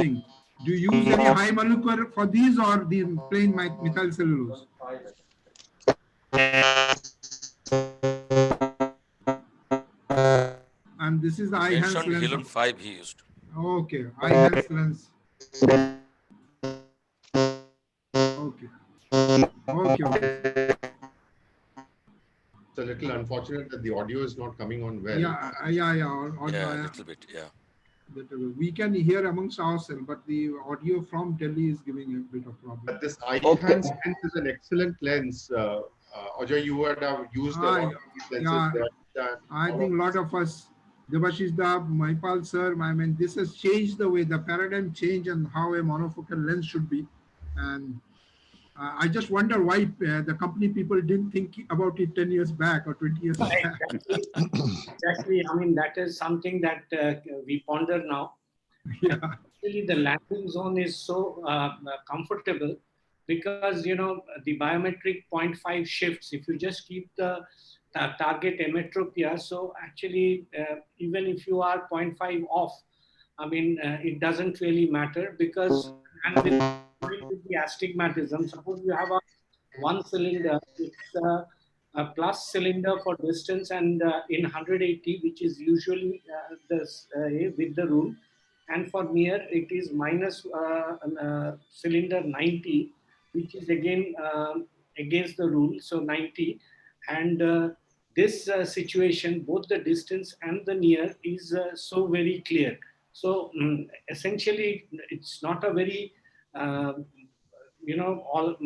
thing. Do you use any high molecular for these or the plain methyl cellulose? And this is the Ihans lens. Helium 5 he used. Okay, Ihans lens. Okay. Okay. It's a little unfortunate that the audio is not coming on well. Yeah. A little bit, yeah. We can hear amongst ourselves, but the audio from Delhi is giving a bit of problem. But this Ihans lens is an excellent lens. Ajay, you would have used a lot of these lenses. I think a lot of us, Debashish Da, Maipal sir, I mean, this has changed the way, the paradigm change and how a monofocal lens should be. And I just wonder why the company people didn't think about it 10 years back or 20 years back. Exactly. I mean, that is something that we ponder now. Yeah. Actually, the landing zone is so comfortable because, you know, the biometric 0.5 shifts. If you just keep the target emmetropia, so actually, even if you are 0.5 off, I mean, it doesn't really matter because, and with the astigmatism, suppose you have one cylinder, it's a plus cylinder for distance and in 180, which is usually with the rule, and for near it is minus cylinder 90, which is again against the rule, so 90, and this situation, both the distance and the near is so very clear. So essentially, it's not a very all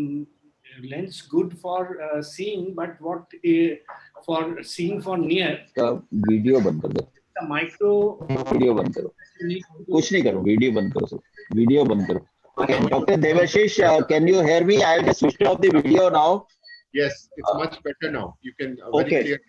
lens good for seeing, but what for seeing for near. Video बंद कर दो. The micro. Video बंद करो. कुछ नहीं करो. Video बंद करो. वीडियो बंद करो. Okay, Dr. Devashish, can you hear me? I have just switched off the video now. Yes, it's much better now. You can very clear.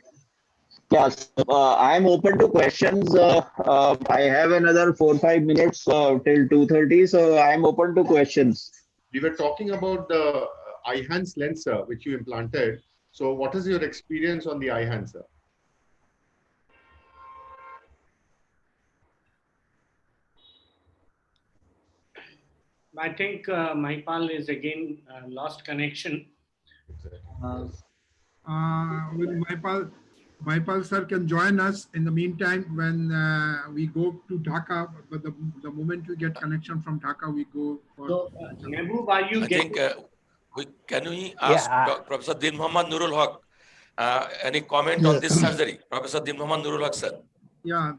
Yes, I am open to questions. I have another 4-5 minutes till 2:30, so I am open to questions. We were talking about the Ihans lens, which you implanted. So, what is your experience on the Ihans? I think Maipal is again lost connection. Maipal sir can join us in the meantime when we go to Dhaka, but the moment we get connection from Dhaka, we go for... So, Mehboob, are you getting... Can we ask Professor Din Mohammad Nurul Haq any comment on this surgery? Professor Din Mohammad Nurul Haq, sir. Yeah,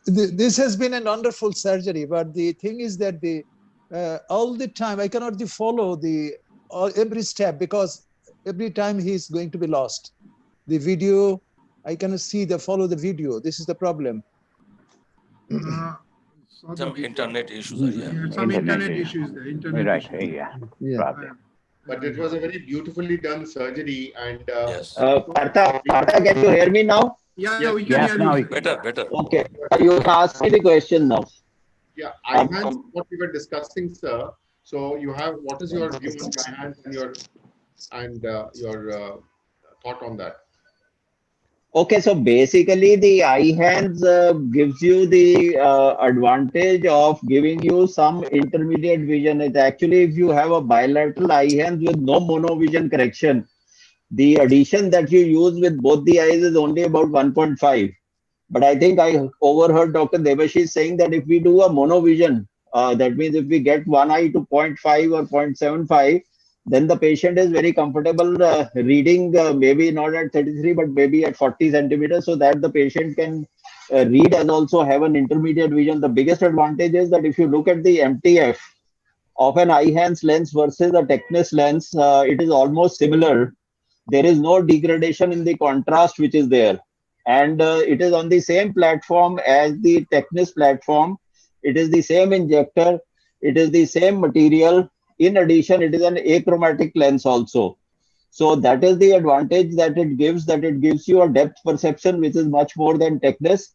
this has been a wonderful surgery, but the thing is that all the time I cannot follow every step because every time he is going to be lost. The video, I cannot follow the video. This is the problem. Some internet issues. Some internet issues. Problem. But it was a very beautifully done surgery, and yes. Partha, can you hear me now? Yeah, we can hear you. Better. Okay, you can ask me the question now. Yeah, Ihans, what we were discussing, sir. So you have, what is your view on Ihans and your thought on that? Okay, so basically the Ihans gives you the advantage of giving you some intermediate vision. It actually, if you have a bilateral Ihans with no monovision correction, the addition that you use with both the eyes is only about 1.5. But I think I overheard Dr. Devashish saying that if we do a monovision, that means if we get one eye to 0.5 or 0.75, then the patient is very comfortable reading, maybe not at 33, but maybe at 40 centimeters, so that the patient can read and also have an intermediate vision. The biggest advantage is that if you look at the MTF of an Ihans lens versus a Tecnis lens, it is almost similar. There is no degradation in the contrast which is there. And it is on the same platform as the Tecnis platform. It is the same injector. It is the same material. In addition, it is an achromatic lens also. So that is the advantage that it gives you a depth perception which is much more than Tecnis,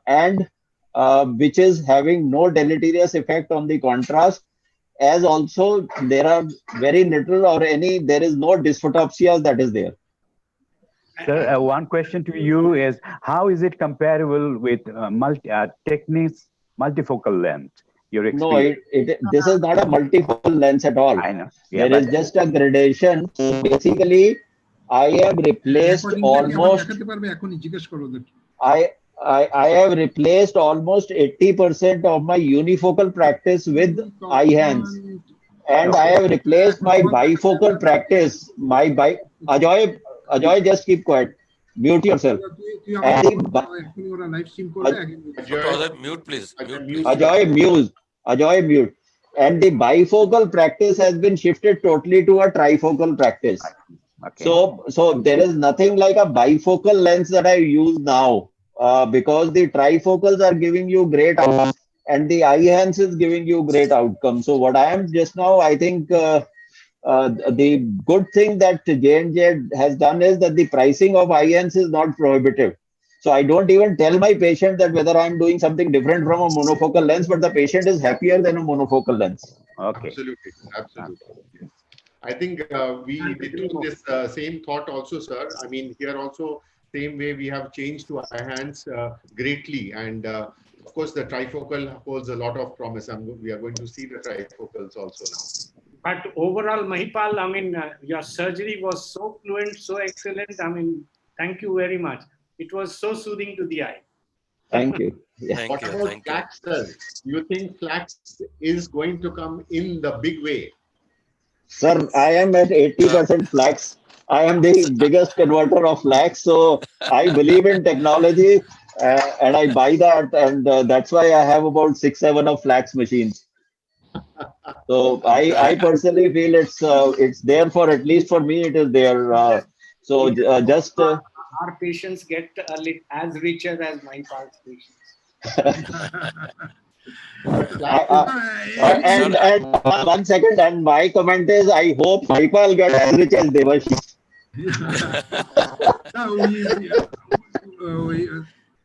and which is having no deleterious effect on the contrast. As also there are very little or there is no dysphotopsia that is there. Sir, one question to you is, how is it comparable with Tecnis multifocal lens? your No, experience? this is not a multifocal lens at all. I know. Yeah, There is but just a gradation. So basically, I have replaced রেকর্ডিংটা কি আমার almost দেখাতে পারবে এখনই জিজ্ঞেস করো ওদেরকে I have replaced almost 80% of my unifocal practice with eye hands. And I have replaced my bifocal practice. Ajoy, just keep quiet. Mute yourself. তুই আমাকে And এখনই ওরা লাইভ স্ট্রিম করবে আগে Dr. Ajay, mute please. Mute please. Ajoy, mute. And the bifocal practice has been shifted totally to a trifocal practice. okay. So there is nothing like a bifocal lens that I use now, because the trifocals are giving you great outcomes and the eye hands is giving you great outcomes. So what I am just now, I think the good thing that J&J has done is that the pricing of eye hands is not prohibitive. So I don't even tell my patient that whether I'm doing something different from a monofocal lens, but the patient is happier than a monofocal lens. Okay. Absolutely. Yes. I think we took this same thought also, sir. I mean, here also, same way we have changed to eye hands greatly. And of course, the trifocal holds a lot of promise. We are going to see the trifocals also now. But overall, Mahipal, I mean, your surgery was so fluent, so excellent. I mean, thank you very much. It was so soothing to the eye. Thank you. Yeah. Thank What you. about Thank you. flax, sir? Do you think flax is going to come in the big way? Sir, I am at 80% flax. I am the biggest converter of flax. So I believe in technology and I buy that. And that's why I have about 6-7 of flax machines. So I personally feel it's there for, at least for me, it is there. Our patients get as richer as Mahipal's patients. And 1 second, and my comment is, I hope Mahipal gets as rich as Devashish.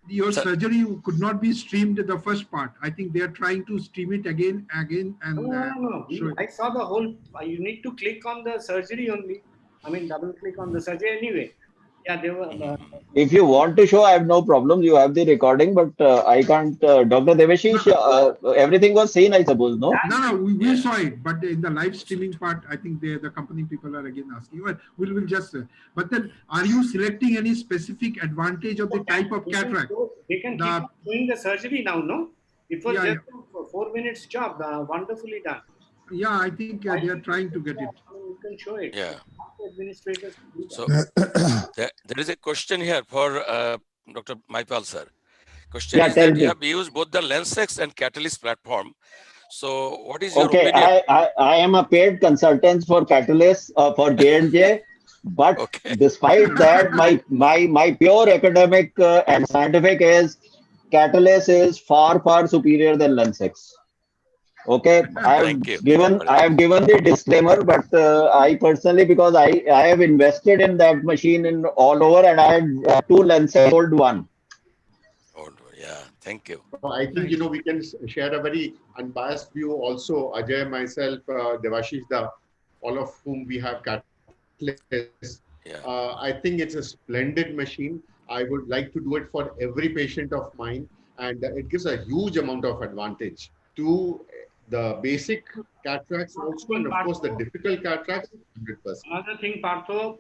Your surgery could not be streamed the first part. I think they are trying to stream it again and No. show it. I saw the whole. You need to click on the surgery only. I mean, double click on the surgery anyway. Yeah, they were. If you want to show, I have no problem. You have the recording, but I can't. Dr. Devashish, everything was seen, I suppose, no? No, we saw it, but in the live streaming part, I think the company people are again asking. Well, we'll just. But then, are you selecting any specific advantage of the type of cataract? They can keep doing the surgery now, no? It was just a 4 minutes job, wonderfully done. Yeah, I think they are trying to get it. You can show it. Yeah. Administrators. So there is a question here for Dr. Mahipal, sir. Question is that you have used both the Lensex and Catalyst platform. So what is your opinion? I am a paid consultant for Catalyst for J&J, but despite that, my pure academic and scientific is Catalyst is far superior than Lensex. Okay, I have given the disclaimer, but I personally, because I have invested in that machine in all over, and I had 2 lenses, old one. Yeah, thank you. I think we can share a very unbiased view also. Ajay, myself, Devashish, all of whom we have Catalyst. I think it's a splendid machine. I would like to do it for every patient of mine, and it gives a huge amount of advantage to the basic cataracts also, and of course the difficult cataracts, 100%. Another thing, Partho,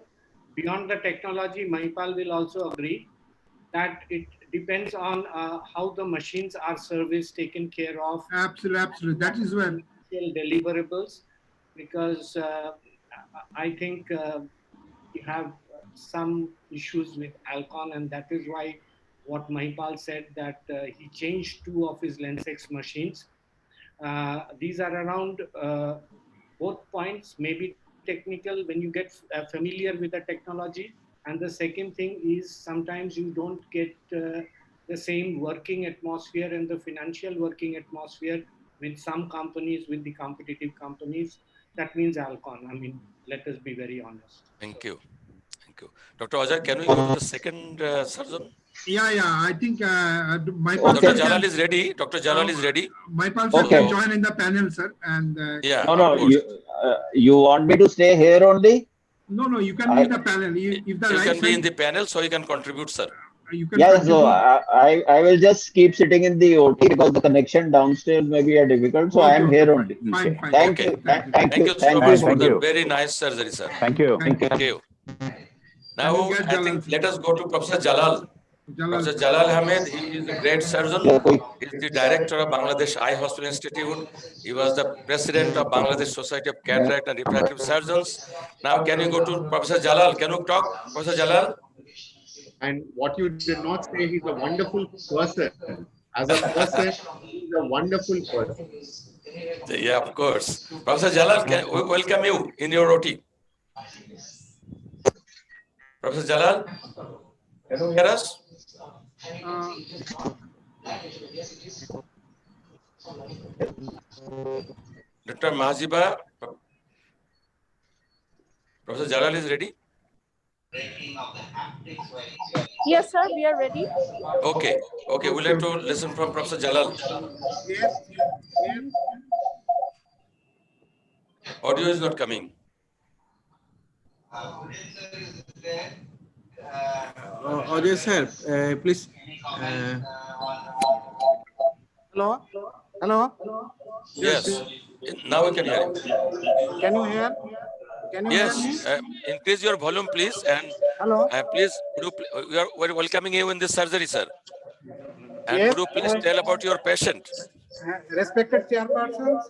beyond the technology, Mahipal will also agree that it depends on how the machines are serviced, taken care of. Absolutely. That is when deliverables, because I think we have some issues with Alcon, and that is why what Mahipal said, that he changed 2 of his Lensex machines. These are around both points, maybe technical when you get familiar with the technology. And the second thing is sometimes you don't get the same working atmosphere and the financial working atmosphere with some companies, with the competitive companies. That means Alcon. I mean, let us be very honest. Thank you. Dr. Ajay, can we go to the second surgeon? Yeah. I think Dr. Jalal is ready. Dr. Jalal is ready. Mahipal sir can join in the panel, sir. And no. You want me to stay here only? No. You can be in the panel. If the you can be in the panel, so you can contribute, sir. You can Yeah, so continue. I will just keep sitting in the OT because the connection downstairs may be difficult. So I Okay, am okay, here fine, only. fine, fine. Thank Okay. you, Thank you, Thank you so thank you much for for Thank the the. you. very nice surgery, sir. Thank you. thank you. Thank you. Can we Now, get I Jalal? think let us go to Professor Jalal. Jalal, Professor sir. Jalal Ahmed, he is a great surgeon. He is the director of Bangladesh Eye Hospital Institute. He was the president of Bangladesh Society of Cataract and Refractive Surgeons. Now, can you go to Professor Jalal? Can you talk, Professor Jalal? And what you did not say, he's a wonderful person. As a person, he's a wonderful person. Yeah, of course. Professor Jalal, we welcome you in your OT. Professor Jalal, can you hear us? Uh, Dr. Mahajiba, Professor Jalal is ready? Yes, sir, we are ready. Okay, okay, we'll have to listen from Professor Jalal. yes, yes. Audio is not coming. Audio sir, please. Hello, hello. Yes, now we can hear you. Can you hear? Can you hear Yes, me? increase your volume, please, and Hello. please, we are welcoming you in this surgery, sir. And Yes. could you please tell about your patient? Respected chairpersons,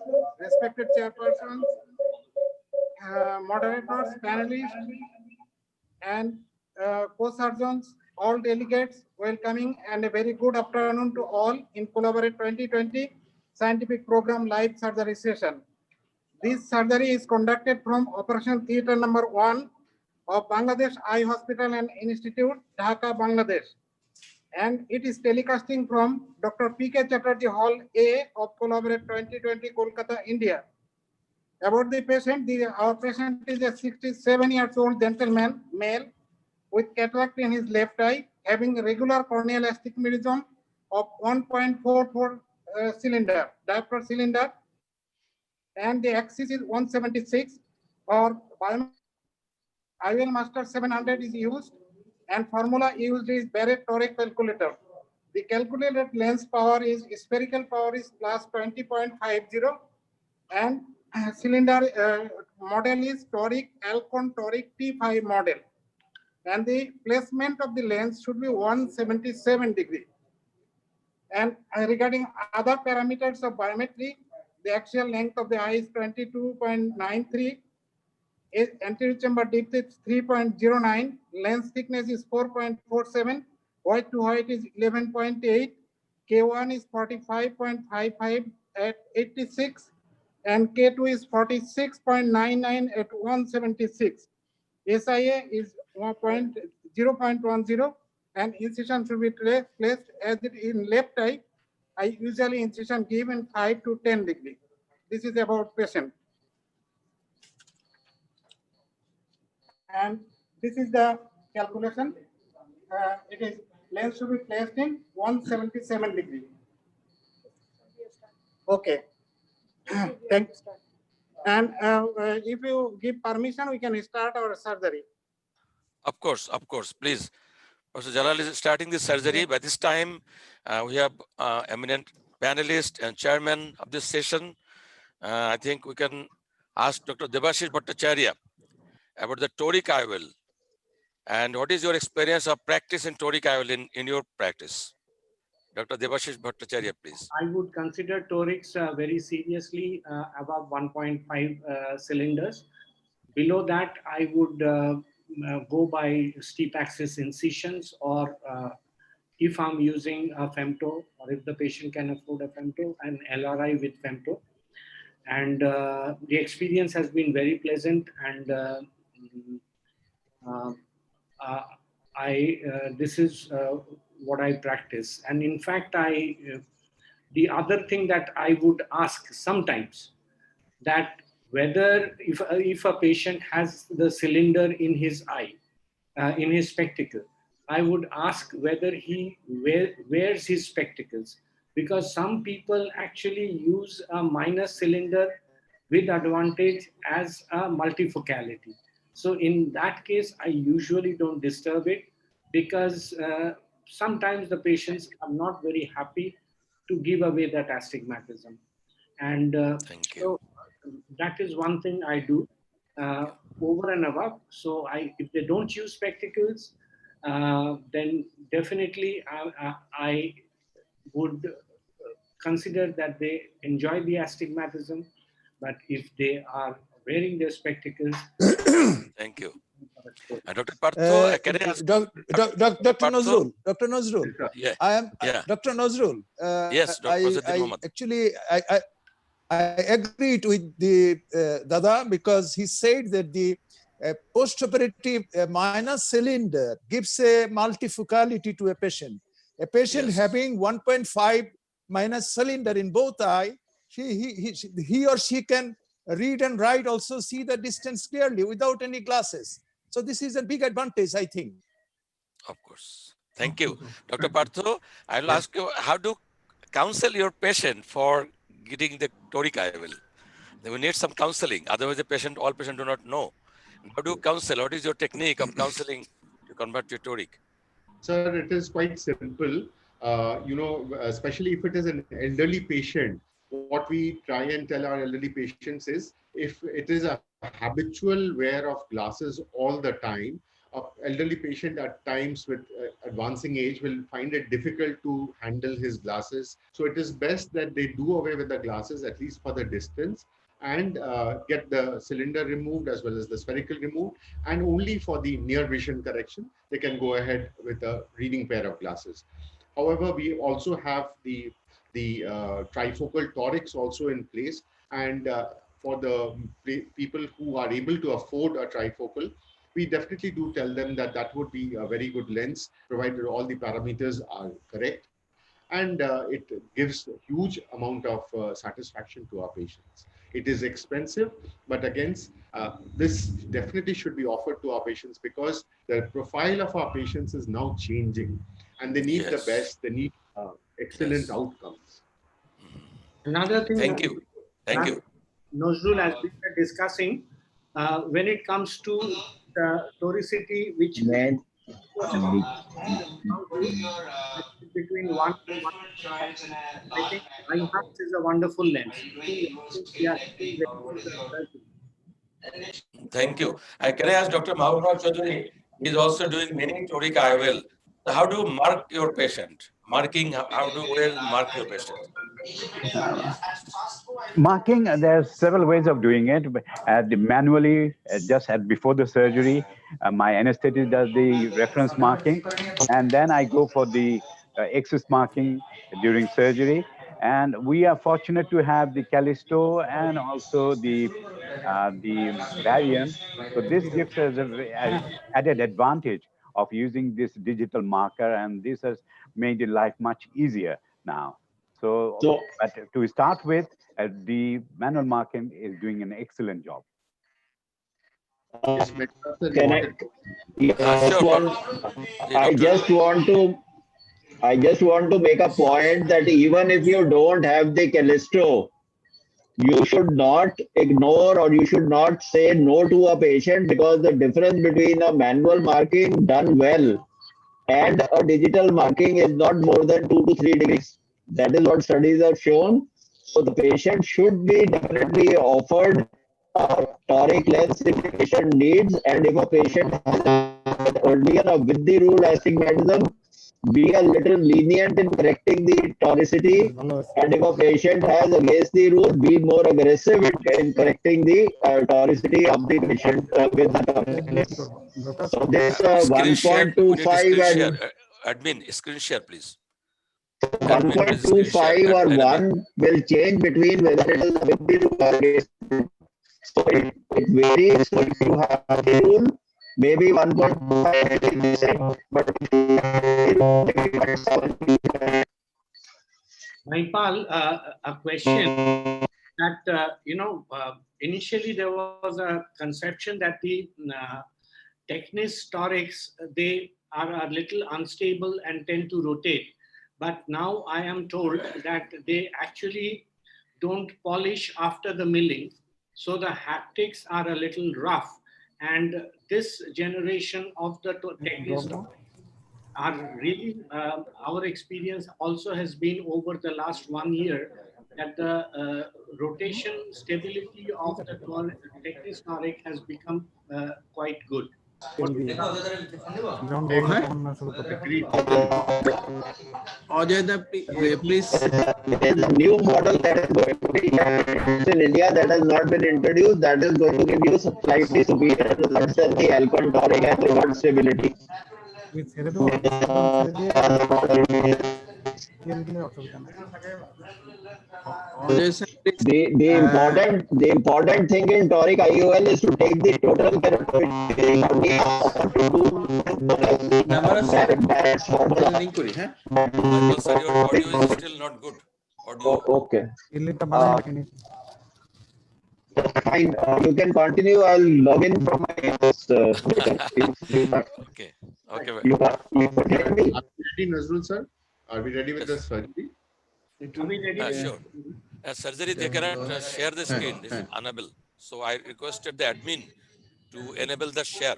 moderators, panelists, and co-surgeons, all delegates, welcoming and a very good afternoon to all in Collaborate 2020 Scientific Program Live Surgery Session. This surgery is conducted from Operation Theatre number 1 of Bangladesh Eye Hospital and Institute, Dhaka, Bangladesh. And it is telecasting from Dr. P.K. Chatterjee Hall A of Collaborate 2020, Kolkata, India. About the patient, our patient is a 67 years old gentleman, male, with cataract in his left eye, having regular corneal astigmatism of 1.44 cylinder, diopter cylinder, and the axis is 176, or IOL Master 700 is used, and formula used is Barrett toric calculator. The calculated lens power is spherical power is plus 20.50, and cylinder model is toric Alcon toric T5 model, and the placement of the lens should be 177 degree. And regarding other parameters of biometry, the axial length of the eye is 22.93, anterior chamber depth is 3.09, lens thickness is 4.47, white to white is 11.8, K1 is 45.55 at 86, and K2 is 46.99 at 176. SIA is 0.10, and incision should be placed as it in left eye. I usually incision given 5 to 10 degree. This is about patient. And this is the calculation. It is lens should be placed in 177 degree. Okay. Thanks. And if you give permission, we can start our surgery. Of course, please. Professor Jalal is starting this surgery. By this time, we have eminent panelist and chairman of this session. I think we can ask Dr. Debashish Bhattacharya about the toric IOL. And what is your experience of practice in toric IOL in your practice? Dr. Debashish Bhattacharya, please. I would consider torics very seriously above 1.5 cylinders. Below that, I would go by steep axis incisions, or if I'm using a femto, or if the patient can afford a femto, an LRI with femto. And the experience has been very pleasant, and this is what I practice. And in fact, the other thing that I would ask sometimes, that whether if a patient has the cylinder in his eye, in his spectacle, I would ask whether he wears his spectacles, because some people actually use a minor cylinder with advantage as a multifocality. So in that case, I usually don't disturb it, because sometimes the patients are not very happy to give away that astigmatism. And Thank you. so that is one thing I do over and above. So if they don't use spectacles, then definitely I would consider that they enjoy the astigmatism. But if they are wearing their spectacles, Thank you. Dr. Partho, can I ask Dr. Partho? Nozrul, Yeah. I am Yeah. Dr. Nozrul. Yes, Dr. Mohammad. I agreed with the Dada, because he said that the post-operative minor cylinder gives a multifocality to a patient. A patient Yes. having 1.5 minus cylinder in both eye, he or she can read and write, also see the distance clearly without any glasses. So this is a big advantage, I think. Of course. Thank you. Dr. Partho, I'll ask you, how to counsel your patient for getting the toric IOL? They will need some counseling. Otherwise, all patients do not know. How do you counsel? What is your technique of counseling to convert to toric? Sir, it is quite simple. Especially if it is an elderly patient, what we try and tell our elderly patients is, if it is a habitual wear of glasses all the time, an elderly patient at times with advancing age will find it difficult to handle his glasses. So it is best that they do away with the glasses, at least for the distance, and get the cylinder removed as well as the spherical removed, and only for the near vision correction they can go ahead with a reading pair of glasses. However, we also have the trifocal torics also in place, and for the people who are able to afford a trifocal, we definitely do tell them that that would be a very good lens, provided all the parameters are correct, and it gives a huge amount of satisfaction to our patients. It is expensive, but again, this definitely should be offered to our patients, because the profile of our patients is now changing, and they need the best, they need excellent outcomes. another thing Thank you. Thank you. Nozrul has been discussing, when it comes to the toricity, which between 1 and 1, I think IMAX is a wonderful lens. Thank you. Can I ask Dr. Mahbub Chaudhary? He's also doing many toric IOL. So how do you mark your patient? Marking, how do you mark your patient? Marking, there's several ways of doing it. Manually, just before the surgery, my anesthetist does the reference marking, and then I go for the axis marking during surgery. And we are fortunate to have the Callisto and also the variant. So this gives us an added advantage of using this digital marker, and this has made life much easier now. So but to start with, the manual marking is doing an excellent job. Can I? I just want to make a point that even if you don't have the Callisto, you should not ignore or you should not say no to a patient, because the difference between a manual marking done well and a digital marking is not more than 2 to 3 degrees. That is what studies have shown. So the patient should be definitely offered a toric lens if the patient needs, and if a patient has earlier with the rule astigmatism, be a little lenient in correcting the toricity, and if a patient has against the rule, be more aggressive in correcting the toricity of the patient with the toric lens. So this 1.25 and admin, screen share, please. 1.25 or 1 will change between whether it is with the rule or against the rule. So it varies. So if you have the rule, maybe 1.5 is the same, but Maipal, a question that, initially there was a conception that the Technis torics, they are a little unstable and tend to rotate. But now I am told that they actually don't polish after the milling. So the haptics are a little rough. And this generation of the Technis are really, our experience also has been over the last 1 year that the rotation stability of the technique toric has become quite good. What do you Agreed. Please. There is a new model that is going to be introduced in India that has not been introduced, that is going to give you slightly superior results than the Alcon toric and reward stability. The important thing in toric IOL is to take the total keratoid Barrett's formula. Michael, sir, your audio is still not good. Audio. Okay. Fine. You can continue. I'll log in from my house. Okay. Okay. You can hear me? Are we ready, Nazrul sir? Are we ready with the surgery? Are we ready? Sure. Surgery, they cannot share the screen. This is unable. So I requested the admin to enable the share.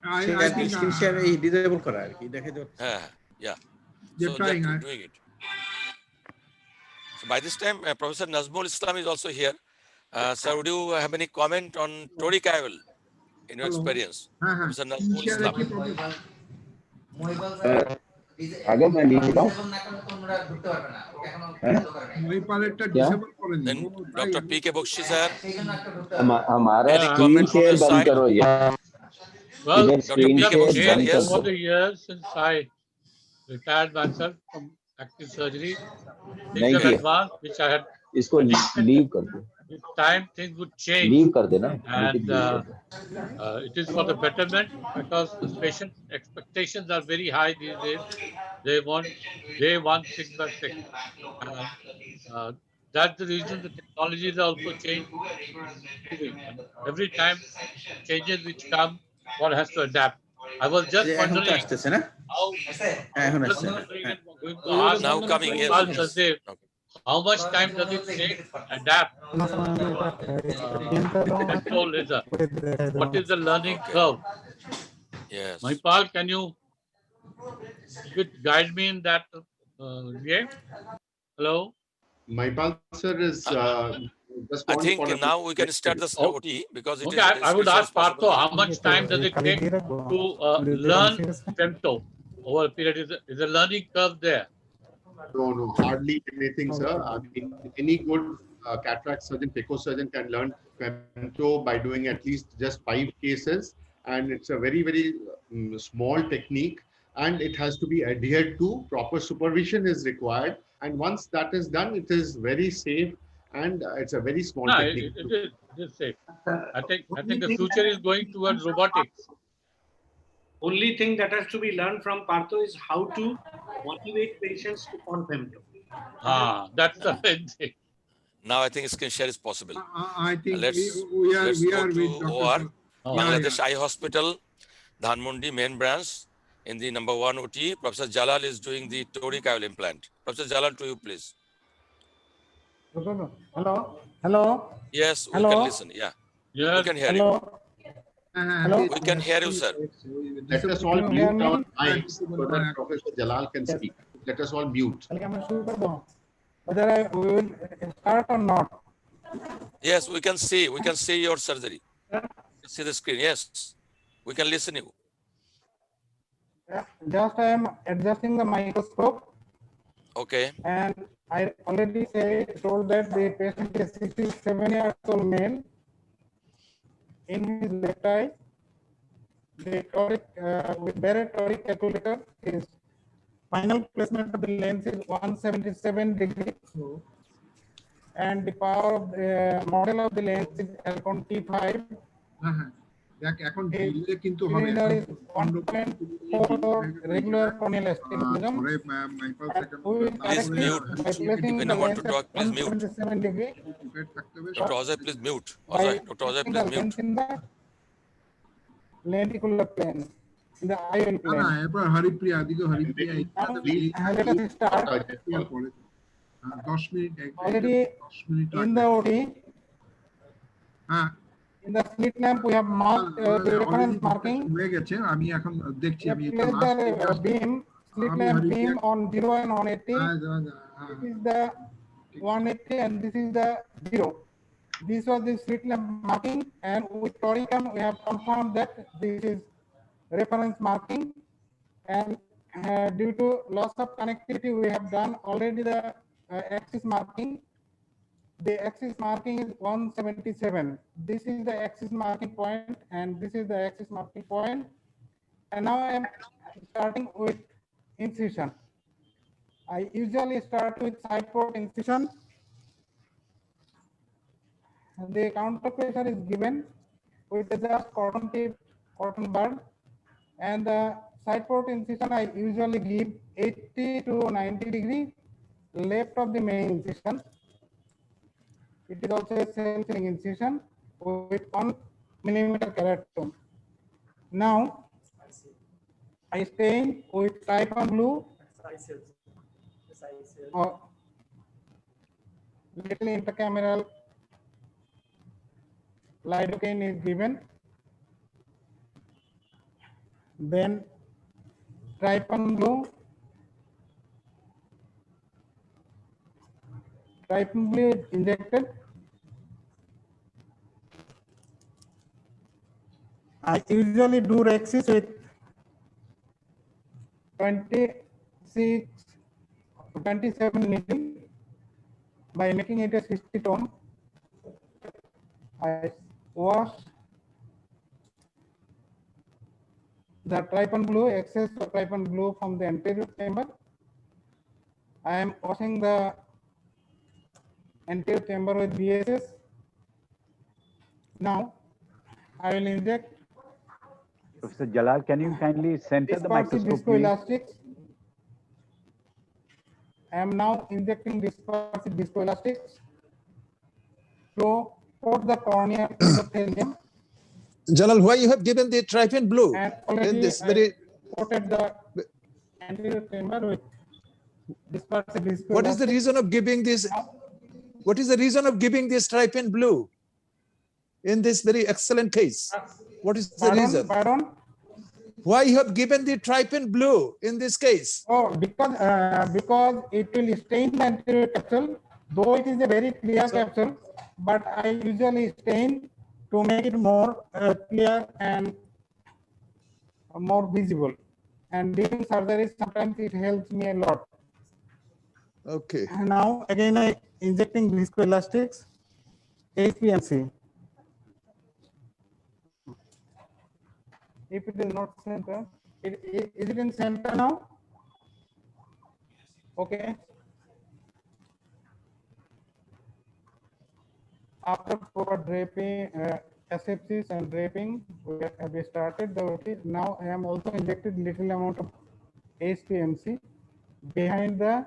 I think screen share disable করা আর কি দেখে yeah. They're So trying. they're doing it. So by this time, Professor Nazmul Islam is also here. Sir, would you have any comment on toric IOL in your experience? Professor Nazmul Islam. আগে मैं लिख रहा हूँ Then Dr. P.K. Bakshi sir. हमारा Any screen comment from share your बंद side? करो यार Well, Dr. P.K. Bakshi sir, yes. over the years since I retired myself from active surgery, things have advanced, which I had इसको leave कर दो with time things would change. Leave कर देना And it is for the betterment because the patient's expectations are very high these days. They want day 1 6x6. That's the reason the technologies are also changed. And every time changes which come, one has to adapt. I was just wondering how now coming, yes. how much time does it take to adapt control laser? What is the learning curve? Yes. Maipal, can you guide me in that? Yeah. Hello. Maipal sir is just I want think for now we can start the OT because it Okay, is. I would ask Partho, how much time does it take to learn femto over a period? Is a learning curve there? No, hardly anything, sir. I mean, any good cataract surgeon, phaco surgeon can learn femto by doing at least just 5 cases, and it's a very, very small technique, and it has to be adhered to. Proper supervision is required, and once that is done, it is very safe, and it's a very small technique. It is safe. I think the future is going towards robotics. Only thing that has to be learned from Partho is how to motivate patients to femto. That's the main thing. Now I think screen share is possible. I think let's we go are to with OR, Dr. Bangladesh Eye Hospital, Dhanmondi main branch. In the number 1 OT, Professor Jalal is doing the toric IOL implant. Professor Jalal, to you, please. Hello. Yes, we can listen. Yeah, yes. We can hear you. We can hear you, sir. Let us all mute our mics so that Professor Jalal can speak. Let us all mute. Whether we will start or not. Yes, we can see. We can see your surgery. See the screen. Yes, we can listen you. Just I am adjusting the microscope. Okay. And I already told that the patient is 67 years old male. In his left eye, the toric with Barrett toric calculator, his final placement of the lens is 177 degrees, and the power of the model of the lens is Alcon T5. দেখ এখন দিলে কিন্তু হবে 1.4 regular corneal astigmatism. Please mute. When you want to talk, please mute. Dr. Ozai, please mute. Dr. Ozai, please mute. Lenticular plane. In the IOL plane. এবার হরিপ্রিয়া দিকে Haripriya Let us start. 10 minute Already in the OT. In the slit lamp, we have marked the reference marking. হয়ে গেছে আমি এখন দেখছি আমি the beam slit lamp beam on 0 and 180. This is the 180 and this is the 0. This was the slit lamp marking, and with Toricam we have confirmed that this is reference marking, and due to loss of connectivity we have done already the axis marking. The axis marking is 177. This is the axis marking point and this is the axis marking point. And now I am starting with incision. I usually start with side port incision. The counter pressure is given with the just cotton tip, cotton bud, and the side port incision I usually give 80 to 90 degree left of the main incision. It is also a self-filling incision with 1 millimeter keratome. Now I stain with Typhon blue or little intercameral lidocaine is given. Then Typhon blue is injected. I usually do Rexis with 27 needle by making it a 60 tone. I wash the Typhon blue, excess of Typhon blue from the anterior chamber. I am washing the anterior chamber with BSS. Now I will inject Professor Jalal, can you kindly center the dispersive microscope, please? viscoelastics. I am now injecting dispersive viscoelastics to coat the cornea endothelium. Jalal, why you have given the Typhon blue And in already this I very? coated the anterior chamber with dispersive viscoelastics. What is the reason of giving this? What is the reason of giving this Typhon blue in this very excellent case? What is the reason? Pardon? Why you have given the Typhon blue in this case? Oh, because it will stain the anterior capsule, though it is a very clear capsule, but I usually stain to make it more clear and more visible. And during surgery, sometimes it helps me a lot. Okay. And now again, I injecting viscoelastics, HPMC. If it is not center, is it in center now? Okay. After proper draping, asepsis and draping, we have started the OT. Now I am also injected little amount of HPMC behind the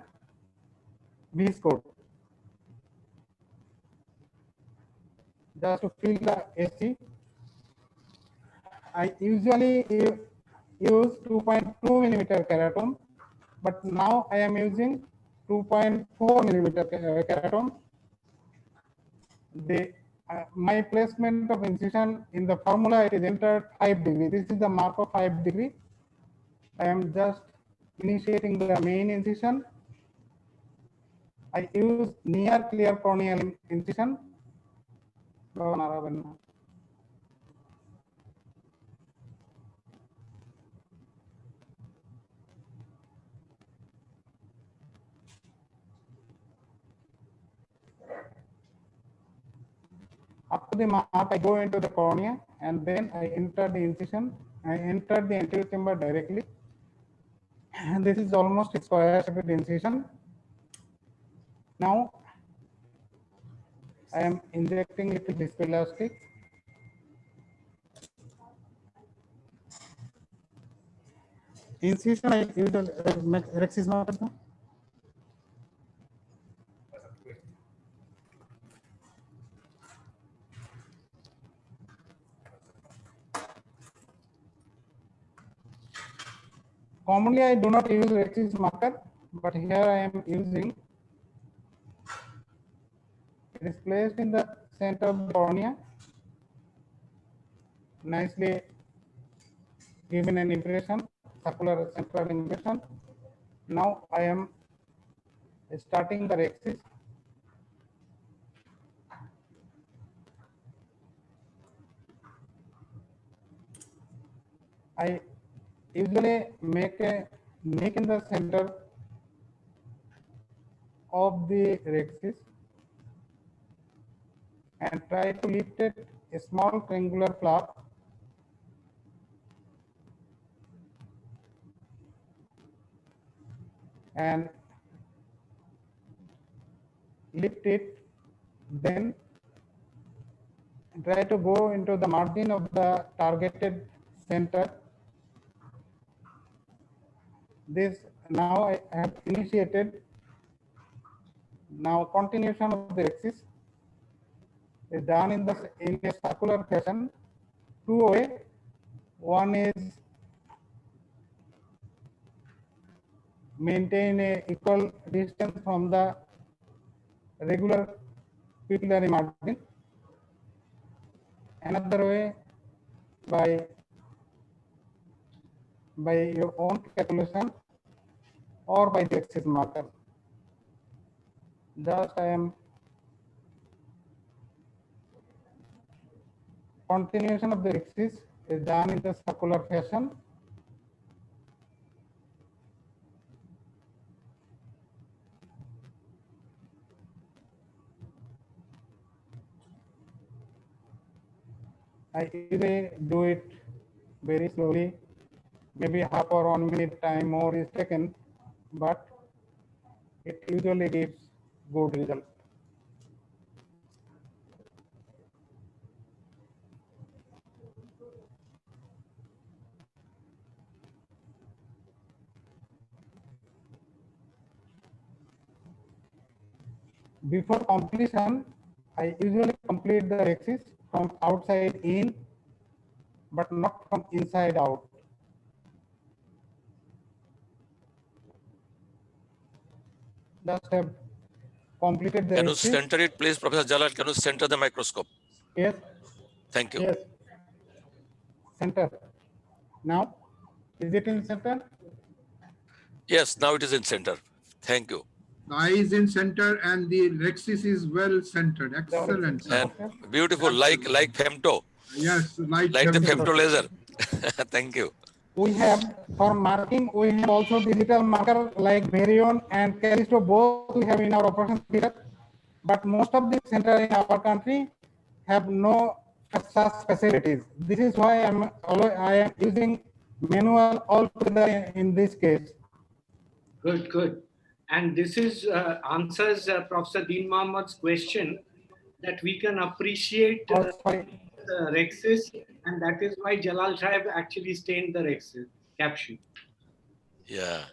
V coat, just to fill the AC. I usually use 2.2 millimeter keratome, but now I am using 2.4 millimeter keratome. My placement of incision in the formula, it is entered 5 degree. This is the mark of 5 degree. I am just initiating the main incision. I use near clear corneal incision. After the mark, I go into the cornea and then I enter the incision. I enter the anterior chamber directly. And this is almost a square-shaped incision. Now I am injecting little viscoelastic. Incision I usually Rexis marker. Commonly, I do not use Rexis marker, but here I am using. It is placed in the center of the cornea, nicely given an impression, circular central impression. Now I am starting the axis. I usually make a nick in the center of the axis and try to lift it a small triangular flap and lift it, then try to go into the margin of the targeted center. This now I have initiated. Now continuation of the axis is done in a circular fashion, two way. One is maintain a equal distance from the regular pupillary margin. Another way, by your own calculation or by the axis marker. Thus I am continuation of the axis is done in the circular fashion. I usually do it very slowly, maybe half or 1 minute time more is taken, but it usually gives good result. Before completion, I usually complete the axis from outside in, but not from inside out. Just have completed the Can you axis. center it, please, Professor Jalal? Can you center the microscope? Yes. Thank you. Yes. Center. Now, is it in center? Yes, now it is in center. Thank you. The eye is in center and the rexis is well centered. Excellent, sir. And beautiful, like femto. Yes, like the femto. femto laser. Thank you. We have, for marking, we have also digital marker like Varion and Callisto, both we have in our operation theater. But most of the centers in our country have no such facilities. This is why I am using manual altogether in this case. Good, good. And this is answers Professor Dean Mohammad's question that we can appreciate the rexis, and that is why Jalal Sahib actually stained the rexis caption. Yeah.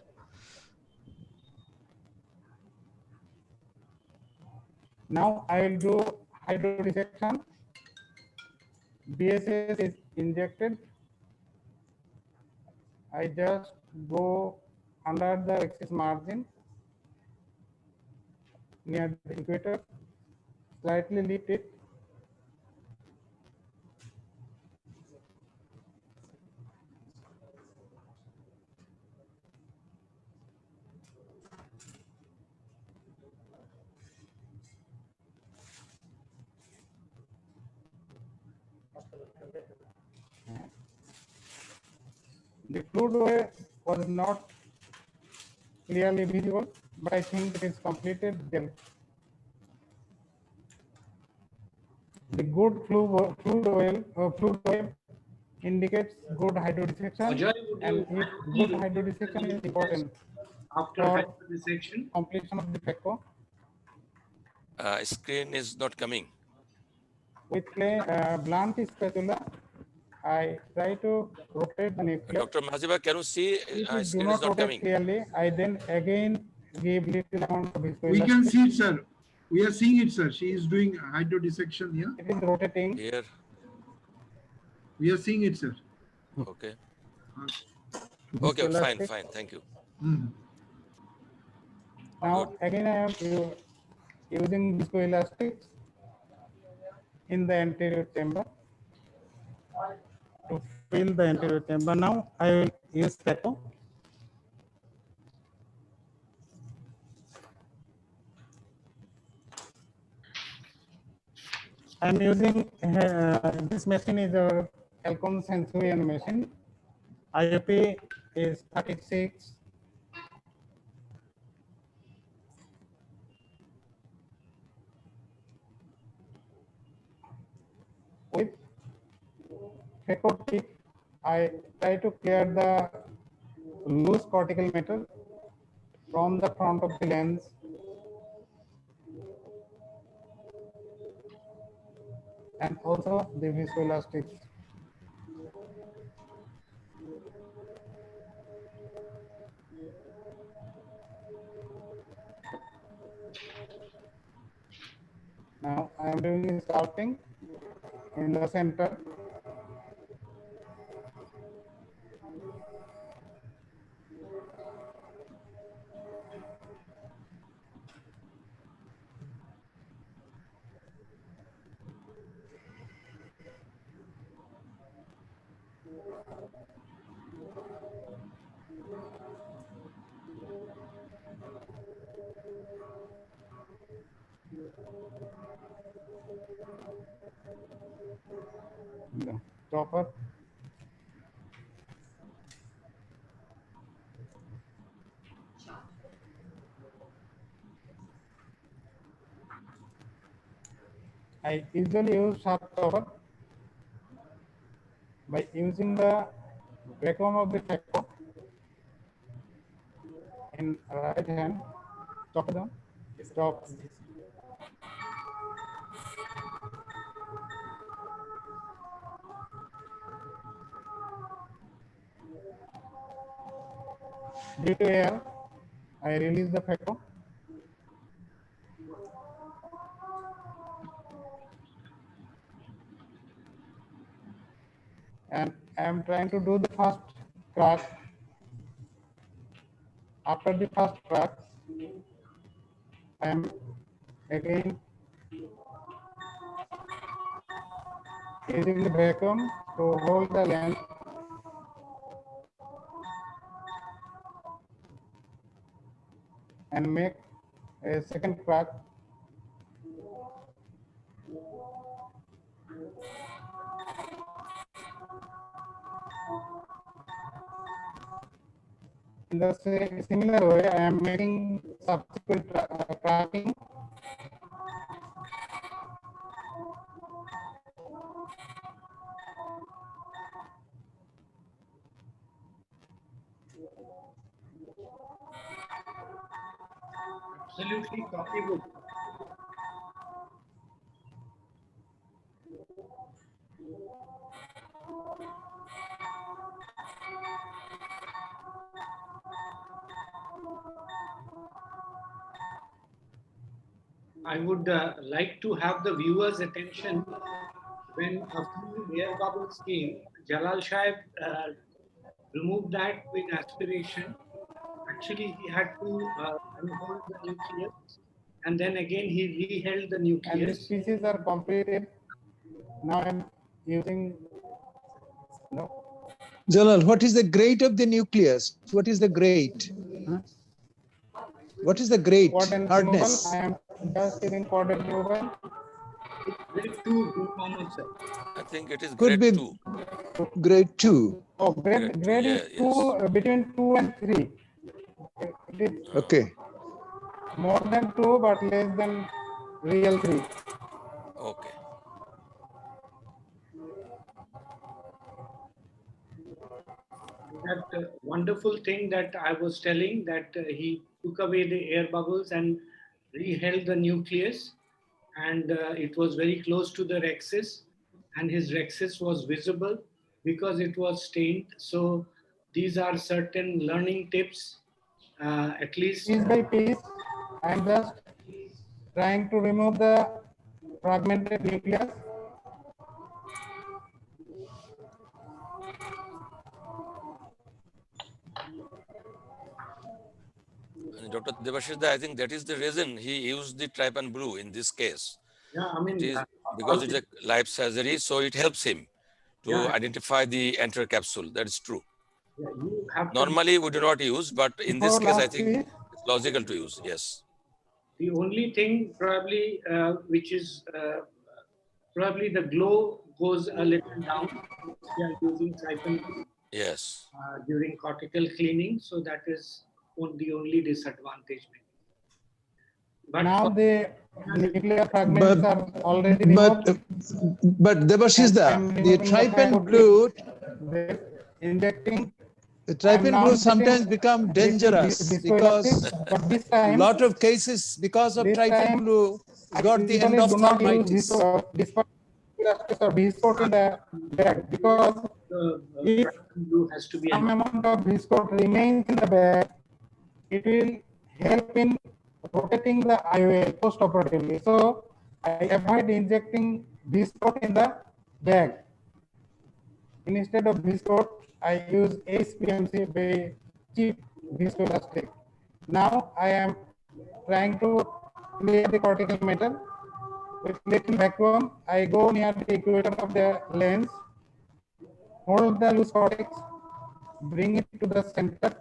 Now I will do hydrodissection. BSS is injected. I just go under the axis margin near the equator, slightly lift it. The fluid way was not clearly visible, but I think it is completed then. The good fluid wave indicates good hydrodissection, and if good hydrodissection is important after for hydrodissection completion of the FECO. Screen is not coming. With blunt spatula, I try to rotate the nucleus. Dr. Maziba, can you see? If it do Screen not is not rotate coming. clearly, I then again give little amount of viscoelastic. We can see it, sir. We are seeing it, sir. She is doing hydrodissection here. It is rotating. Here. We are seeing it, sir. Okay. Okay, fine, fine. Thank you. Now, again, I am using viscoelastics in the anterior chamber to fill the anterior chamber. Now, I will use FECO. I'm using this machine is a Alcon Sensorian machine. IOP is 36. With phaco tip, I try to clear the loose cortical matter from the front of the lens. And also the viscoelastics. Now I am doing sculpting in the center. The topper. I usually use sharp topper by using the vacuum of the phaco in right hand. Stop down. Stop. Due to air, I release the phaco. And I am trying to do the first crack. After the first crack, I am again using the vacuum to hold the lens and make a second crack. In the similar way, I am making subsequent cracking. Absolutely copybook. I would like to have the viewers' attention when a few air bubbles came. Jalal Shahib removed that with aspiration. Actually, he had to unhold the nucleus, and then again he reheld the And these nucleus. pieces are completed. Now I'm using Jalal, what is the grade of the nucleus? What is the grade? What is the grade? Hardness? I am just using quadrant removal. It's grade 2, Muhammad sir. I think it is Could grade be 2. Grade 2. Oh, grade Yeah, is 2, between 2 and 3. It is Okay. more than 2, but less than real 3. Okay. That wonderful thing that I was telling, that he took away the air bubbles and reheld the nucleus, and it was very close to the rexis, and his rexis was visible because it was stained. So these are certain learning tips, at least. Piece by piece, I am just trying to remove the fragmented nucleus. Dr. Debashis, I think that is the reason he used the trypan blue in this case. Yeah, I mean, it is because it's a live surgery, so it helps him to identify the anterior capsule. That is true. Yeah, you have Normally, we do not use, but in this case, I think it's logical to use. Yes. The only thing probably which is probably the glow goes a little down. We are using siphon Yes. during cortical cleaning, so that is the only disadvantage. But now the nuclear But fragments are already removed. but Devashishda, the trypan glue, injecting. the trypan glue sometimes become dangerous because but this a time, lot of cases because of this trypan time, glue got the do not use endophthalmitis. or viscose in the bag because if glue has to be some amount of viscose remains in the bag, it will help in rotating the IOL post-operatively. So I avoid injecting viscose in the bag. Instead of viscose, I use HPMC, very cheap viscoelastic. Now I am trying to clear the cortical matter. With little vacuum, I go near the equator of the lens, hold the loose cortex, bring it to the center,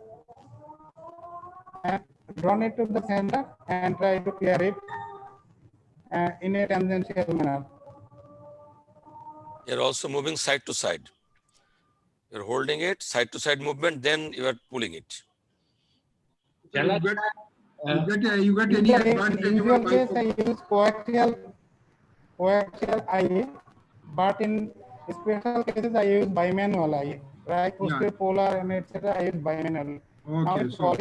and drawn it to the center and try to clear it in a tangential manner. You're also moving side to side. You're holding it, side to side movement, then you are pulling it. So you get any advantage in usual over case, I use coaxial IA, but in special cases, I use bimanual IA, right? Posterior polar and etc. I use bimanual. Okay, so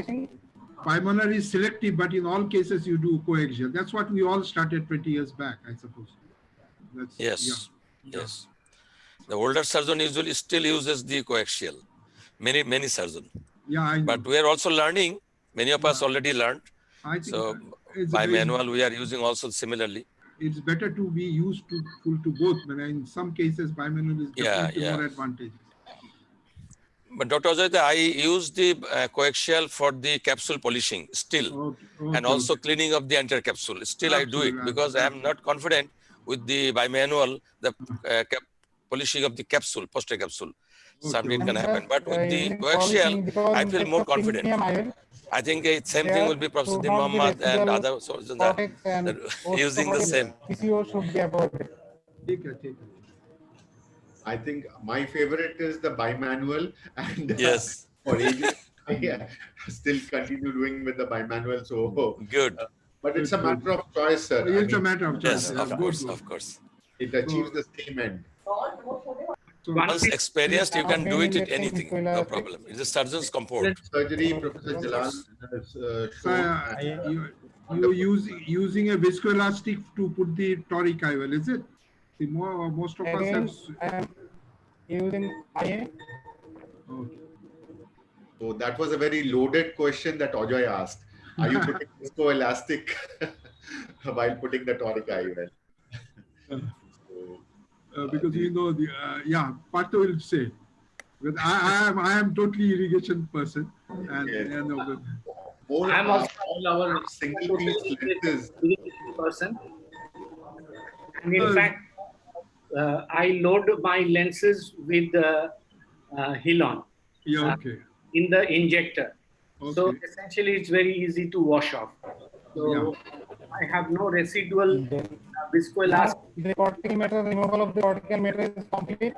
bimanual is selective, but in all cases you do coaxial. That's what we all started 20 years back, I suppose. That's, yes, yes. The older surgeon usually still uses the coaxial. Many surgeons. Yeah, I know. But we are also learning. Many of us already learned. I think so by manual, we are using also similarly. It's better to be used to both, but in some cases, bimanual is definitely more advantageous. But Dr. Ajay, I use the coaxial for the capsule polishing still, and also cleaning of the entire capsule. Still, I do it because I am not confident with the bimanual, the polishing of the capsule, posterior capsule. Something can happen. But with the coaxial, I feel more confident. I think same thing will be Professor Din Muhammad and other surgeons are using the same. PCO should be avoided. I think my favorite is the bimanual, and yes, for ages I still continue doing with the bimanual. So good. But it's a matter of choice, sir. It's a matter of choice. Yes, of course, of course. It achieves the same end. So once experienced, you can do it with anything, no problem. It's a surgeon's comfort. Surgery, Professor Jalal has you using a viscoelastic to put the toric IOL, is it? The most of us have. I am using IA. Okay. So that was a very loaded question that Ajoy asked. Are you putting viscoelastic while putting the toric IOL? Because you know the Partho will say, but I am totally irrigation person, and I'm also all our single piece lenses person, and in fact, I load my lenses with Hilon in the injector. Okay. So essentially, it's very easy to wash off. So I have no residual viscoelastic. The cortical matter, removal of the cortical matter is complete.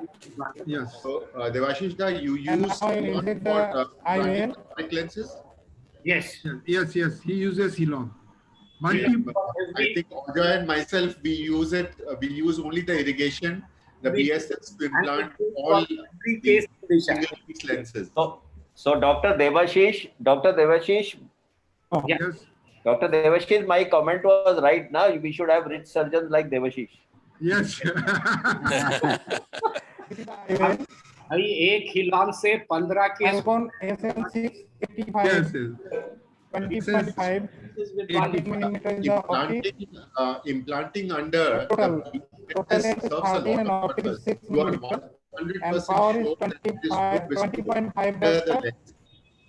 Yes. So Devashishda, you use IOL lenses? Yes. Yes. He uses Hilon. I think Ajoy and myself, we use it. We use only the irrigation, the BSS to implant all the single piece lenses. So Dr. Devashish, yes. Dr. Devashish, my comment was right now. We should have rich surgeons like Devashish. Yes. भाई एक हिलॉन से 15 के implanting under serves a lot of purpose. You are 100% sure that it is good 20.5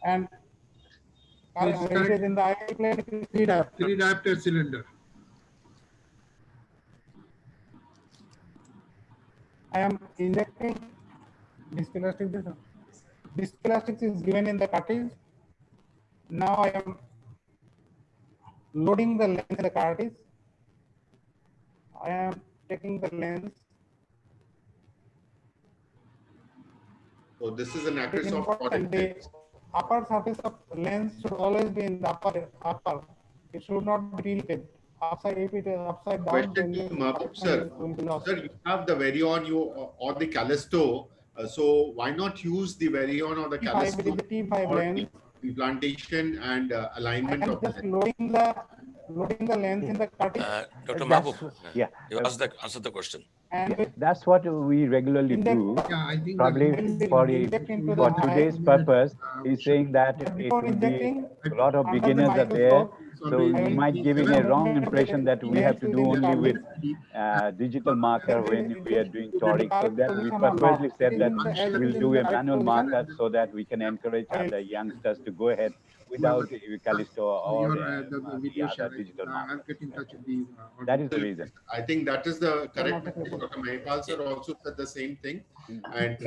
and it is in the eye plane, it is 3 diopter cylinder. I am injecting viscoelastic. Viscoelastic is given in the cartridge. Now I am loading the lens in the cartridge. I am taking the lens. So this is an It is acris of important. toric The lens. upper surface of lens should always be in the upper. It should not be tilted. Upside, if it is upside down, Question then to the Mahbub protection sir. will be lost. Sir, you have the Varion or the Callisto. So why not use the Varion or the T5 Callisto with the T5 for lens. the implantation and I alignment am of the just lens? loading the lens in the cartridge. Dr. That's, Mahbub, yeah. you answer the question. And That's what we regularly do. Yeah, I think Probably for today's purpose, he's saying that it will be a lot of beginners are there, so you might giving a wrong impression that we have to do only with digital marker when we are doing toric. So that we purposely said that we'll do a manual marker so that we can encourage other youngsters to go ahead without Callisto or the other digital marker. I'll get in touch with the That is the reason. I think that is the correct message. Dr. Mahipal sir also said the same thing. And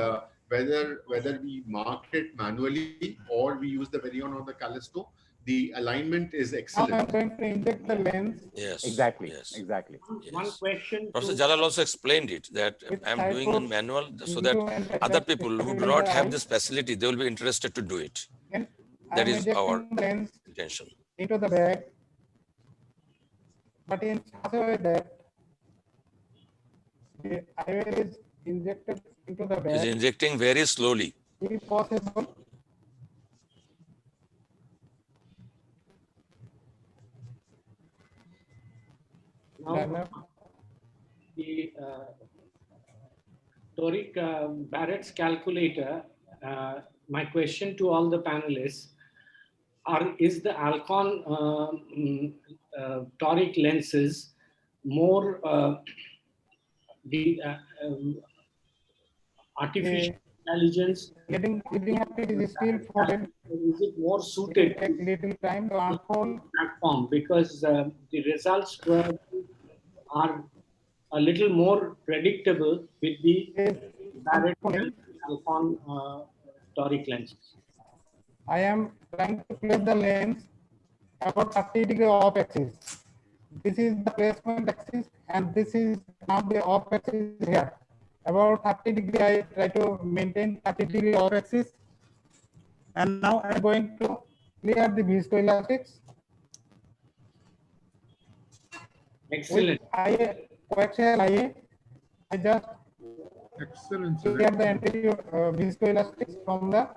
whether we mark it manually or we use the Varion or the Callisto, the alignment is now excellent. I'm going to inject the lens. Yes. Exactly. Yes. Exactly. One question. Professor Jalal also explained it that I'm doing in manual so that other people who do not have this facility, they will be interested to do it. That I'm is our injecting the lens intention. into the bag, but in such a way that the IOL is injected into the Is bag. injecting very slowly. If possible, now, the toric Barrett's calculator, my question to all the panelists, is the Alcon toric lenses more artificial intelligence? getting it is still folded. Is it more suited It takes little time to unfold platform because the results are a little more predictable with the Barrett Alcon toric lenses. I am trying to place the lens about 30 degree off axis. This is the placement axis and this is now the off axis here. About 30 degree I try to maintain 30 degree off axis. And now I'm going to clear the viscoelastics. Excellent. Coaxial IA, I just excellent clear the anterior viscoelastics from the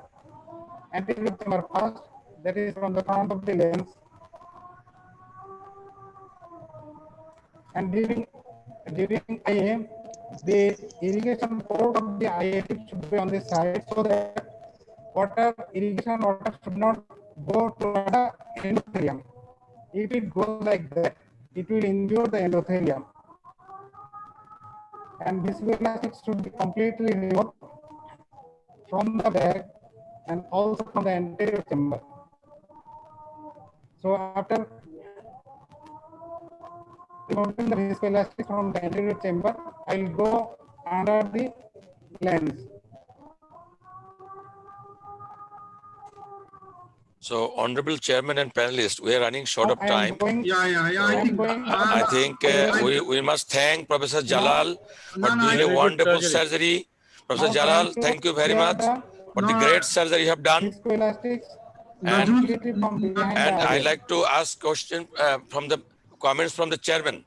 anterior chamber first, that is from the front of the lens. And during IA, the irrigation port of the IA tip should be on the side so that irrigation water should not go to the endothelium. If it goes like that, it will injure the endothelium. And viscoelastics should be completely removed from the bag and also from the anterior chamber. So after removing the viscoelastics from the anterior chamber, I will go under the lens. So, honorable chairman and panelists, we are running short of time. I think we must thank Professor Jalal for doing a wonderful surgery. Professor Jalal, thank you very much for the great surgery you have done. And I like to ask question from the comments from the chairman.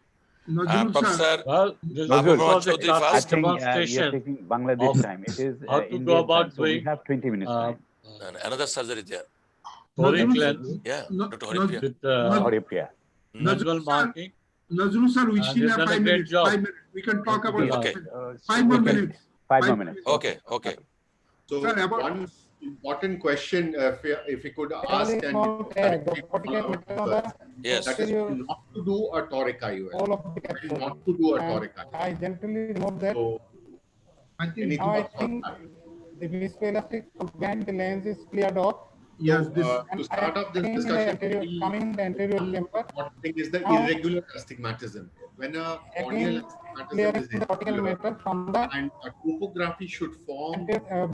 Professor Chaudhary I first. think we are taking Bangladesh time. It is how to go Indian about time, so we doing have 20 minutes time. Another surgery there. toric lens Yeah, Dr. Haripriya. with Haripriya. manual marking. Nazrul sir, we still have 5 minutes. Job. 5 minutes. We can talk about Okay. 5 more minutes. 5 more minutes. Okay. So Sir, one important question, if you could ask and Yes. that is not to do a toric IOL. All of the capsules. Not to do a toric IOL. I gently remove that. So I think any Now I thoughts on think that? the viscoelastic behind the lens is cleared off. yes, this To start off this discussion, Coming in the anterior chamber. important thing is the Now- irregular astigmatism. When a corneal Again, astigmatism clearing is the cortical irregular matter from the and a topography should form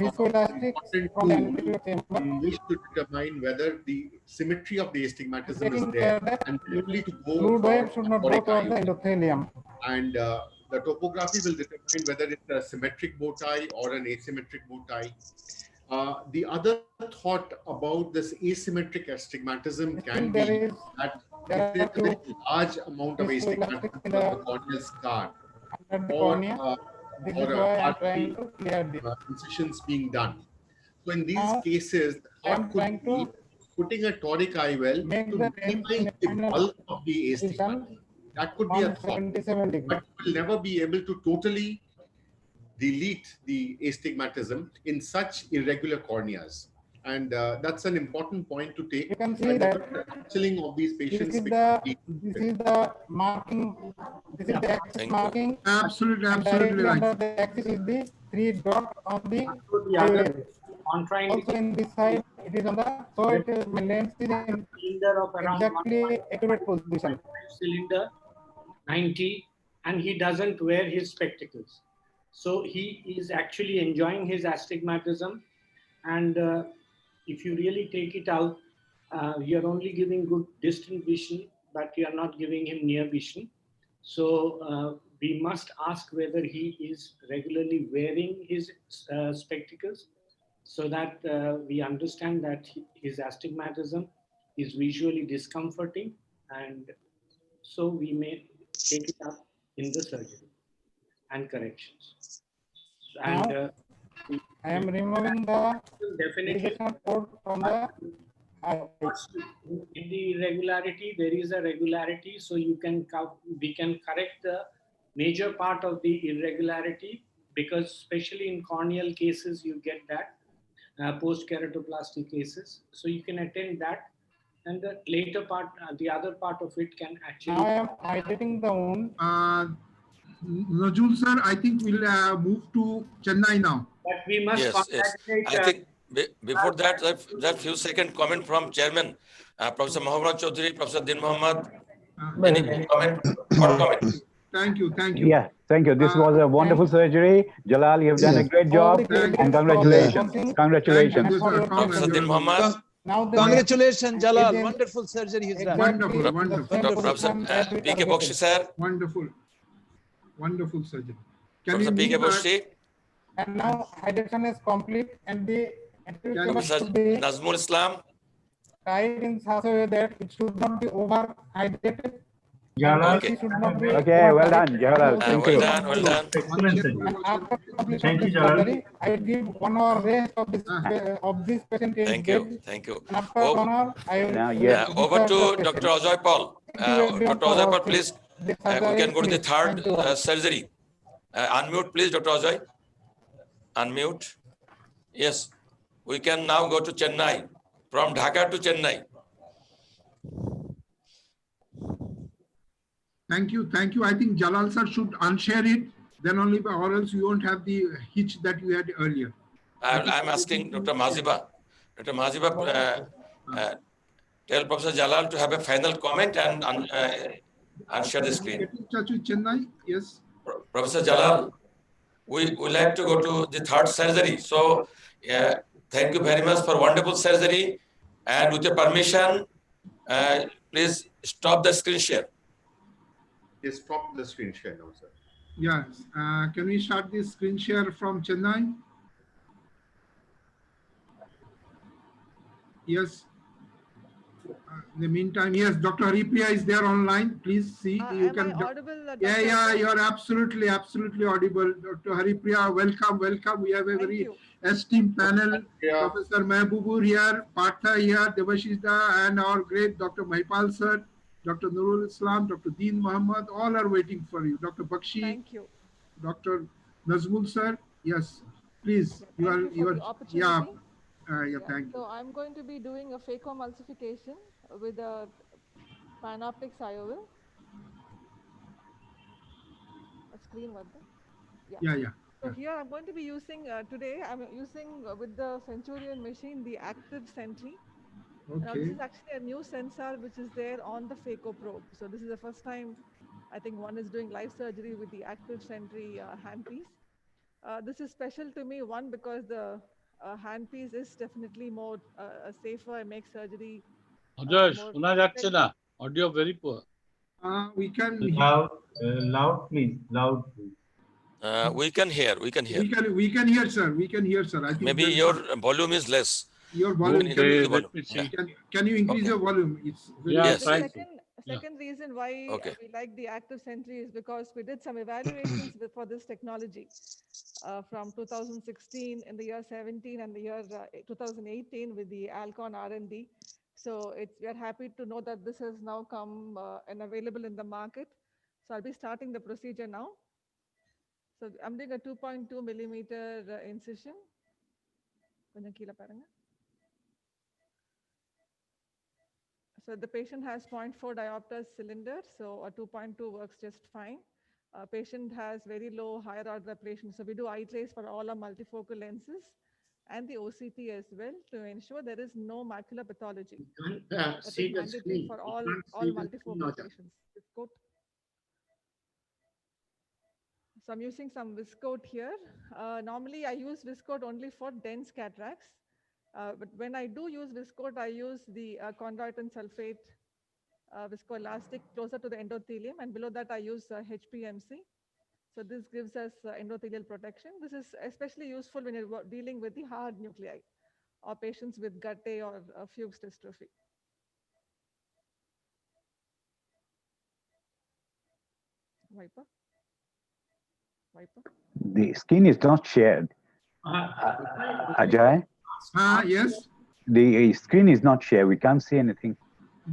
viscoelastic important from the tool anterior chamber. in which to determine whether the symmetry of the astigmatism is Taking there care that and really to go fluid for wave should not go toric towards the IOL. endothelium. And the topography will determine whether it's a symmetric bow tie or an asymmetric bow tie. The other thought about this asymmetric astigmatism can Still be there is that there if are there is few a large amount of viscoelastic astigmatism in on the the corneal scar under the or, cornea. This is or why I am trying artery to clear this. incisions being done. So in these Now cases, the I thought am could trying be to putting a toric IOL make to the lens in minimize a the final bulk of the position astigmatism. That could be a thought, 177 but degrees. you will never be able to totally delete the astigmatism in such irregular corneas. And that's an important point to take. You can see And that the counseling of these this patients is becomes the marking, this is the axis Thank you. marking, Absolutely, and absolutely directly right. under the axis is the three dot on the So the IOL. other contraindication Also in this side, it is on the, so it is, my lens is in cylinder of around exactly accurate position. cylinder 90, and he doesn't wear his spectacles. So he is actually enjoying his astigmatism, and if you really take it out, you're only giving good distant vision, but you're not giving him near vision. So we must ask whether he is regularly wearing his spectacles, so that we understand that his astigmatism is visually discomforting, and so we may take it up in the surgery and corrections. And Now I am removing the definitely irrigation port from the eye. in the irregularity, there is a regularity, so we can correct the major part of the irregularity, because especially in corneal cases you get that post keratoplasty cases, so you can attend that, and the later part, the other part of it can actually. Now I am hydrating the wound. Najul sir, I think we'll move to Chennai now. But we must Yes, yes. I think before that, just few second comment from Chairman, Professor Mohammad Chaudhary, Professor Din Mohammed. Any comment? Short comment. Thank you, thank you. Yeah, thank you. This was a wonderful surgery. Jalal, you have done a great job, and congratulations. Congratulations. Professor Din Mohammed. Congratulations, Jalal. Wonderful surgery he's done. Wonderful, wonderful. Professor B.K. Bokshi, sir. Wonderful. Wonderful surgery. Professor B.K. Bokshi. And now hydration is complete, and the Professor should be Nazmul Islam. tied in such a way that it should not be over hydrated. Okay. Okay, well done, Jalal. Thank you. Well done, well done. And after completion of this surgery, I give 1 hour rest of this patient. Thank you, thank you. And after 1 hour, I will Over to Dr. Ajoy Paul. Dr. Ajoy Paul, please. We can go to the third surgery. Unmute, please, Dr. Ajoy. Unmute. Yes, we can now go to Chennai. From Dhaka to Chennai. Thank you, thank you. I think Jalal sir should unshare it, then only, or else you won't have the hitch that you had earlier. I'm asking Dr. Maziba. Dr. Maziba, tell Professor Jalal to have a final comment and unshare the screen. Get in touch with Chennai, yes. Professor Jalal, we would like to go to the third surgery. So, thank you very much for wonderful surgery. And with your permission, please stop the screen share. Yes, stop the screen share now, sir. Yes. Can we start this screen share from Chennai? Yes. In the meantime, yes, Dr. Haripriya is there online. Please see. You can. Audible, yeah, you're absolutely audible. Dr. Haripriya, welcome, welcome. We have a very esteemed panel. Professor Mehbubur here, Partha here, Devashida, and our great Dr. Mahipal sir, Dr. Nurul Islam, Dr. Deen Muhammad, all are waiting for you. Dr. Bakshi, thank you. Dr. Nazmul sir, yes, please. You are, yeah. Thank you. So I'm going to be doing a phacoemulsification with a Panoptix IOL. A screen what? Yeah. So here I'm going to be using today. I'm using with the Centurion machine the active Sentry. Okay. Now this is actually a new sensor which is there on the phaco probe. So this is the first time I think one is doing live surgery with the active Sentry handpiece. This is special to me, one, because the handpiece is definitely more safer and makes surgery. Ajoy, শোনা যাচ্ছে না. Audio very poor. We can Loud, please. Loud, please. We can hear. We can hear. we can hear, sir. We can hear, sir. I think Maybe there is your some, volume is less. your volume. Can Can increase you the volume? Let me Yeah. see. can you increase Okay. your volume? It's very Yeah, I'm Yes. The trying to. Yeah. second reason why Okay. we like the active sentry is because we did some evaluations for this technology from 2016 in the year 17 and the year 2018 with the Alcon R&D. So we are happy to know that this has now come and available in the market. So I'll be starting the procedure now. So I'm doing a 2.2 millimeter incision. கொஞ்சம் கீழே பாருங்க. So the patient has 0.4 diopter cylinder, so a 2.2 works just fine. Patient has very low higher order ablation. So we do eye trace for all our multifocal lenses and the OCT as well to ensure there is no macular pathology. You That can't see is the mandatory screen. for You all can't see the screen, multifocal Aja. patients. Viscoat. So I'm using some viscoat here. Normally I use viscoat only for dense cataracts. But when I do use viscoat, I use the chondroitin sulfate viscoelastic closer to the endothelium, and below that I use HPMC. So this gives us endothelial protection. This is especially useful when you're dealing with the hard nuclei or patients with Gaucher or Fuchs dystrophy. Wiper. Wiper. The skin is not shared. Ajay? Yes. The screen is not shared. We can't see anything.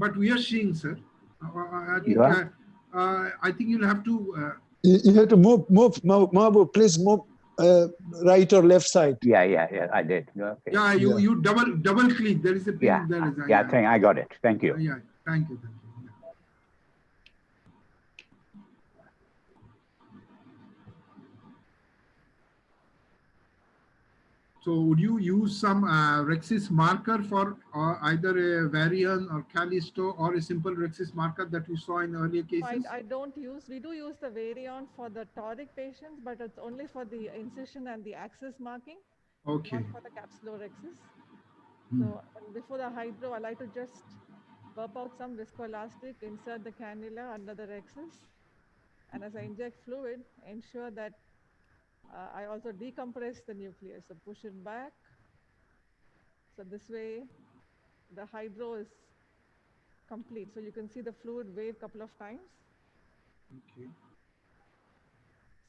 But we are seeing, sir. I think you'll have to. You have to move. Please move right or left side. Yeah. I did. Okay. Yeah, you double click. There is a pin. I got it. Thank you. Yeah, thank you. So would you use some Rexis marker for either a Varian or Callisto or a simple Rexis marker that we saw in earlier cases? I don't use, we do use the Variant for the toric patients, but it's only for the incision and the axis marking, okay, not for the capsulorhexis. So before the hydro, I like to just burp out some viscoelastic, insert the cannula under the rhexis, and as I inject fluid, ensure that I also decompress the nucleus. So push it back. So this way, the hydro is complete. So you can see the fluid wave couple of times. Okay.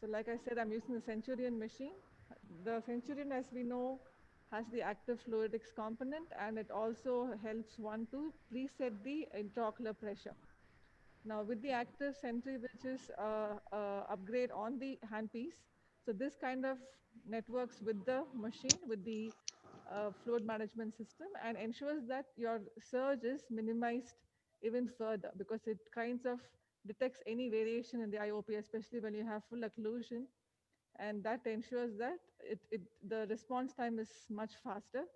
So like I said, I'm using the Centurion machine. The Centurion, as we know, has the active fluidics component, and it also helps one to preset the intraocular pressure. Now with the active sentry, which is upgrade on the handpiece, so this kind of networks with the machine, with the fluid management system, and ensures that your surge is minimized even further, because it kinds of detects any variation in the IOP, especially when you have full occlusion, and that ensures that the response time is much faster.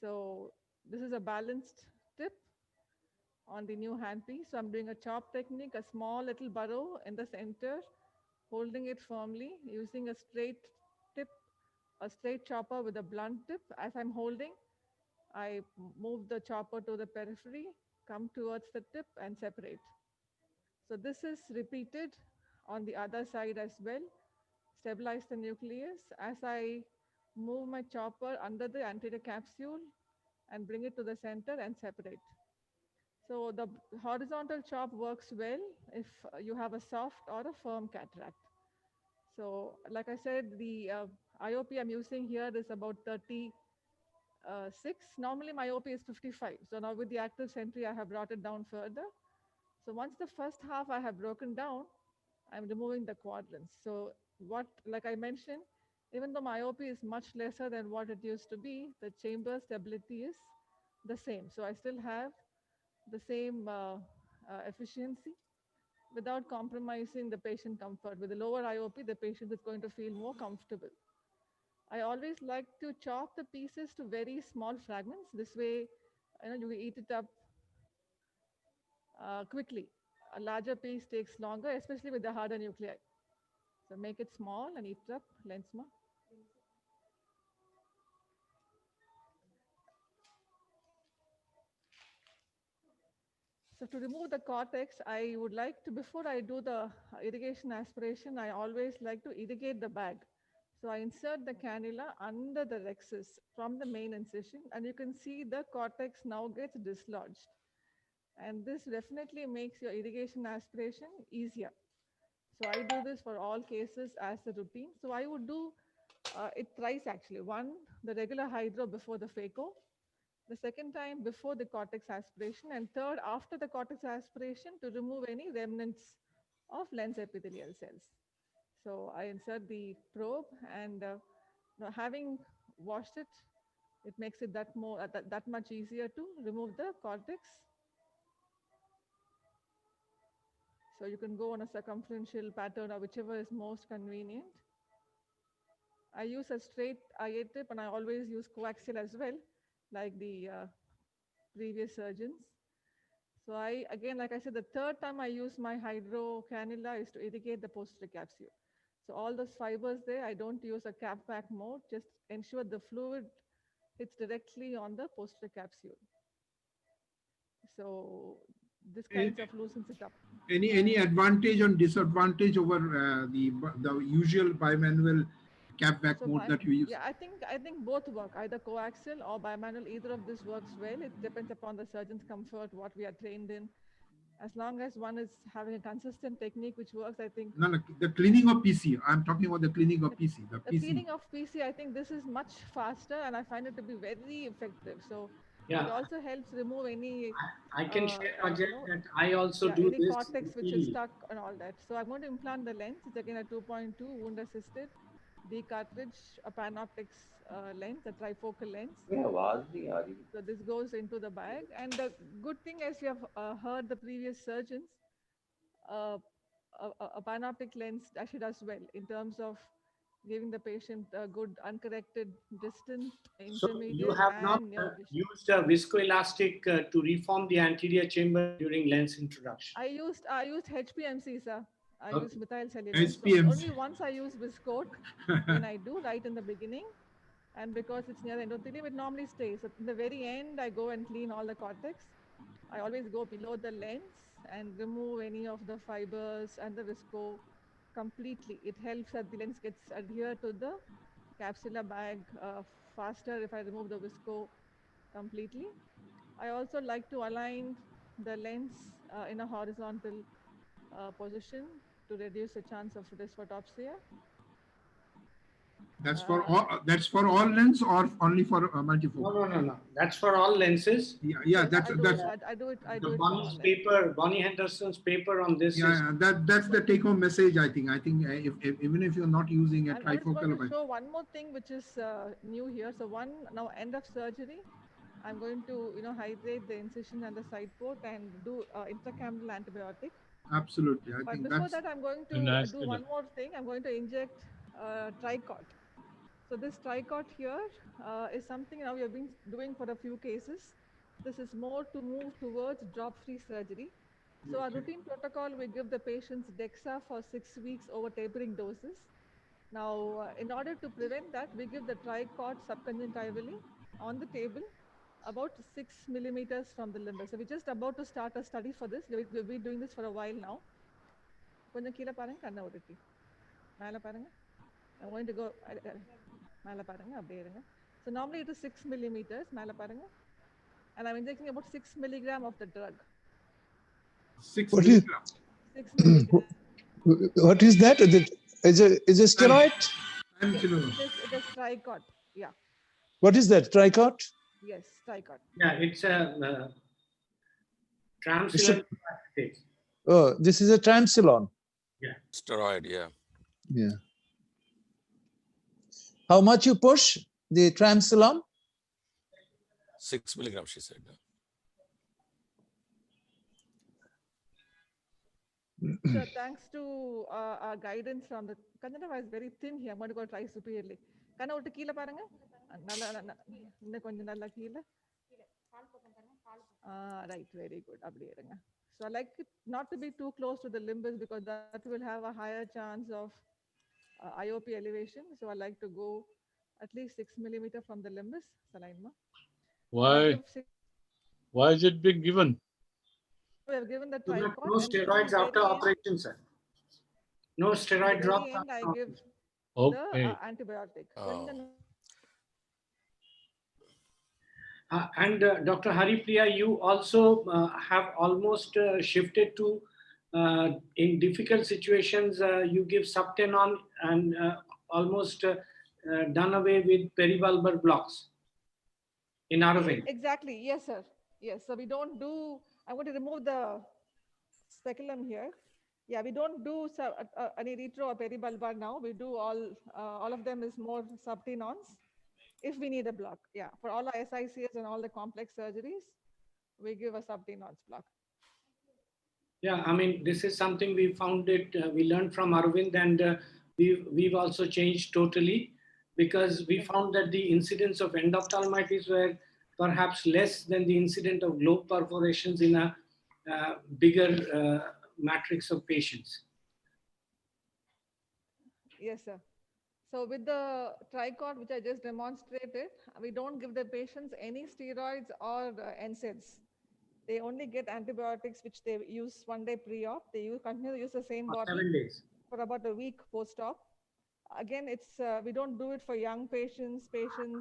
So this is a balanced tip on the new handpiece. So I'm doing a chop technique, a small little burrow in the center, holding it firmly, using a straight tip, a straight chopper with a blunt tip. As I'm holding, I move the chopper to the periphery, come towards the tip and separate. So this is repeated on the other side as well. Stabilize the nucleus as I move my chopper under the anterior capsule and bring it to the center and separate. So the horizontal chop works well if you have a soft or a firm cataract. So like I said, the IOP I'm using here is about 36. Normally my IOP is 55. So now with the active sentry, I have brought it down further. So once the first half I have broken down, I'm removing the quadrants. So like I mentioned, even though my IOP is much lesser than what it used to be, the chamber stability is the same. So I still have the same efficiency without compromising the patient comfort. With the lower IOP, the patient is going to feel more comfortable. I always like to chop the pieces to very small fragments. This way, you eat it up quickly. A larger piece takes longer, especially with the harder nuclei. So make it small and eat it up, lensma. So to remove the cortex, I would like to, before I do the irrigation aspiration, I always like to irrigate the bag. So I insert the cannula under the rhexis from the main incision, and you can see the cortex now gets dislodged. And this definitely makes your irrigation aspiration easier. So I do this for all cases as a routine. So I would do it thrice actually. One, the regular hydro before the phaco, the second time before the cortex aspiration, and third after the cortex aspiration to remove any remnants of lens epithelial cells. So I insert the probe, and now having washed it, it makes it that much easier to remove the cortex. So you can go on a circumferential pattern or whichever is most convenient. I use a straight IA tip, and I always use coaxial as well, like the previous surgeons. So again, like I said, the third time I use my hydro cannula is to irrigate the posterior capsule. So all those fibers there, I don't use a cap back mode, just ensure the fluid hits directly on the posterior capsule. So this kinds of loosens it up. Any advantage or disadvantage over the usual bimanual cap back So mode that you use? yeah, I think both work, either coaxial or bimanual. Either of this works well. It depends upon the surgeon's comfort, what we are trained in. As long as one is having a consistent technique which works, I think. No, the cleaning of PC. I'm talking about the cleaning of PC. The PC. Cleaning of PC, I think this is much faster, and I find it to be very effective. So Yeah. it also helps remove any. I can share, Ajay, that I also do any this. cortex which is stuck and all that. So I'm going to implant the lens. It's again a 2.2 wound assisted, the cartridge, a Panoptix lens, a trifocal lens. So this goes into the bag. And the good thing, as you have heard the previous surgeons, a Panoptic lens actually does well in terms of giving the patient a good uncorrected distant, So intermediate, you have not and near vision. used a viscoelastic to reform the anterior chamber during lens introduction. I used HPMC, sir. I used methyl cellulose. HPMC. So only once I use Viscoat when I do right in the beginning, and because it's near the endothelium, it normally stays. At the very end, I go and clean all the cortex. I always go below the lens and remove any of the fibers and the visco completely. It helps that the lens gets adhered to the capsular bag faster if I remove the visco completely. I also like to align the lens in a horizontal position to reduce the chance of dysphotopsia. That's for all. That's for all lens or only for multifocal? No. That's for all lenses. Yeah. Yes, That's I do it. Bonnie's paper, Bonnie Henderson's paper on this. Yeah. That's the take-home message. I think if even if you're not using a trifocal. I'm just going to show one more thing which is new here. So now end of surgery, I'm going to hydrate the incision and the side port and do intracameral antibiotic. Absolutely. But before that, I'm going to do one more thing. I'm going to inject tricot. So this tricot here is something now we have been doing for a few cases. This is more to move towards drop-free surgery. So our routine protocol, we give the patients DEXA for 6 weeks over tapering doses. Now, in order to prevent that, we give the tricot subconjunctivally on the table about 6 millimeters from the limbus. So we're just about to start a study for this. We've been doing this for a while now. I'm going to go. So normally it is 6 millimeters. And I'm injecting about 6 milligram of the drug. 6 milligram. 6 milligram. What is that? Is it steroid? It is tricot. Yeah. What is that? Tricot? Yes, tricot. Yeah, it's a triamcinolone. Oh, this is a triamcinolone. Yeah. Steroid, yeah. Yeah. How much you push the triamcinolone? 6 milligrams, she said. So thanks to our guidance from the Kannada is very thin here. I'm going to go try superiorly. Kanna otte keela paranga. Inna konja nalla keela. Right, very good. So I like it not to be too close to the limbus because that will have a higher chance of IOP elevation. So I like to go at least 6 millimeter from the limbus. Why? Why is it being given? We have given the So tricot. no steroids after operation, sir. No steroid drops. At the very end, I give Okay. the antibiotic. Oh. And Dr. Haripriya, you also have almost shifted to, in difficult situations, you give subtenon and almost done away with peribulbar blocks in Aravind. Exactly. Yes, sir. Yes. So we don't do, I'm going to remove the speculum here. Yeah, we don't do any retro or peribulbar now. We do all of them is more subtenons if we need a block. Yeah, for all our SICs and all the complex surgeries, we give a subtenons block. Yeah, I mean, this is something we found it, we learned from Arvind, and we've also changed totally, because we found that the incidence of endophthalmitis were perhaps less than the incidence of globe perforations in a bigger matrix of patients. Yes, sir. So with the tricot, which I just demonstrated, we don't give the patients any steroids or NSAIDs. They only get antibiotics, which they use one day pre-op. They continue to use the same For bottle 7 days. for about a week post-op. Again, it's we don't do it for young patients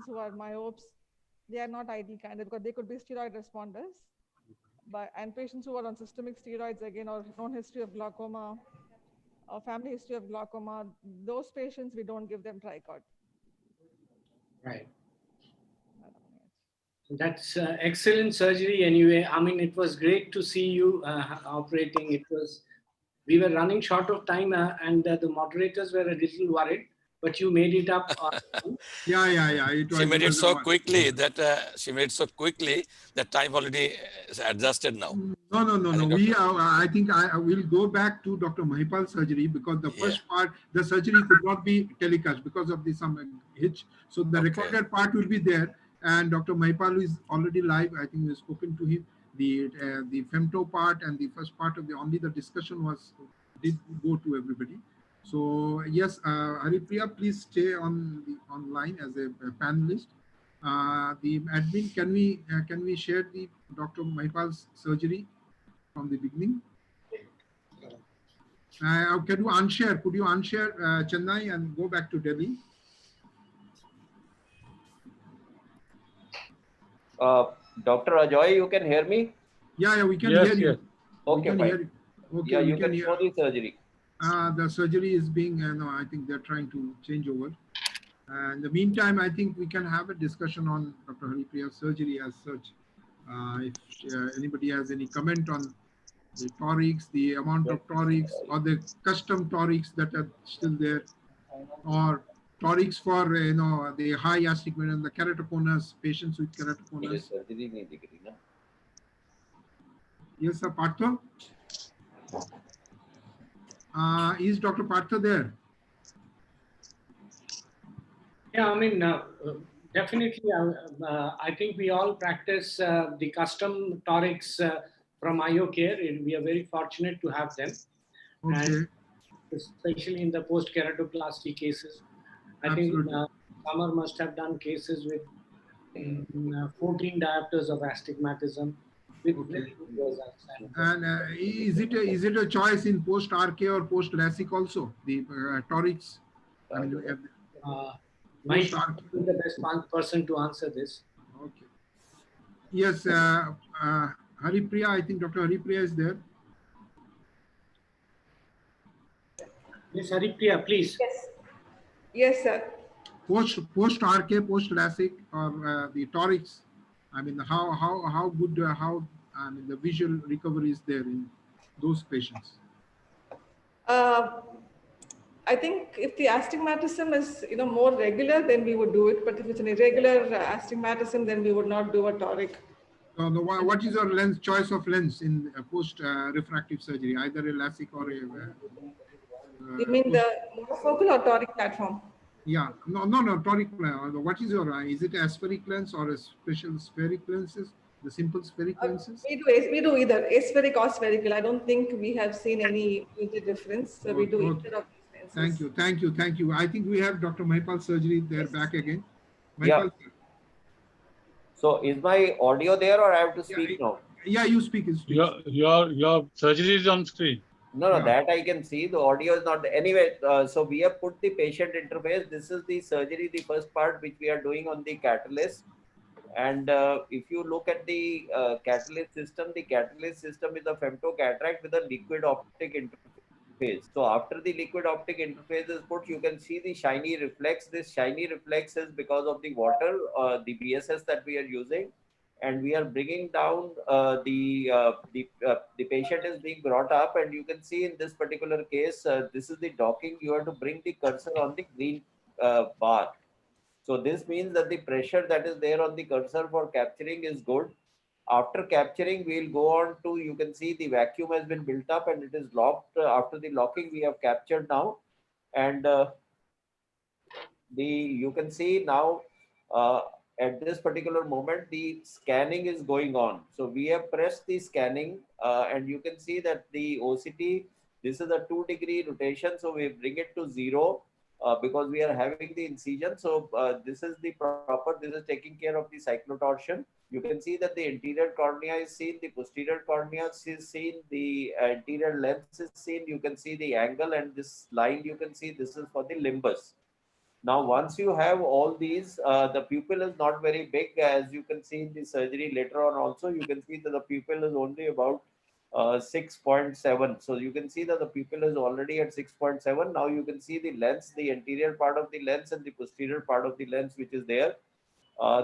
who are myopes. They are not ideal candidate because they could be steroid responders. And patients who are on systemic steroids, again, or known history of glaucoma, or family history of glaucoma, those patients, we don't give them tricot. Right. That's excellent surgery anyway. I mean, it was great to see you operating. We were running short of time and the moderators were a little worried, but you made it up. Yeah. She made it so quickly that time already is adjusted now. No. I think I will go back to Dr. Mahipal's surgery, because the first part, the surgery could not be telecast because of some hitch. So the recorded part will be there. And Dr. Mahipal is already live. I think we've spoken to him. The femto part and the first part of only the discussion did go to everybody. So yes, Haripriya, please stay online as a panelist. The admin, can we share the Dr. Mahipal's surgery from the beginning? Can you unshare? Could you unshare Chennai and go back to Delhi? Dr. Ajoy, you can hear me? Yeah, we can hear you. Okay, we can fine. hear you. Okay, yeah, we you can show the surgery. The surgery is being, no, I think they're trying to change over. In the meantime, I think we can have a discussion on Dr. Haripriya's surgery as such. If anybody has any comment on the torics, the amount of torics, or the custom torics that are still there, or torics for the high astigmatism, the keratoconus, patients with keratoconus. Yes, sir, Partha? Is Dr. Partha there? Yeah, I mean, definitely, I think we all practice the custom torics from IO Care, and we are very fortunate to have them. Okay. And especially in the post-keratoplasty cases. I think Samar must have done cases with 14 diopters of astigmatism. With results. And is it a choice in post-RK or post-LASIK also, the torics? I mean, Mike is the best person to answer this. Okay. Yes, Haripriya, I think Dr. Haripriya is there. Yes, Haripriya, please. Yes, sir. Post-RK, post-LASIK, or the torics, I mean, how good, I mean, the visual recovery is there in those patients? I think if the astigmatism is more regular, then we would do it. But if it's an irregular astigmatism, then we would not do a toric. No, what is your lens choice of lens in post refractive surgery, either a LASIK or a? You mean the monofocal or toric platform? Yeah, no, toric. What is your? Is it aspheric lens or a special spheric lenses? The simple spheric lenses? We do either aspheric or spherical. I don't think we have seen any major difference. So we do either of these lenses. Thank you. I think we have Dr. Mahipal's surgery there back again. Mahipal. Yeah. So is my audio there or I have to speak now? Yeah, you speak. You speak. Your surgery is on screen. No, no, Yeah. that I can see. The audio is not. Anyway, so we have put the patient interface. This is the surgery, the first part which we are doing on the catalyst. And if you look at the catalyst system is a femto cataract with a liquid optic interface. So after the liquid optic interface is put, you can see the shiny reflex. This shiny reflex is because of the water, the BSS that we are using, and we are bringing down the patient is being brought up, and you can see in this particular case, this is the docking. You have to bring the cursor on the green bar. So this means that the pressure that is there on the cursor for capturing is good. After capturing, we'll go on to, you can see the vacuum has been built up and it is locked. After the locking, we have captured now. And you can see now uh, at this particular moment, the scanning is going on. So we have pressed the scanning and you can see that the OCT, this is a 2-degree rotation. So we bring it to 0. Because we are having the incision. So this is the proper, this is taking care of the cyclotorsion. You can see that the anterior cornea is seen, the posterior cornea is seen, the anterior lens is seen. You can see the angle, and this line you can see, this is for the limbus. Now, once you have all these, the pupil is not very big, as you can see in the surgery later on also. You can see that the pupil is only about 6.7. So you can see that the pupil is already at 6.7. Now you can see the lens, the anterior part of the lens and the posterior part of the lens, which is there.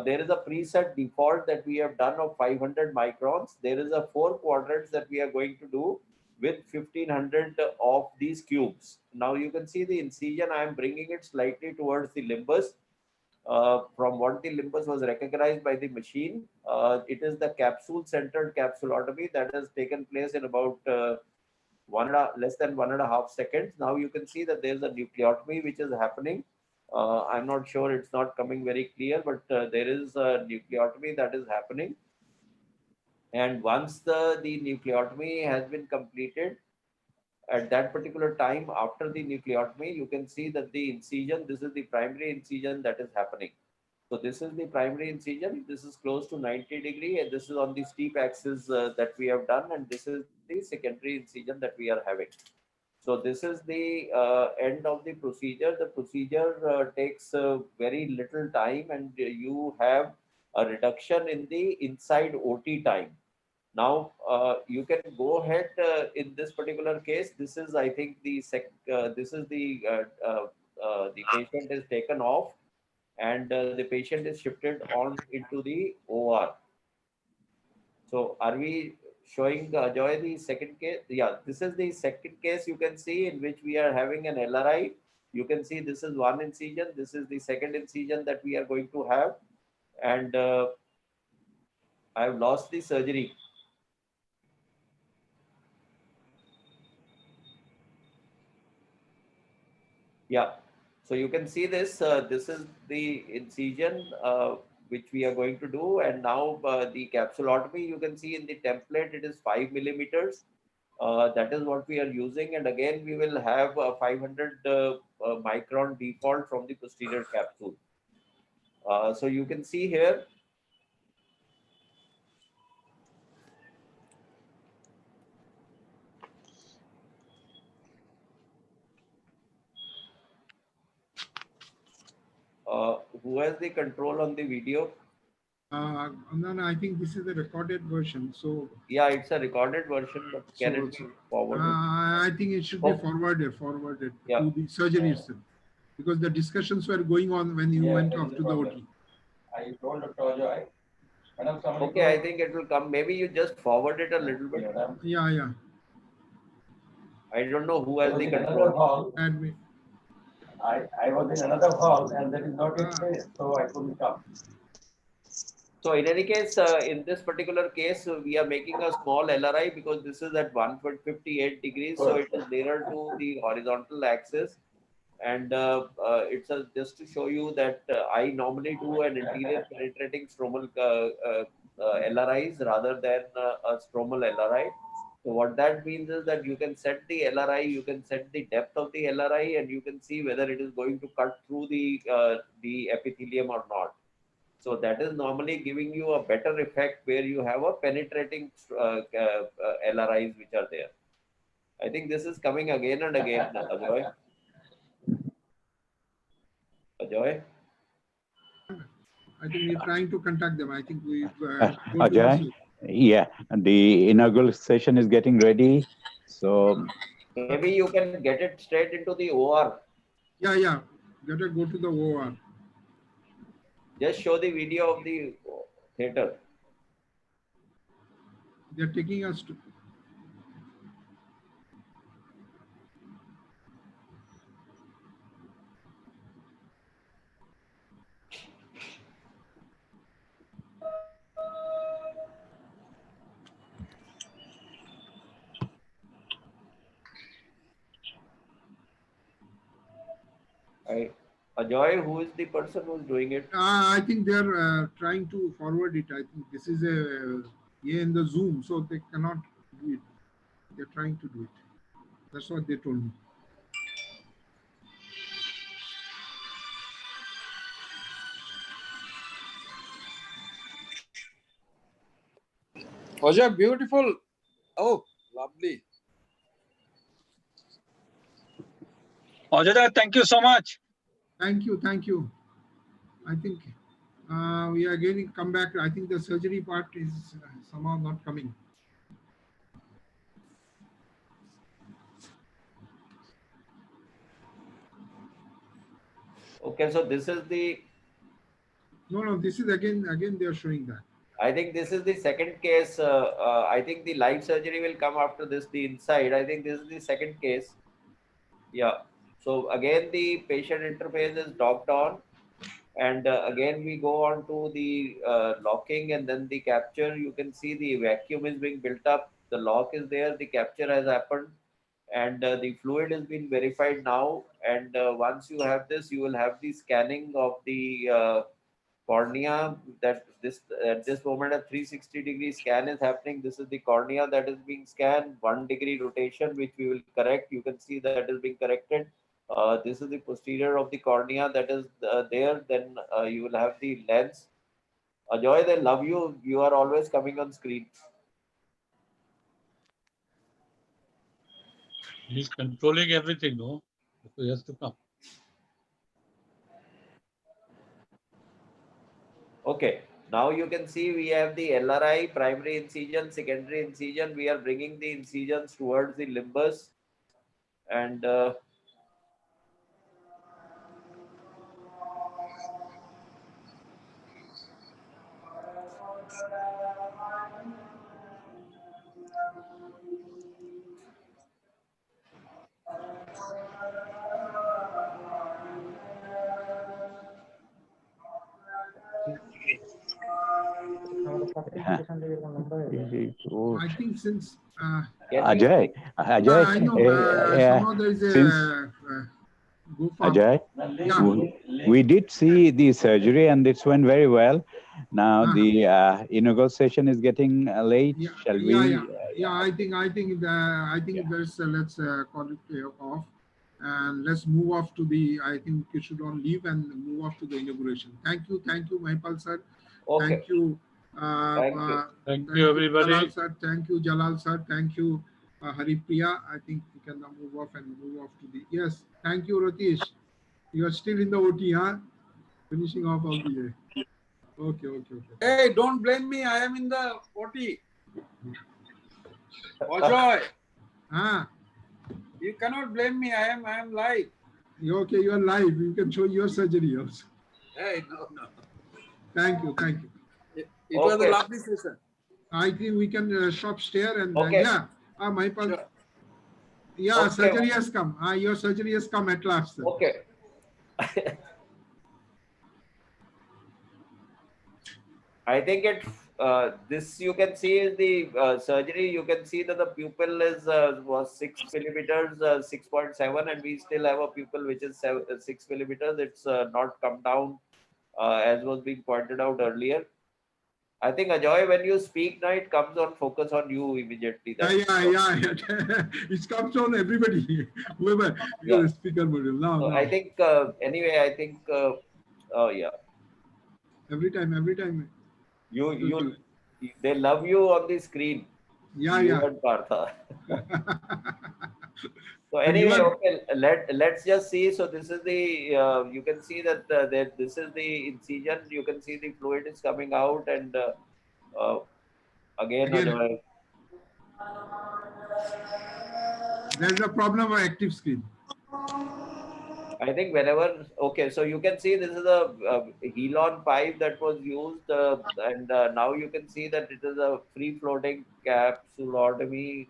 There is a preset default that we have done of 500 microns. There is a 4 quadrants that we are going to do with 1500 of these cubes. Now you can see the incision. I am bringing it slightly towards the limbus. From what the limbus was recognized by the machine, it is the capsule-centered capsulotomy that has taken place in about less than 1.5 seconds. Now you can see that there is a nucleotomy which is happening. I'm not sure, it's not coming very clear, but there is a nucleotomy that is happening. And once the nucleotomy has been completed, at that particular time after the nucleotomy, you can see that the incision, this is the primary incision that is happening. So this is the primary incision. This is close to 90-degree, and this is on the steep axis that we have done, and this is the secondary incision that we are having. So this is the end of the procedure. The procedure takes very little time, and you have a reduction in the inside OT time. Now you can go ahead in this particular case. This is, I think, this is the patient is taken off, and the patient is shifted on into the OR. So are we showing Joy the second case? Yeah, this is the second case you can see in which we are having an LRI. You can see this is one incision. This is the second incision that we are going to have. And I have lost the surgery. Yeah. So you can see this. This is the incision which we are going to do. And now the capsulotomy, you can see in the template, it is 5 millimeters. That is what we are using. And again, we will have a 500 micron default from the posterior capsule. So you can see here. Who has the control on the video? No, I think this is the recorded version. So yeah, it's a recorded version, but can it be forwarded? I think it should be forwarded to the surgery itself, because the discussions were going on when you went off to the OT. I told Joy. Okay, I think it will come. Maybe you just forward it a little bit. Yeah. I don't know who has the control. Admin. I was in another hall and there is not a space, so I couldn't come. So in any case, in this particular case, we are making a small LRI because this is at 158 degrees, so it is nearer to the horizontal axis. And it's just to show you that I normally do an interior penetrating stromal LRIs rather than a stromal LRI. So what that means is that you can set the LRI, you can set the depth of the LRI, and you can see whether it is going to cut through the epithelium or not. So that is normally giving you a better effect where you have a penetrating LRIs which are there. I think this is coming again and again, Ajoy. Ajoy? I think we're trying to contact them. I think we Ajay, yeah, the inaugural session is getting ready. So maybe you can get it straight into the OR. Yeah. Better go to the OR. Just show the video of the theater. They're taking us to. Ajoy, who is the person who is doing it? I think they're trying to forward it. I think this is in the Zoom, so they cannot do it. They're trying to do it. That's what they told me. Ajay, beautiful. Oh, lovely. Ajay, thank you so much. Thank you. I think we are going to come back. I think the surgery part is somehow not coming. Okay, so this is the. No, this is again they are showing that. I think this is the second case. I think the live surgery will come after this, the inside. I think this is the second case. Yeah. So again, the patient interface is docked on. And again, we go on to the locking and then the capture. You can see the vacuum is being built up. The lock is there. The capture has happened. And the fluid has been verified now. And once you have this, you will have the scanning of the cornea. That this at this moment a 360-degree scan is happening. This is the cornea that is being scanned, 1 degree rotation, which we will correct. You can see that is being corrected. This is the posterior of the cornea that is there. Then you will have the lens. Ajoy, they love you. You are always coming on screen. He's controlling everything, no? So he has to come. Okay. Now you can see we have the LRI, primary incision, secondary incision. We are bringing the incisions towards the limbus. And I think since Ajay, I know somehow there is a Ajay, we did see the surgery and it went very well. Now the inaugural session is getting late. Shall we? I think there's let's call it off, and let's move off to the. I think you should all leave and move off to the inauguration. Thank you, Mahipal sir. Okay. Thank you. Thank you, everybody. Jalal sir. Thank you, Jalal sir. Thank you, Haripriya. I think we can now move off to the. Yes. Thank you, Ratish. You are still in the OT, huh? Finishing off all the day. Okay. Hey, don't blame me. I am in the OT. Ajoy. You cannot blame me. I am live. Okay, you are live. You can show your surgery also. Hey, no. Thank you. It was a lovely session. I think we can shop stare and Mahipal. Sure. Yeah, surgery has come. Your surgery has come at last, sir. Okay. I think this you can see is the surgery. You can see that the pupil is was 6 millimeters, 6.7, and we still have a pupil which is 6 millimeters. It's not come down as was being pointed out earlier. I think Ajoy, when you speak now, it comes on focus on you immediately. Yeah. It comes on everybody. Whoever your speaker model. So I think anyway, I think yeah. Every time. You, they love you on the screen. Yeah, You yeah. and Partha. So And you anyway, are, okay, let's just see. So this is the you can see that this is the incision. You can see the fluid is coming out, and uh, again, again, there's a problem of active screen. I think whenever, okay, so you can see this is a Helon pipe that was used, and now you can see that it is a free floating capsulotomy.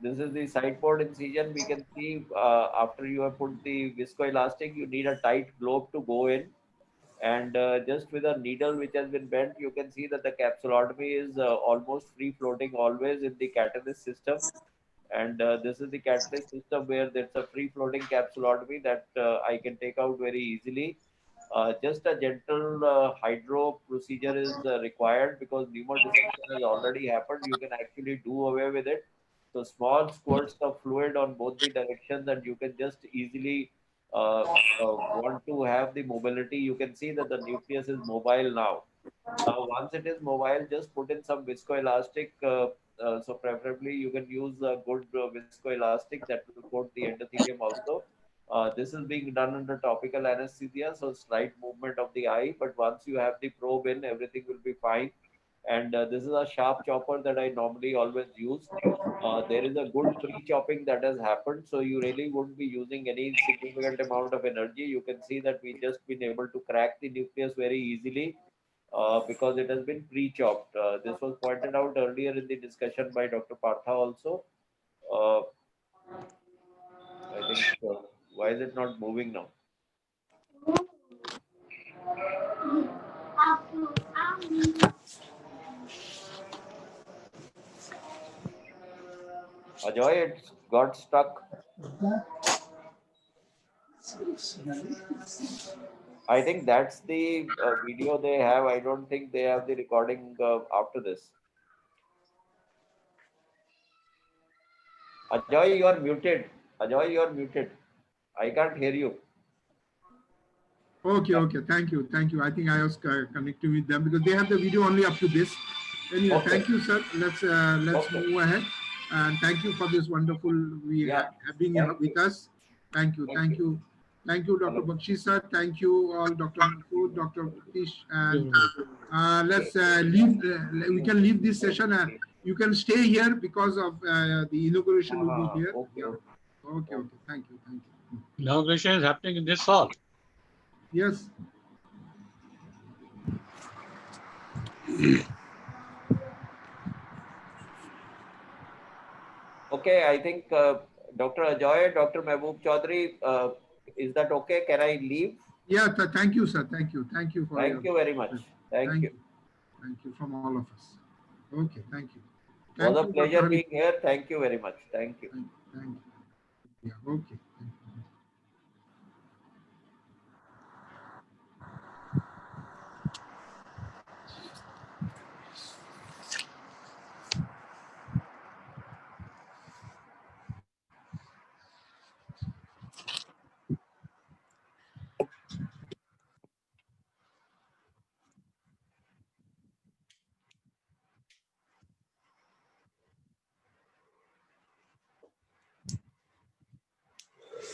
This is the side port incision. We can see after you have put the viscoelastic, you need a tight globe to go in. And just with a needle which has been bent, you can see that the capsulotomy is almost free floating always in the catalyst system. And this is the catalyst system where there's a free floating capsulotomy that I can take out very easily. Just a gentle hydro procedure is required because pneumodissection has already happened. You can actually do away with it. So small squirts of fluid on both the directions, and you can just easily want to have the mobility. You can see that the nucleus is mobile now. Now, once it is mobile, just put in some viscoelastic. So preferably, you can use a good viscoelastic that will coat the endothelium also. This is being done under topical anesthesia, so slight movement of the eye. But once you have the probe in, everything will be fine. And this is a sharp chopper that I normally always use. There is a good pre-chopping that has happened, so you really won't be using any significant amount of energy. You can see that we just been able to crack the nucleus very easily because it has been pre-chopped. This was pointed out earlier in the discussion by Dr. Partha also. Uh, I think, why is it not moving now? Ajoy, it got stuck. I think that's the video they have. I don't think they have the recording after this. Ajoy, you are muted. Ajoy, you are muted. I can't hear you. Okay, okay. Thank you. I think I was connecting with them because they have the video only up to this. Anyway, Okay. thank you, sir. Let's Okay. move ahead. And thank you for this wonderful having with us. Thank you, thank you, thank you, Dr. Bakshi sir. Thank you all, Dr. Mahfood, Dr. Pratish, and let's leave. We can leave this session. You can stay here because of the inauguration will be here. Okay, Yeah. okay. Okay. Thank you. Inauguration is happening in this hall. Yes. Okay, I think Dr. Ajoy, Dr. Mehboob Chaudhary, is that okay? Can I leave? Yeah, thank you, sir. Thank you. Thank you for Thank you very much. Thank you. Thank you from all of us. Okay, thank you. Was Thank a you, pleasure Dr. being here. Thank you very much. Thank you. Thank you. Yeah, okay. Thank you.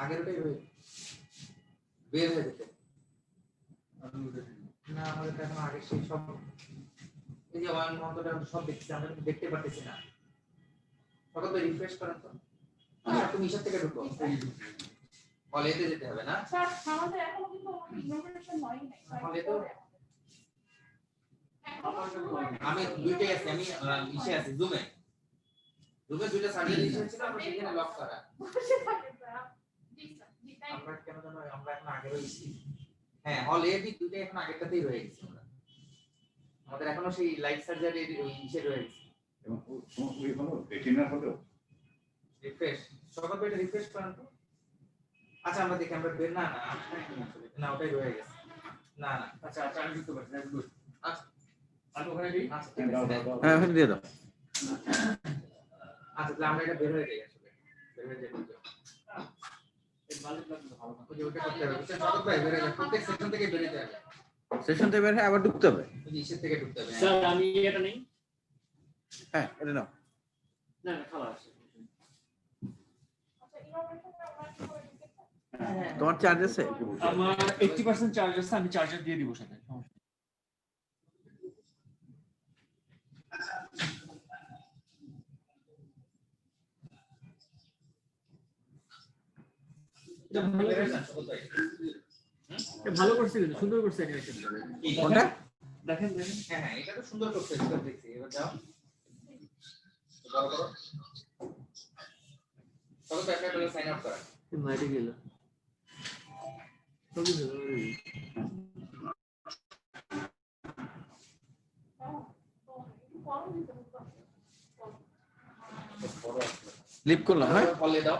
আগের ওটাই বের হয়ে যেতে না আমাদের তো এখন আগে সেই সব এই যে ওয়ান মন্তটা সব দেখছি আমরা কিন্তু দেখতে পারতেছি না সকল তো রিফ্রেশ করেন তো আচ্ছা তুমি ইশার থেকে ঢুকো হলেতে যেতে হবে না স্যার আমাদের এখনো কিন্তু ইনোভেশন হয়নি হলে তো আমি দুইটাই আছি আমি ইসে আছি জুমে দুইটা সার্জারি ছিল আমরা সেখানে লক করা আমরা কেন জানো আমরা এখন আগে রয়েছি হ্যাঁ হল এ বি দুইটা এখন আগেরটাতেই রয়ে গেছে আমরা আমাদের এখনো সেই লাইট সার্জারি ওই ইসে রয়ে গেছে এবং ওই হলো রেটিনা হলো রিফ্রেশ সকল বেটা রিফ্রেশ করেন তো আচ্ছা আমরা দেখি আমরা বের না না না ওটাই রয়ে গেছে না না আচ্ছা আচ্ছা আমি বুঝতে পারছি না গুড আচ্ছা আর ওখানে দিই আচ্ছা ঠিক আছে হ্যাঁ ওখানে দিয়ে দাও আচ্ছা তাহলে আমরা এটা বের হয়ে যাই আসলে বের হয়ে যাই এই মালিক লাগবে ভালো না ওটা করতে হবে বুঝছেন সকল ভাই বের হয়ে যাই প্রত্যেক সেকশন থেকে বের হয়ে যাবে সেশন থেকে বের হয়ে আবার ঢুকতে হবে ওই ইসের থেকে ঢুকতে হবে স্যার আমি এটা নেই হ্যাঁ এটা নাও না না খাওয়া আছে তোমার চার্জ আছে আমার 80% চার্জ আছে আমি চার্জার দিয়ে দিব সাথে ভালো করছে কিন্তু সুন্দর করছে অ্যানিমেশন কোনটা দেখেন দেখেন হ্যাঁ হ্যাঁ এটা তো সুন্দর করছে এটা দেখছি এবার যাও বড় করো সকল পেপারে সাইন আপ করা মাইটি গেল সবই গেল লিপ করলাম হ্যাঁ হলে দাও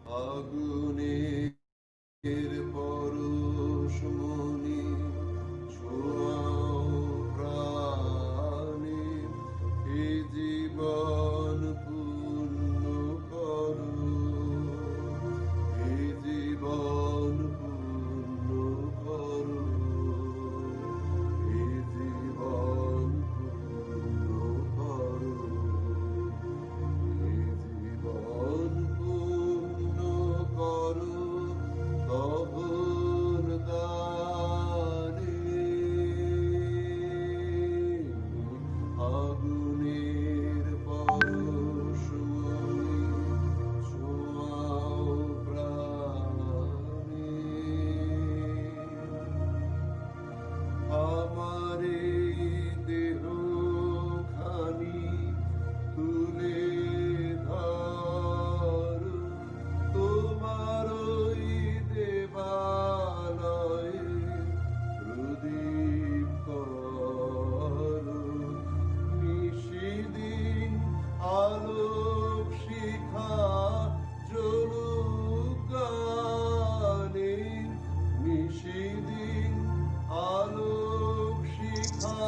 আগুনের পরশমণি ছোঁয়াও প্রাণে এ জীবন পূর্ণ করো এ জীবন পূর্ণ করো এ জীবন পূর্ণ করো এ জীবন পূর্ণ করো তবর দানে আগুনের পরশমণি ছোঁয়াও প্রাণে আমার এই দেহ খানি তুলে ধরো তোমার ওই দেবালয়ে প্রদীপ করো নিশিদিন আলোক শিখা জ্বলুক গানে নিশিদিন আলোক শিখা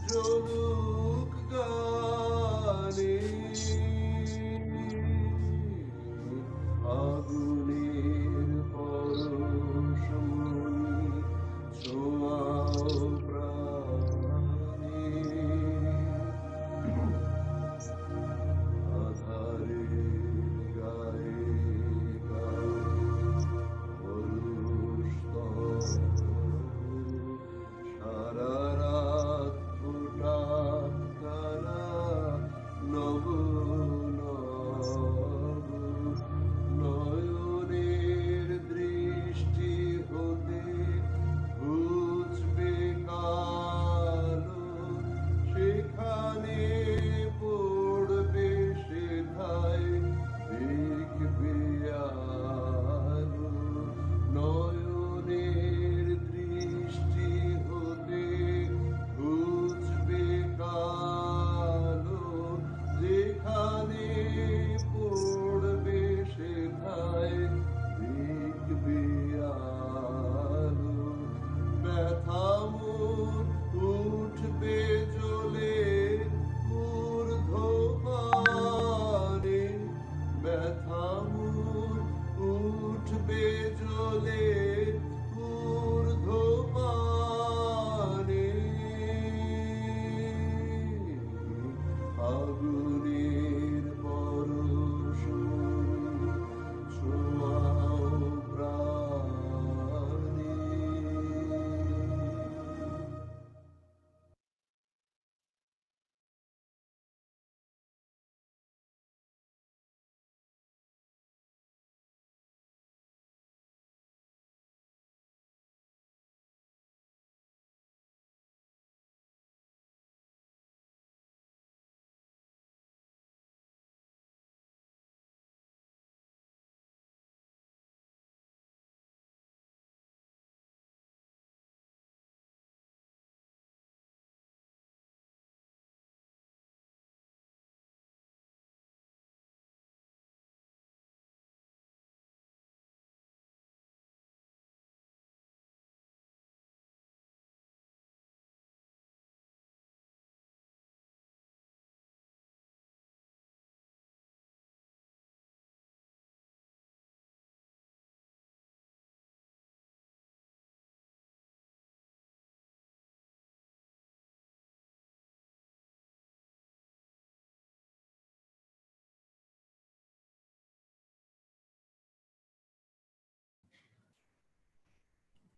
জ্বলুক গানে আগুনের পরশমণি ছোঁয়াও প্রাণে আধারের গায়ে গায়ে পরশ সারা রাত ফোটা তারা নব নব নয়নের দৃষ্টি হতে ঘুচবে কালো সেখানে পড়বে সেথায় দেখবে আলো নয়নের দৃষ্টি হতে ঘুচবে কালো যেখানে পড়বে সেথায় দেখবে আলো ব্যথা মোর উঠবে জ্বলে ঊর্ধ্বপানে ব্যথা মোর উঠবে জ্বলে ঊর্ধ্বপানে আগুনের পরশমণি ছোঁয়াও প্রাণে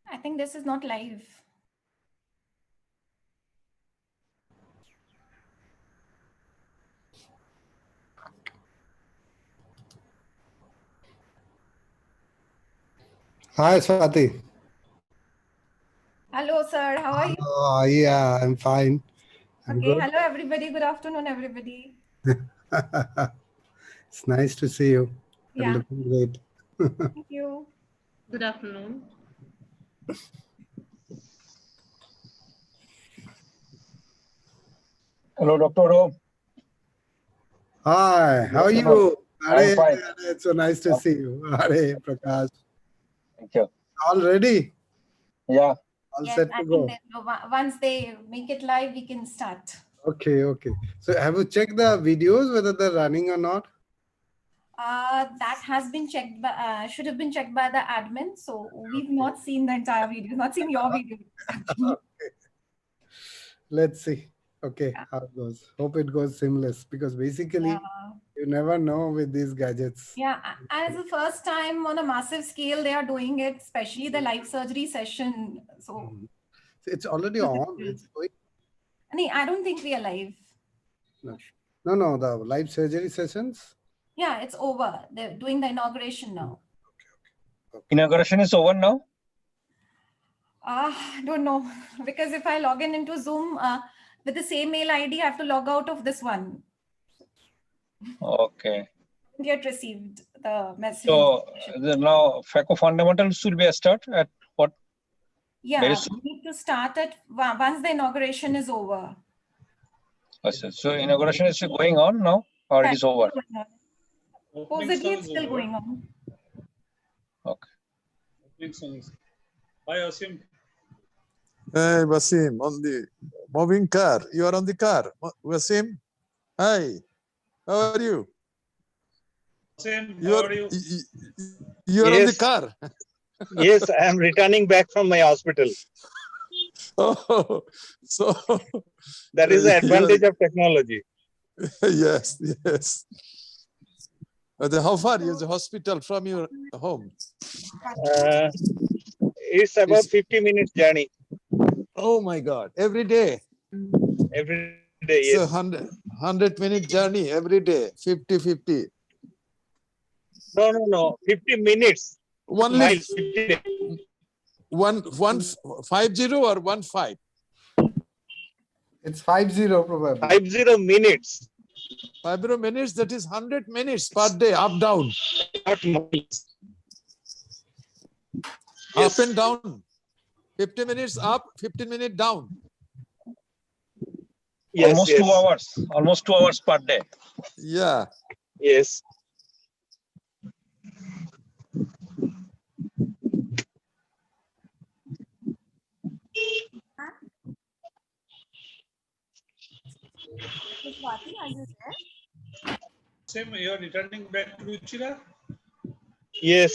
I think this is not live. Hi, Swati. Hello, sir. How are you? Yeah, I'm fine. I'm Okay. good. Hello, everybody. Good afternoon, everybody. It's nice to see you. You're Yeah. looking great. Thank you. Good afternoon. Hello, Dr. O. Hi, how are Good afternoon. you? I'm fine. It's so nice to see you. Hare Prakash. Thank you. All ready? Yeah. All Yes, set I to think go. that once they make it live, we can start. Okay, okay. So have you checked the videos whether they're running or not? That has been checked by, should have been checked by the admin. So we've not seen the entire video, not seen your video. Let's see. Okay, how it goes. Hope it goes seamless because basically you never know with these gadgets. Yeah, and it's the first time on a massive scale they are doing it, especially the live surgery session. So It's already on. It's going. I don't think we are live. No, the live surgery sessions. Yeah, it's over. They're doing the inauguration now. Inauguration is over now? I don't know. Because if I log in into Zoom with the same mail ID, I have to log out of this one. Okay. Haven't yet received the message. So now FACO fundamentals should be a start at what? Yeah, Very soon? we need to start at once the inauguration is over. So inauguration is going on now or it is over? Supposedly it's still going on. Okay. Hi, Asim. Hey, Wasim, on the moving car. You are on the car. Wasim, hi. How are you? Asim, You how are, are you? you are on the car. Yes, I am returning back from my hospital. Oh, so That is the advantage of technology. yes, yes. How far is the hospital from your home? It's about 50 minutes journey. Oh my God! Every day. Every day, It's yes. a 100-minute journey every day. 50-50. No. 50 minutes. Only 50 50 or 15? It's 50 probably. 50 minutes. 50 minutes. That is 100 minutes per day. Up down. Not miles. Up and down. 50 minutes up, 15 minutes down. Yes, almost 2 hours. Almost 2 hours per day. Yeah. Yes. Swati, are you there? Asim, you are returning back to Ruchira? Yes.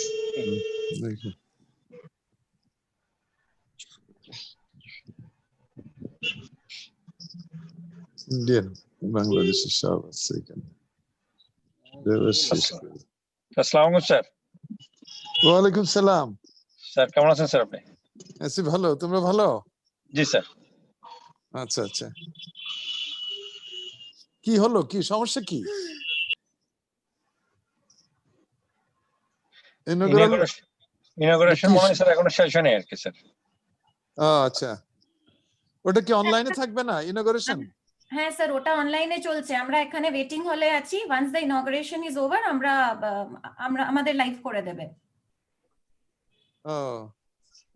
Indian, Bangladeshi Shah second. Assalamualaikum, sir. ওয়ালাইকুম সালাম sir কেমন আছেন sir আপনি? আছি ভালো, তোমরা ভালো? জি sir. আচ্ছা আচ্ছা। কি হলো, কি সমস্যা কি? ইনঅগ্রেশন মনে হয় স্যার এখনো শেষ হয়নি আর কি স্যার। আচ্ছা, ওটা কি অনলাইনে থাকবে না ইনঅগ্রেশন? হ্যাঁ স্যার, ওটা অনলাইনে চলছে। আমরা এখানে ওয়েটিং হলে আছি। ওয়ান্স দ্য ইনঅগ্রেশন ইজ ওভার আমরা আমাদের লাইভ করে দেবে। Oh,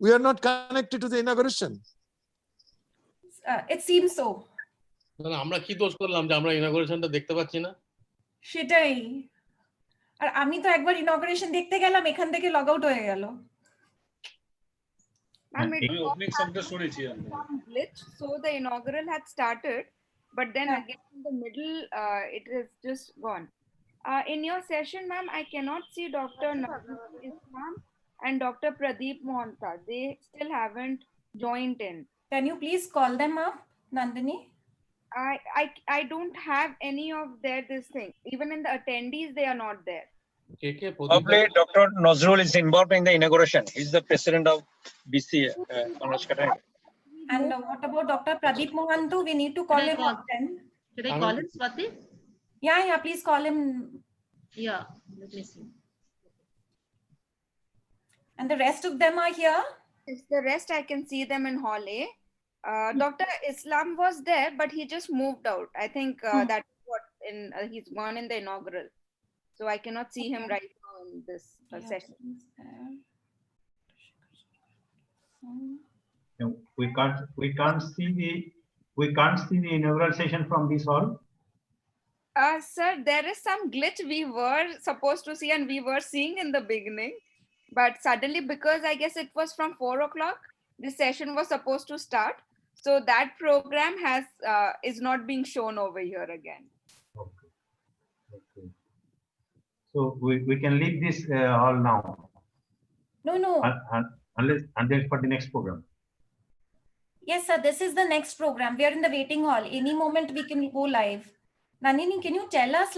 we are not connected to the inauguration. It seems so. না আমরা কি দোষ করলাম যে আমরা ইনঅগ্রেশনটা দেখতে পাচ্ছি না? সেটাই। আর আমি তো একবার ইনঅগ্রেশন দেখতে গেলাম, এখান থেকে লগ আউট হয়ে গেল। Opening something শুনেছি আমি। Glitch, so the inaugural had started, but then again in the middle it is just gone. In your session, ma'am, I cannot see Dr. Islam and Dr. Pradeep Mohanta. They still haven't joined in. Can you please call them up, Nandini? I don't have any of this thing. Even in the attendees, they are not there. Probably Dr. Nazrul is involved in the inauguration. He's the president of BC Cataract. And what about Dr. Pradeep Mohantu? We need to call him up then. Should I call him, Swati? Yeah, please call him. Yeah, let me see. And the rest of them are here? Yes, the rest I can see them in Hall A. Dr. Islam was there, but he just moved out. I think that is what he's gone in the inaugural. So I cannot see him right now in this session. No, we can't see the inaugural session from this hall. Sir, there is some glitch we were supposed to see and we were seeing in the beginning. But suddenly, because I guess it was from 4 o'clock, the session was supposed to start. So that program is not being shown over here again. Okay. Okay. So we can leave this hall now. No. Unless for the next program. Yes, sir. This is the next program. We are in the waiting hall. Any moment we can go live. Nandini, can you tell us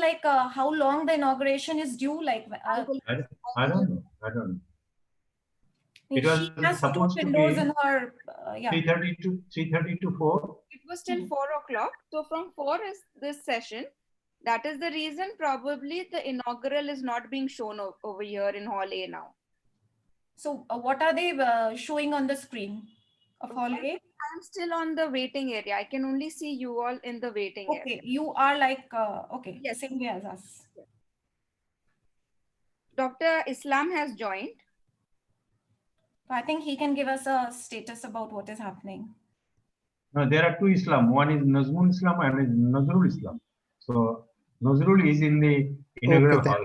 how long the inauguration is due? I don't know. I don't know. It she was has two supposed to windows be in her. Yeah. 3:30 to 4. It was till 4 o'clock. So from 4 is this session. That is the reason probably the inaugural is not being shown over here in Hall A now. So what are they showing on the screen of Hall A? I'm still on the waiting area. I can only see you all in the waiting area. Okay, you are okay. Yes. Same way as us. Dr. Islam has joined. I think he can give us a status about what is happening. No, there are two Islam. One is Nazmul Islam and is Nazrul Islam. So Nazrul is in the inaugural hall.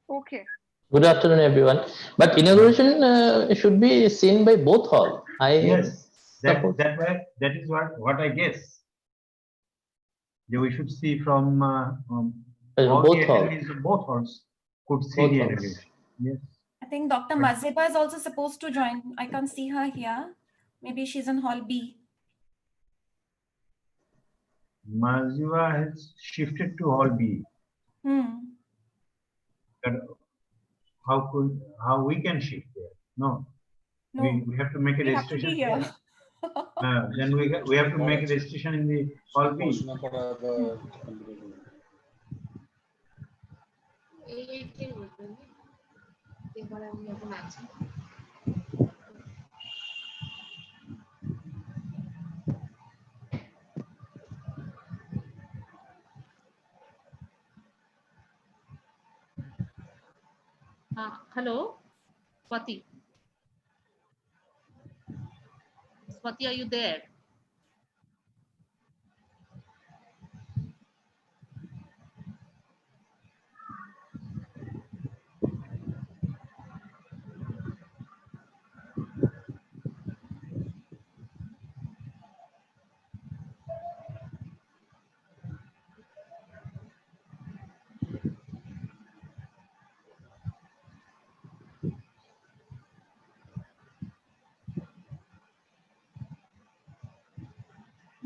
Okay. Good afternoon, everyone. But inauguration should be seen by both hall. Yes, that is what I guess. Yeah, we should see from all both the hall. attendees of both halls could see Both the halls. inauguration. Yes. I think Dr. Maziba is also supposed to join. I can't see her here. Maybe she's in Hall B. Maziva has shifted to Hall B. But how we can shift there? No. We have to make a registration here. Then we have to make a registration in the Hall B. Hello, Swati. Swati, are you there?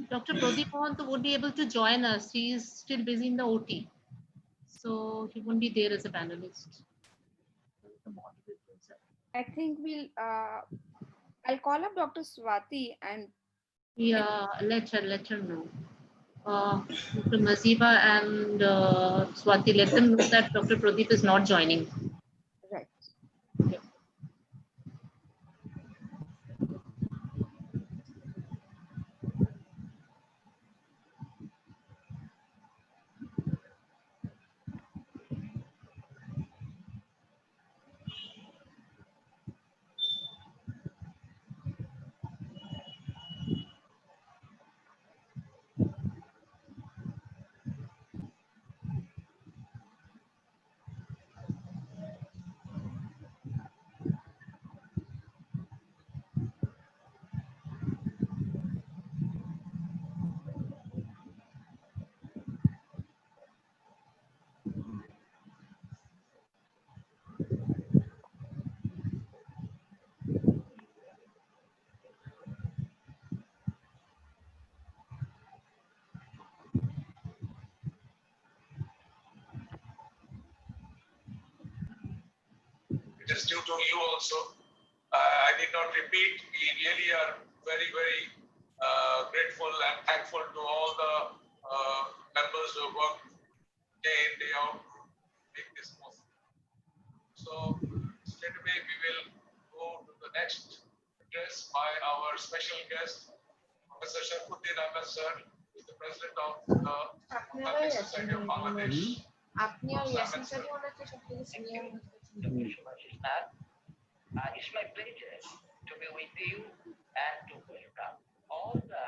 Dr. Pradeep Mahant won't be able to join us. He is still busy in the OT. So he won't be there as a panelist. I think I'll call up Dr. Swati and let her know. Dr. Maziba and Swati, let them know that Dr. Pradeep is not joining. Right. Yeah. It is due to you also. I did not repeat. We really are very, very grateful and thankful to all the members who work day in, day out to make this possible. So straight away we will go to the next address by our special guest, Professor Sharfuddin Ahmed sir, who is the president of the Ophthalmic Society of Bangladesh. It's my pleasure to be with you and to welcome all the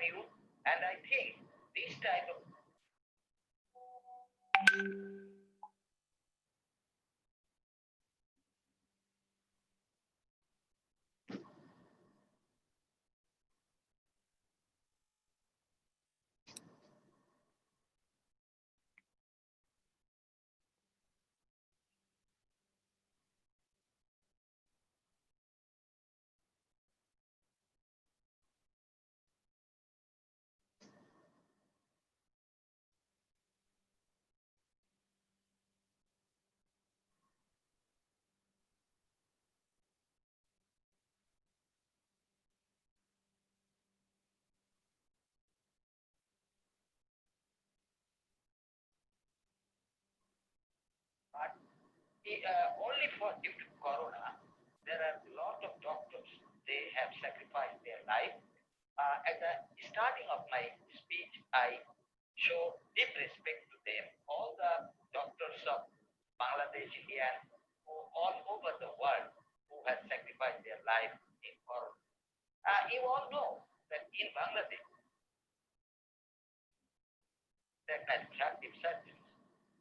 you, and I think this type of only for due to corona, there are a lot of doctors. They have sacrificed their life. At the starting of my speech, I show deep respect to them. All the doctors of Bangladesh, India, and all over the world who have sacrificed their life in corona. You all know that in Bangladesh, that refractive surgeons,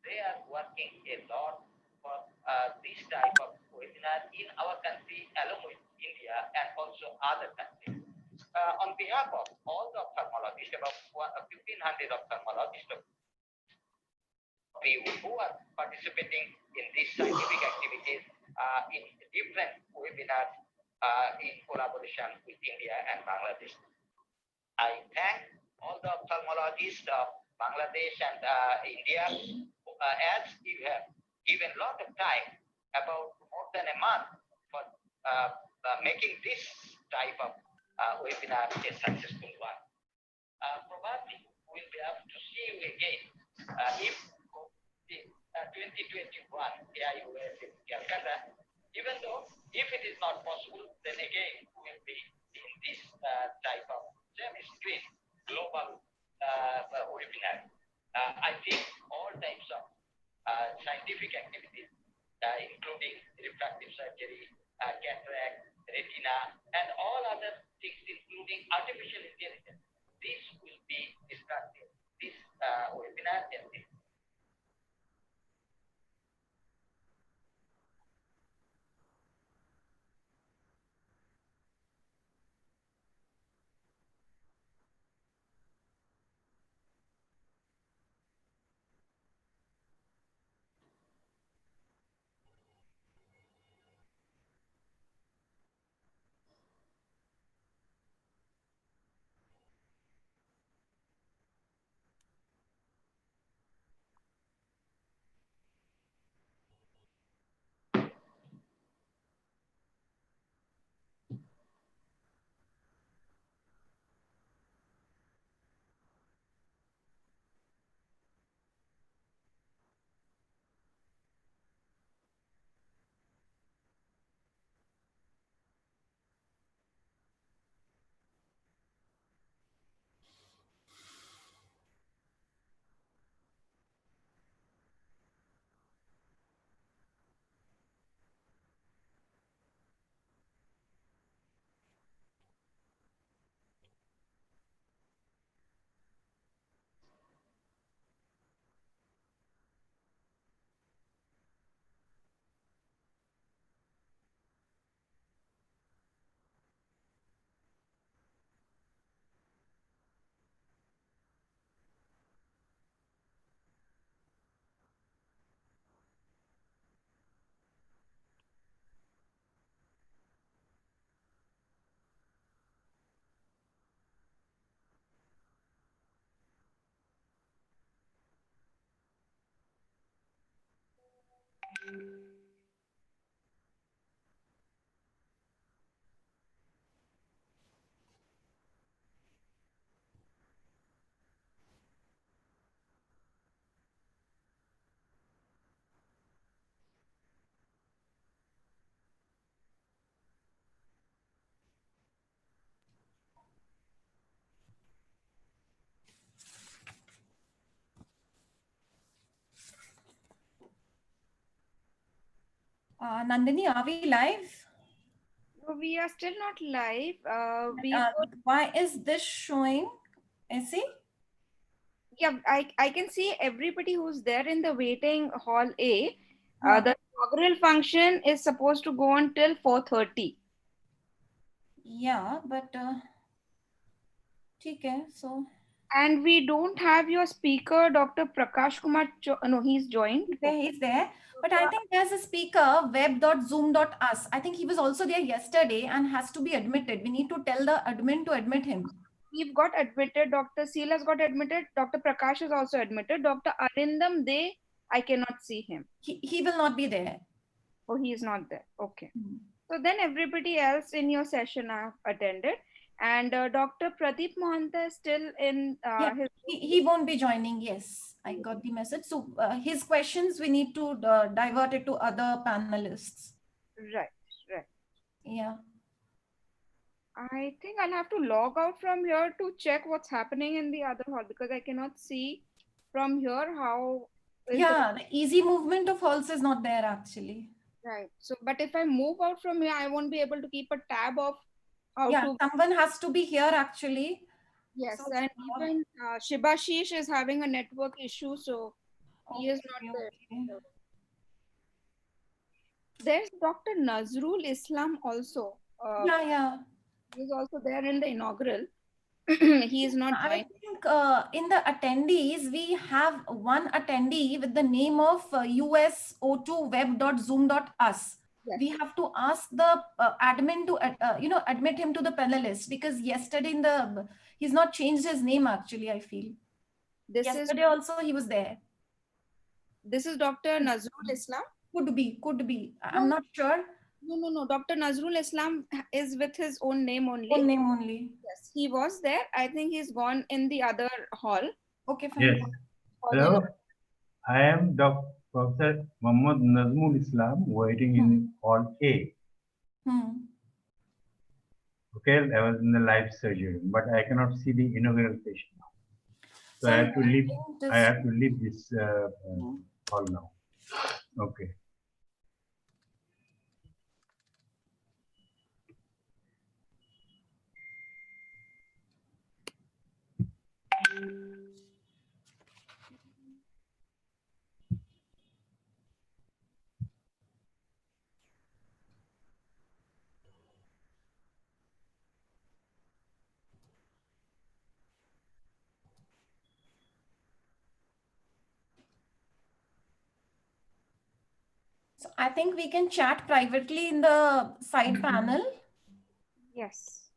they are working a lot for this type of webinar in our country along with India and also other countries. On behalf of all the ophthalmologists, about 1,500 ophthalmologists who are participating in these scientific activities in different webinars in collaboration with India and Bangladesh. I thank all the ophthalmologists of Bangladesh and India as you have given a lot of time, about more than a month, for making this type of webinar a successful one. Probably we'll be able to see you again if 2021 AIOS in Calcutta. Even though if it is not possible, then again we'll be in this type of semi-screen global webinar. I think all types of scientific activities, including refractive surgery, cataract, retina, and all other things, including artificial intelligence, this will be discussed in this webinar and this. Nandini, are we live? No, we are still not live. Why is this showing Is he? Yeah, I can see everybody who's there in the waiting hall A. Huh. The inaugural function is supposed to go on till 4:30. Yeah, but okay, so. And we don't have your speaker, Dr. Prakash Kumar. No, he's joined. He's there. But I think there's a speaker, web.zoom.us. I think he was also there yesterday and has to be admitted. We need to tell the admin to admit him. We've got admitted. Dr. Seela's got admitted. Dr. Prakash is also admitted. Dr. Arindam, I cannot see him. He will not be there. Oh, he is not there. Okay. So then everybody else in your session have attended. And Dr. Pradeep Mohanta is still in his... He won't be joining. Yes, I got the message. So his questions, we need to divert it to other panelists. Right. Yeah. I think I'll have to log out from here to check what's happening in the other hall because I cannot see from here how... Yeah, the easy movement of halls is not there actually. Right. So, but if I move out from here, I won't be able to keep a tab of how to... Someone has to be here actually. Yes, so, and even Shibashish is having a network issue, so he is not there. So. There's Dr. Nazrul Islam also. He's also there in the inaugural. He is not joining. I think in the attendees, we have one attendee with the name of uso2web.zoom.us. Yes. We have to ask the admin to admit him to the panelist because yesterday he's not changed his name actually, I feel. Yesterday also he was there. This is Dr. Nazrul Islam? Could be. I'm not sure. No. Dr. Nazrul Islam is with his own name only. Yes, he was there. I think he's gone in the other hall. Okay, fine. Yes. Hello. I am Dr. Professor Muhammad Nazmul Islam waiting in hall A. Okay, I was in the live surgery, but I cannot see the inaugural patient now. So I have to leave. I have to leave this hall now. Okay. So I think we can chat privately in the side panel. Yes.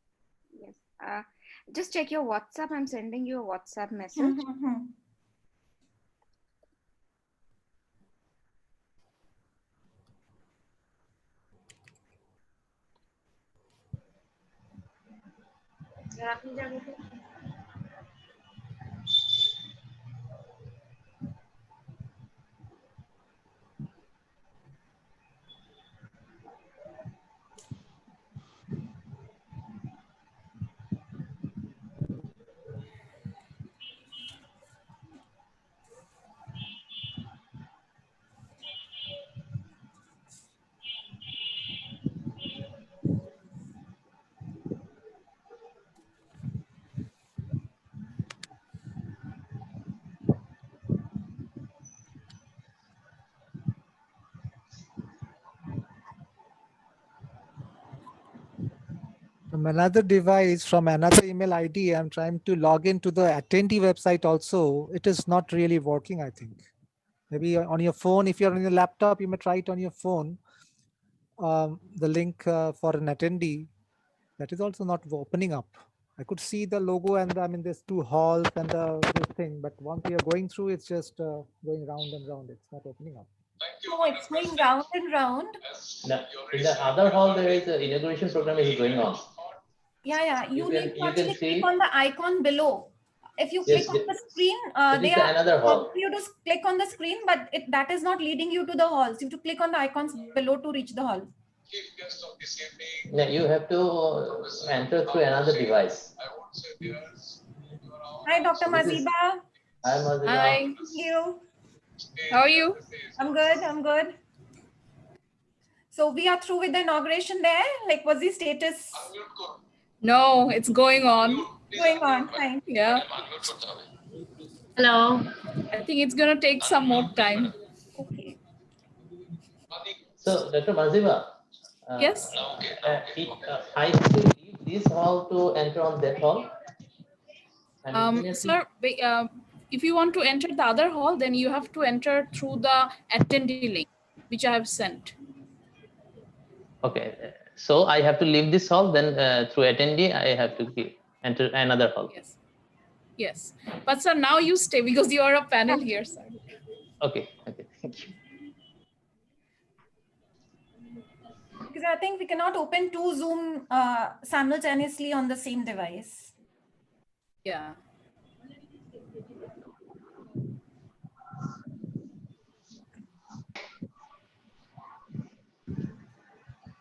Just check your WhatsApp. I'm sending you a WhatsApp message. From another device, from another email ID, I'm trying to log into the attendee website also. It is not really working, I think. Maybe on your phone, if you're on your laptop, you may try it on your phone. The link for an attendee, that is also not opening up. I could see the logo and there's two halls and this thing, but once you're going through, it's just going round and round. It's not opening up. No, it's going round and round. In the other hall, there is an inauguration program is going on. Yeah. You need to actually click on the icon below. If you click on the screen, they are another hall. You to click on the screen, but that is not leading you to the halls. You have to click on the icons below to reach the hall. Yeah, you have to enter through another device. Hi, Dr. Maziba. Hi, Maziba. Hi. Thank you. How are you? I'm good. So we are through with the inauguration there. Like, what's the status? No, it's going on. going on? Thank you. Yeah. Hello. I think it's going to take some more time. Okay. So, Dr. Maziba, Yes. I have to leave this hall to enter on that hall. Sir, if you want to enter the other hall, then you have to enter through the attendee link, which I have sent. Okay, so I have to leave this hall, then through attendee, I have to enter another hall. Yes. Yes. But sir, now you stay because you are a panel here, sir. Okay, okay, thank you. Because I think we cannot open two Zoom simultaneously on the same device. Yeah.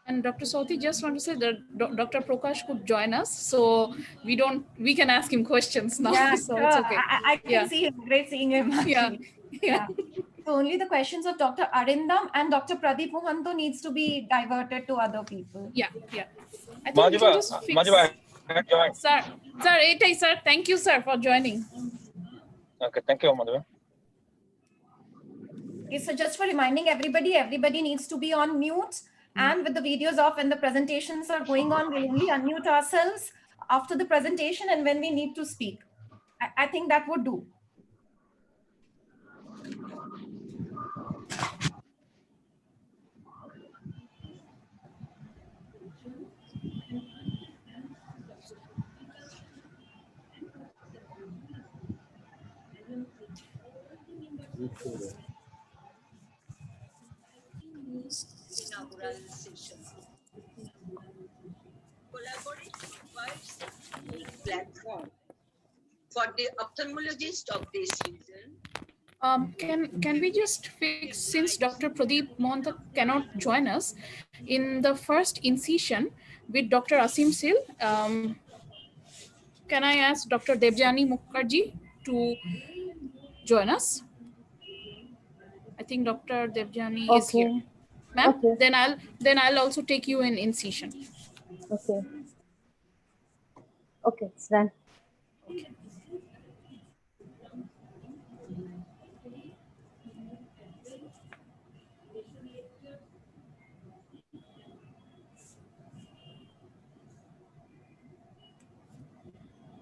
And Dr. Sauti, just want to say that Dr. Prakash could join us, so we can ask him questions now. Yeah, So sure. it's okay. I can see him. Great seeing him. Actually. Yeah. So only the questions of Dr. Arindam and Dr. Pradeep Mohanto needs to be diverted to other people. Yeah. I think we can just fix. Sir, Etai, sir, thank you, sir, for joining. Okay, thank you, Madhava. Okay, so just for reminding everybody needs to be on mute. And with the videos off and the presentations are going on, we'll only unmute ourselves after the presentation and when we need to speak. I think that would do. Inaugural session. Collaborate provides a unique platform for the ophthalmologist of this region. Can we just fix, since Dr. Pradeep Mohanto cannot join us, in the first incision with Dr. Asim Sil, can I ask Dr. Debjani Mukherjee to join us? I think Dr. Debjani is here. Ma'am, then I'll also take you in incision. Okay. Okay, it's done. Okay.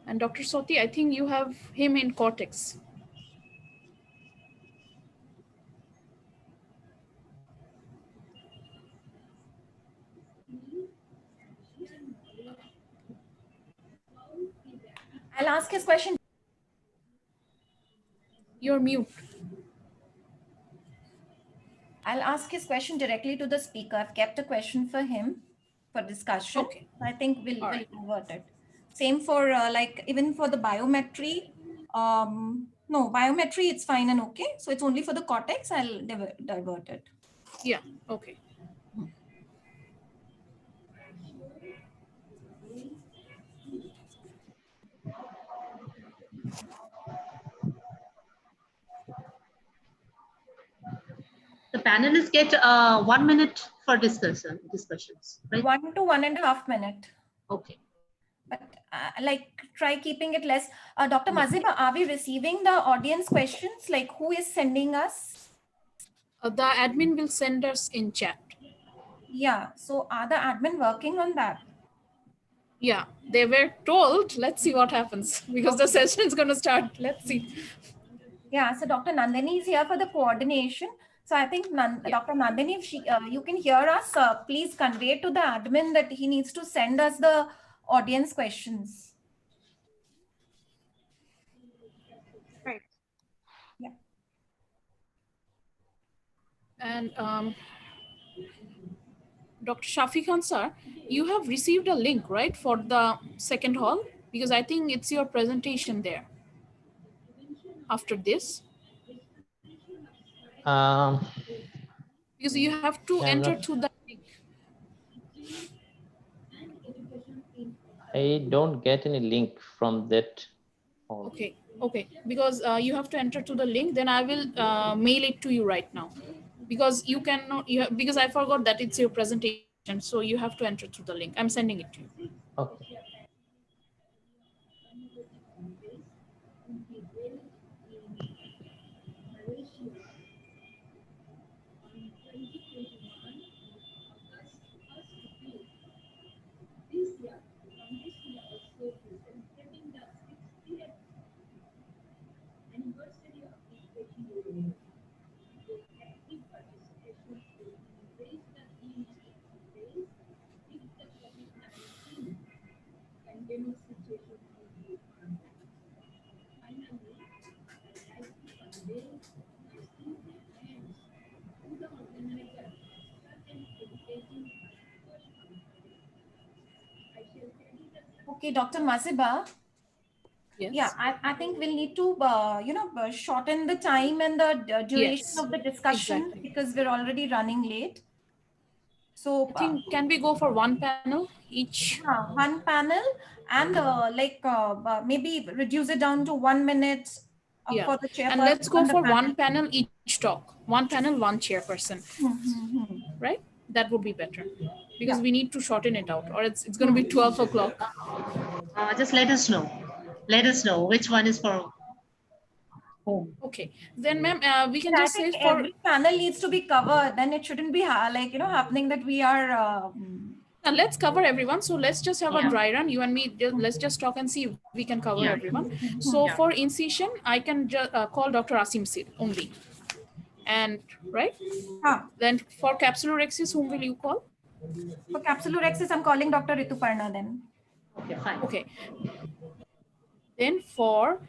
And Dr. Soti, I think you have him in cortex. I'll ask his question. You're mute. I'll ask his question directly to the speaker. I've kept a question for him for discussion. Okay. I think we'll convert it. Same for even for the biometry. No, biometry, it's fine and okay. So it's only for the cortex, I'll divert it. Yeah, okay. The panelists get 1 minute for discussions, right? 1 to 1.5 minutes. Okay. But try keeping it less. Dr. Maziba, are we receiving the audience questions? Like who is sending us? The admin will send us in chat. Yeah. So are the admin working on that? Yeah, they were told. Let's see what happens because the session is going to start. Let's see. Yeah. So Dr. Nandini is here for the coordination. So I think Dr. Nandini, if you can hear us, please convey to the admin that he needs to send us the audience questions. Right. Yeah. And Dr. Shafi Khan sir, you have received a link, right, for the second hall? Because I think it's your presentation there after this. Because you have to enter to the link. I don't get any link from that. Okay, because you have to enter to the link, then I will mail it to you right now. Because you cannot, because I forgot that it's your presentation, so you have to enter through the link. I'm sending it to you. Okay. Okay, Dr. Masiba. Yes. Yeah, I think we'll need to, shorten the time and the duration Yes, of the discussion exactly. because we're already running late. So I think, can we go for one panel each? one panel and maybe reduce it down to 1 minute Yeah, for the chairperson. and let's go and the for panel. one panel each talk. One panel, one chairperson. Right? That would be better because Yeah. we need to shorten it out or it's going to be 12 o'clock. Just let us know. Let us know which one is for whom. Okay, then ma'am, we can I just say think for every panel needs to be covered. Then it shouldn't be happening that we are. and let's cover everyone. So let's just have a Yeah. dry run. You and me, let's just talk and see if we can cover Yeah. everyone. So Yeah. for incision, I can just call Dr. Asim Sid only. And right? Then for capsulorhexis, whom will you call? For capsulorhexis, I'm calling Dr. Rituparna then. Okay, fine. Okay. Then for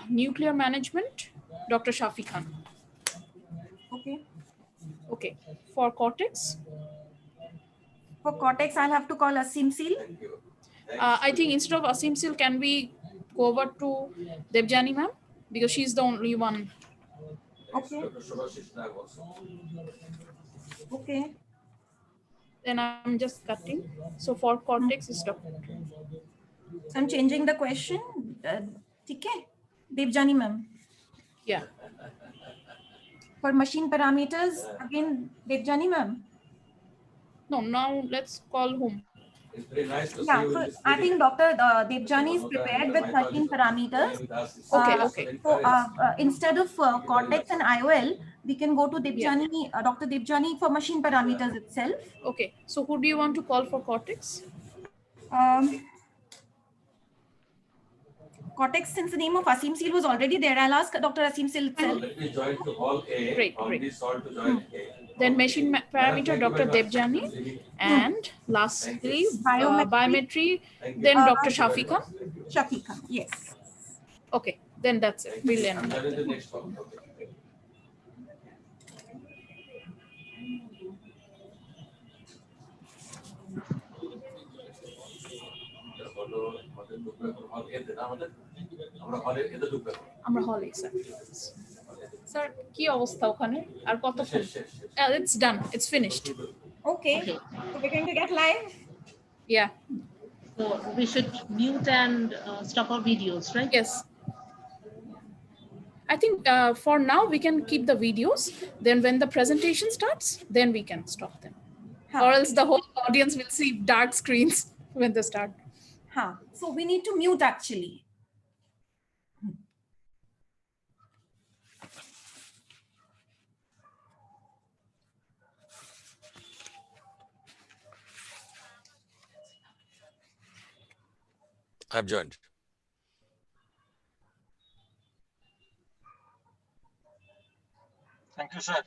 nuclear management, Dr. Shafi Khan. Okay. Okay. For cortex? For cortex, I'll have to call Asim Sil. I think instead of Asim Sil, can we go over to Debjani ma'am? Because she's the only one. Okay. Okay. Then I'm just cutting. So for cortex is Dr. So I'm changing the question. Okay. Devjani ma'am. Yeah. For machine parameters, again, Devjani ma'am. No, now let's call whom? Yeah, so I think Dr. Devjani is prepared with machine parameters. Okay. So instead of cortex and IOL, we can go to Devjani, Dr. Devjani for machine parameters itself. Okay, so who do you want to call for cortex? Cortex, since the name of Asim Sil was already there, I'll ask Dr. Asim Sil itself. Let me join to hall A. Great. Salt to join A. Then machine parameter, Dr. Devjani. And lastly, biometry, then Dr. Shafi Khan. Shafi Khan, yes. Okay, then that's it. We'll end. The next one. Okay. আমরা হলে sir sir কি অবস্থা ওখানে আর কতক্ষণ it's done, it's finished. Okay. So we're going to get live. Yeah. So we should mute and stop our videos, right? Yes. I think for now we can keep the videos. Then when the presentation starts, then we can stop them. Or else the whole audience will see dark screens when they start. So we need to mute actually. I've joined. Thank you, sir.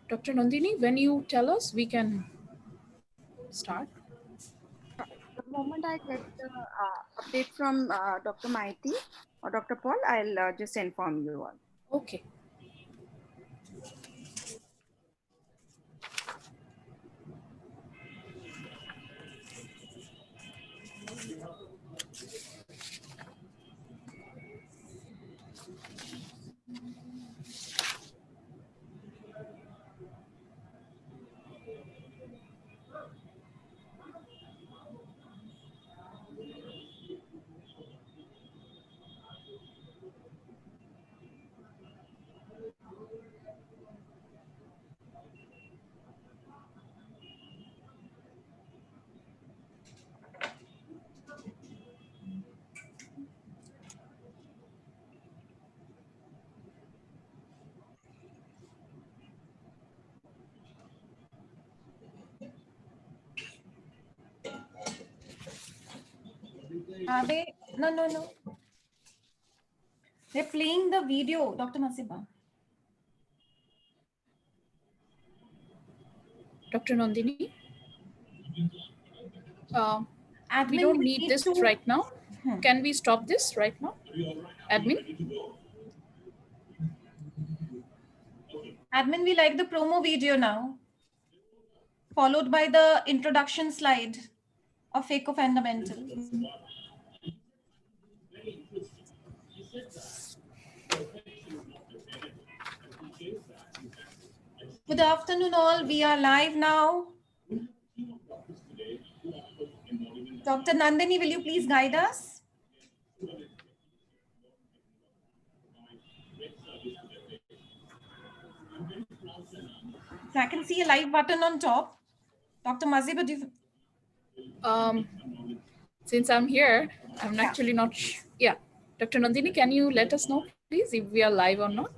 Dr. Nandini, when you tell us, we can start. The moment I get the update from Dr. Maiti or Dr. Paul, I'll just inform you all. Okay. Are they? No, no, no. They're playing the video, Dr. Masiba. Dr. Nandini? Admin, we don't need this right now. Can we stop this right now? Admin? Admin, we like the promo video now, followed by the introduction slide of phaco fundamentals. Good afternoon, all. We are live now. Dr. Nandini, will you please guide us? So I can see a live button on top. Dr. Maziba, do you... Since I'm here, I'm actually not yeah. Dr. Nandini, can you let us know, please, if we are live or not?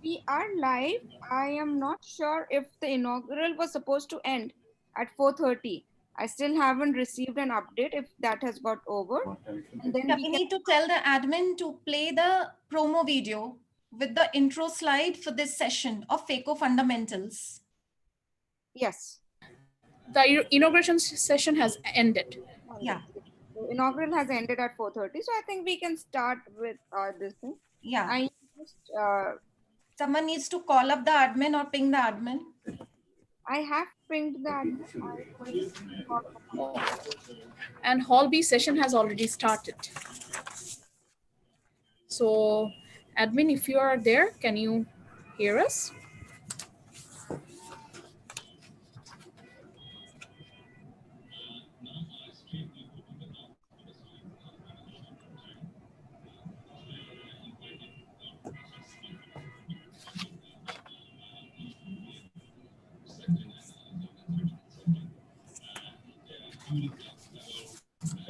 We are live. I am not sure if the inaugural was supposed to end at 4:30. I still haven't received an update if that has got over. And then we need to tell the admin to play the promo video with the intro slide for this session of phaco fundamentals. Yes. The inauguration session has ended. Yeah. The inaugural has ended at 4:30. So I think we can start with this thing. Yeah. I just, someone needs to call up the admin or ping the admin. I have pinged the admin. And Hall B session has already started. So, admin, if you are there, can you hear us?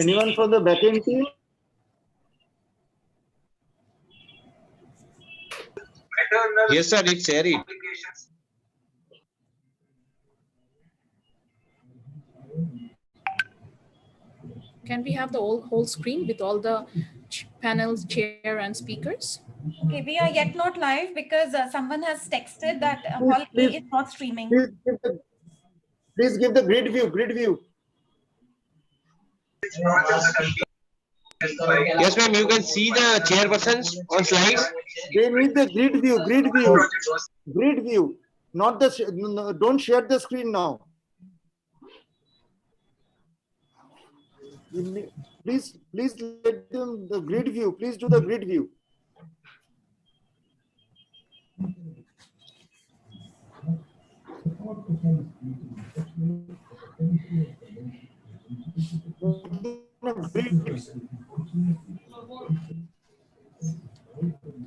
Anyone from the backend team? Yes, sir, it's Eric. Can we have the whole screen with all the panels, chair, and speakers? Okay, we are yet not live because someone has texted that Hall A is not streaming. Please give the grid view, grid view. Yes, ma'am, you can see the chairpersons on slides. They need the grid view, grid view. Not the, no, don't share the screen now. Please let them the grid view. Please do the grid view.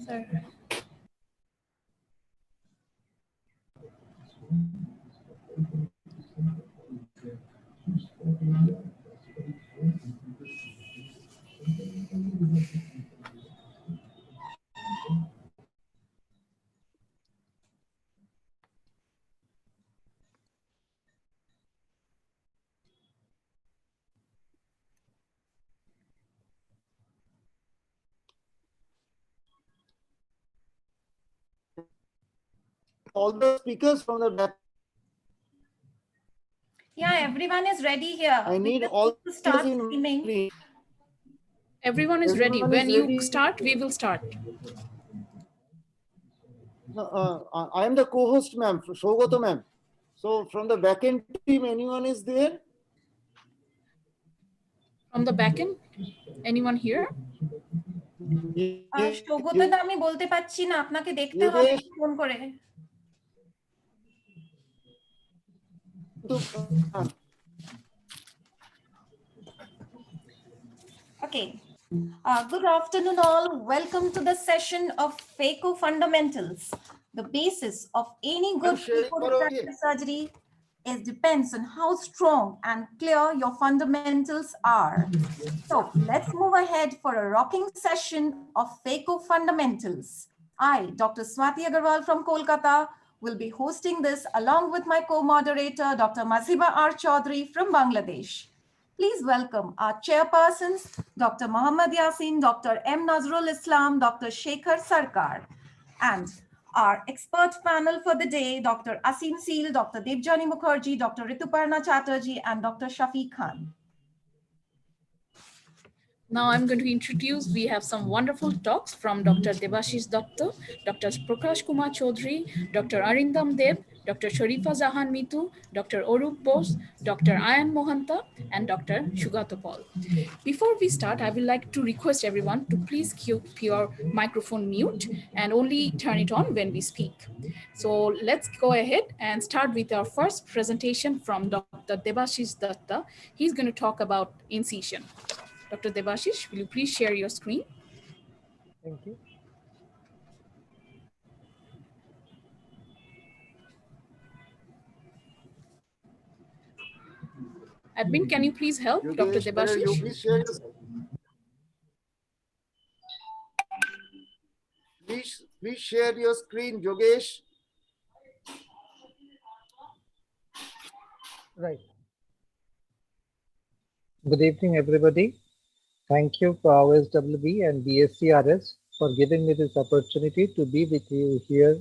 Sir. All the speakers from the back. Yeah, everyone is ready here. I need all to start streaming. Everyone is ready. When you start, we will start. I am the co-host, ma'am, Shogoto, ma'am. So from the backend team, anyone is there? From the backend, anyone here? Shogoto da ami bolte pacchi na, apnake dekhte hobe phone kore. Okay. Good afternoon, all. Welcome to the session of phaco fundamentals. The basis of any good refractive surgery depends on how strong and clear your fundamentals are. So let's move ahead for a rocking session of phaco fundamentals. I, Dr. Swati Agarwal from Kolkata, will be hosting this along with my co-moderator, Dr. Maziba R. Chaudhary from Bangladesh. Please welcome our chairpersons, Dr. Muhammad Yasin, Dr. M. Nazrul Islam, Dr. Shekhar Sarkar, and our expert panel for the day, Dr. Asim Seal, Dr. Debjani Mukherjee, Dr. Rituparna Chatterjee, and Dr. Shafi Khan. Now I'm going to introduce, we have some wonderful talks from Dr. Debashish Datta, Dr. Prakash Kumar Chaudhary, Dr. Arindam Deb, Dr. Sharifa Zahan Mitu, Dr. Orup Bose, Dr. Ayan Mohanta, and Dr. Shugato Paul. Before we start, I would like to request everyone to please keep your microphone mute and only turn it on when we speak. So let's go ahead and start with our first presentation from Dr. Debashish Datta. He's going to talk about incision. Dr. Debashish, will you please share your screen? Thank you. Admin, can you please help Dr. Debashish? Please share your screen, Yogesh. Right. Good evening, everybody. Thank you for OSWB and BSCRS for giving me this opportunity to be with you here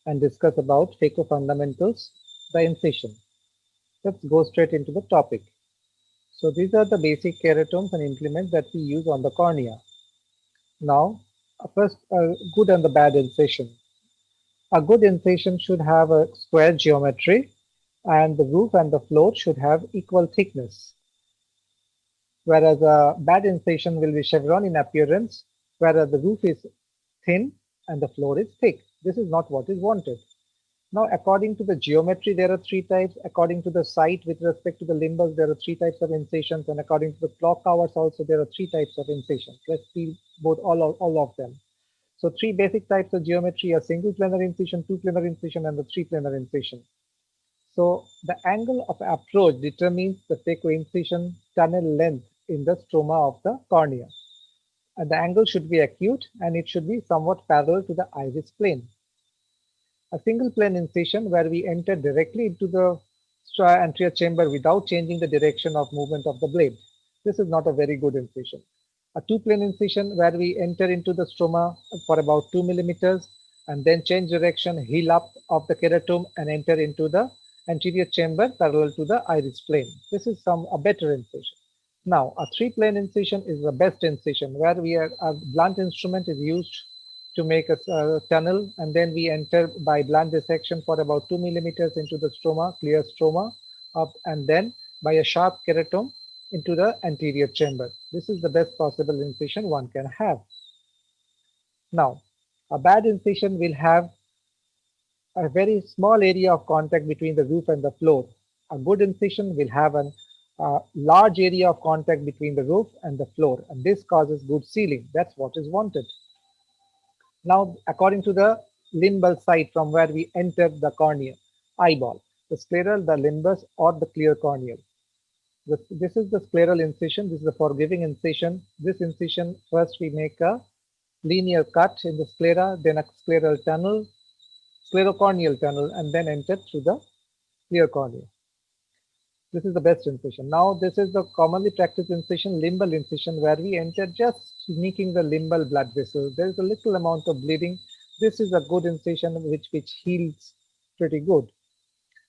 and discuss about phaco fundamentals, the incision. Let's go straight into the topic. So these are the basic keratomes and implements that we use on the cornea. Now, first, good and the bad incision. A good incision should have a square geometry, and the roof and the floor should have equal thickness. Whereas a bad incision will be chevron in appearance, whereas the roof is thin and the floor is thick. This is not what is wanted. Now, according to the geometry, there are three types. According to the site, with respect to the limbus, there are three types of incisions. And according to the clock hours also, there are three types of incisions. Let's see both all of them. So three basic types of geometry: a single planar incision, two planar incision, and the three planar incision. So the angle of approach determines the phaco incision tunnel length in the stroma of the cornea. And the angle should be acute and it should be somewhat parallel to the iris plane. A single plane incision where we enter directly into the anterior chamber without changing the direction of movement of the blade. This is not a very good incision. A two-plane incision where we enter into the stroma for about 2 millimeters and then change direction, heel up of the keratome and enter into the anterior chamber parallel to the iris plane. This is a better incision. Now, a three-plane incision is the best incision where a blunt instrument is used to make a tunnel, and then we enter by blunt dissection for about 2 millimeters into the stroma, clear stroma, up, and then by a sharp keratome into the anterior chamber. This is the best possible incision one can have. Now, a bad incision will have a very small area of contact between the roof and the floor. A good incision will have a large area of contact between the roof and the floor, and this causes good sealing. That's what is wanted. Now, according to the limbal site from where we enter the cornea, eyeball, the scleral, the limbus, or the clear corneal. This is the scleral incision. This is the forgiving incision. This incision, first we make a linear cut in the sclera, then a scleral tunnel, sclerocorneal tunnel, and then enter through the clear cornea. This is the best incision. Now, this is the commonly practiced incision, limbal incision, where we enter just sneaking the limbal blood vessel. There is a little amount of bleeding. This is a good incision which heals pretty good.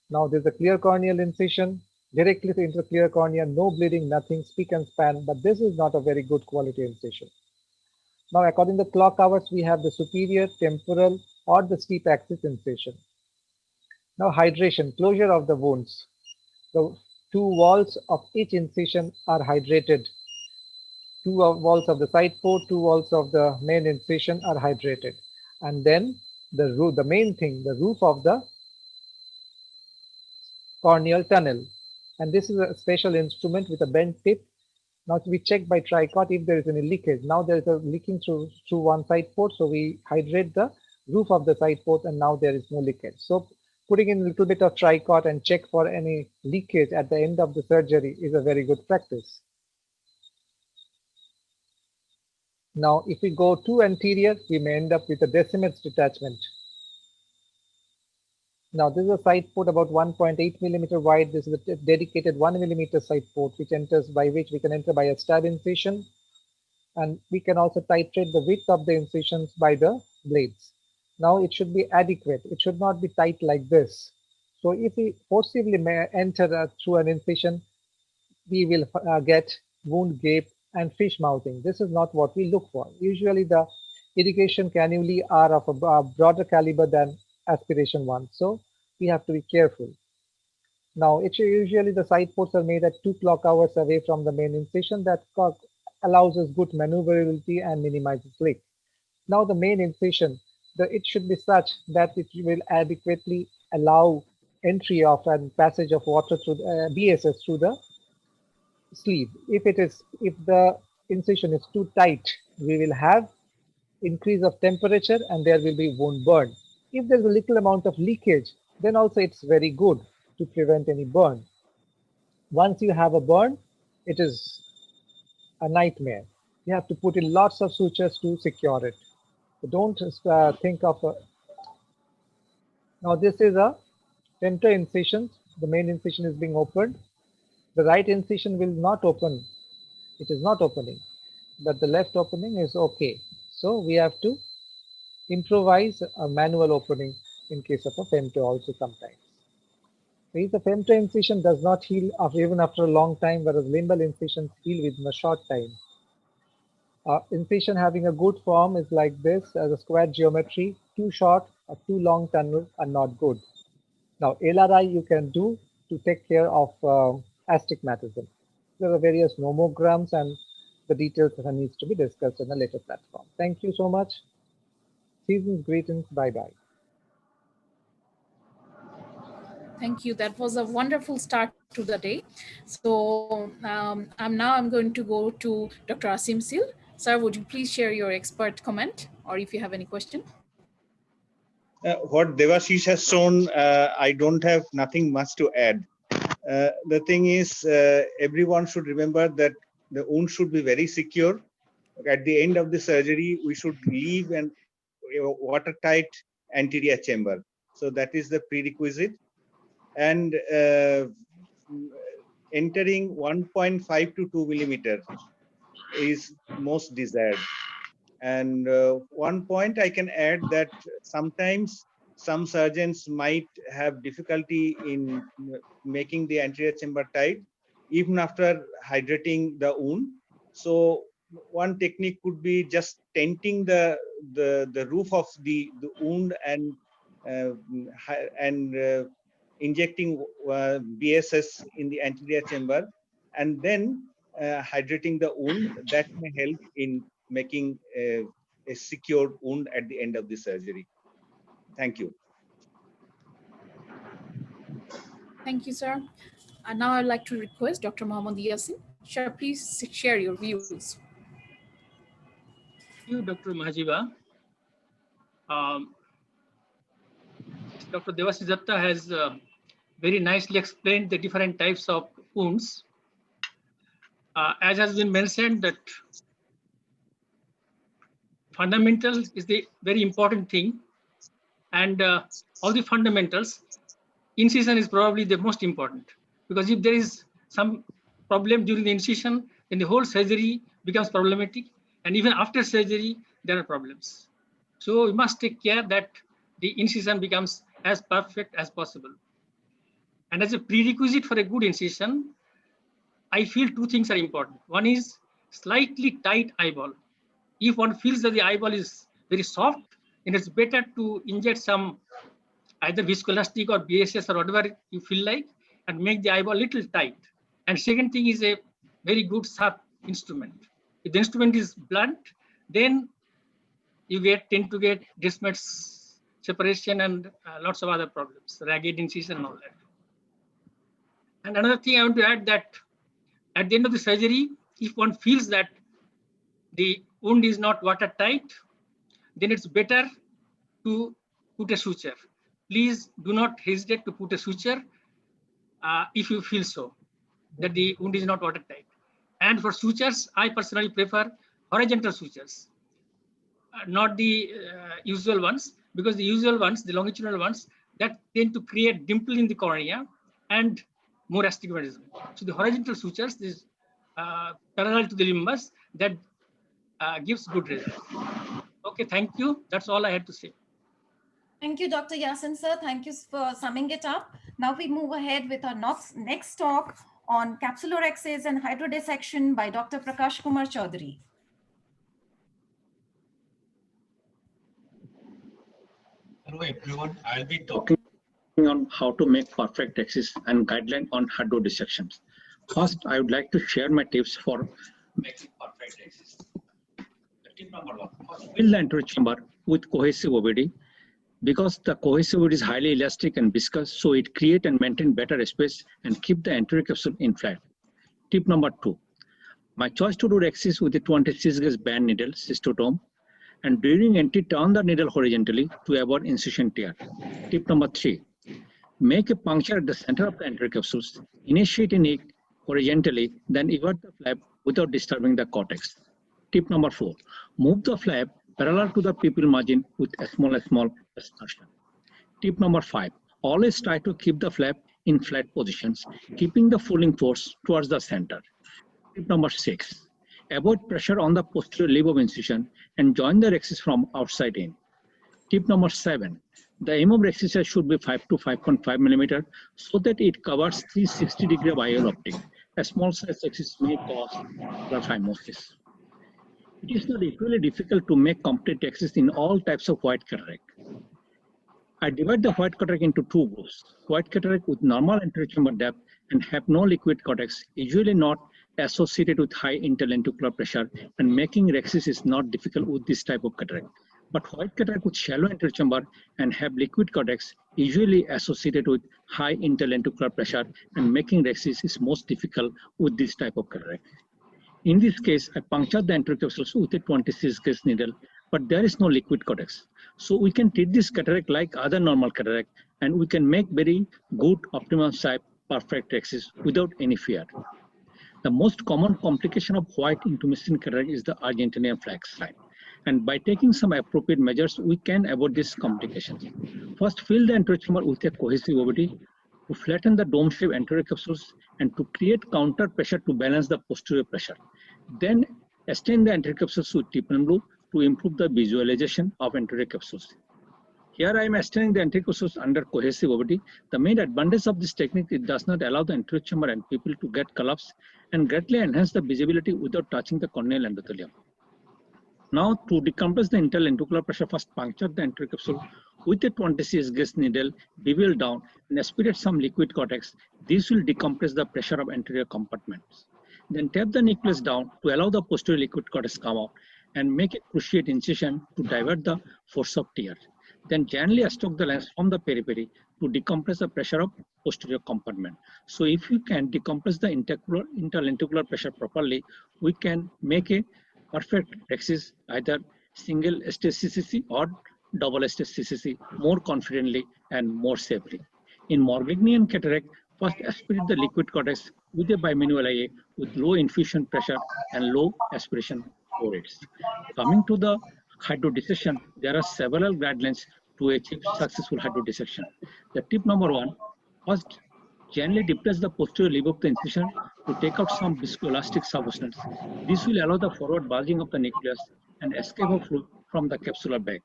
Now, there's a clear corneal incision, directly into the clear cornea, no bleeding, nothing, spick and span, but this is not a very good quality incision. Now, according to clock hours, we have the superior, temporal, or the steep axis incision. Now, hydration, closure of the wounds. The two walls of each incision are hydrated. Two walls of the side port, two walls of the main incision are hydrated. And then the main thing, the roof of the corneal tunnel. And this is a special instrument with a bent tip. Now we check by tricot if there is any leakage. Now there is a leaking through one side port, so we hydrate the roof of the side port, and now there is no leakage. So putting in a little bit of tricot and check for any leakage at the end of the surgery is a very good practice. Now, if we go too anterior, we may end up with a decimus detachment. Now this is a side port about 1.8 millimeter wide. This is a dedicated 1 millimeter side port which we can enter by a stab incision, and we can also titrate the width of the incisions by the blades. Now it should be adequate. It should not be tight like this. So if we forcibly enter through an incision, we will get wound gape and fish mouthing. This is not what we look for. Usually the irrigation cannulae are of a broader caliber than aspiration ones. So we have to be careful. Now, usually the side ports are made at 2 clock hours away from the main incision. That allows us good maneuverability and minimizes leak. Now, the main incision, it should be such that it will adequately allow entry of and passage of water through the BSS through the sleeve. If the incision is too tight, we will have increase of temperature and there will be wound burn. If there's a little amount of leakage, then also it's very good to prevent any burn. Once you have a burn, it is a nightmare. You have to put in lots of sutures to secure it. So don't think of now this is a femto incision. The main incision is being opened. The right incision will not open. It is not opening, but the left opening is okay. So we have to improvise a manual opening in case of a femto also sometimes. The femto incision does not heal even after a long time, whereas limbal incisions heal within a short time. Incision having a good form is like this as a square geometry. Too short or too long tunnel are not good. Now, LRI you can do to take care of astigmatism. There are various nomograms and the details that needs to be discussed in a later platform. Thank you so much. Season's greetings. Bye-bye. Thank you. That was a wonderful start to the day. So I'm going to go to Dr. Asim Sil. Sir, would you please share your expert comment, or if you have any question? What Devashish has shown, I don't have nothing much to add. The thing is, everyone should remember that the wound should be very secure. At the end of the surgery, we should leave a watertight anterior chamber. So that is the prerequisite. And entering 1.5 to 2 millimeter is most desired. And one point I can add that sometimes some surgeons might have difficulty in making the anterior chamber tight, even after hydrating the wound. So one technique could be just tenting the roof of the wound and injecting BSS in the anterior chamber, and then hydrating the wound. That may help in making a secured wound at the end of the surgery. Thank you. Thank you, sir. And now I'd like to request Dr. Mohammad Yasin. Sir, please share your views. Thank you, Dr. Mahajiba. Dr. Devashish Datta has very nicely explained the different types of wounds. As has been mentioned, that fundamentals is the very important thing, and all the fundamentals, incision is probably the most important, because if there is some problem during the incision, then the whole surgery becomes problematic, and even after surgery there are problems. So we must take care that the incision becomes as perfect as possible. And as a prerequisite for a good incision, I feel two things are important. One is slightly tight eyeball. If one feels that the eyeball is very soft, then it's better to inject some either viscoelastic or BSS or whatever you feel like, and make the eyeball a little tight. And second thing is a very good sharp instrument. If the instrument is blunt, then you tend to get Descemet's separation and lots of other problems, ragged incision and all that. And another thing I want to add, that at the end of the surgery, if one feels that the wound is not watertight, then it's better to put a suture. Please do not hesitate to put a suture if you feel so, that the wound is not watertight. And for sutures, I personally prefer horizontal sutures, not the usual ones, because the usual ones, the longitudinal ones, that tend to create dimple in the cornea and more astigmatism. So the horizontal sutures, this parallel to the limbus, that gives good results. Okay, thank you. That's all I had to say. Thank you, Dr. Yasin, sir. Thank you for summing it up. Now we move ahead with our next talk on capsulorhexis and hydrodissection by Dr. Prakash Kumar Chaudhary. Hello everyone, I'll be talking on how to make perfect axis and guideline on hydrodissections. First, I would like to share my tips for making perfect axis. Tip number 1, first fill the anterior chamber with cohesive OBD. Because the cohesive OBD is highly elastic and viscous, so it create and maintain better space and keep the anterior capsule in flat. Tip number 2, my choice to do axis with a 26 gauge band needle, cystotome, and during entry turn the needle horizontally to avoid incision tear. Tip number 3, make a puncture at the center of the anterior capsules, initiate in it horizontally, then invert the flap without disturbing the cortex. Tip number 4, move the flap parallel to the pupil margin with a small extension. Tip number 5, always try to keep the flap in flat positions, keeping the pulling force towards the center. Tip number 6, avoid pressure on the posterior lip of incision and join the axis from outside in. Tip number 7, the aim of exercise should be 5 to 5.5 millimeter so that it covers 360-degree of IOL optic. A small size axis may cause phimosis. It is not equally difficult to make complete axis in all types of white cataract. I divide the white cataract into 2 groups. White cataract with normal anterior chamber depth and have no liquid cortex, usually not associated with high interlenticular pressure, and making axis is not difficult with this type of cataract. But white cataract with shallow anterior chamber and have liquid cortex, usually associated with high interlenticular pressure, and making axis is most difficult with this type of cataract. In this case, I punctured the anterior capsules with a 26 gauge needle, but there is no liquid cortex. So we can treat this cataract like other normal cataract, and we can make very good optimum size perfect axis without any fear. The most common complication of white intumescent cataract is the Argentinian flag sign. And by taking some appropriate measures, we can avoid these complications. First, fill the anterior chamber with a cohesive OBD to flatten the dome-shaped anterior capsules and to create counter pressure to balance the posterior pressure. Then, extend the anterior capsules with tip and blue to improve the visualization of anterior capsules. Here I am extending the anterior capsules under cohesive OBD. The main advantage of this technique, it does not allow the anterior chamber and pupil to get collapsed and greatly enhance the visibility without touching the corneal endothelium. Now, to decompress the interlenticular pressure, first puncture the anterior capsule with a 26 gauge needle, bevel down, and aspirate some liquid cortex. This will decompress the pressure of anterior compartments. Then tap the nucleus down to allow the posterior liquid cortex come out and make a cruciate incision to divert the force of tear. Then gently extract the lens from the periphery to decompress the pressure of posterior compartment. So if you can decompress the interlenticular pressure properly, we can make a perfect axis, either single stage CCC or double stage CCC, more confidently and more safely. In Morgagnian cataract, first aspirate the liquid cortex with a bimanual IA with low infusion pressure and low aspiration flow rates. Coming to the hydrodissection, there are several guidelines to achieve successful hydrodissection. The tip number 1, first gently depress the posterior lip of the incision to take out some viscoelastic substance. This will allow the forward bulging of the nucleus and escape of fluid from the capsular bag.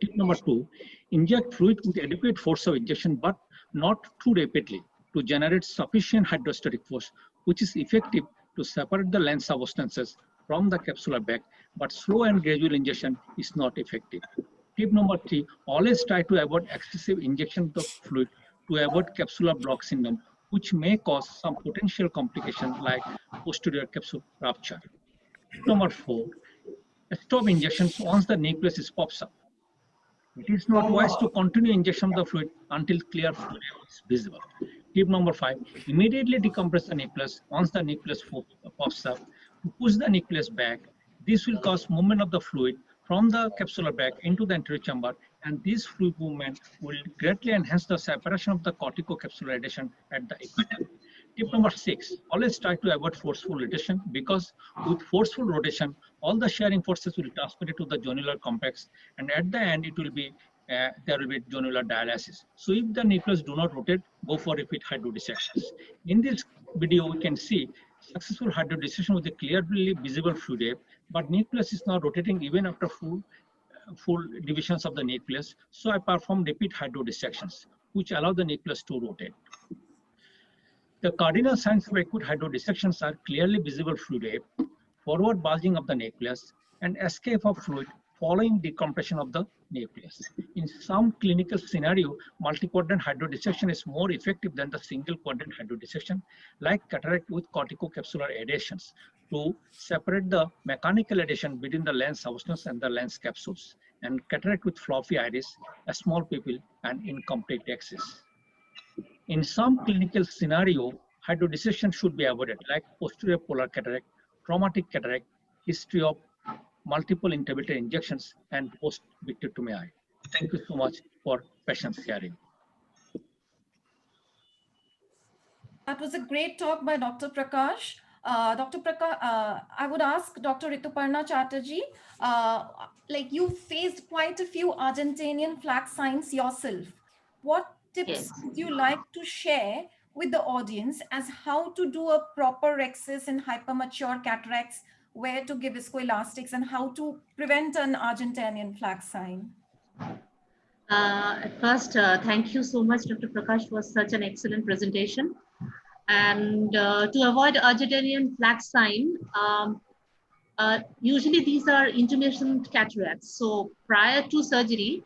Tip number 2, inject fluid with adequate force of injection but not too rapidly to generate sufficient hydrostatic force, which is effective to separate the lens substances from the capsular bag, but slow and gradual injection is not effective. Tip number 3, always try to avoid excessive injection of fluid to avoid capsular block syndrome, which may cause some potential complications like posterior capsule rupture. Tip number 4, stop injections once the nucleus pops up. It is not wise to continue injection of the fluid until clear fluid is visible. Tip number 5, immediately decompress the nucleus once the nucleus pops up to push the nucleus back. This will cause movement of the fluid from the capsular bag into the anterior chamber, and this fluid movement will greatly enhance the separation of the corticocapsular adhesion at the equator. Tip number 6, always try to avoid forceful rotation, because with forceful rotation, all the shearing forces will transfer it to the zonular complex, and at the end it will be there will be zonular dialysis. So if the nucleus do not rotate, go for repeat hydrodissections. In this video, we can see successful hydrodissection with a clearly visible fluid wave, but nucleus is not rotating even after full divisions of the nucleus. So I perform repeat hydrodissections, which allow the nucleus to rotate. The cardinal signs of acute hydrodissections are clearly visible fluid wave, forward bulging of the nucleus, and escape of fluid following decompression of the nucleus. In some clinical scenario, multi-quadrant hydrodissection is more effective than the single quadrant hydrodissection, like cataract with corticocapsular adhesions, to separate the mechanical adhesion between the lens substance and the lens capsules, and cataract with floppy iris, a small pupil, and incomplete axis. In some clinical scenario, hydrodissection should be avoided, like posterior polar cataract, traumatic cataract, history of multiple intravitreal injections, and post-vitrectomy eye. Thank you so much for patience hearing. That was a great talk by Dr. Prakash. Dr. Prakash, I would ask Dr. Rituparna Chatterjee, like you faced quite a few Argentinian flag signs yourself. What tips would you like to share with the audience as how to do a proper rhexis in hypermature cataracts, where to give viscoelastics, and how to prevent an Argentinian flag sign? At first, thank you so much, Dr. Prakash, for such an excellent presentation. And to avoid Argentinian flag sign, usually these are intermittent cataracts. So prior to surgery,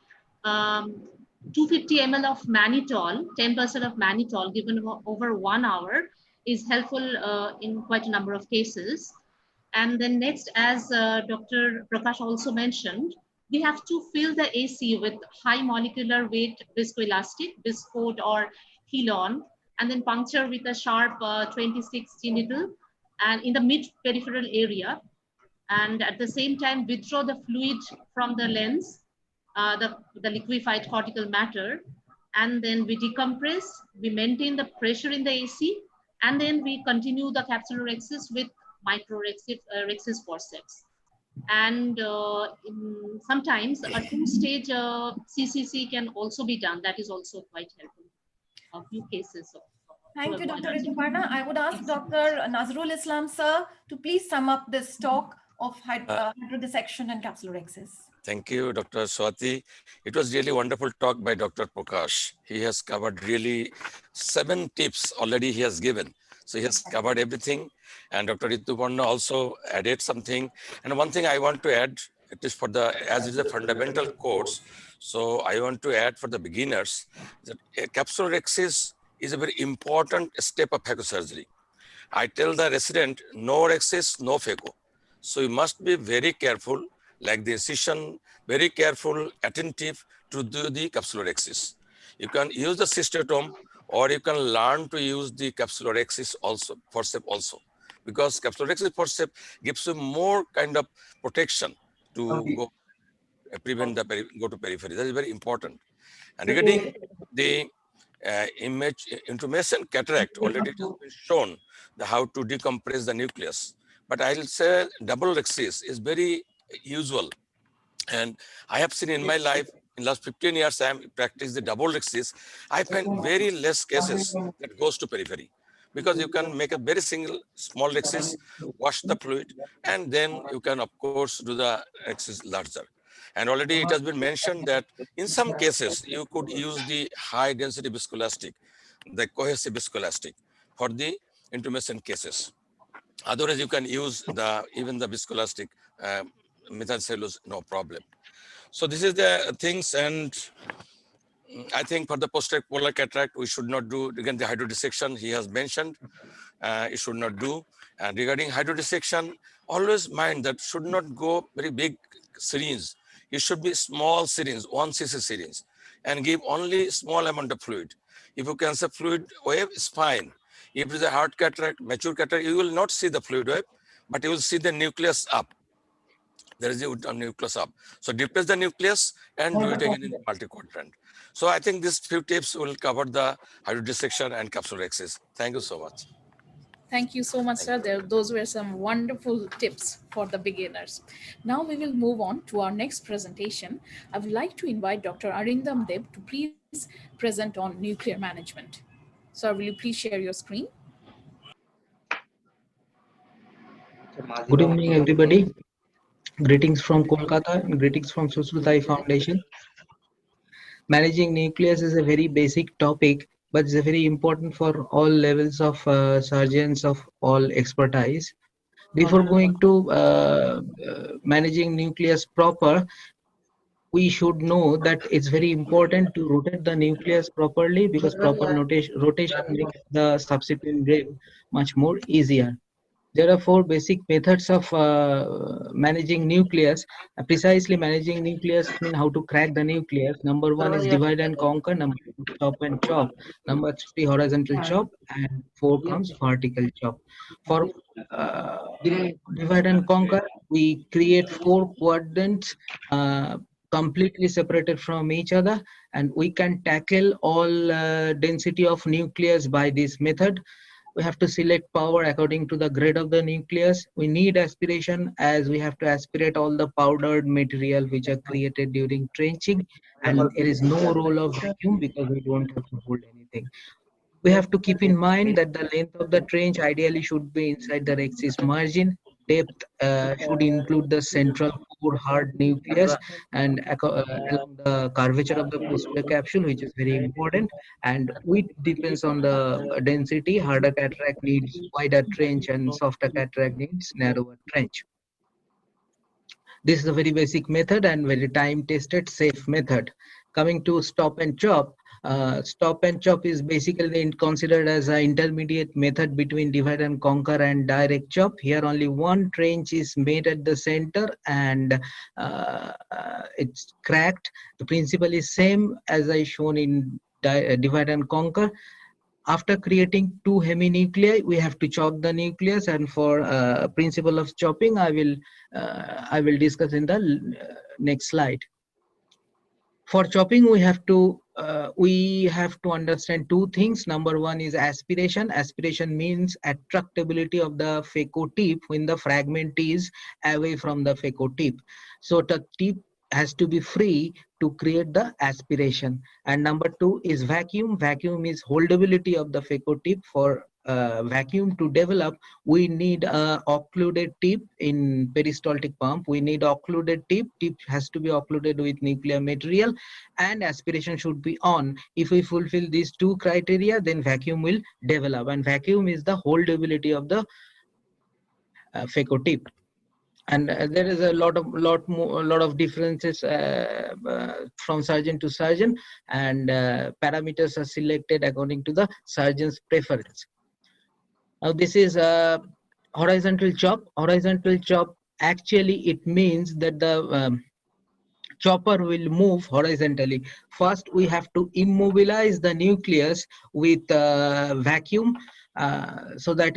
250 ml of mannitol, 10% of mannitol given over 1 hour is helpful in quite a number of cases. And then next, as Dr. Prakash also mentioned, we have to fill the AC with high molecular weight viscoelastic, Viscoat or Helon, and then puncture with a sharp 26 needle and in the mid peripheral area. And at the same time, withdraw the fluid from the lens, the liquefied cortical matter, and then we decompress, we maintain the pressure in the AC, and then we continue the capsular rhexis with micro rhexis forceps. And sometimes a two-stage CCC can also be done. That is also quite helpful. A few cases. Thank you, Dr. Rituparna. I would ask Dr. Nazrul Islam, sir, to please sum up this talk of hydrodissection and capsular rhexis. Thank you, Dr. Swati. It was really wonderful talk by Dr. Prakash. He has covered really 7 tips already he has given. So he has covered everything. And Dr. Rituparna also added something. And one thing I want to add, it is for the, as it is a fundamental course. So I want to add for the beginners that capsular rhexis is a very important step of phacosurgery. I tell the resident, no rhexis, no phaco. So you must be very careful, like the incision, very careful, attentive to do the capsular rhexis. You can use the cystotome, or you can learn to use the capsular rhexis also, forceps also, because capsular rhexis forceps gives you more kind of protection to go prevent the go to periphery. That is very important. And regarding the intumescent cataract, already it has been shown how to decompress the nucleus. But I'll say double rhexis is very usual. And I have seen in my life, in last 15 years, I have practiced the double rhexis. I find very less cases that goes to periphery, because you can make a very single small rhexis, wash the fluid, and then you can, of course, do the rhexis larger. And already it has been mentioned that in some cases, you could use the high density viscoelastic, the cohesive viscoelastic for the intumescent cases. Otherwise, you can use even the viscoelastic methylcellulose, no problem. So this is the things, and I think for the posterior polar cataract, we should not do, again, the hydrodissection he has mentioned, it should not do. And regarding hydrodissection, always mind that should not go very big syringe. It should be small syringe, 1 cc syringe, and give only small amount of fluid. If you can say fluid wave, is fine. If it is a hard cataract, mature cataract, you will not see the fluid wave, but you will see the nucleus up. There is a nucleus up. So depress the nucleus and do it again in the multi-quadrant. So I think these few tips will cover the hydrodissection and capsular rhexis. Thank you so much. Thank you so much, sir. Those were some wonderful tips for the beginners. Now we will move on to our next presentation. I would like to invite Dr. Arindam Deb to please present on nuclear management. Sir, will you please share your screen? Good evening, everybody. Greetings from Kolkata and greetings from Susrutai Foundation. Managing nucleus is a very basic topic, but it's very important for all levels of surgeons of all expertise. Before going to managing nucleus proper, we should know that it's very important to rotate the nucleus properly, because proper rotation makes the subsequent grade much more easier. There are four basic methods of managing nucleus. Precisely managing nucleus means how to crack the nucleus. Number one is divide and conquer. Number two, chop and chop. Number three, horizontal chop. And four comes vertical chop. For divide and conquer, we create four quadrants completely separated from each other, and we can tackle all density of nucleus by this method. We have to select power according to the grade of the nucleus. We need aspiration, as we have to aspirate all the powdered material which are created during trenching, and there is no role of vacuum because we don't have to hold anything. We have to keep in mind that the length of the trench ideally should be inside the rexis margin. Depth should include the central core hard nucleus and along the curvature of the posterior capsule, which is very important. And width depends on the density. Harder cataract needs wider trench and softer cataract needs narrower trench. This is a very basic method and very time tested safe method. Coming to stop and chop. Stop and chop is basically considered as an intermediate method between divide and conquer and direct chop. Here only one trench is made at the center and it's cracked. The principle is same as I shown in divide and conquer. After creating two heminuclei, we have to chop the nucleus, and for principle of chopping, I will discuss in the next slide. For chopping, we have to understand two things. Number one is aspiration. Aspiration means attractability of the phaco tip when the fragment is away from the phaco tip. So the tip has to be free to create the aspiration. And number two is vacuum. Vacuum is holdability of the phaco tip. For vacuum to develop, we need a occluded tip. In peristaltic pump, we need occluded tip. Tip has to be occluded with nuclear material, and aspiration should be on. If we fulfill these two criteria, then vacuum will develop, and vacuum is the holdability of the phaco tip. And there is a lot of differences from surgeon to surgeon, and parameters are selected according to the surgeon's preference. Now this is a horizontal chop. Horizontal chop, actually it means that the chopper will move horizontally. First, we have to immobilize the nucleus with vacuum so that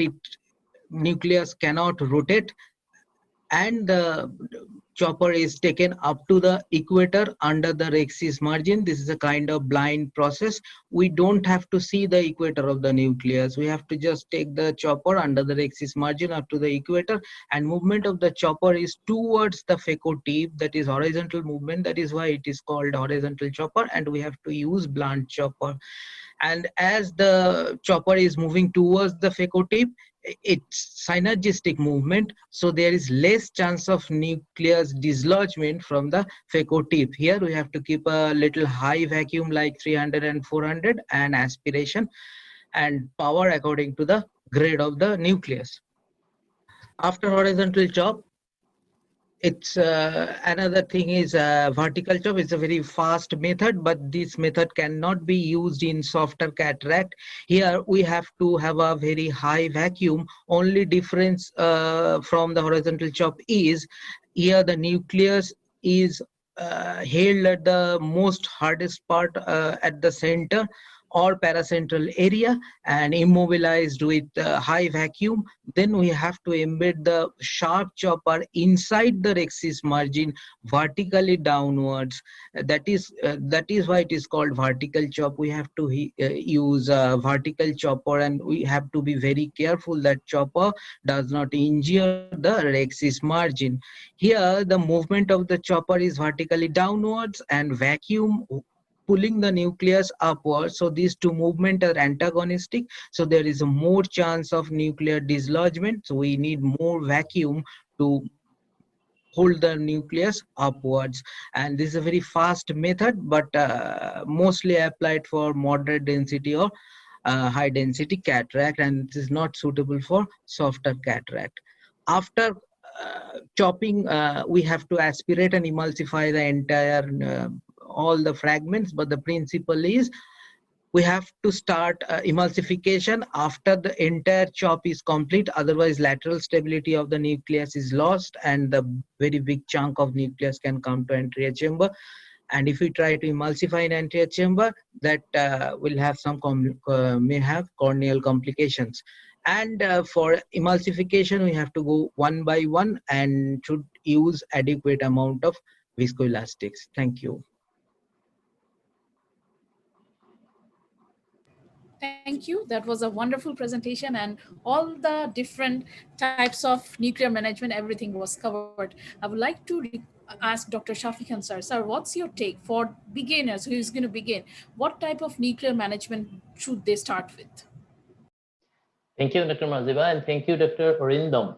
nucleus cannot rotate, and the chopper is taken up to the equator under the rexis margin. This is a kind of blind process. We don't have to see the equator of the nucleus. We have to just take the chopper under the rexis margin up to the equator, and movement of the chopper is towards the phaco tip. That is horizontal movement. That is why it is called horizontal chopper, and we have to use blunt chopper. And as the chopper is moving towards the phaco tip, it's synergistic movement, so there is less chance of nucleus dislodgement from the phaco tip. Here we have to keep a little high vacuum like 300 and 400, and aspiration and power according to the grade of the nucleus. After horizontal chop, it's another thing is vertical chop. It's a very fast method, but this method cannot be used in softer cataract. Here we have to have a very high vacuum. Only difference from the horizontal chop is here the nucleus is held at the most hardest part at the center, or paracentral area and immobilized with high vacuum. Then we have to embed the sharp chopper inside the rhexis margin vertically downwards. That is why it is called vertical chop. We have to use a vertical chopper, and we have to be very careful that chopper does not injure the rhexis margin. Here the movement of the chopper is vertically downwards and vacuum pulling the nucleus upwards. So these two movements are antagonistic. So there is a more chance of nuclear dislodgement. So we need more vacuum to hold the nucleus upwards. And this is a very fast method, but mostly applied for moderate density or high density cataract, and it is not suitable for softer cataract. After chopping, we have to aspirate and emulsify the entire all the fragments, but the principle is we have to start emulsification after the entire chop is complete. Otherwise lateral stability of the nucleus is lost and the very big chunk of nucleus can come to anterior chamber. And if we try to emulsify in anterior chamber, that will have some may have corneal complications. And for emulsification, we have to go one by one and should use adequate amount of viscoelastics. Thank you. Thank you. That was a wonderful presentation, and all the different types of nuclear management, everything was covered. I would like to ask Dr. Shafikan sir. Sir, what's your take for beginners who is going to begin? What type of nuclear management should they start with? Thank you, Dr. Maziba, and thank you, Dr. Orindam,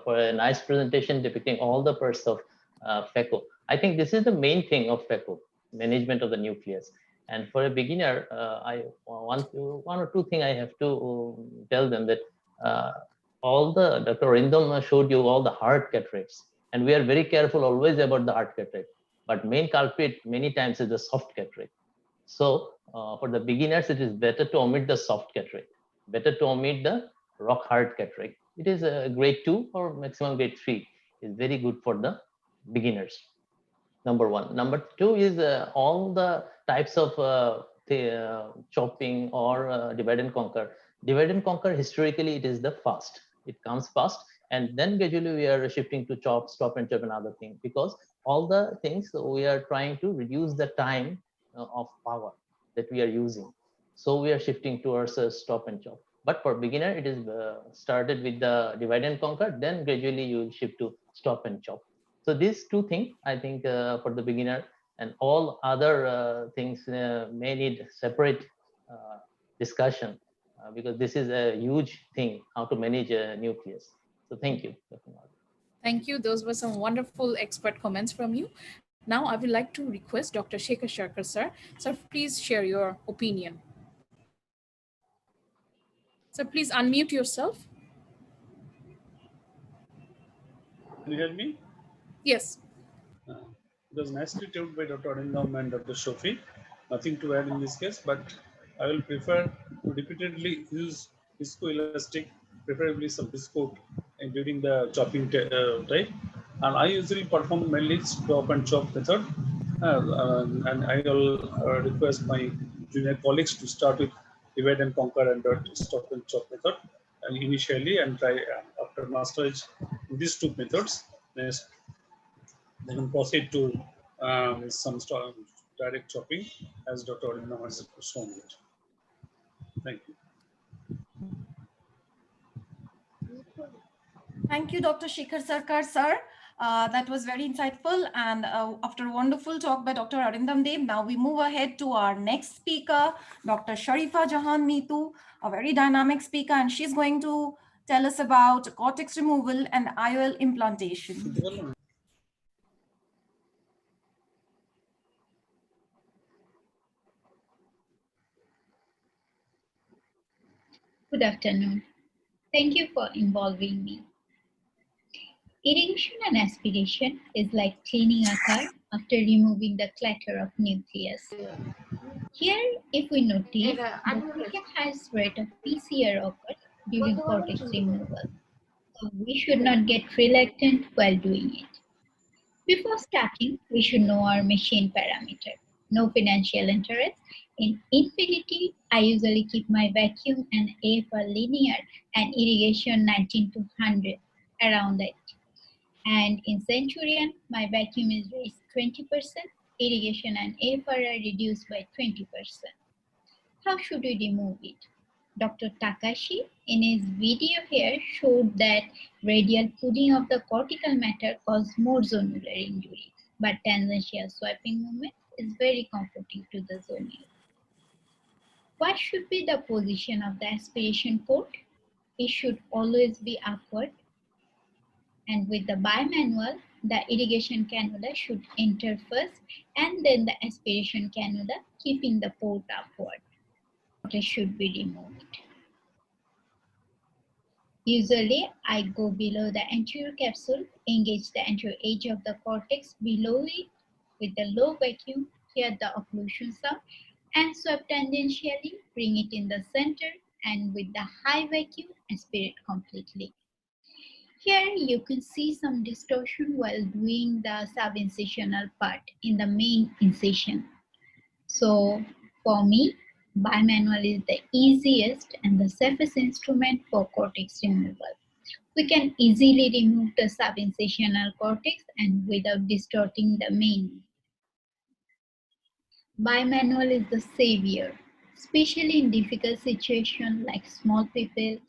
for a nice presentation depicting all the parts of phaco. I think this is the main thing of phaco, management of the nucleus. And for a beginner, I one or two things I have to tell them that Dr. Orindam showed you all the hard cataracts, and we are very careful always about the hard cataract. But main culprit many times is the soft cataract. So for the beginners, it is better to omit the soft cataract, better to omit the rock hard cataract. It is a grade 2 or maximum grade 3 is very good for the beginners. Number one. Number two is all the types of chopping or divide and conquer. Divide and conquer, historically, it is the fast. It comes fast, and then gradually we are shifting to chop, stop and chop and other things, because all the things we are trying to reduce the time of power that we are using. So we are shifting towards stop and chop. But for beginner, it is started with the divide and conquer, then gradually you will shift to stop and chop. So these two things, I think, for the beginner, and all other things may need separate discussion because this is a huge thing, how to manage a nucleus. So thank you. Thank you. Those were some wonderful expert comments from you. Now I would like to request Dr. Shekhar Sharkar, sir. Sir, please share your opinion. Sir, please unmute yourself. Can you hear me? Yes. It was nicely told by Dr. Orindam and Dr. Shafi. Nothing to add in this case, but I will prefer to repeatedly use viscoelastic, preferably some viscoat during the chopping type. And I usually perform mainly stop and chop method. And I will request my junior colleagues to start with divide and conquer and stop and chop method initially, and try after masterage these two methods. They can proceed to some direct chopping as Dr. Orindam has shown it. Thank you. Thank you, Dr. Shekhar Sarkar, sir. That was very insightful. And after a wonderful talk by Dr. Arindam Dev, now we move ahead to our next speaker, Dr. Sharifa Jahan Mitu, a very dynamic speaker, and she's going to tell us about cortex removal and IOL implantation. Good afternoon. Thank you for involving me. Irrigation and aspiration is like cleaning a car after removing the clutter of nucleus. Here, if we notice, the second highest rate of PCR occurs during cortex removal. So we should not get reluctant while doing it. Before starting, we should know our machine parameter. No financial interest. In infinity, I usually keep my vacuum and AFR linear and irrigation 19 to 100, around that. And in Centurion, my vacuum is raised 20%, irrigation and AFR are reduced by 20%. How should we remove it? Dr. Takashi in his video here showed that radial pulling of the cortical matter causes more zonular injury, but tangential swiping movement is very comforting to the zonule. What should be the position of the aspiration port? It should always be upward. And with the bimanual, the irrigation cannula should enter first and then the aspiration cannula, keeping the port upward. It should be removed. Usually, I go below the anterior capsule, engage the anterior edge of the cortex below it with the low vacuum, hear the occlusion sound, and swipe tangentially, bring it in the center, and with the high vacuum, aspirate completely. Here you can see some distortion while doing the subincisional part in the main incision. So for me, bimanual is the easiest and the safest instrument for cortex removal. We can easily remove the subincisional cortex and without distorting the main. Bimanual is the savior, especially in difficult situations like small pupil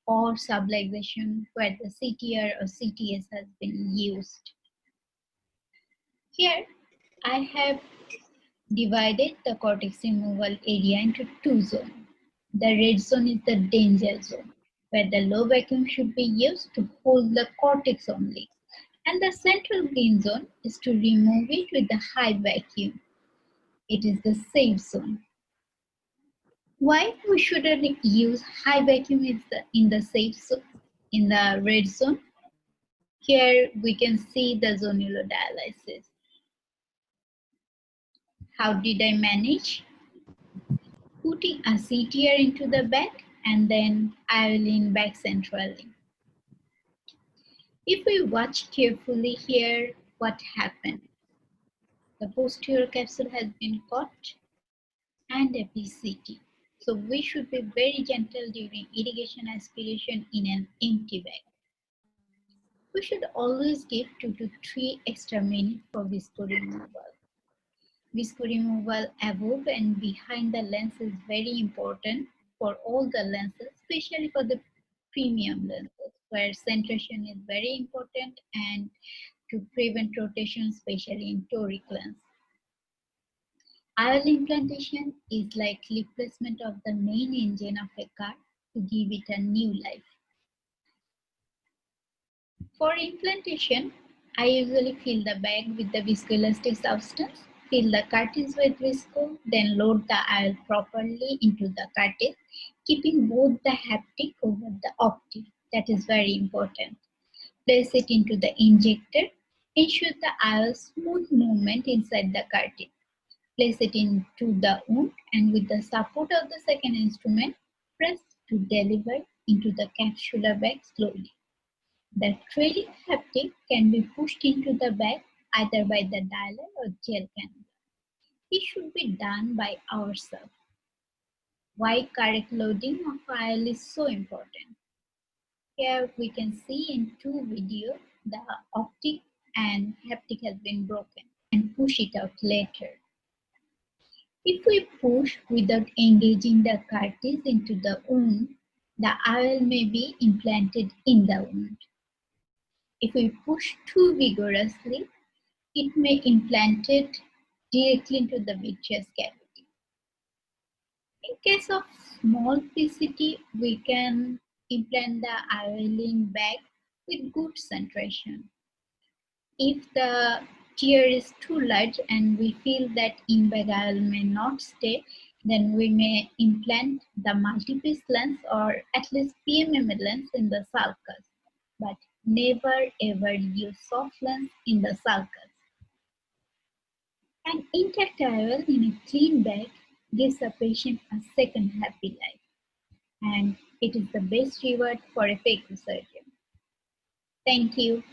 or subluxation where the CTR or CTS has been used. Here, I have divided the cortex removal area into two zones. The red zone is the danger zone, where the low vacuum should be used to hold the cortex only. And the central green zone is to remove it with the high vacuum. It is the safe zone. Why we shouldn't use high vacuum in the safe zone, in the red zone? Here we can see the zonular dialysis. How did I manage? Putting a CTR into the back and then iolin back centrally. If we watch carefully here, what happened? The posterior capsule has been caught and a PCT. So we should be very gentle during irrigation aspiration in an empty bag. We should always give 2 to 3 extra minutes for visco removal. Visco removal above and behind the lens is very important for all the lenses, especially for the premium lenses, where centration is very important and to prevent rotation, especially in toric lens. IOL implantation is like replacement of the main engine of a car to give it a new life. For implantation, I usually fill the bag with the viscoelastic substance, fill the cartridge with visco, then load the IOL properly into the cartridge, keeping both the haptic over the optic. That is very important. Place it into the injector, ensure the IOL smooth movement inside the cartridge. Place it into the wound and with the support of the second instrument, press to deliver into the capsular bag slowly. The trailing haptic can be pushed into the bag either by the dialer or gel cannula. It should be done by ourselves. Why correct loading of IOL is so important? Here we can see in 2 videos the optic and haptic has been broken and push it out later. If we push without engaging the cartridge into the wound, the IOL may be implanted in the wound. If we push too vigorously, it may implant it directly into the vitreous cavity. In case of small PCT, we can implant the IOL bag with good centration. If the tear is too large and we feel that in-bag IOL may not stay, then we may implant the multipiece lens or at least PMMA lens in the sulcus, but never ever use soft lens in the sulcus. An intact IOL in a clean bag gives a patient a second happy life, and it is the best reward for a phaco surgeon. Thank you.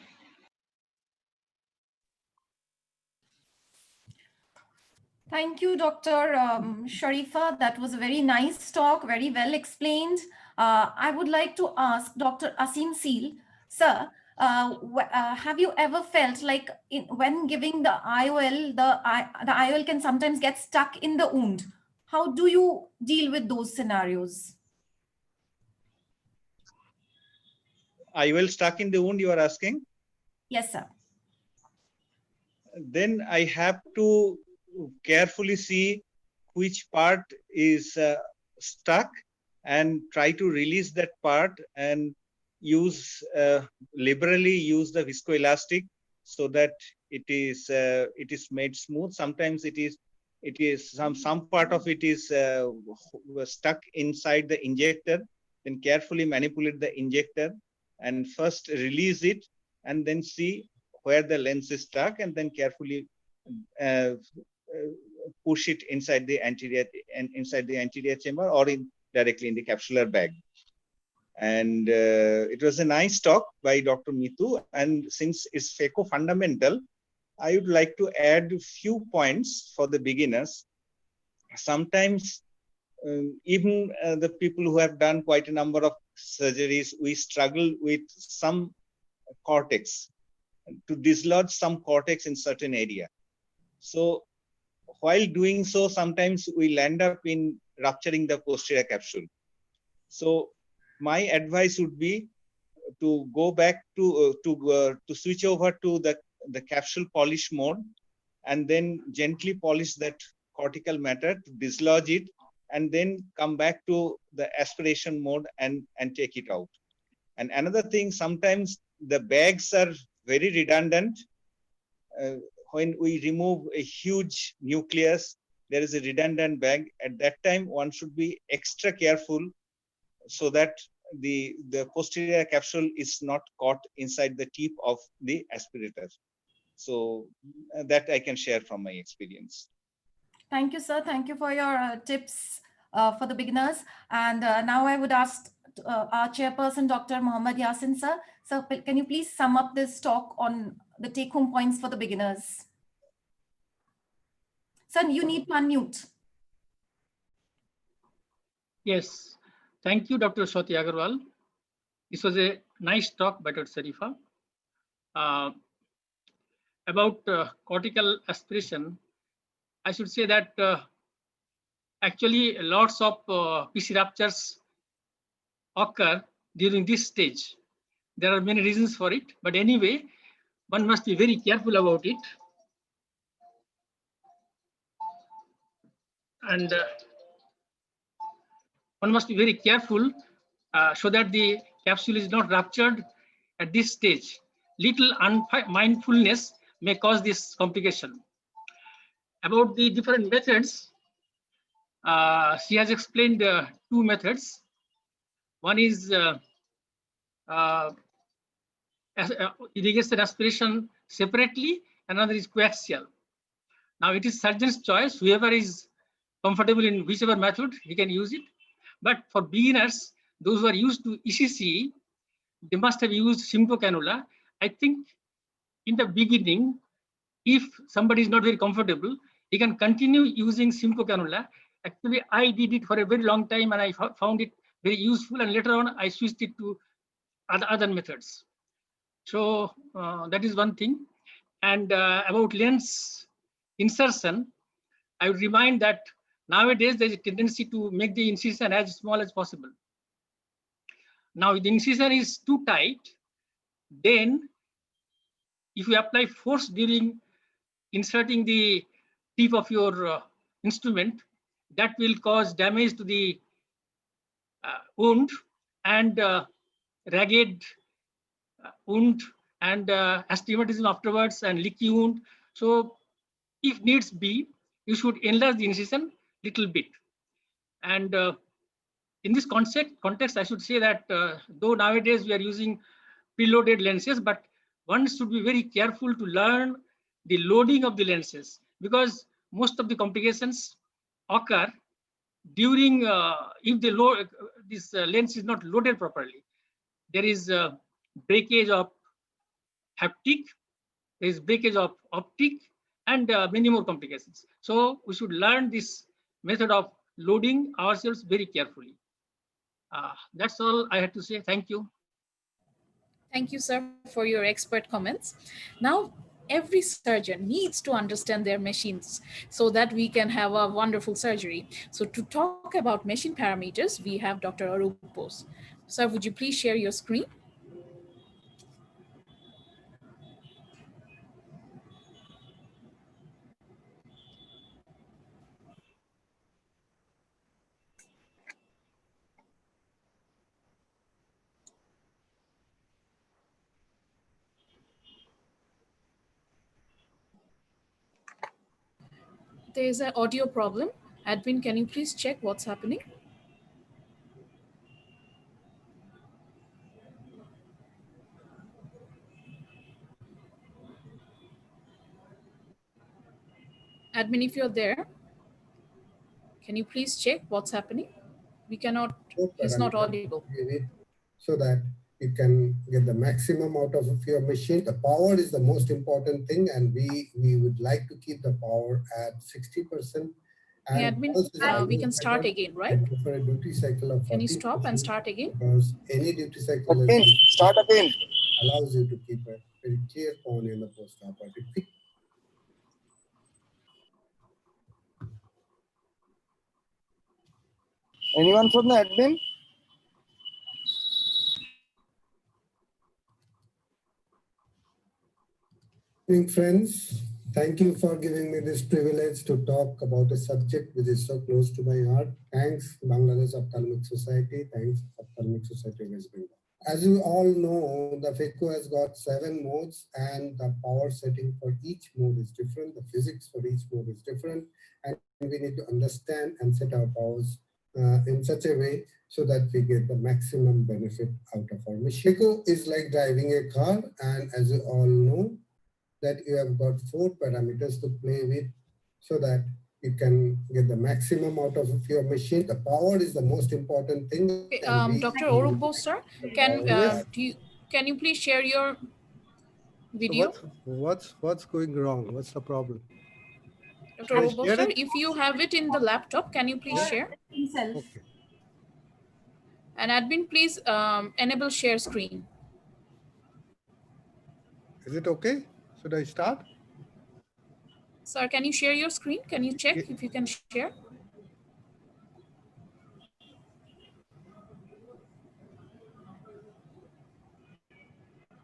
Thank you, Dr. Sharifa. That was a very nice talk, very well explained. I would like to ask Dr. Asim Seal, sir, have you ever felt like when giving the IOL, the IOL can sometimes get stuck in the wound? How do you deal with those scenarios? IOL stuck in the wound, you are asking? Yes, sir. Then I have to carefully see which part is stuck and try to release that part and use liberally use the viscoelastic so that it is made smooth. Sometimes it is some part of it is stuck inside the injector. Then carefully manipulate the injector and first release it and then see where the lens is stuck and then carefully push it inside the anterior chamber or directly in the capsular bag. And it was a nice talk by Dr. Mitu. And since it's phaco fundamental, I would like to add a few points for the beginners. Sometimes even the people who have done quite a number of surgeries, we struggle with some cortex, to dislodge some cortex in certain area. So while doing so, sometimes we land up in rupturing the posterior capsule. So my advice would be to go back to switch over to the capsule polish mode and then gently polish that cortical matter to dislodge it and then come back to the aspiration mode and take it out. And another thing, sometimes the bags are very redundant. When we remove a huge nucleus, there is a redundant bag. At that time, one should be extra careful so that the posterior capsule is not caught inside the tip of the aspirator. So that I can share from my experience. Thank you, sir. Thank you for your tips for the beginners. And now I would ask our chairperson, Dr. Mohammad Yasin, sir. So can you please sum up this talk on the take-home points for the beginners? Sir, you need to unmute. Yes. Thank you, Dr. Swati Agarwal. This was a nice talk by Dr. Sharifa. About cortical aspiration, I should say that actually lots of PC ruptures occur during this stage. There are many reasons for it, but anyway, one must be very careful about it. And one must be very careful so that the capsule is not ruptured at this stage. Little unmindfulness may cause this complication. About the different methods, she has explained two methods. One is irrigation aspiration separately, another is coaxial. Now it is surgeon's choice, whoever is comfortable in whichever method, he can use it. But for beginners, those who are used to ECC, they must have used Simcoe cannula. I think in the beginning, if somebody is not very comfortable, he can continue using Simcoe cannula. Actually, I did it for a very long time and I found it very useful, and later on I switched it to other methods. So that is one thing. And about lens insertion, I would remind that nowadays there is a tendency to make the incision as small as possible. Now, if the incision is too tight, then if you apply force during inserting the tip of your instrument, that will cause damage to the wound and ragged wound and astigmatism afterwards and leaky wound. So if needs be, you should enlarge the incision little bit. And in this context, I should say that though nowadays we are using preloaded lenses, but one should be very careful to learn the loading of the lenses, because most of the complications occur during if the this lens is not loaded properly. There is breakage of haptic, there is breakage of optic, and many more complications. So we should learn this method of loading ourselves very carefully. That's all I had to say. Thank you. Thank you, sir, for your expert comments. Now, every surgeon needs to understand their machines so that we can have a wonderful surgery. So to talk about machine parameters, we have Dr. Arup Bose. Sir, would you please share your screen? There is an audio problem. Admin, can you please check what's happening? Admin, if you're there, can you please check what's happening? We cannot, he's not audible. So that you can get the maximum out of your machine. The power is the most important thing, and we would like to keep the power at 60%. Hey, admin, we can start again, right? For a duty cycle of 40%. Can you stop and start again? Because any duty cycle start again allows you to keep a very clear on in the post-operative. Anyone from the admin? Friends, thank you for giving me this privilege to talk about a subject which is so close to my heart. Thanks, Bangladesh Ophthalmic Society. Thanks, Ophthalmic Society of West Bengal. As you all know, the FECO has got 7 modes, and the power setting for each mode is different. The physics for each mode is different, and we need to understand and set our powers in such a way so that we get the maximum benefit out of our machine. FECO is like driving a car, and as you all know, that you have got 4 parameters to play with so that you can get the maximum out of your machine. The power is the most important thing. Okay, Dr. Arup Bose, sir, can you please share your video? So what's going wrong? What's the problem? Dr. Arup Bose, sir, if you have it in the laptop, can you please share? Okay. And admin, please enable share screen. Is it okay? Should I start? Sir, can you share your screen? Can you check if you can share?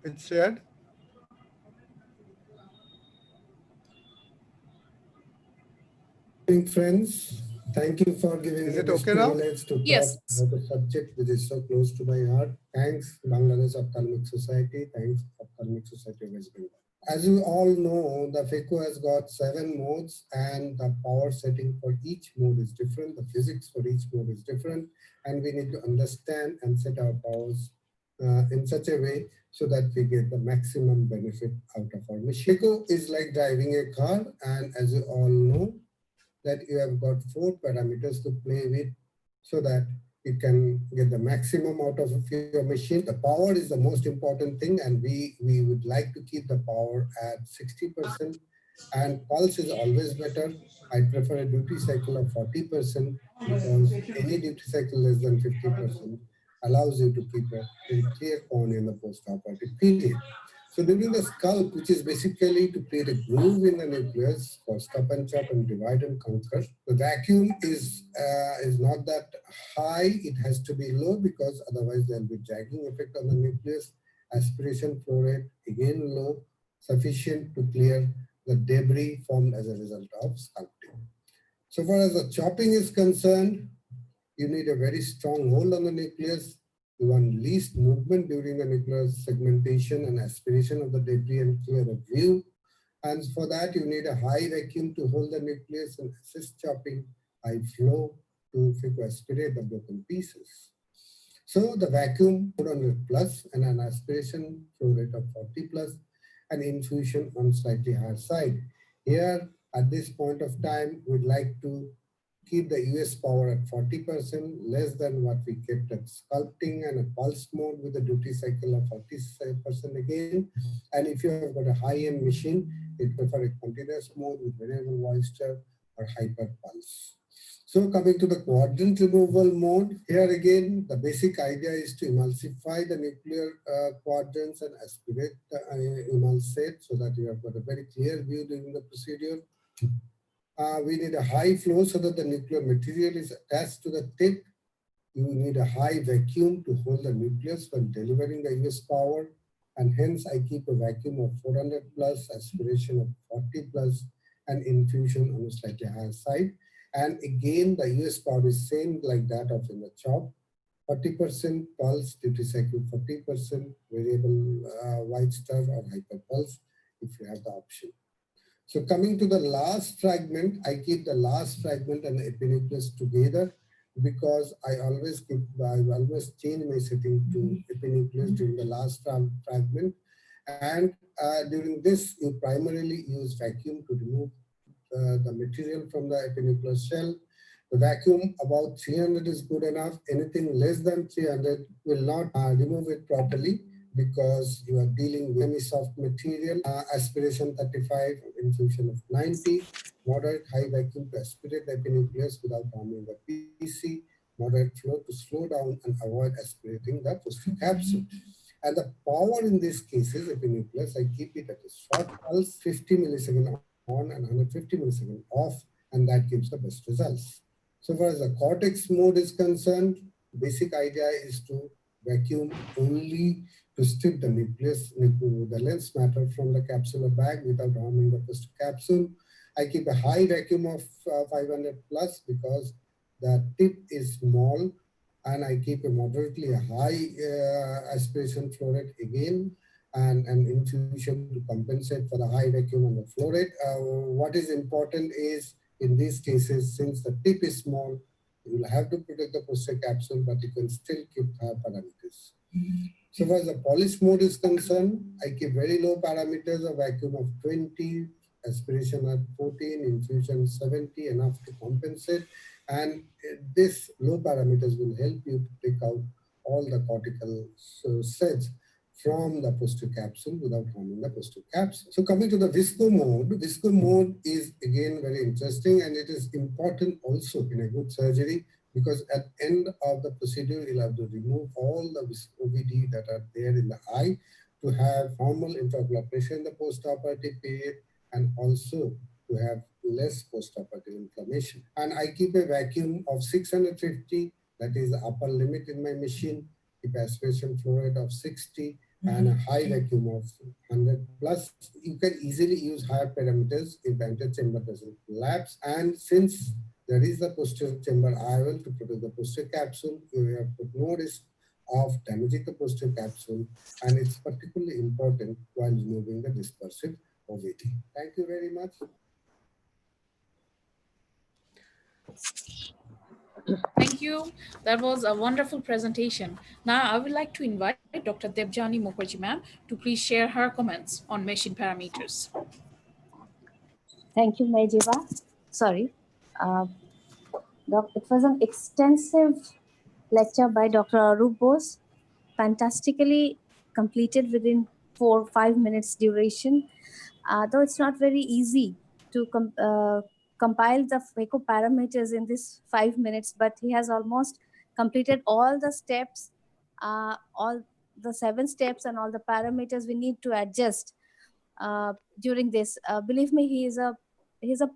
It's shared. Friends, thank you for giving me this privilege to talk about a subject which is so close to my heart. Thanks, Bangladesh Ophthalmic Society. Thanks, Ophthalmic Society of West Bengal. As you all know, the FECO has got 7 modes, and the power setting for each mode is different. The physics for each mode is different, and we need to understand and set our powers in such a way so that we get the maximum benefit out of our machine. FECO is like driving a car, and as you all know, that you have got 4 parameters to play with so that you can get the maximum out of your machine. The power is the most important thing, and we would like to keep the power at 60%, and pulse is always better. I prefer a duty cycle of 40% because any duty cycle less than 50% allows you to keep a very clear on in the post-operative period. So during the scalp, which is basically to create a groove in the nucleus for stop and chop and divide and conquer, the vacuum is not that high. It has to be low because otherwise there will be dragging effect on the nucleus. Aspiration flow rate, again low, sufficient to clear the debris formed as a result of sculpting. So far as the chopping is concerned, you need a very strong hold on the nucleus. You want least movement during the nuclear segmentation and aspiration of the debris and clear the view. And for that, you need a high vacuum to hold the nucleus and assist chopping, high flow to aspirate the broken pieces. So the vacuum 400 plus and an aspiration flow rate of 40 plus, and infusion on slightly higher side. Here, at this point of time, we'd like to keep the US power at 40%, less than what we kept at sculpting, and a pulse mode with a duty cycle of 40% again. And if you have got a high-end machine, it prefer a continuous mode with variable voice stir or hyper pulse. So coming to the quadrant removal mode, here again, the basic idea is to emulsify the nuclear quadrants and aspirate the emulsate so that you have got a very clear view during the procedure. We need a high flow so that the nuclear material is attached to the tip. You need a high vacuum to hold the nucleus when delivering the US power. And hence I keep a vacuum of 400 plus, aspiration of 40 plus, and infusion on a slightly higher side. And again, the US power is same like that of in the CHOP. 40% pulse, duty cycle 40%, variable white star or hyper pulse if you have the option. So coming to the last fragment, I keep the last fragment and epinucleus together because I always change my setting to epinucleus during the last fragment. And during this, you primarily use vacuum to remove the material from the epinuclear shell. The vacuum about 300 is good enough. Anything less than 300 will not remove it properly because you are dealing with semi-soft material. Aspiration 35, infusion of 90. Moderate high vacuum to aspirate the epinucleus without harming the PC. Moderate flow to slow down and avoid aspirating the posterior capsule. And the power in this case is epinucleus. I keep it at a short pulse, 50 milliseconds on and 150 milliseconds off, and that gives the best results. So far as the cortex mode is concerned, basic idea is to vacuum only to strip the nucleus, the lens matter from the capsular bag without harming the posterior capsule. I keep a high vacuum of 500 plus because the tip is small, and I keep a moderately high aspiration flow rate again, and infusion to compensate for the high vacuum and the flow rate. What is important is in these cases, since the tip is small, you will have to protect the posterior capsule, but you can still keep higher parameters. So far as the polish mode is concerned, I keep very low parameters, a vacuum of 20, aspiration at 14, infusion 70, enough to compensate. And this low parameters will help you to take out all the cortical cells from the posterior capsule without harming the posterior capsule. So coming to the visco mode is again very interesting, and it is important also in a good surgery because at end of the procedure, you'll have to remove all the OVD that are there in the eye to have normal intraocular pressure in the postoperative period and also to have less postoperative inflammation. And I keep a vacuum of 650, that is the upper limit in my machine, keep aspiration flow rate of 60, and a high vacuum of 100 plus. You can easily use higher parameters if the antechamber doesn't collapse. And since there is the posterior chamber IOL to protect the posterior capsule, you have put no risk of damaging the posterior capsule, and it's particularly important while removing the dispersive OVD. Thank you very much. Thank you. That was a wonderful presentation. Now I would like to invite Dr. Debjani Mukherjee ma'am to please share her comments on machine parameters. Thank you, Majiva. Sorry. It was an extensive lecture by Dr. Arup Bose, fantastically completed within 4 or 5 minutes duration. Though it's not very easy to compile the FACO parameters in this 5 minutes, but he has almost completed all the steps, all the 7 steps and all the parameters we need to adjust during this. Believe me, he is a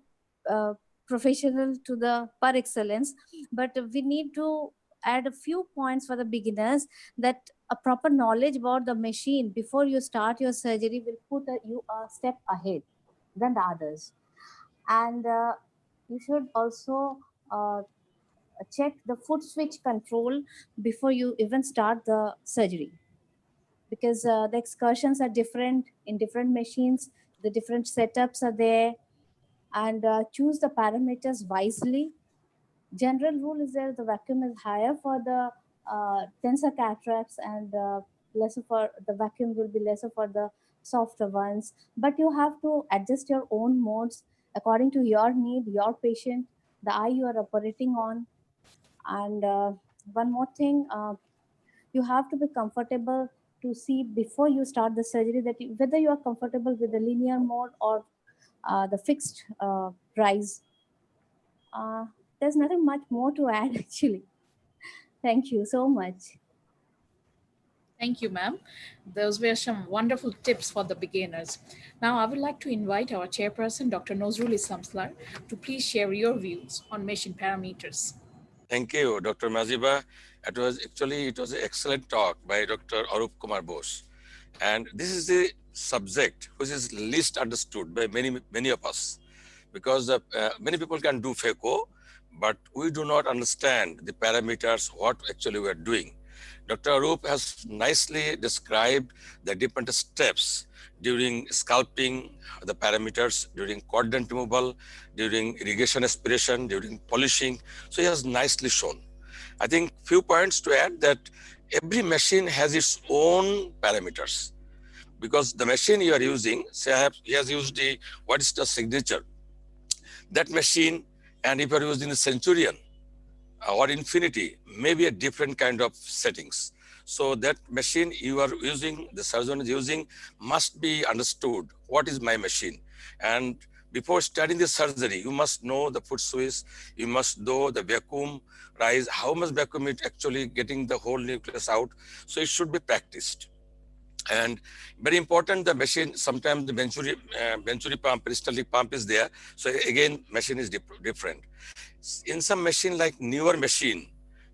professional to the par excellence, but we need to add a few points for the beginners that a proper knowledge about the machine before you start your surgery will put you a step ahead than the others. And you should also check the foot switch control before you even start the surgery, because the excursions are different in different machines, the different setups are there, and choose the parameters wisely. General rule is that the vacuum is higher for the tensor cataracts and lesser for the vacuum will be lesser for the softer ones, but you have to adjust your own modes according to your need, your patient, the eye you are operating on. And one more thing, you have to be comfortable to see before you start the surgery that whether you are comfortable with the linear mode or the fixed rise. There's nothing much more to add actually. Thank you so much. Thank you, ma'am. Those were some wonderful tips for the beginners. Now, I would like to invite our chairperson, Dr. Nozrul Islamslar, to please share your views on machine parameters. Thank you, Dr. Maziba. It was an excellent talk by Dr. Arup Kumar Bose. And this is the subject which is least understood by many of us, because many people can do phaco, but we do not understand the parameters, what actually we are doing. Dr. Arup has nicely described the different steps during scalping, the parameters during quadrant removal, during irrigation aspiration, during polishing. So he has nicely shown. I think few points to add that every machine has its own parameters, because the machine you are using, say he has used what is the signature, that machine, and if you are using the Centurion or Infinity, maybe a different kind of settings. So that machine you are using, the surgeon is using, must be understood. What is my machine? And before starting the surgery, you must know the foot swiss, you must know the vacuum rise, how much vacuum it actually getting the whole nucleus out. So it should be practiced. And very important, the machine, sometimes the Venturi pump, peristaltic pump is there. So again, machine is different. In some machine like newer machine,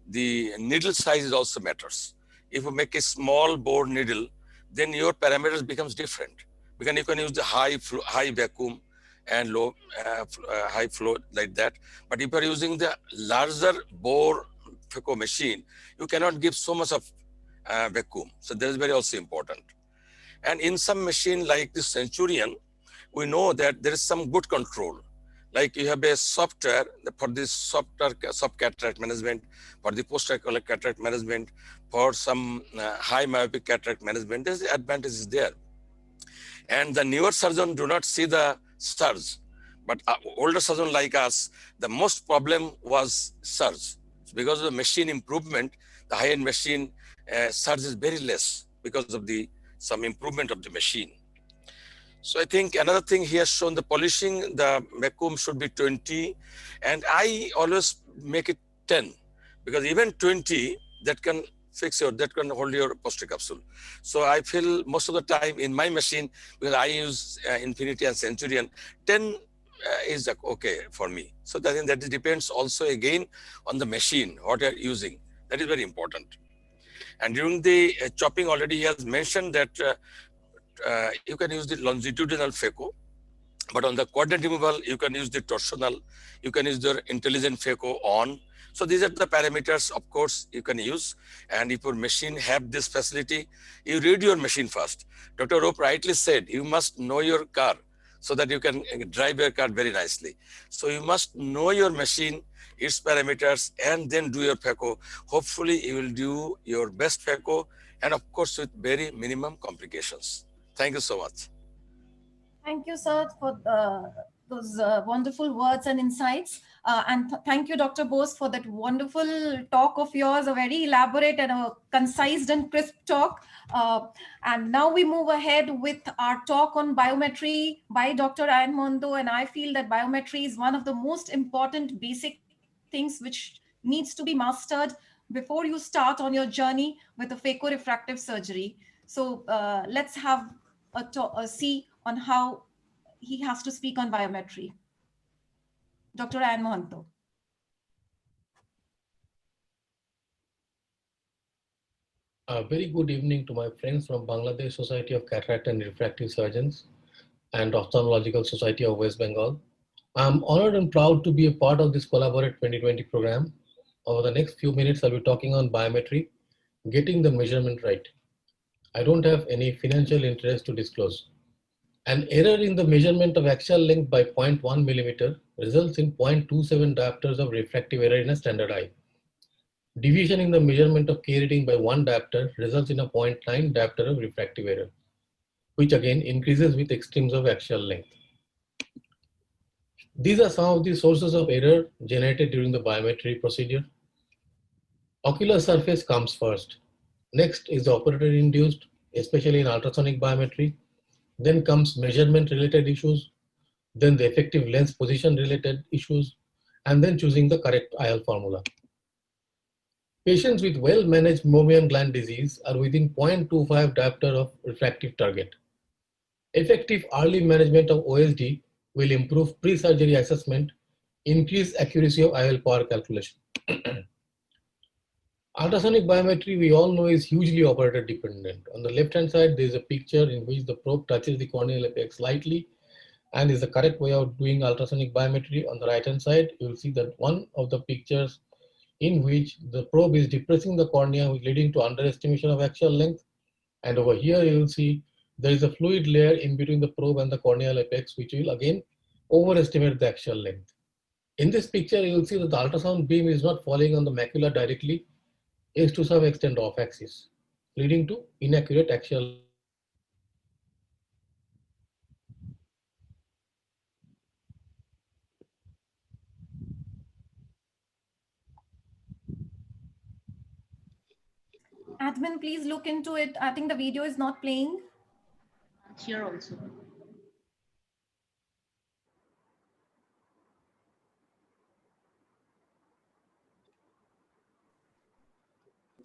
the needle size also matters. If you make a small bore needle, then your parameters becomes different. Because you can use the high vacuum and low high flow like that. But if you are using the larger bore phaco machine, you cannot give so much of vacuum. So that is very also important. And in some machine like the Centurion, we know that there is some good control. Like you have a software for this soft cataract management, for the post-ocular cataract management, for some high myopic cataract management. There's the advantages there. And the newer surgeon do not see the surge, but older surgeon like us, the most problem was surge. Because of the machine improvement, the high-end machine surge is very less because of some improvement of the machine. So I think another thing he has shown, the polishing, the vacuum should be 20, and I always make it 10, because even 20, that can that can hold your posterior capsule. So I feel most of the time in my machine, because I use Infinity and Centurion, 10 is okay for me. So that depends also again on the machine, what you're using. That is very important. And during the chopping, already he has mentioned that you can use the longitudinal phaco, but on the quadrant removal, you can use the torsional, you can use the intelligent phaco on. So these are the parameters, of course, you can use. And if your machine have this facility, you read your machine first. Dr. Rope rightly said, you must know your car so that you can drive your car very nicely. So you must know your machine, its parameters, and then do your phaco. Hopefully you will do your best phaco, and of course with very minimum complications. Thank you so much. Thank you, sir, for those wonderful words and insights. And thank you, Dr. Bose, for that wonderful talk of yours, a very elaborate and a concise and crisp talk. And now we move ahead with our talk on biometry by Dr. Ayan Mondo. And I feel that biometry is one of the most important basic things which needs to be mastered before you start on your journey with a phaco-refractive surgery. So let's have a see on how he has to speak on biometry. Dr. Ayan Mohanto. A very good evening to my friends from Bangladesh Society of Cataract and Refractive Surgeons and Ophthalmological Society of West Bengal. I'm honored and proud to be a part of this Collaborate 2020 program. Over the next few minutes, I'll be talking on biometry, getting the measurement right. I don't have any financial interest to disclose. An error in the measurement of axial length by 0.1 millimeter results in 0.27 diopters of refractive error in a standard eye. Deviation in the measurement of K reading by 1 diopter results in a 0.9 diopter of refractive error, which again increases with extremes of axial length. These are some of the sources of error generated during the biometry procedure. Ocular surface comes first. Next is the operator-induced, especially in ultrasonic biometry. Then comes measurement-related issues, then the effective lens position-related issues, and then choosing the correct IL formula. Patients with well-managed Mobian gland disease are within 0.25 diopter of refractive target. Effective early management of OSD will improve pre-surgery assessment, increase accuracy of IL power calculation. Ultrasonic biometry, we all know, is hugely operator dependent. On the left-hand side, there is a picture in which the probe touches the corneal apex slightly and is the correct way of doing ultrasonic biometry. On the right-hand side, you will see that one of the pictures in which the probe is depressing the cornea, leading to underestimation of axial length. And over here, you will see there is a fluid layer in between the probe and the corneal apex, which will again overestimate the axial length. In this picture, you will see that the ultrasound beam is not falling on the macula directly, is to some extent off axis, leading to inaccurate axial. Admin, please look into it. I think the video is not playing. Here also.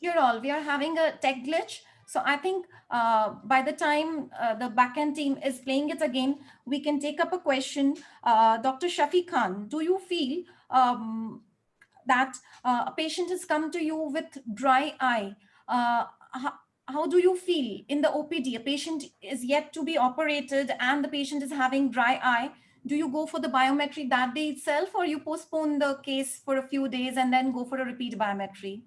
Dear all, we are having a tech glitch. So I think by the time the backend team is playing it again, we can take up a question. Dr. Shafi Khan, do you feel that a patient has come to you with dry eye? How do you feel in the OPD? A patient is yet to be operated and the patient is having dry eye. Do you go for the biometry that day itself, or you postpone the case for a few days and then go for a repeat biometry?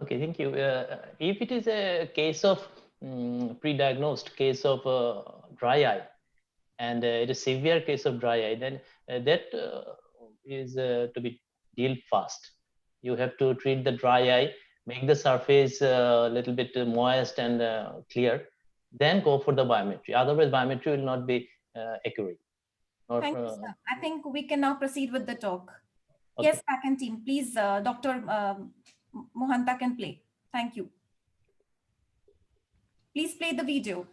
Okay, thank you. If it is a case of pre-diagnosed case of dry eye, and it is severe case of dry eye, then that is to be dealt fast. You have to treat the dry eye, make the surface a little bit moist and clear, then go for the biometry. Otherwise, biometry will not be accurate. Thank you, sir. I think we can now proceed with the talk. Okay. Yes, backend team, please, Dr. Mohanta can play. Thank you. Please play the video.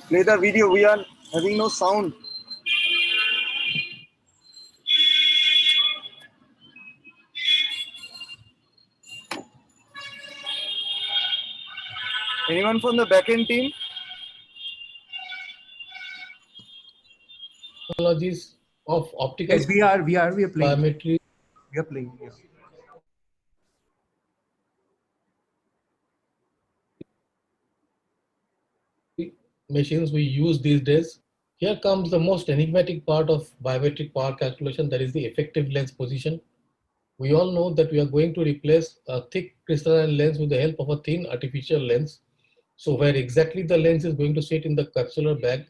Play the video. We are having no sound. Anyone from the backend team? Technologies of optical. Yes, we are playing. Biometry. We are playing. Yeah. Machines we use these days. Here comes the most enigmatic part of biometric power calculation, that is the effective lens position. We all know that we are going to replace a thick crystalline lens with the help of a thin artificial lens. So where exactly the lens is going to sit in the capsular bag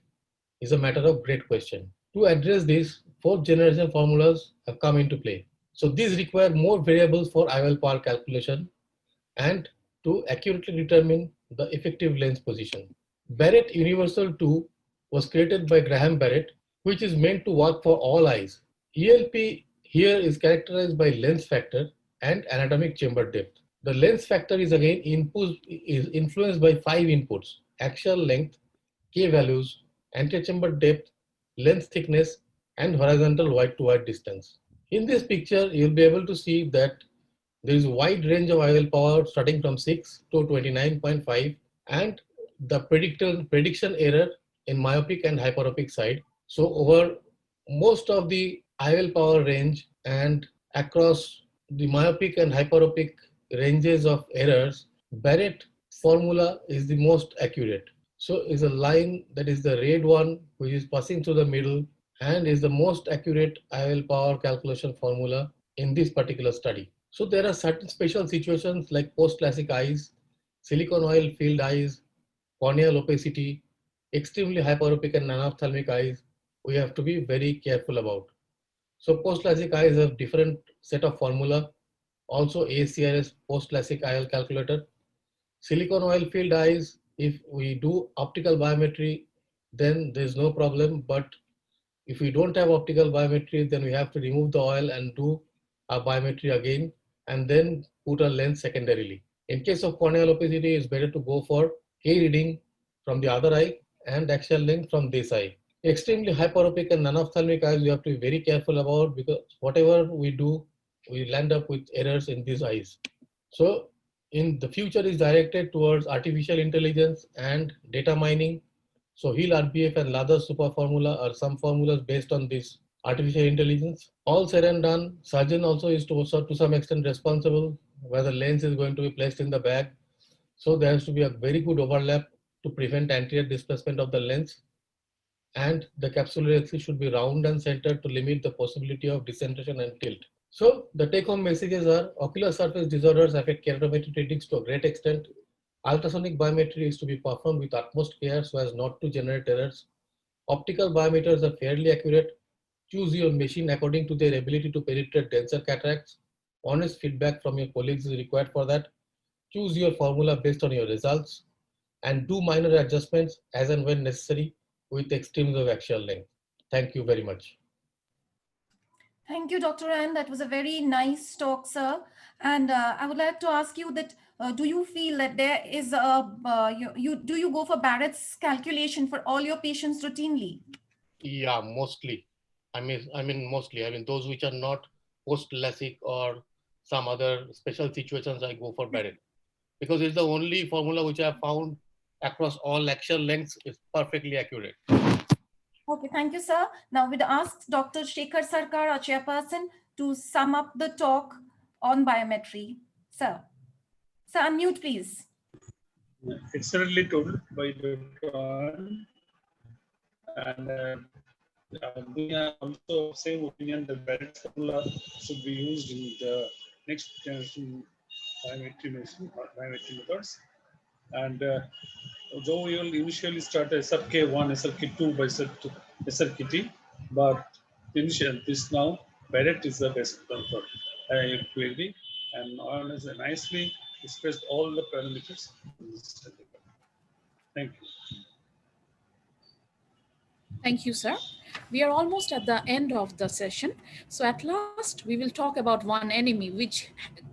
is a matter of great question. To address this, fourth generation formulas have come into play. So these require more variables for IOL power calculation and to accurately determine the effective lens position. Barrett Universal 2 was created by Graham Barrett, which is meant to work for all eyes. ELP here is characterized by lens factor and anatomic chamber depth. The lens factor is again influenced by 5 inputs: axial length, K values, anterior chamber depth, lens thickness, and horizontal wide to wide distance. In this picture, you'll be able to see that there is a wide range of IOL power starting from 6 to 29.5, and the prediction error in myopic and hyperopic side. So over most of the IOL power range and across the myopic and hyperopic ranges of errors, Barrett formula is the most accurate. So is a line that is the red one, which is passing through the middle and is the most accurate IOL power calculation formula in this particular study. So there are certain special situations like post-classic eyes, silicone oil filled eyes, corneal opacity, extremely hyperopic and non-ophthalmic eyes, we have to be very careful about. So post-LASIK eyes have different set of formula. Also ACRS post-LASIK IL calculator. Silicone oil filled eyes, if we do optical biometry, then there's no problem. But if we don't have optical biometry, then we have to remove the oil and do a biometry again, and then put a lens secondarily. In case of corneal opacity, it's better to go for K reading from the other eye and axial length from this eye. Extremely hyperopic and non-ophthalmic eyes, we have to be very careful about, because whatever we do, we land up with errors in these eyes. So in the future is directed towards artificial intelligence and data mining. So HEAL RBF and LADA super formula are some formulas based on this artificial intelligence. All said and done, surgeon also is to some extent responsible where the lens is going to be placed in the bag. So there has to be a very good overlap to prevent anterior displacement of the lens, and the capsular axis should be round and centered to limit the possibility of decentration and tilt. So the take-home messages are ocular surface disorders affect keratometry readings to a great extent. Ultrasonic biometry is to be performed with utmost care so as not to generate errors. Optical biometers are fairly accurate. Choose your machine according to their ability to penetrate denser cataracts. Honest feedback from your colleagues is required for that. Choose your formula based on your results and do minor adjustments as and when necessary with extremes of axial length. Thank you very much. Thank you, Dr. Ann. That was a very nice talk, sir. And I would like to ask you that, do you feel that there is do you go for Barrett's calculation for all your patients routinely? Yeah, mostly. I mean, mostly. I mean, those which are not post-LASIK or some other special situations, I go for Barrett. Because it's the only formula which I have found across all axial lengths is perfectly accurate. Okay, thank you, sir. Now we'd ask Dr. Shekhar Sarkar, our chairperson, to sum up the talk on biometry. Sir, unmute, please. Excellently told by Dr. Ann. And we are also of same opinion that Barrett's formula should be used in the next generation biometry methods. And though we will initially start SRK1, SRK2 by SRKT, but this now Barrett is the best method. I agree, and Ann has nicely expressed all the parameters. Thank you. Thank you, sir. We are almost at the end of the session. So at last, we will talk about one enemy which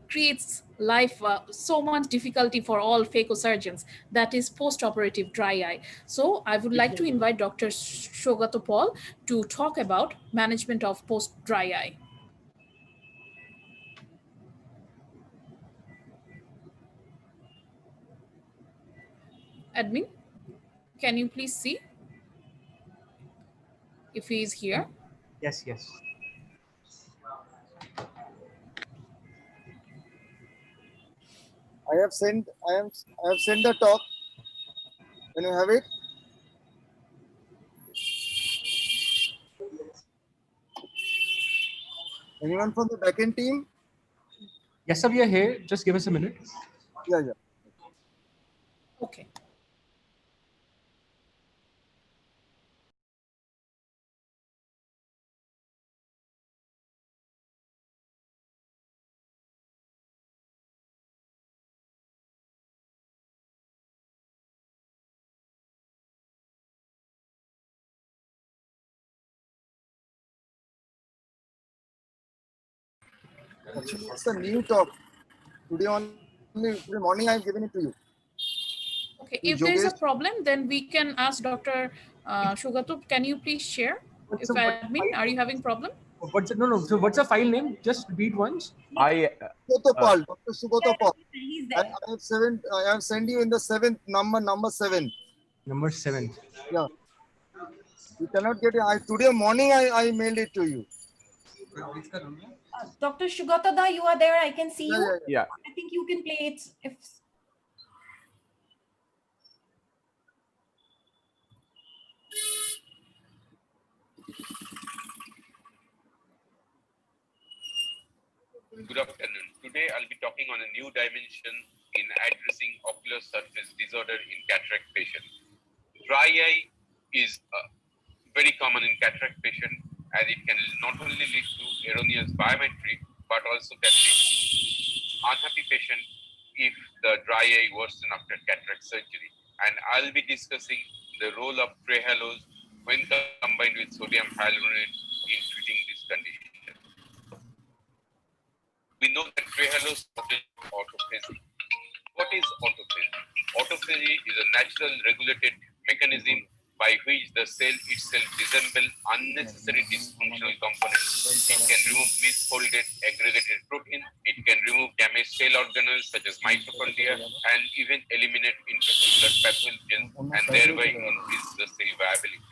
creates life so much difficulty for all phacosurgeons, that is post-operative dry eye. So I would like to invite Dr. Shogato Paul to talk about management of post-dry eye. Admin, can you please see if he is here? Yes, yes. I have sent the talk. Can you have it? Anyone from the backend team? Yes, sir, we are here. Just give us a minute. Yeah. Okay. Actually, it's a new talk. Today morning, I've given it to you. Okay, if there is a problem, then we can ask Dr. Shogato. Can you please share? If admin, are you having problem? No. So what's the file name? Just repeat once. Dr. Sugato Paul. I have sent you in the number 7. Number 7. Yeah. You cannot get it. Today morning I mailed it to you. Dr. Shugatada, you are there. I can see you. Yeah. I think you can play it. Good afternoon. Today I'll be talking on a new dimension in addressing ocular surface disorder in cataract patients. Dry eye is very common in cataract patients, and it can not only lead to erroneous biometry, but also can lead to unhappy patient if the dry eye worsen after cataract surgery. And I'll be discussing the role of tray halos when combined with sodium hyaluronate in treating this condition. We know that tray halos autophagy. What is autophagy? Autophagy is a natural regulated mechanism by which the cell itself disassembles unnecessary dysfunctional components. It can remove misfolded aggregated protein, it can remove damaged cell organelles such as mitochondria, and even eliminate intracellular pathogens and thereby increase the cell viability.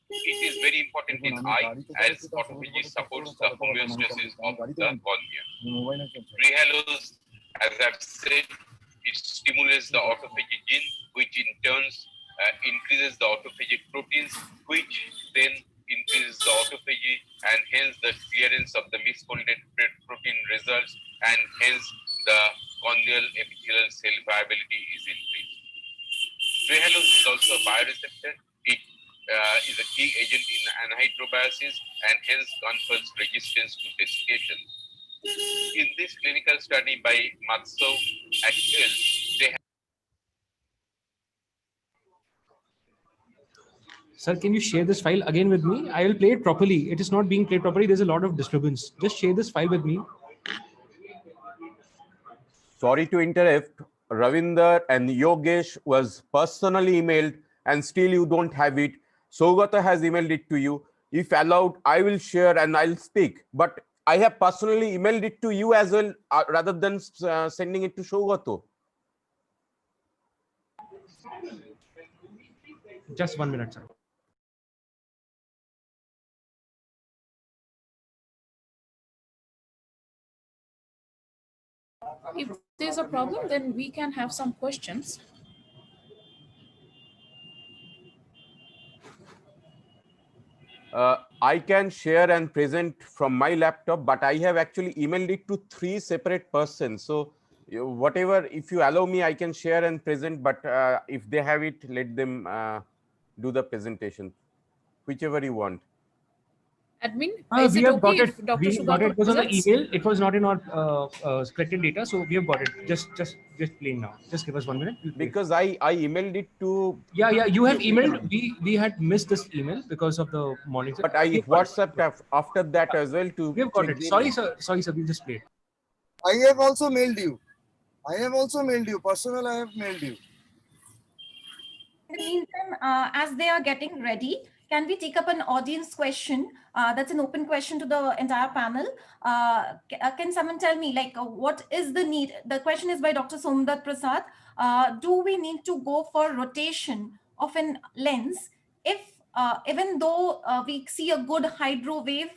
It is very important in eye as autophagy supports the homeostasis of the cornea. Tray halos, as I've said, it stimulates the autophagy gene, which in turn increases the autophagic proteins, which then increases the autophagy, and hence the clearance of the misfolded protein results, and hence the corneal epithelial cell viability is increased. Tray halos is also a bioreceptor. It is a key agent in anhydrobiosis and hence confers resistance to desiccation. In this clinical study by Matsou et al., they have Sir, can you share this file again with me? I will play it properly. It is not being played properly. There's a lot of disturbance. Just share this file with me. Sorry to interrupt. Ravinder and Yogesh was personally emailed and still you don't have it. Saugata has emailed it to you. If allowed, I will share and I'll speak. But I have personally emailed it to you as well, rather than sending it to Saugata. Just 1 minute, sir. If there's a problem, then we can have some questions. I can share and present from my laptop, but I have actually emailed it to 3 separate persons. So whatever, if you allow me, I can share and present, but if they have it, let them do the presentation, whichever you want. Admin, is we it have okay got it. if Dr. We got it. Sugato It was on the presents? email. It was not in our collected data, so we have got it. Just playing now. Just give us 1 minute. Because I emailed it to. Yeah. You have emailed. We had missed this email because of the morning. But I WhatsApped after that as well to. We have got it. Sorry, sir. We'll just play it. I have also mailed you. Personal, I have mailed you. In the meantime, as they are getting ready, can we take up an audience question? That's an open question to the entire panel. Can someone tell me, like, what is the need? The question is by Dr. Somdat Prasad. Do we need to go for rotation of an lens if, even though we see a good hydro wave?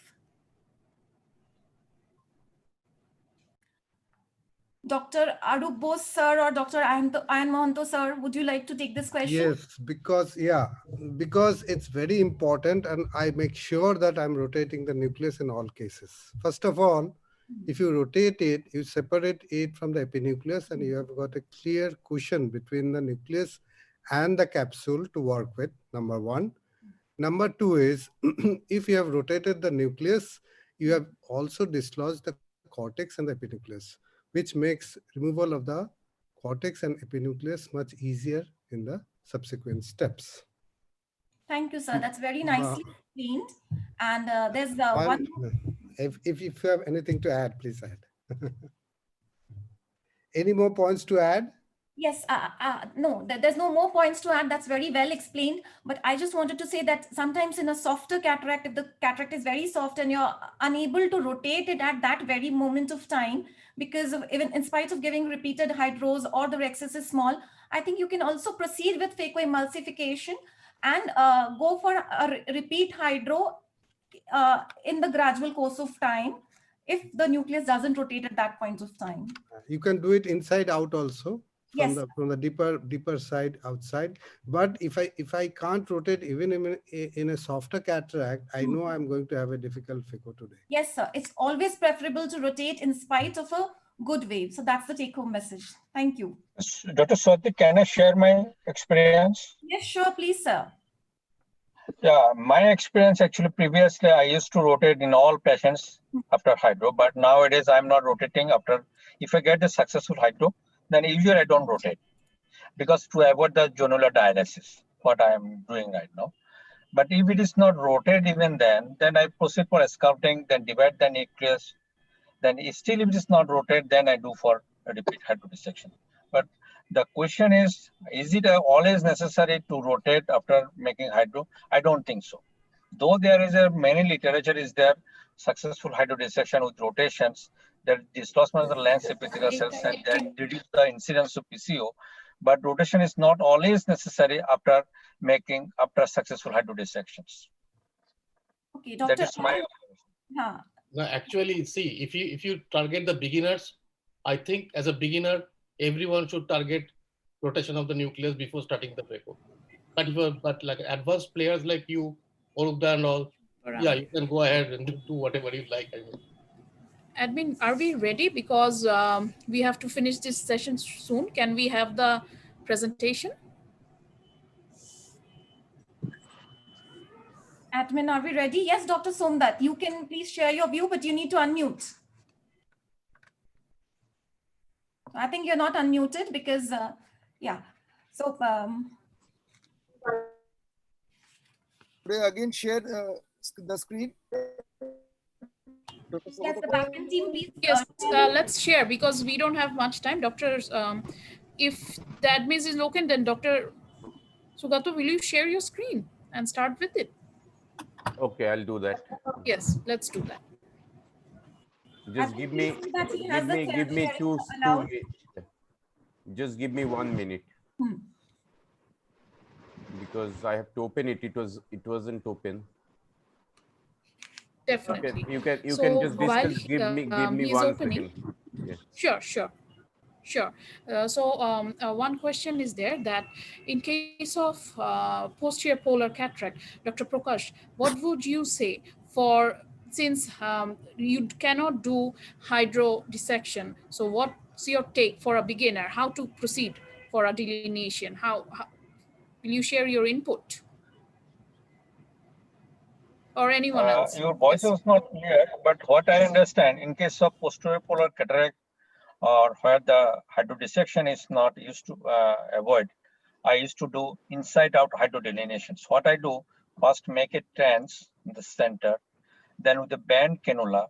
Dr. Arup Bose sir or Dr. Ayan Mohanto sir, would you like to take this question? Yes, because it's very important and I make sure that I'm rotating the nucleus in all cases. First of all, if you rotate it, you separate it from the epinucleus and you have got a clear cushion between the nucleus and the capsule to work with, number one. Number two is, if you have rotated the nucleus, you have also dislodged the cortex and the epinucleus, which makes removal of the cortex and epinucleus much easier in the subsequent steps. Thank you, sir. That's very nicely explained. And there's one. If you have anything to add, please add. Any more points to add? Yes, no, there's no more points to add. That's very well explained. But I just wanted to say that sometimes in a softer cataract, if the cataract is very soft and you're unable to rotate it at that very moment of time, because of, even in spite of giving repeated hydros or the rhexis is small, I think you can also proceed with phacoemulsification and go for a repeat hydro in the gradual course of time if the nucleus doesn't rotate at that point of time. You can do it inside out also. Yes. From the deeper side outside. But if I can't rotate even in a softer cataract, I know I'm going to have a difficult phaco today. Yes, sir. It's always preferable to rotate in spite of a good wave. So that's the take-home message. Thank you. Dr. Swati, can I share my experience? Yes, sure. Please, sir. Yeah, my experience actually previously I used to rotate in all patients after hydro, but nowadays I'm not rotating after. If I get a successful hydro, then usually I don't rotate because to avoid the zonular dialysis, what I am doing right now. But if it is not rotated even then I proceed for scouting, then divide the nucleus. Then still if it is not rotated, then I do for a repeat hydrodissection. But the question is it always necessary to rotate after making hydro? I don't think so. Though there is a many literature is there, successful hydrodissection with rotations, that displacement of the lens epithelial cells and that reduce the incidence of PCO. But rotation is not always necessary after successful hydrodissections. Okay, Doctor. That is my. No, actually, see, if you target the beginners, I think as a beginner, everyone should target rotation of the nucleus before starting the phaco. But like advanced players like you, Orugda and all, yeah, you can go ahead and do whatever you like. I mean. Admin, are we ready? Because we have to finish this session soon. Can we have the presentation? Admin, are we ready? Yes, Dr. Somdat, you can please share your view, but you need to unmute. I think you're not unmuted because, yeah. So, could I again share the screen? Yes, the backend team, please. Yes, let's share because we don't have much time. Doctors, if the admin is open, then Dr. Sugato, will you share your screen and start with it? Okay, I'll do that. Yes, let's do that. Just give me just give me 1 minute. Because I have to open it. It wasn't open. Definitely. You can so just discuss. Give me 1 second. Yes. Sure. One question is there that in case of posterior polar cataract, Dr. Prakash, what would you say for, since you cannot do hydrodissection, so what's your take for a beginner, how to proceed for a delineation? How will you share your input? Or anyone else? Your voice was not clear, but what I understand, in case of posterior polar cataract or where the hydrodissection is not used to avoid, I used to do inside out hydrodelineations. What I do, first make a trans in the center, then with the band cannula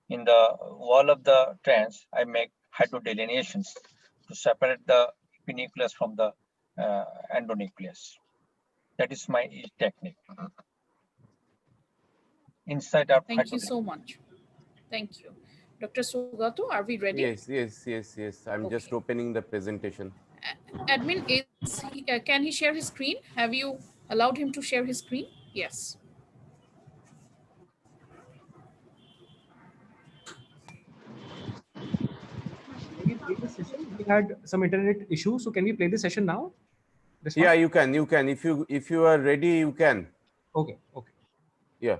in the wall of the trans, I make hydrodelineations to separate the epinucleus from the endonucleus. That is my technique. Inside out. Thank you so much. Thank you. Dr. Sugato, are we ready? Yes. I'm just opening the presentation. Admin, can he share his screen? Have you allowed him to share his screen? Yes. Can we play the session? We had some internet issues, so can we play the session now? Yeah, you can. If you are ready, you can. Okay. Yeah.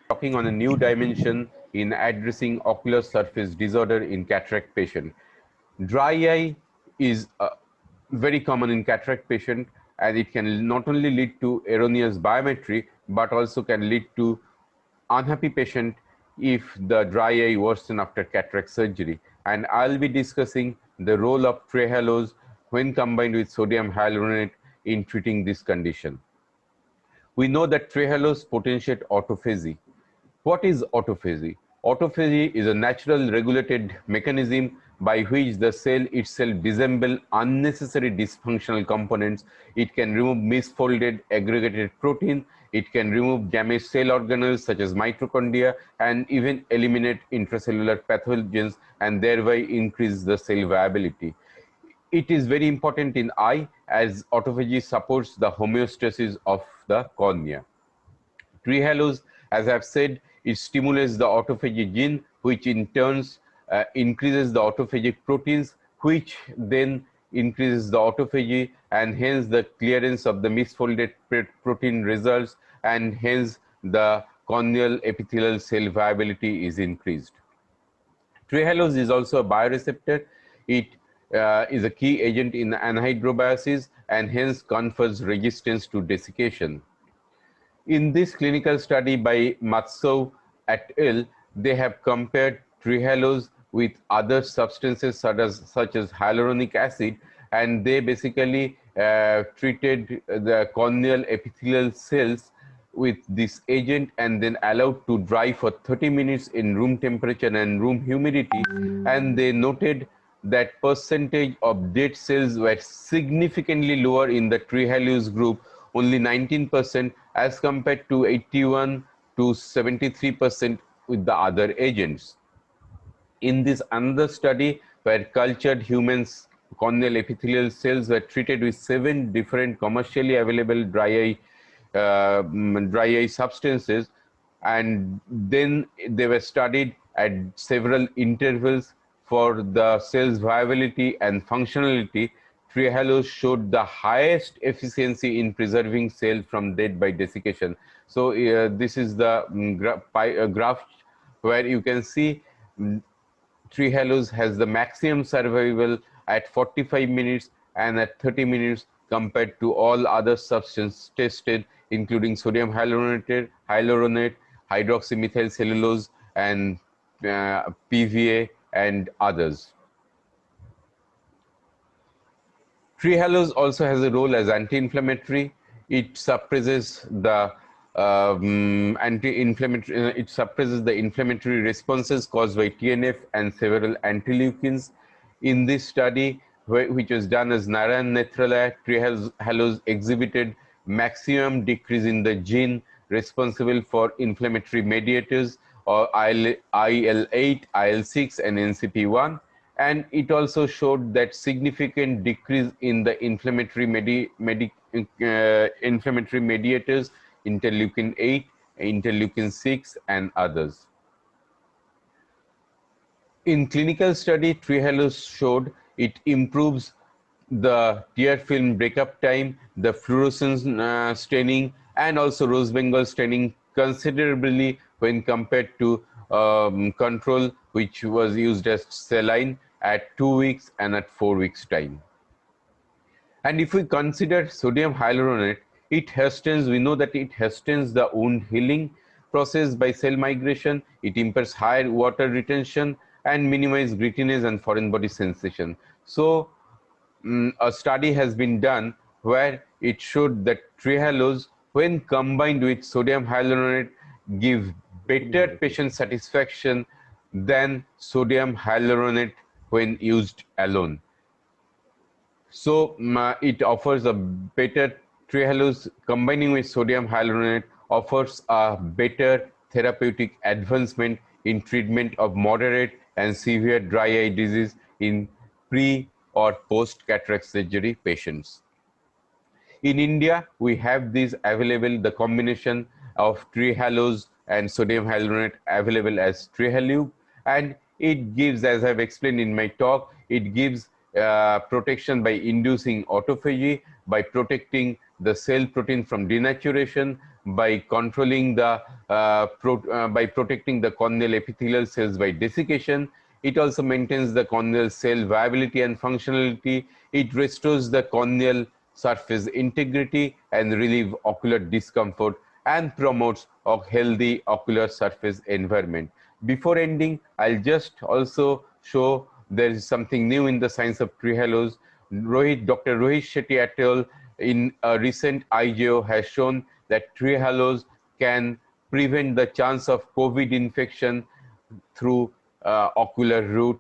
Talking on a new dimension in addressing ocular surface disorder in cataract patient. Dry eye is very common in cataract patient, and it can not only lead to erroneous biometry, but also can lead to unhappy patient if the dry eye worsen after cataract surgery. And I'll be discussing the role of trehalose when combined with sodium hyaluronate in treating this condition. We know that trehalose potentiate autophagy. What is autophagy? Autophagy is a natural regulated mechanism by which the cell itself disassembles unnecessary dysfunctional components. It can remove misfolded aggregated protein. It can remove damaged cell organelles such as mitochondria and even eliminate intracellular pathogens and thereby increase the cell viability. It is very important in eye as autophagy supports the homeostasis of the cornea. Trehalose, as I've said, it stimulates the autophagy gene, which in turn increases the autophagic proteins, which then increases the autophagy, and hence the clearance of the misfolded protein results, and hence the corneal epithelial cell viability is increased. Trehalose is also a bioreceptor. It is a key agent in anhydrobiosis and hence confers resistance to desiccation. In this clinical study by Matsou et al., they have compared trehalose with other substances such as hyaluronic acid, and they basically treated the corneal epithelial cells with this agent and then allowed to dry for 30 minutes in room temperature and room humidity, and they noted that percentage of dead cells were significantly lower in the trehalose group, only 19% as compared to 81 to 73% with the other agents. In this another study where cultured humans corneal epithelial cells were treated with 7 different commercially available dry eye substances, and then they were studied at several intervals for the cell's viability and functionality. Trehalose showed the highest efficiency in preserving cell from death by desiccation. So this is the graph where you can see trehalose has the maximum survival at 45 minutes and at 30 minutes compared to all other substances tested, including sodium hyaluronate, hydroxymethyl cellulose, and PVA and others. Trehalose also has a role as anti-inflammatory. It suppresses the it suppresses the inflammatory responses caused by TNF and several antileukins. In this study, which was done as Narayan Netralaya, trehalose exhibited maximum decrease in the gene responsible for inflammatory mediators or IL-8, IL-6, and NCP1. And it also showed that significant decrease in the inflammatory inflammatory mediators, interleukin 8, interleukin 6, and others. In clinical study, trehalose showed it improves the tear film breakup time, the fluorescence staining, and also rose Bengal staining considerably when compared to control, which was used as saline at 2 weeks and at 4 weeks time. And if we consider sodium hyaluronate, it hastens, we know that it hastens the wound healing process by cell migration, it impairs higher water retention and minimize grittiness and foreign body sensation. So a study has been done where it showed that trehalose, when combined with sodium hyaluronate, give better patient satisfaction than sodium hyaluronate when used alone. So it offers a better, trehalose combining with sodium hyaluronate offers a better therapeutic advancement in treatment of moderate and severe dry eye disease in pre or post cataract surgery patients. In India, we have this available, the combination of trehalose and sodium hyaluronate available as Trehalube, and it gives, as I've explained in my talk, it gives protection by inducing autophagy, by protecting the cell protein from denaturation, by controlling the by protecting the corneal epithelial cells by desiccation. It also maintains the corneal cell viability and functionality. It restores the corneal surface integrity and relieve ocular discomfort and promotes a healthy ocular surface environment. Before ending, I'll just also show there is something new in the science of trehalose. Dr. Rohit Shetty et al. In a recent IGO has shown that trehalose can prevent the chance of COVID infection through ocular route.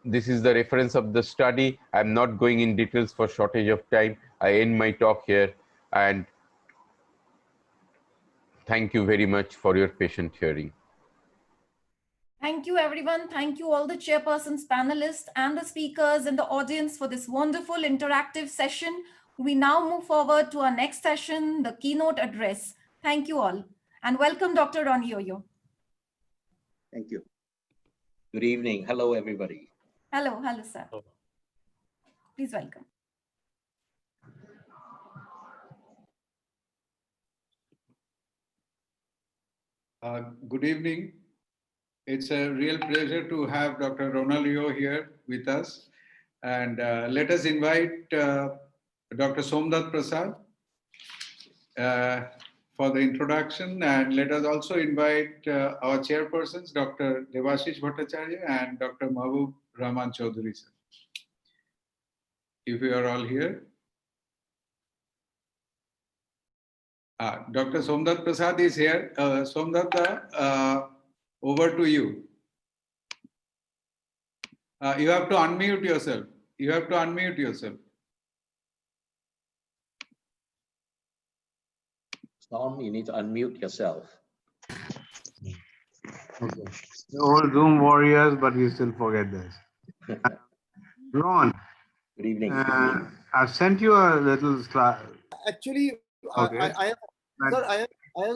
This is the reference of the study. I'm not going in details for shortage of time. I end my talk here, and thank you very much for your patient hearing. Thank you, everyone. Thank you, all the chairpersons, panelists, and the speakers and the audience for this wonderful interactive session. We now move forward to our next session, the keynote address. Thank you all. And welcome, Dr. Ron Yo-Yo. Thank you. Good evening. Hello, everybody. Hello, hello, sir. Please welcome. Good evening. It's a real pleasure to have Dr. Ronaldo here with us. And let us invite Dr. Somnath Prasad for the introduction. And let us also invite our chairpersons, Dr. Debashish Bhattacharya and Dr. Mahbub Rahman Chaudhary, sir. If you are all here. Dr. Somnath Prasad is here. Somnath, over to you. You have to unmute yourself. You have to unmute yourself. Tom, you need to unmute yourself. Okay. The old Zoom warriors, but we still forget this. Ron. Good evening. I've sent you a little slide. Actually, Okay.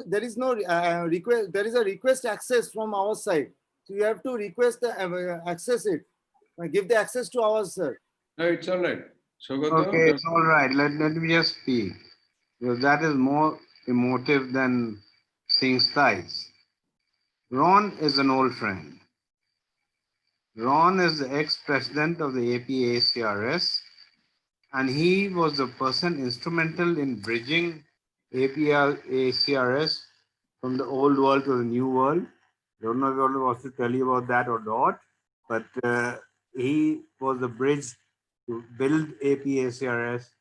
there is no request. There is a request access from our side. So you have to request access it. Give the access to ours, sir. No, it's all right. Okay, it's all right. Let me just speak. Because that is more emotive than seeing slides. Ron is an old friend. Ron is the ex-president of the APACRS, and he was the person instrumental in bridging APACRS from the old world to the new world. I don't know if anyone wants to tell you about that or not, but he was the bridge to build APACRS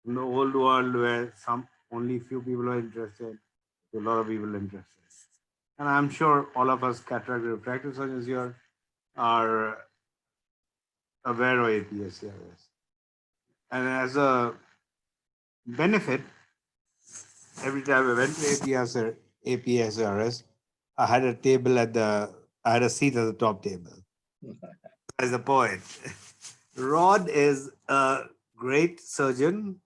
from the old world where only few people are interested to a lot of people interested. And I'm sure all of us cataract refractive surgeons here are aware of APACRS. And as a benefit, every time I went to APACRS, I had a seat at the top table. As a poet. Rod is a great surgeon.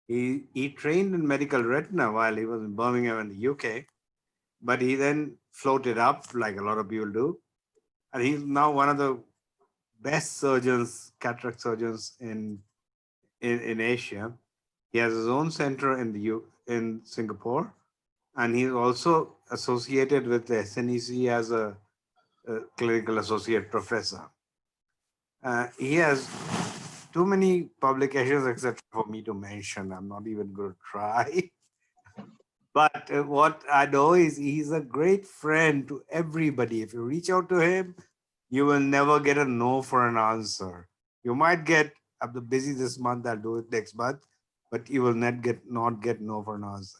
He trained in medical retina while he was in Birmingham in the UK, but he then floated up like a lot of people do. And he's now one of the best surgeons, cataract surgeons in Asia. He has his own center in Singapore, and he's also associated with the SNEC as a clinical associate professor. He has too many publications, except for me to mention. I'm not even going to try. But what I know is he's a great friend to everybody. If you reach out to him, you will never get a no for an answer. You might get, I'm busy this month, I'll do it next month, but you will not get no for an answer.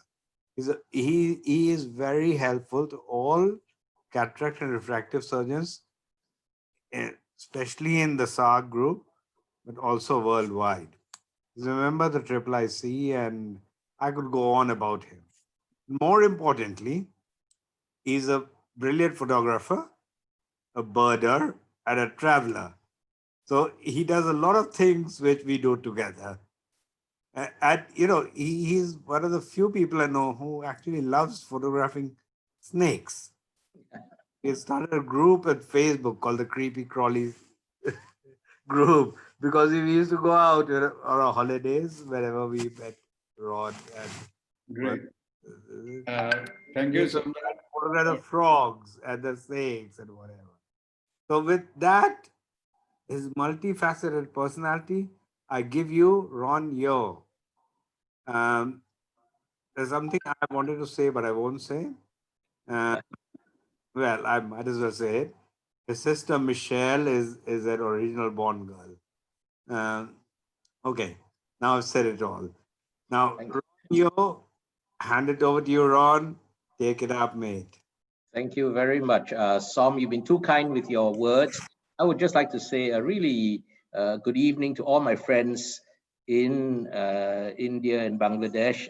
He is very helpful to all cataract and refractive surgeons, especially in the SARC group, but also worldwide. Remember the IIIC, and I could go on about him. More importantly, he's a brilliant photographer, a birder, and a traveler. So he does a lot of things which we do together. And he's one of the few people I know who actually loves photographing snakes. He started a group at Facebook called the Creepy Crawlies group, because we used to go out on our holidays wherever we met Rod. Great. Thank you so much. Photograph the frogs and the snakes and whatever. So with that, his multifaceted personality, I give you Ron Yo. There's something I wanted to say, but I won't say. Well, I might as well say it. His sister Michelle is an original Bond girl. Okay, now I've said it all. Now, Ron Yo, hand it over to you, Ron. Take it up, mate. Thank you very much. Som, you've been too kind with your words. I would just like to say a really good evening to all my friends in India and Bangladesh.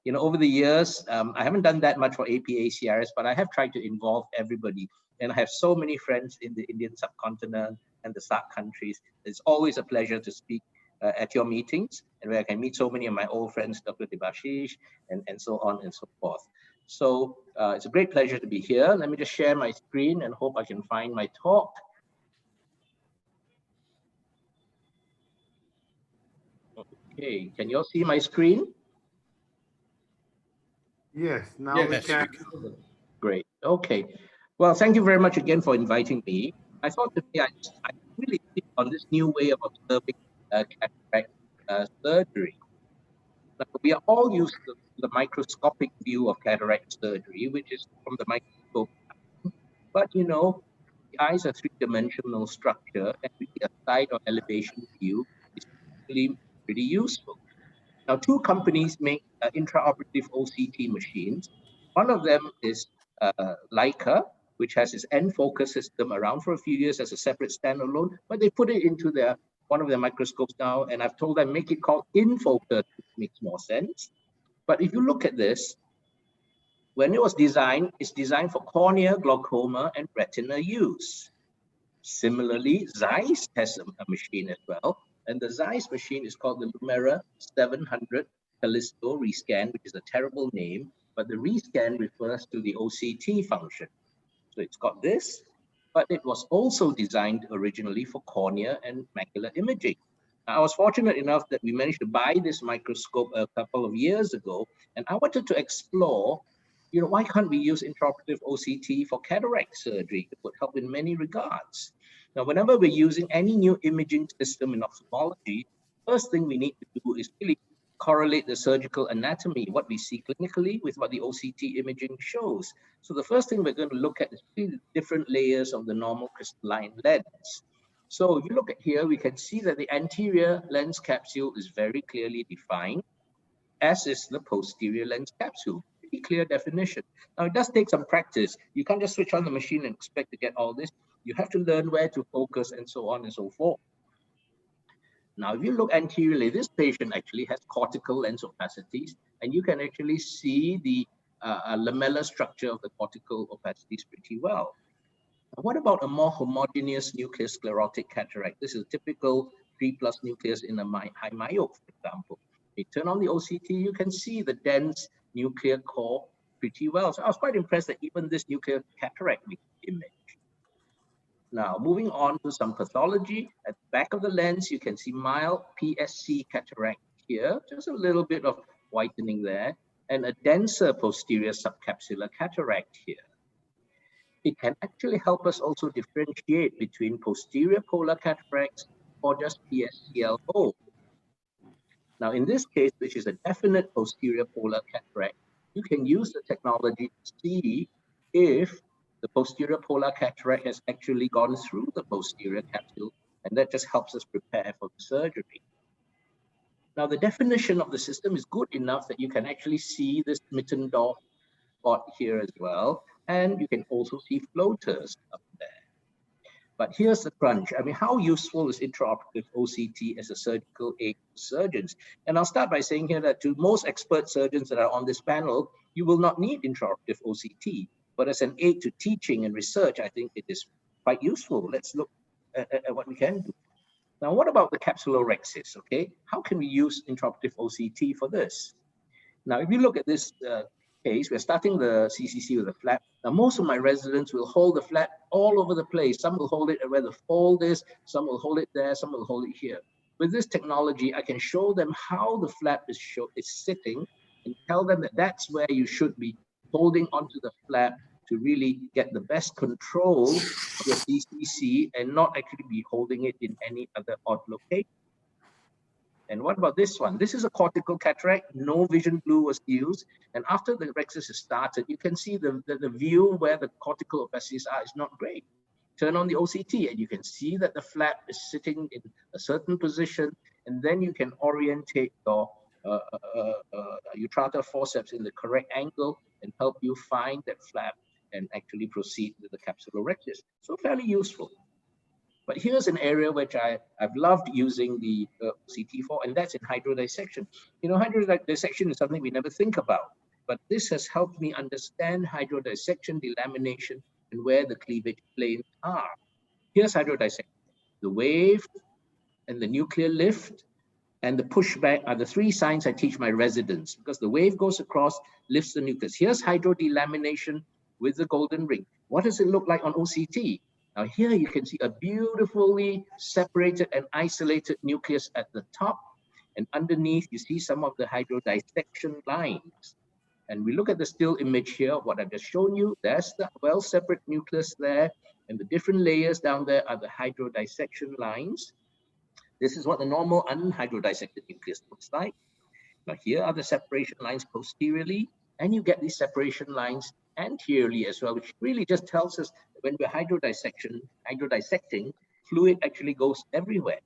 Over the years, I haven't done that much for APACRS, but I have tried to involve everybody. And I have so many friends in the Indian subcontinent and the SAARC countries. It's always a pleasure to speak at your meetings, and where I can meet so many of my old friends, Dr. Debashish, and so on and so forth. So it's a great pleasure to be here. Let me just share my screen and hope I can find my talk. Okay, can you all see my screen? Yes, now we can. Great. Okay. Well, thank you very much again for inviting me. I thought today I really think on this new way of observing cataract surgery. Now, we are all used to the microscopic view of cataract surgery, which is from the microscope. But you know, the eyes are three-dimensional structure, and really a side or elevation view is really pretty useful. Now, two companies make intraoperative OCT machines. One of them is Leica, which has its end-focus system around for a few years as a separate standalone, but they put it into one of their microscopes now, and I've told them make it called in-focus, which makes more sense. But if you look at this, when it was designed, it's designed for cornea, glaucoma, and retina use. Similarly, Zeiss has a machine as well, and the Zeiss machine is called the Lumera 700 Callisto rescan, which is a terrible name, but the rescan refers to the OCT function. So it's got this, but it was also designed originally for cornea and macular imaging. Now, I was fortunate enough that we managed to buy this microscope a couple of years ago, and I wanted to explore, you know, why can't we use intraoperative OCT for cataract surgery? It would help in many regards. Now, whenever we're using any new imaging system in ophthalmology, first thing we need to do is really correlate the surgical anatomy, what we see clinically, with what the OCT imaging shows. So the first thing we're going to look at is three different layers of the normal crystalline lens. So if you look at here, we can see that the anterior lens capsule is very clearly defined, as is the posterior lens capsule. Pretty clear definition. Now, it does take some practice. You can't just switch on the machine and expect to get all this. You have to learn where to focus and so on and so forth. Now, if you look anteriorly, this patient actually has cortical lens opacities, and you can actually see the lamellar structure of the cortical opacities pretty well. Now, what about a more homogeneous nuclear sclerotic cataract? This is a typical 3+ nucleus in a high myope, for example. You turn on the OCT, you can see the dense nuclear core pretty well. So I was quite impressed that even this nuclear cataract we can image. Now, moving on to some pathology. At the back of the lens, you can see mild PSC cataract here, just a little bit of whitening there, and a denser posterior subcapsular cataract here. It can actually help us also differentiate between posterior polar cataracts or just PSCLO. Now, in this case, which is a definite posterior polar cataract, you can use the technology to see if the posterior polar cataract has actually gone through the posterior capsule, and that just helps us prepare for the surgery. Now, the definition of the system is good enough that you can actually see this Mittendorf spot here as well, and you can also see floaters up there. But here's the crunch. I mean, how useful is intraoperative OCT as a surgical aid to surgeons? And I'll start by saying here that to most expert surgeons that are on this panel, you will not need intraoperative OCT. But as an aid to teaching and research, I think it is quite useful. Let's look at what we can do. Now, what about the capsulorhexis, okay? How can we use intraoperative OCT for this? Now, if you look at this case, we're starting the CCC with a flap. Now, most of my residents will hold the flap all over the place. Some will hold it where the fold is, some will hold it there, some will hold it here. With this technology, I can show them how the flap is sitting and tell them that that's where you should be holding onto the flap to really get the best control of your CCC and not actually be holding it in any other odd location. And what about this one? This is a cortical cataract. No vision blue was used. And after the rhexis is started, you can see the view where the cortical opacities are is not great. Turn on the OCT and you can see that the flap is sitting in a certain position. And then you can orientate your utrata forceps in the correct angle and help you find that flap and actually proceed with the capsulorhexis. So fairly useful. But here's an area which I've loved using the OCT for, and that's in hydrodissection. You know, hydrodissection is something we never think about, but this has helped me understand hydrodissection, delamination, and where the cleavage planes are. Here's hydrodissection. The wave and the nuclear lift and the pushback are the three signs I teach my residents, because the wave goes across, lifts the nucleus. Here's hydrodelamination with the golden ring. What does it look like on OCT? Now here you can see a beautifully separated and isolated nucleus at the top, and underneath you see some of the hydrodissection lines. And we look at the still image here, what I've just shown you. There's the well-separate nucleus there, and the different layers down there are the hydrodissection lines. This is what the normal unhydrodissected nucleus looks like. Now here are the separation lines posteriorly, and you get these separation lines anteriorly as well, which really just tells us that when we're hydrodissecting, fluid actually goes everywhere.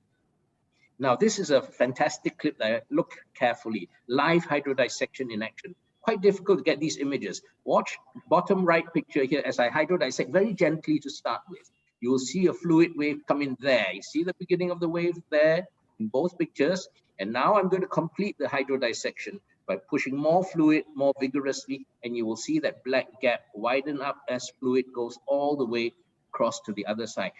Now, this is a fantastic clip there. Look carefully. Live hydrodissection in action. Quite difficult to get these images. Watch bottom right picture here as I hydrodissect very gently to start with. You will see a fluid wave come in there. You see the beginning of the wave there in both pictures. And now I'm going to complete the hydrodissection by pushing more fluid more vigorously. And you will see that black gap widen up as fluid goes all the way across to the other side.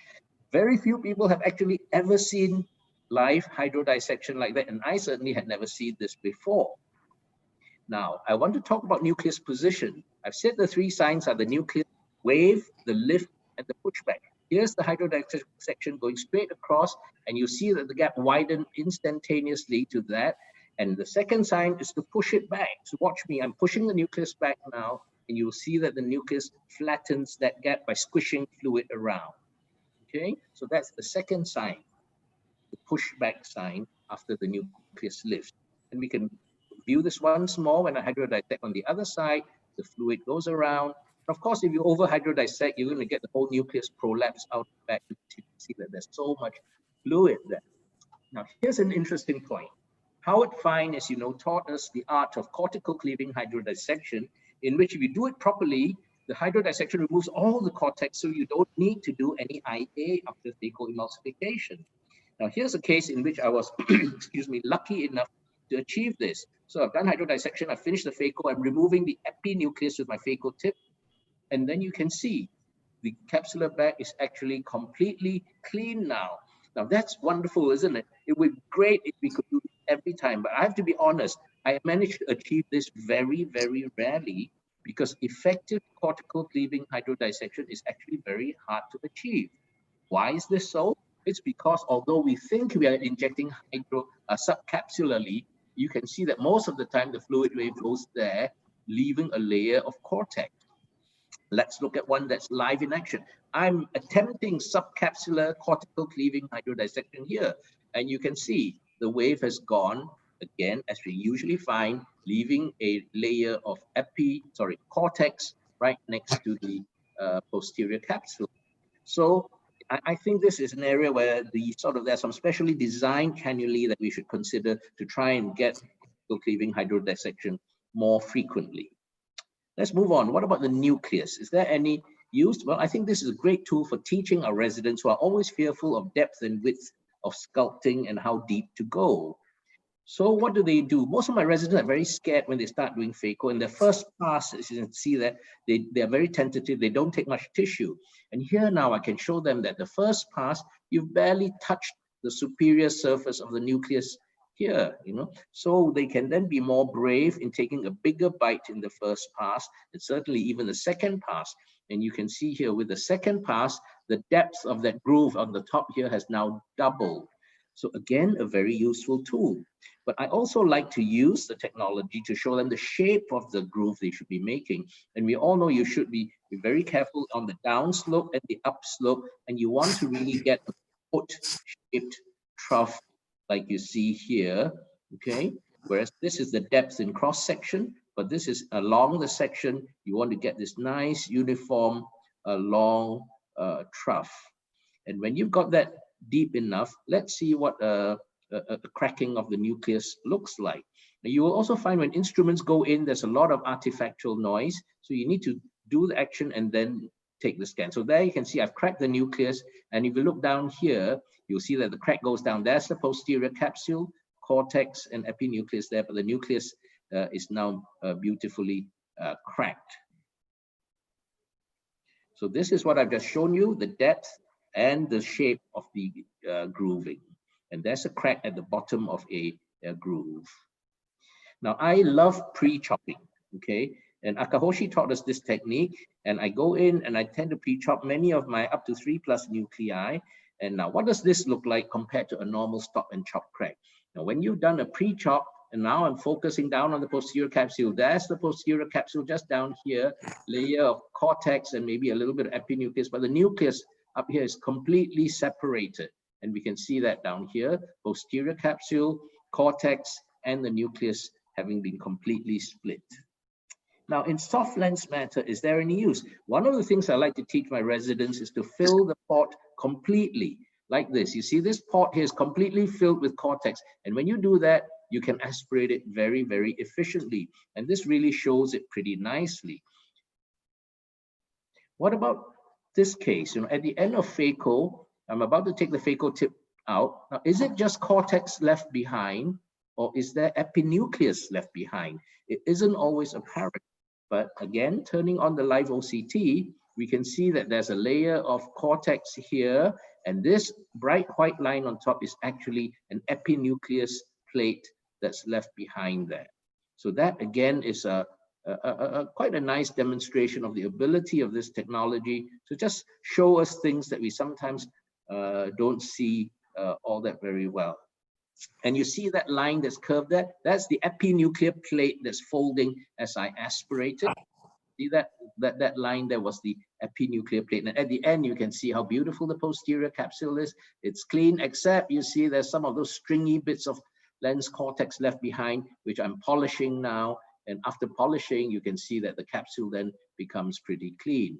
Very few people have actually ever seen live hydrodissection like that, and I certainly had never seen this before. Now, I want to talk about nucleus position. I've said the three signs are the nucleus, wave, the lift, and the pushback. Here's the hydrodissection going straight across, and you see that the gap widened instantaneously to that. And the second sign is to push it back. So watch me, I'm pushing the nucleus back now, and you'll see that the nucleus flattens that gap by squishing fluid around. Okay, so that's the second sign, the pushback sign after the nucleus lifts. And we can view this once more when I hydrodissect on the other side, the fluid goes around. Of course, if you over hydrodissect, you're going to get the whole nucleus prolapse out back. You can see that there's so much fluid there. Now, here's an interesting point. Howard Fine, as you know, taught us the art of cortical cleaving hydrodissection, in which if you do it properly, the hydrodissection removes all the cortex, so you don't need to do any IA after phaco emulsification. Now, here's a case in which I was, excuse me, lucky enough to achieve this. So I've done hydrodissection, I've finished the phaco, I'm removing the epinucleus with my phaco tip, and then you can see the capsular bag is actually completely clean now. Now, that's wonderful, isn't it? It would be great if we could do it every time, but I have to be honest, I managed to achieve this very, very rarely, because effective cortical cleaving hydrodissection is actually very hard to achieve. Why is this so? It's because although we think we are injecting subcapsularly, you can see that most of the time the fluid wave goes there, leaving a layer of cortex. Let's look at one that's live in action. I'm attempting subcapsular cortical cleaving hydrodissection here, and you can see the wave has gone again, as we usually find, leaving a layer of cortex right next to the posterior capsule. So I think this is an area where there's some specially designed cannulae that we should consider to try and get cortical cleaving hydrodissection more frequently. Let's move on. What about the nucleus? Is there any use? Well, I think this is a great tool for teaching our residents who are always fearful of depth and width of sculpting and how deep to go. So what do? Most of my residents are very scared when they start doing phaco. In their first pass, as you can see that they are very tentative. They don't take much tissue. And here now I can show them that the first pass, you've barely touched the superior surface of the nucleus here, so they can then be more brave in taking a bigger bite in the first pass, and certainly even the second pass. And you can see here with the second pass, the depth of that groove on the top here has now doubled. So again, a very useful tool. But I also like to use the technology to show them the shape of the groove they should be making. And we all know you should be very careful on the down slope and the up slope, and you want to really get a foot-shaped trough like you see here, okay? Whereas this is the depth in cross-section, but this is along the section. You want to get this nice, uniform, long trough. And when you've got that deep enough, let's see what a cracking of the nucleus looks like. Now, you will also find when instruments go in, there's a lot of artifactual noise. So you need to do the action and then take the scan. So there you can see I've cracked the nucleus. And if you look down here, you'll see that the crack goes down. There's the posterior capsule, cortex, and epinucleus there, but the nucleus is now beautifully cracked. So this is what I've just shown you, the depth and the shape of the grooving. And there's a crack at the bottom of a groove. Now, I love pre-chopping, okay? And Akahoshi taught us this technique, and I go in and I tend to pre-chop many of my up to 3+ nuclei. And now, what does this look like compared to a normal stop and chop crack? Now, when you've done a pre-chop, And now I'm focusing down on the posterior capsule. That's the posterior capsule just down here, layer of cortex and maybe a little bit of epinucleus, but the nucleus up here is completely separated. And we can see that down here, posterior capsule, cortex, and the nucleus having been completely split. Now, in soft lens matter, is there any use? One of the things I like to teach my residents is to fill the pot completely, like this. You see, this pot here is completely filled with cortex. And when you do that, you can aspirate it very, very efficiently. And this really shows it pretty nicely. What about this case? You know, at the end of phaco, I'm about to take the phaco tip out. Now, is it just cortex left behind, or is there epinucleus left behind? It isn't always apparent. But again, turning on the live OCT, we can see that there's a layer of cortex here, and this bright white line on top is actually an epinucleus plate that's left behind there. So that again is quite a nice demonstration of the ability of this technology to just show us things that we sometimes don't see all that very well. And you see that line that's curved there? That's the epinuclear plate that's folding as I aspirate it. See that line there was the epinuclear plate. And at the end, you can see how beautiful the posterior capsule is. It's clean, except you see there's some of those stringy bits of lens cortex left behind, which I'm polishing now. And after polishing, you can see that the capsule then becomes pretty clean.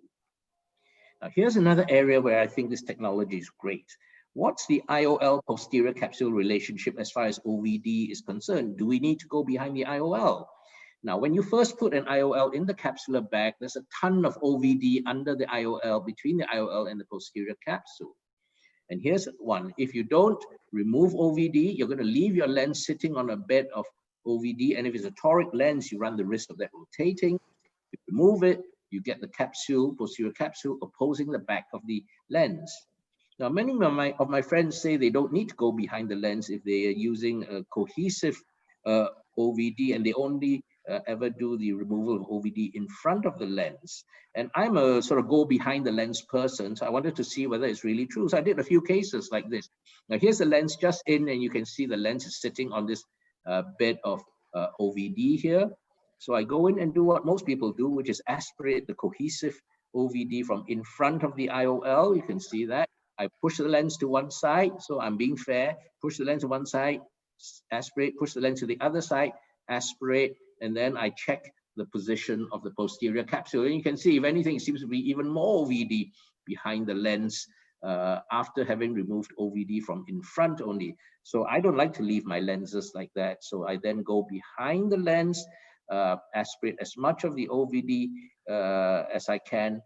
Now, here's another area where I think this technology is great. What's the IOL posterior capsule relationship as far as OVD is concerned? Do we need to go behind the IOL? Now, when you first put an IOL in the capsular bag, there's a ton of OVD under the IOL, between the IOL and the posterior capsule. And here's one. If you don't remove OVD, you're going to leave your lens sitting on a bed of OVD. And if it's a toric lens, you run the risk of that rotating. If you remove it, you get the capsule, posterior capsule, opposing the back of the lens. Now, many of my friends say they don't need to go behind the lens if they are using a cohesive OVD, and they only ever do the removal of OVD in front of the lens. And I'm a sort of go behind the lens person, so I wanted to see whether it's really true. So I did a few cases like this. Now, here's the lens just in, and you can see the lens is sitting on this bed of OVD here. So I go in and do what most people do, which is aspirate the cohesive OVD from in front of the IOL. You can see that. I push the lens to one side, so I'm being fair. Push the lens to one side, aspirate, push the lens to the other side, aspirate, and then I check the position of the posterior capsule. And you can see, if anything, it seems to be even more OVD behind the lens after having removed OVD from in front only. So I don't like to leave my lenses like that. So I then go behind the lens, aspirate as much of the OVD as I can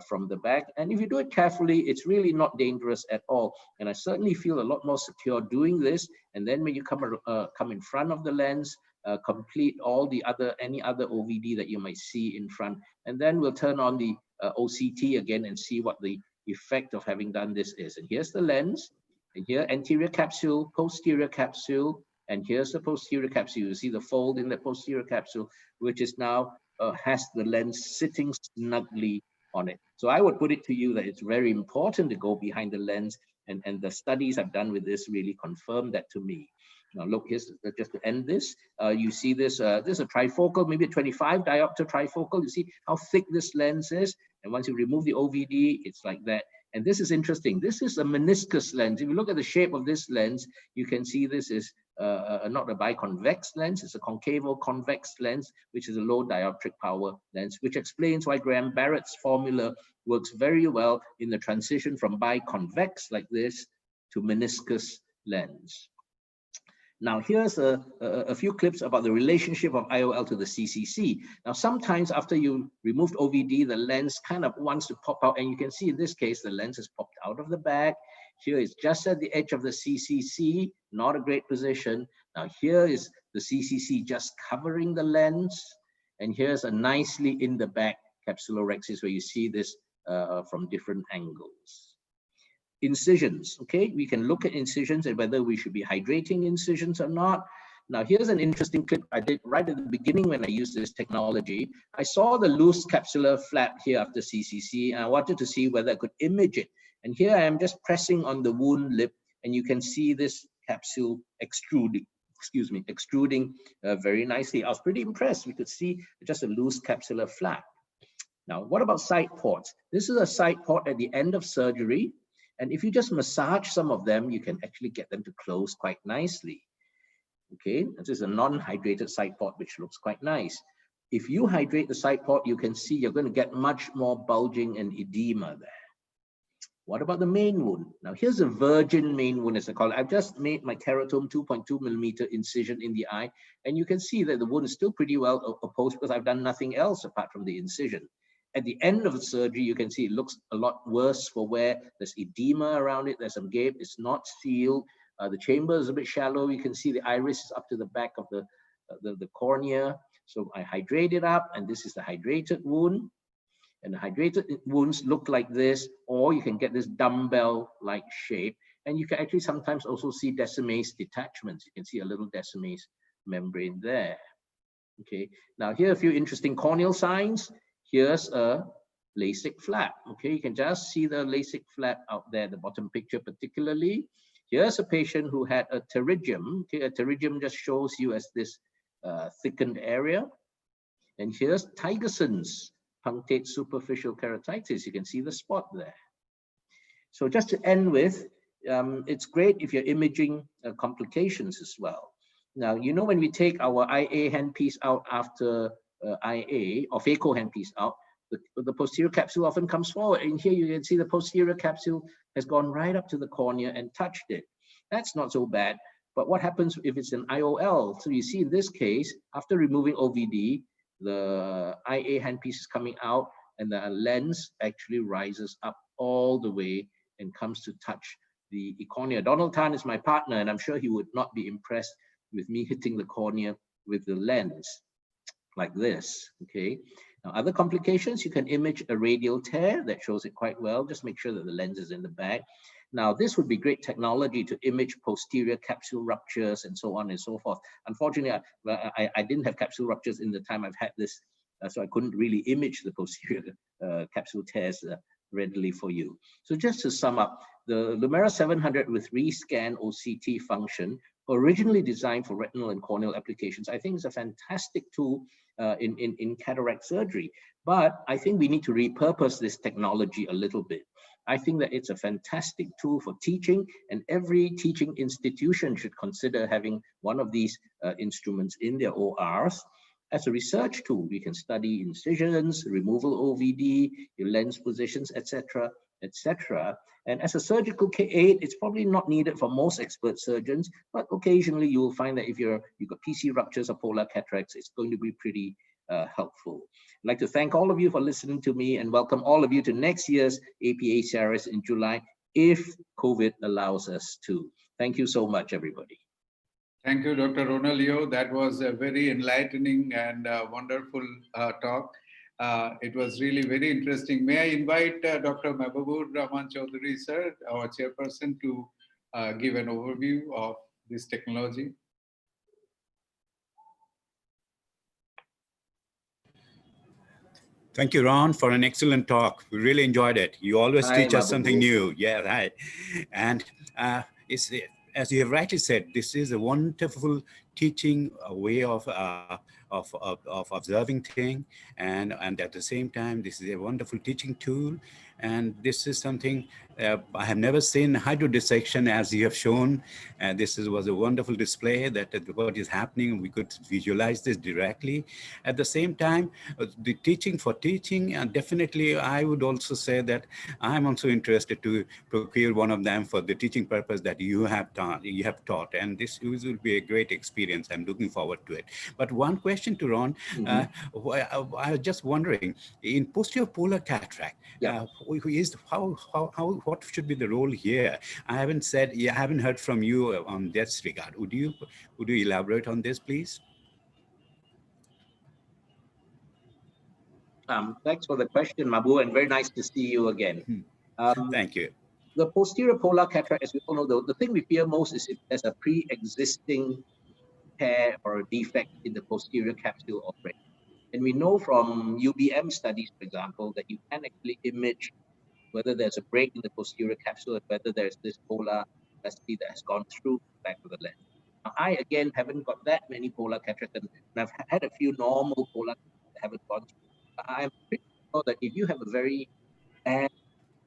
from the back. And if you do it carefully, it's really not dangerous at all. And I certainly feel a lot more secure doing this. And then when you come in front of the lens, complete all the any other OVD that you might see in front. And then we'll turn on the OCT again and see what the effect of having done this is. And here's the lens, and here anterior capsule, posterior capsule, and here's the posterior capsule. You see the fold in the posterior capsule, which is now has the lens sitting snugly on it. So I would put it to you that it's very important to go behind the lens, and the studies I've done with this really confirm that to me. Now look, here's just to end this. You see this, this is a trifocal, maybe a 25 diopter trifocal. You see how thick this lens is. And once you remove the OVD, it's like that. And this is interesting. This is a meniscus lens. If you look at the shape of this lens, you can see this is not a biconvex lens, it's a concavo-convex lens, which is a low dioptric power lens, which explains why Graham-Barrett's formula works very well in the transition from biconvex like this to meniscus lens. Now, here's a few clips about the relationship of IOL to the CCC. Now, sometimes after you removed OVD, the lens kind of wants to pop out. And you can see in this case, the lens has popped out of the bag. Here is just at the edge of the CCC, not a great position. Now, here is the CCC just covering the lens. And here's a nicely in the back capsulorhexis where you see this from different angles. Incisions, okay, we can look at incisions and whether we should be hydrating incisions or not. Now, here's an interesting clip I did right at the beginning when I used this technology. I saw the loose capsular flap here after CCC, and I wanted to see whether I could image it. And here I am just pressing on the wound lip, and you can see this capsule extruding. excuse me, extruding very nicely. I was pretty impressed. We could see just a loose capsular flap. Now, what about side ports? This is a side port at the end of surgery. And if you just massage some of them, you can actually get them to close quite nicely. Okay, this is a non-hydrated side port, which looks quite nice. If you hydrate the side port, you can see you're going to get much more bulging and edema there. What about the main wound? Now, here's a virgin main wound, as I call it. I've just made my keratome 2.2 millimeter incision in the eye, and you can see that the wound is still pretty well opposed because I've done nothing else apart from the incision. At the end of the surgery, you can see it looks a lot worse for where there's edema around it. There's some gape. It's not sealed. The chamber is a bit shallow. You can see the iris is up to the back of the cornea. So I hydrate it up, and this is the hydrated wound. And the hydrated wounds look like this, or you can get this dumbbell-like shape. And you can actually sometimes also see decimase detachments. You can see a little decimase membrane there. Okay, now here are a few interesting corneal signs. Here's a LASIK flap. Okay, you can just see the LASIK flap out there, the bottom picture particularly. Here's a patient who had a pterygium. Okay, a pterygium just shows you as this thickened area. And here's Tigerson's punctate superficial keratitis. You can see the spot there. So just to end with, it's great if you're imaging complications as well. Now, you know, when we take our IA handpiece out after IA, or phaco handpiece out, the posterior capsule often comes forward. And here you can see the posterior capsule has gone right up to the cornea and touched it. That's not so bad. But what happens if it's an IOL? So you see in this case, after removing OVD, the IA handpiece is coming out and the lens actually rises up all the way and comes to touch the cornea. Donald Tan is my partner, and I'm sure he would not be impressed with me hitting the cornea with the lens like this, okay? Now, other complications, you can image a radial tear that shows it quite well. Just make sure that the lens is in the back. Now, this would be great technology to image posterior capsule ruptures and so on and so forth. Unfortunately, I didn't have capsule ruptures in the time I've had this, so I couldn't really image the posterior capsule tears readily for you. So just to sum up, the Lumera 700 with rescan OCT function, originally designed for retinal and corneal applications, I think is a fantastic tool in cataract surgery. But I think we need to repurpose this technology a little bit. I think that it's a fantastic tool for teaching, and every teaching institution should consider having one of these instruments in their ORs. As a research tool, we can study incisions, removal OVD, your lens positions, etc., etc. And as a surgical aid, it's probably not needed for most expert surgeons, but occasionally you will find that if you've got PC ruptures or polar cataracts, it's going to be pretty helpful. I'd like to thank all of you for listening to me and welcome all of you to next year's APA CRS in July, if COVID allows us to. Thank you so much, everybody. Thank you, Dr. Ronalio. That was a very enlightening and wonderful talk. It was really very interesting. May I invite Dr. Mahbubur Rahman Chaudhary, sir, our chairperson, to give an overview of this technology? Thank you, Ron, for an excellent talk. We really enjoyed it. You always teach us something new. Yeah, right. And as you have rightly said, this is a wonderful teaching way of observing thing, and at the same time, this is a wonderful teaching tool. And this is something I have never seen hydrodissection as you have shown. And this was a wonderful display that what is happening, we could visualize this directly. At the same time, the teaching for teaching, and definitely I would also say that I'm also interested to procure one of them for the teaching purpose that you have taught. And this will be a great experience. I'm looking forward to it. But one question to Ron, I was just wondering, in posterior polar cataract, what should be the role here? I haven't heard from you on this regard. Would you elaborate on this, please? Thanks for the question, Mabu, and very nice to see you again. Thank you. The posterior polar cataract, as we all know, the thing we fear most is if there's a pre-existing tear or a defect in the posterior capsule already. And we know from UBM studies, for example, that you can actually image whether there's a break in the posterior capsule and whether there's this polar capacity that has gone through the back of the lens. I, again, haven't got that many polar cataracts, and I've had a few normal polar cataracts that haven't gone through. I'm pretty sure that if you have a very bad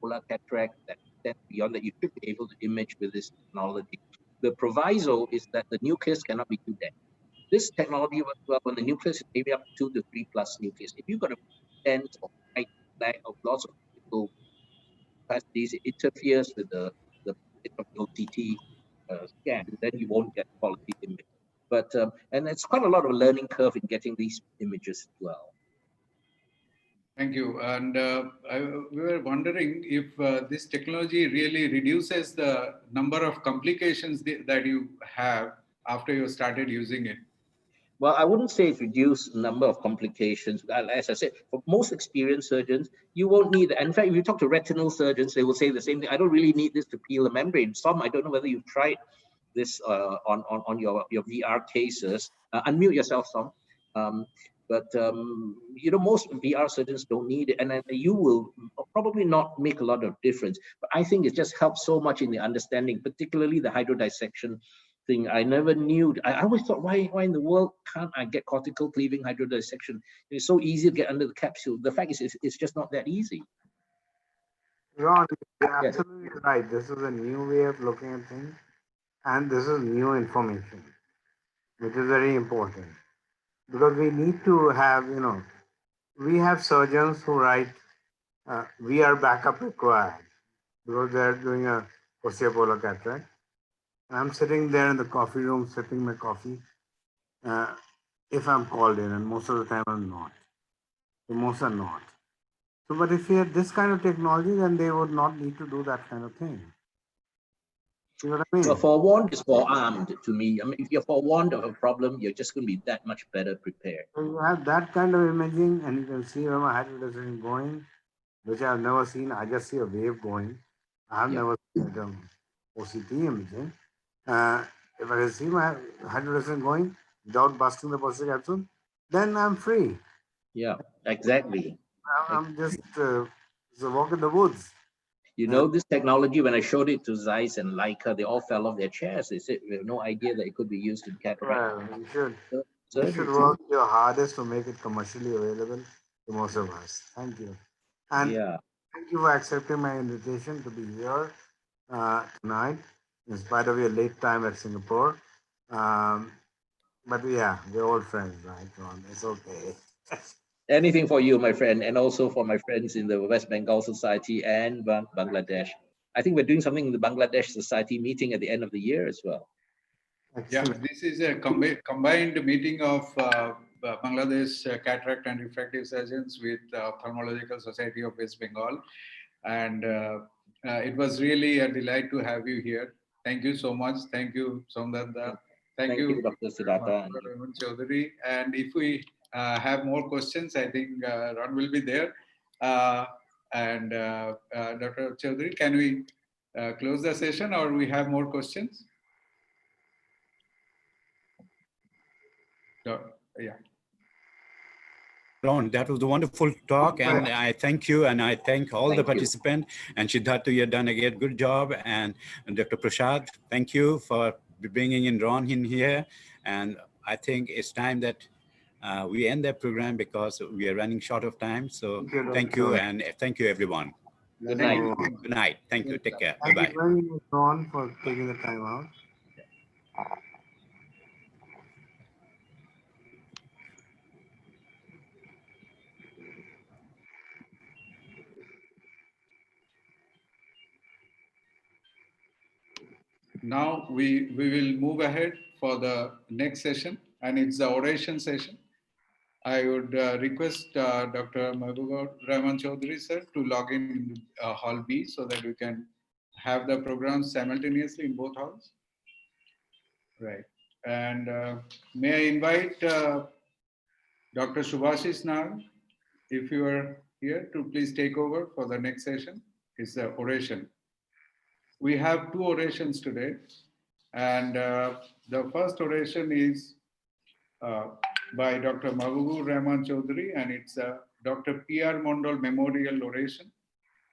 polar cataract that extends beyond that, you should be able to image with this technology. The proviso is that the nucleus cannot be too dense. This technology works well when the nucleus is maybe up to 2 to 3 plus nucleus. If you've got a dense or tight lack of lots of physical capacities, it interferes with the OCT scan, then you won't get quality image. But and it's quite a lot of a learning curve in getting these images as well. Thank you. And we were wondering if this technology really reduces the number of complications that you have after you started using it. Well, I wouldn't say it's reduced number of complications. As I said, for most experienced surgeons, you won't need that. In fact, if you talk to retinal surgeons, they will say the same thing. I don't really need this to peel a membrane. Some, I don't know whether you've tried this on your VR cases. Unmute yourself, Tom. You know, most VR surgeons don't need it, and you will probably not make a lot of difference. But I think it just helps so much in the understanding, particularly the hydrodissection thing. I never knew. I always thought, why in the world can't I get cortical cleaving hydrodissection? It's so easy to get under the capsule. The fact is, it's just not that easy. Ron, you're absolutely right. This is a new way of looking at things, and this is new information, which is very important. Because we need to have, you know, we have surgeons who write VR backup required because they're doing a polar cataract. And I'm sitting there in the coffee room sipping my coffee if I'm called in, and most of the time I'm not. So most are not. So, but if you had this kind of technology, then they would not need to do that kind of thing. You know what I mean? Well, forewarned is forearmed to me. I mean, if you're forewarned of a problem, you're just going to be that much better prepared. So you have that kind of imaging, and you can see where my hydrodissection going, which I've never seen. I just see a wave going. I've never seen OCT imaging. If I can see my hydrodissection going without busting the posterior capsule, then I'm free. Yeah, exactly. I'm just it's a walk in the woods. You know, this technology, when I showed it to Zeiss and Leica, they all fell off their chairs. They said, we have no idea that it could be used in cataract. Well, you should work your hardest to make it commercially available to most of us. Thank you. And thank you for accepting my invitation to be here tonight, in spite of your late time at Singapore. But yeah, we're old friends, right, Ron? It's okay. Anything for you, my friend, and also for my friends in the West Bengal Society and Bangladesh. I think we're doing something in the Bangladesh Society meeting at the end of the year as well. Yeah, this is a combined meeting of Bangladesh Cataract and Refractive Surgeons with Ophthalmological Society of West Bengal. And it was really a delight to have you here. Thank you so much. Thank you, Somdanda. Thank you, Dr. Siddhartha. Chaudhary. And if we have more questions, I think Ron will be there. And Dr. Chaudhary, can we close the session, or we have more questions? Yeah. Ron, that was a wonderful talk, and I thank you, and I thank all the participants. And Siddhartha, you have done a good job, and Dr. Prasad, thank you for bringing in Ron in here. And I think it's time that we end that program because we are running short of time. So thank you, and thank you, everyone. Good night. Good night. Thank you. Take care. Thank Bye-bye. you very much, Ron, for taking the time out. Now we will move ahead for the next session, and it's the oration session. I would request Dr. Mahbubur Rahman Chaudhary, sir, to log in Hall B so that we can have the program simultaneously in both halls. Right. And may I invite Dr. Subhashish Nag, if you are here, to please take over for the next session. It's the oration. We have two orations today, and the first oration is by Dr. Mahbubur Rahman Chaudhary, and it's a Dr. P.R. Mondal Memorial Oration.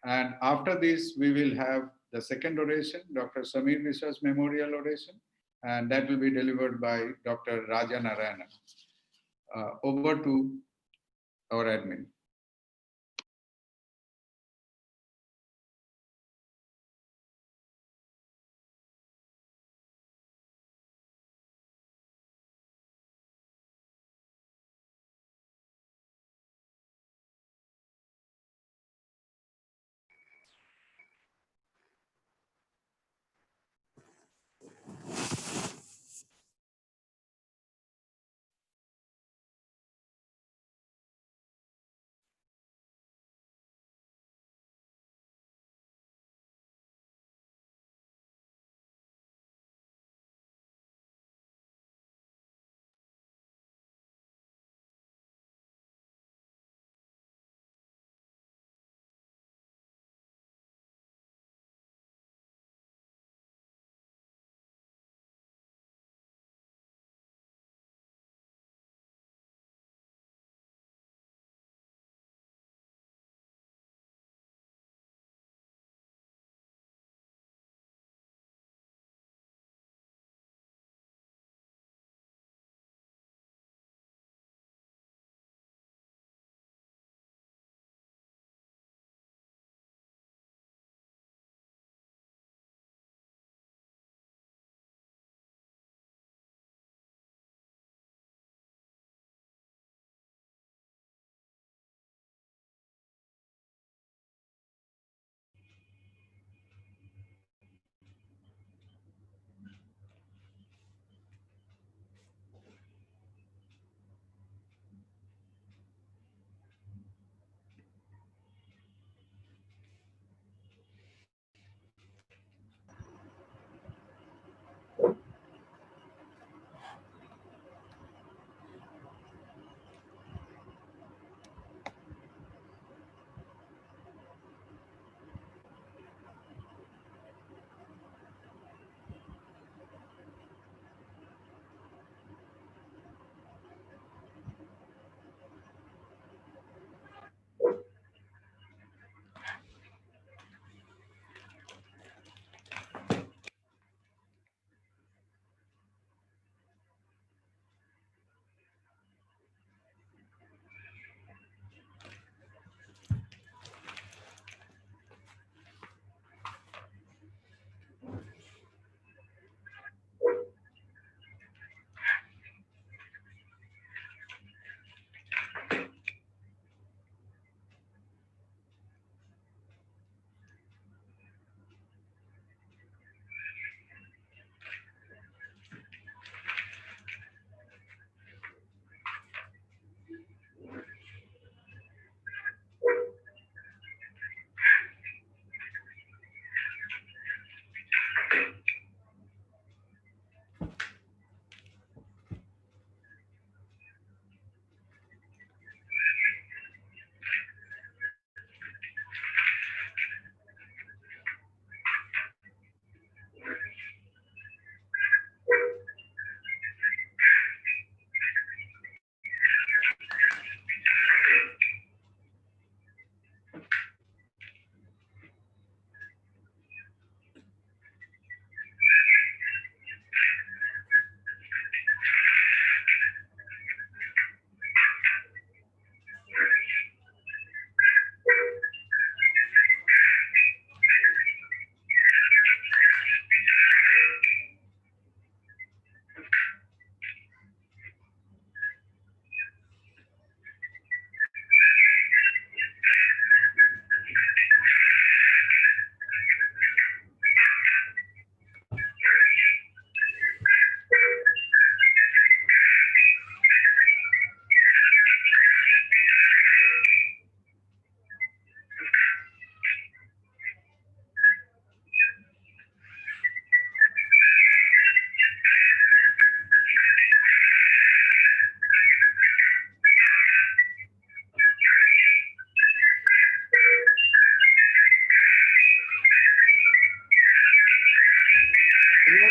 And after this, we will have the second oration, Dr. Samir Vishwas Memorial Oration, and that will be delivered by Dr. Raja Narayana. Over to our admin.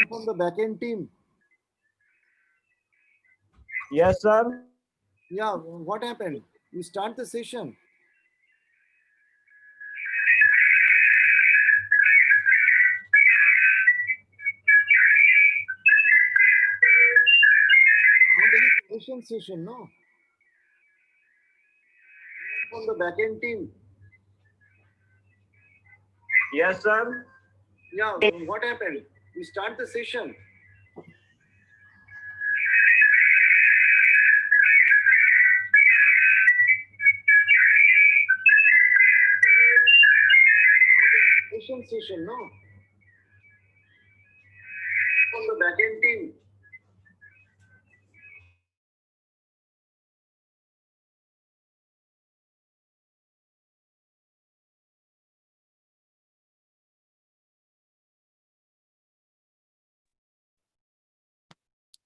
From the backend team? Yes, sir. Yeah, what happened? You start the session. Patient session, no? From the backend team. Yes, sir. Yeah, what happened? We start the session. Patient session, no? From the backend team.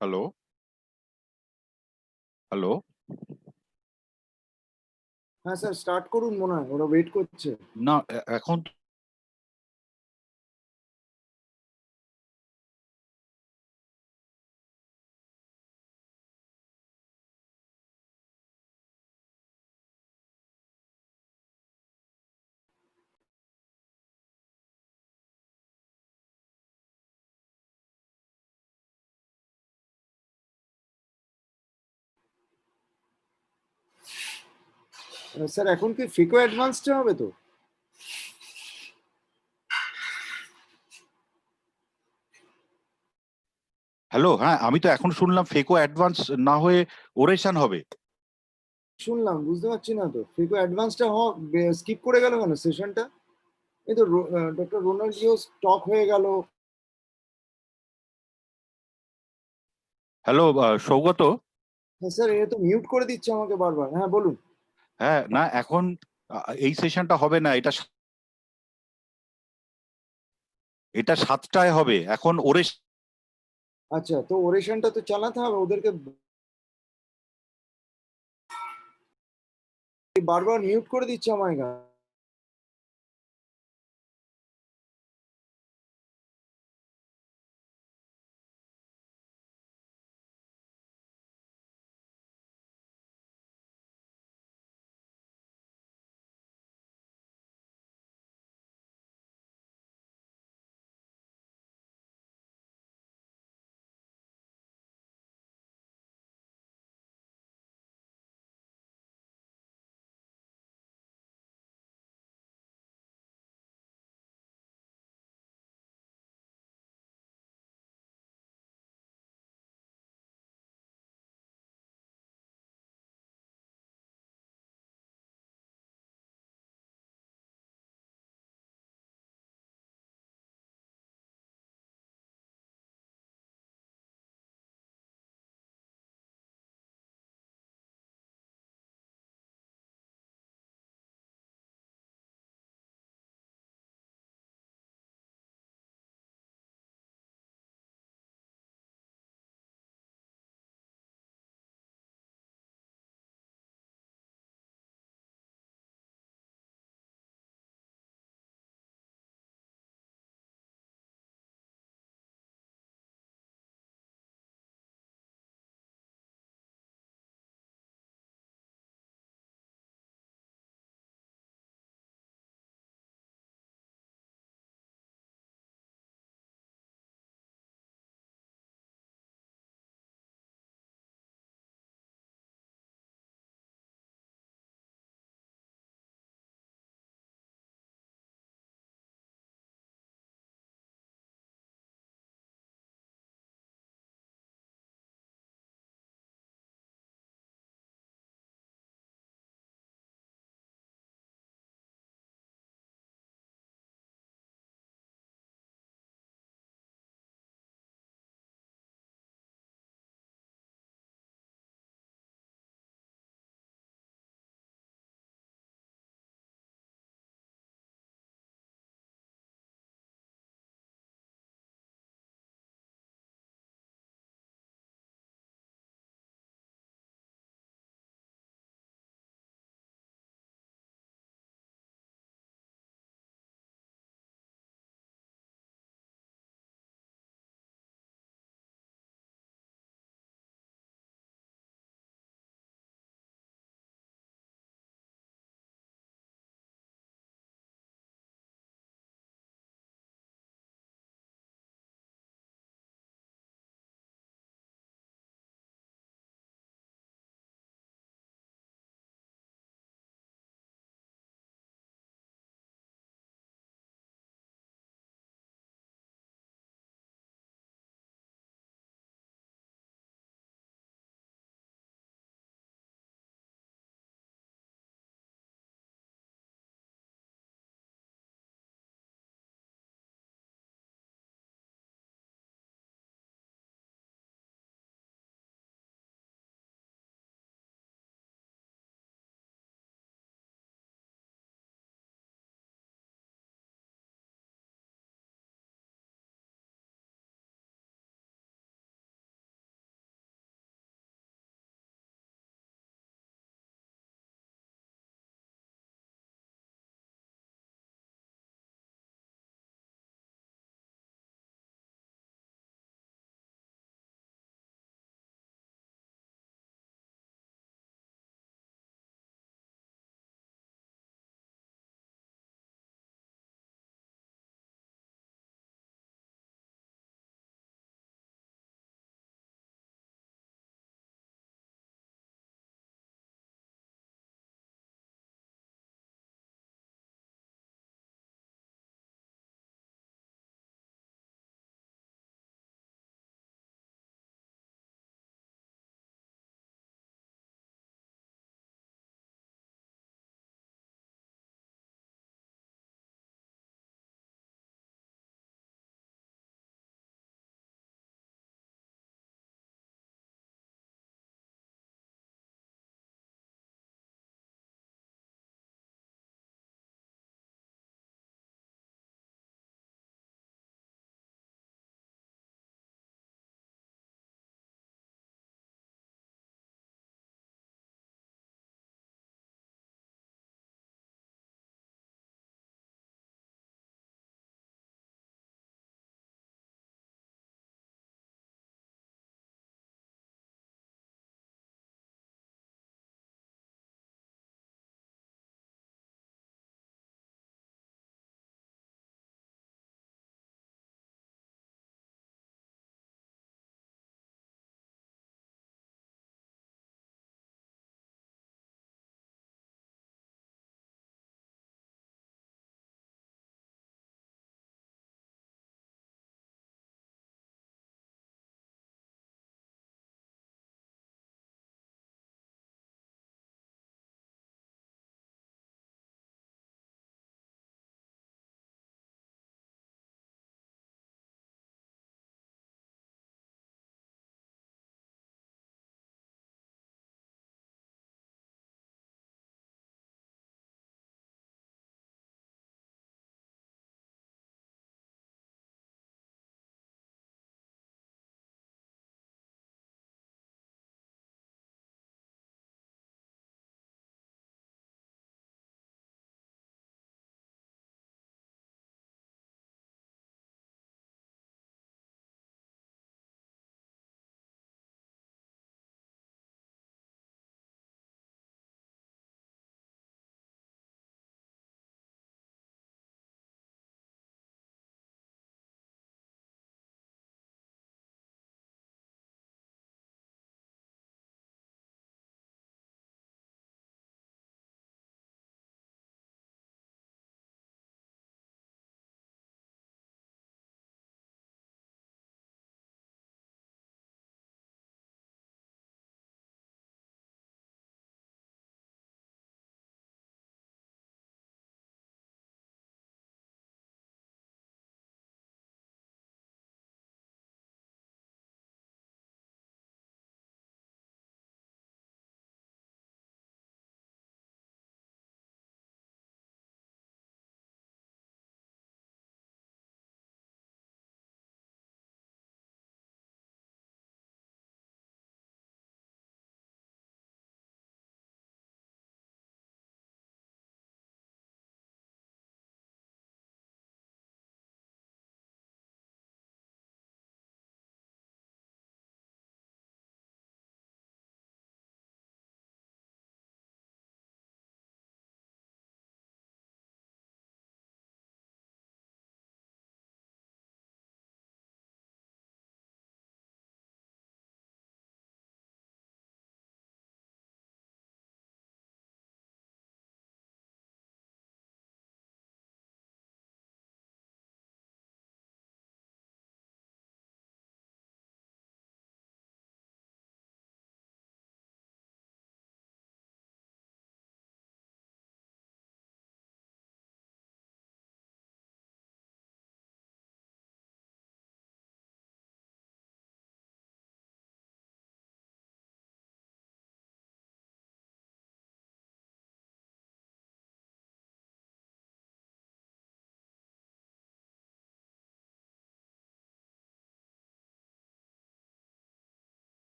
Hello hello হ্যাঁ sir start করুন মনে হয় ওরা wait করছে না এখন sir এখন কি ফিকো অ্যাডভান্সড হবে তো হ্যালো হ্যাঁ আমি তো এখন শুনলাম ফেকো অ্যাডভান্স না হয়ে ওরেশন হবে শুনলাম বুঝতে পারছি না তো ফিকো অ্যাডভান্সটা স্কিপ করে গেল কেন সেশনটা এই তো ডক্টর রোনাল্ডিও স্টক হয়ে গেল হ্যালো সৌগত হ্যাঁ স্যার এ তো মিউট করে দিচ্ছে আমাকে বারবার হ্যাঁ বলুন হ্যাঁ না এখন এই সেশনটা হবে না এটা 7টায় হবে এখন আচ্ছা তো ওরেশনটা তো চালাতে হবে ওদেরকে বারবার মিউট করে দিচ্ছে আমায়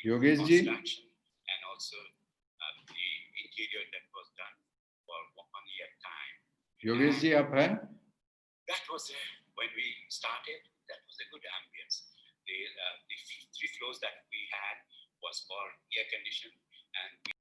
Yogesh ji? And also the interior that was done for only a time. Yogesh ji, आप हैं? That was when we started. That was a good ambience. The 3 floors that we had was for air conditioned, and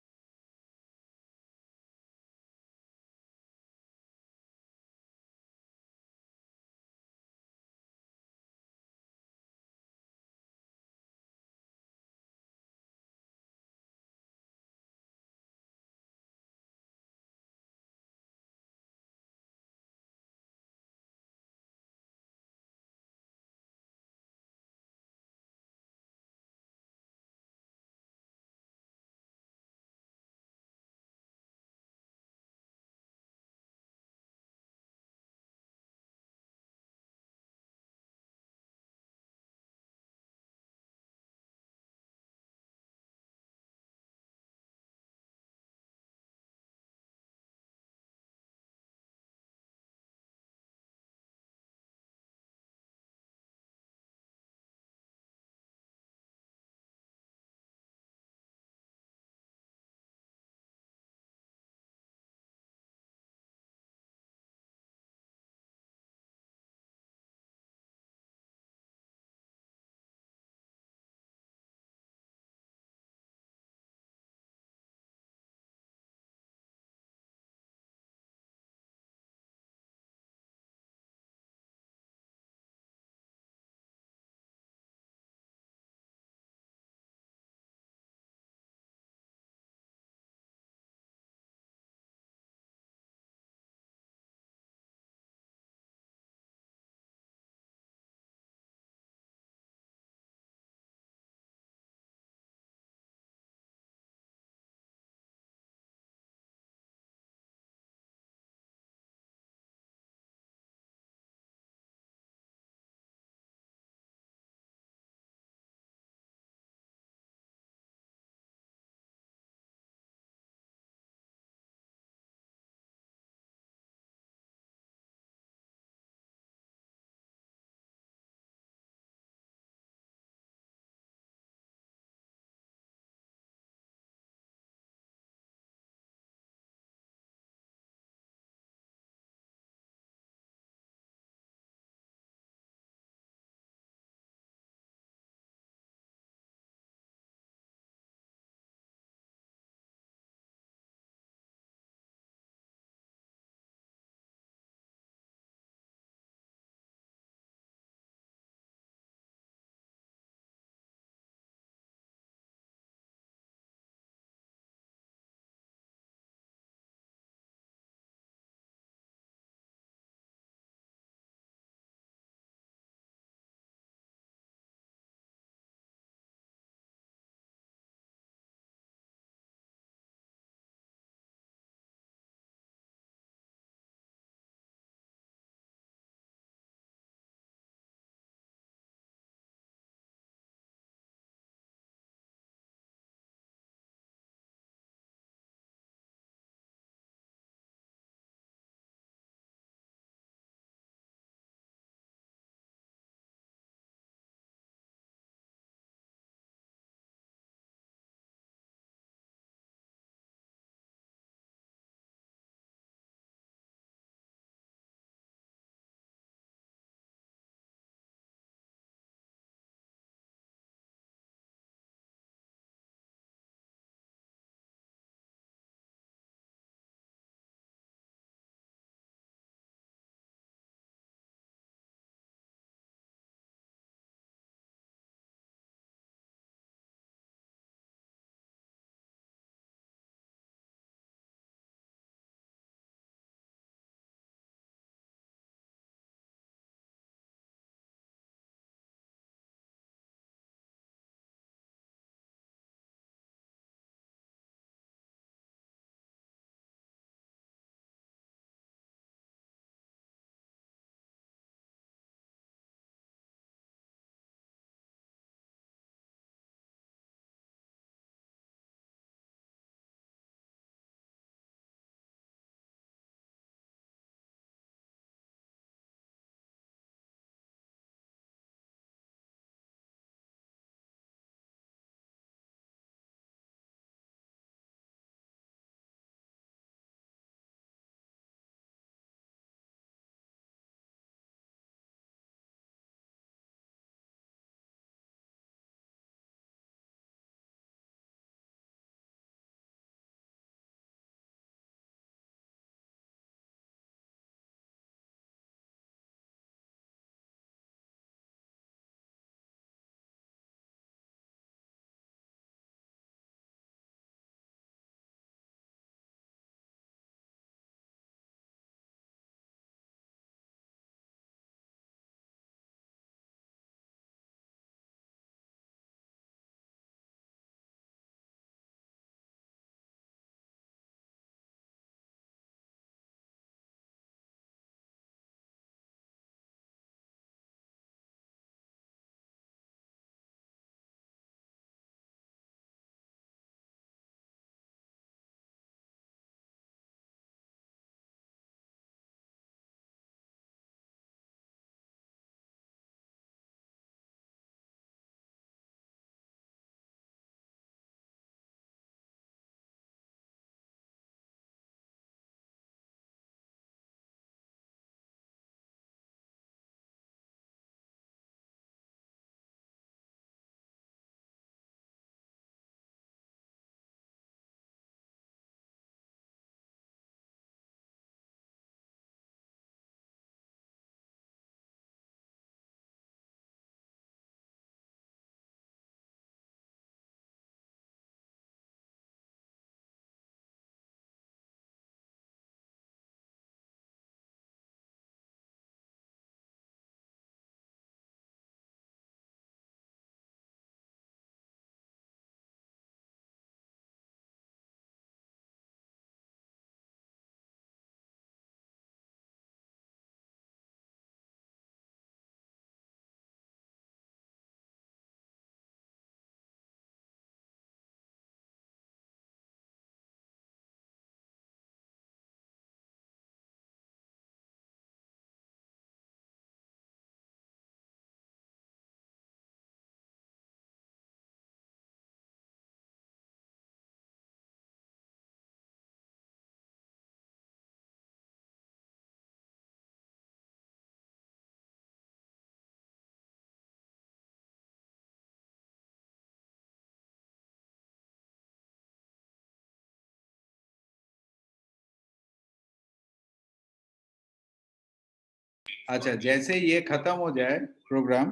अच्छा, जैसे ये खत्म हो जाए programme,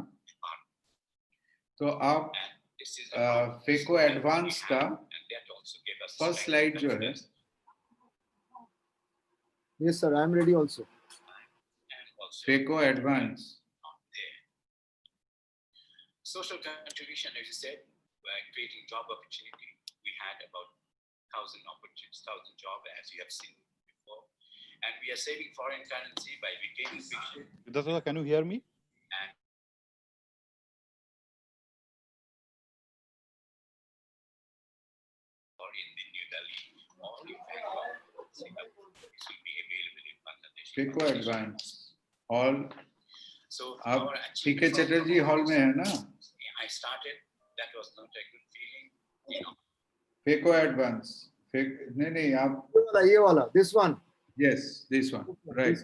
तो आप फेको एडवांस का फर्स्ट स्लाइड जो है, Yes, sir. I am ready also. Phaco advance. Social contribution, as you said, by creating job opportunity, we had about 1,000 opportunities, 1,000 jobs, as you have seen before, and we are saving foreign currency by retaining fiction. Siddhartha, can you hear me? And or in the New Delhi or in Bengal, Singapore, this will be available in Bangladesh. Phaco advance hall. So आप पीके Chatterjee hall में है ना? I started, that was not a good feeling, you know. Phaco advance. नहीं आप ये वाला, this one. Yes, this one, right.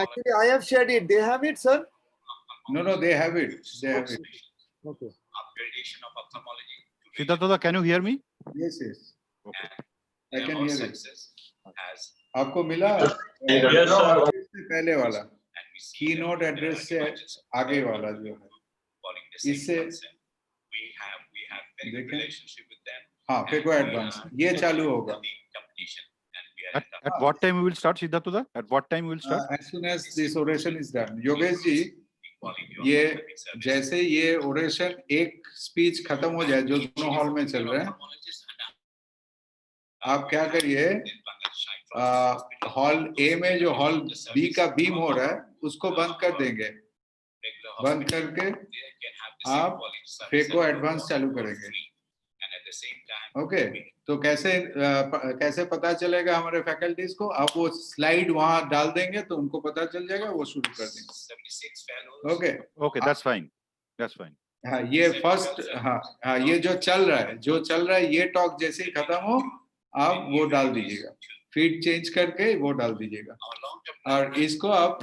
Actually, I have shared it. They have it, sir? No, they have it. They have it. Okay. Upgradation of ophthalmology. Siddhartha, can you hear me? Yes. Okay. I can Our hear it. success has आपको मिला? Yes, sir. पहले वाला keynote address से आगे वाला जो है, इससे we have very good relationship with them. हाँ, फेको एडवांस ये चालू होगा. At what time we will start, Siddhartha? At what time we will start? As soon as this oration is done. Yogesh ji, ये जैसे ये ओरेशन एक स्पीच खत्म हो जाए जो दोनों हॉल में चल रहे हैं, आप क्या करिए, हॉल ए में जो हॉल बी का बीम हो रहा है उसको बंद कर देंगे, बंद करके आप फेको एडवांस चालू करेंगे. ओके, तो कैसे पता चलेगा हमारे फैकल्टीज को? आप वो स्लाइड वहां डाल देंगे तो उनको पता चल जाएगा, वो शुरू कर देंगे. Okay, that's fine. हाँ, ये फर्स्ट, हाँ ये जो चल रहा है ये टॉक जैसे ही खत्म हो आप वो डाल दीजिएगा, फीड चेंज करके वो डाल दीजिएगा, और इसको आप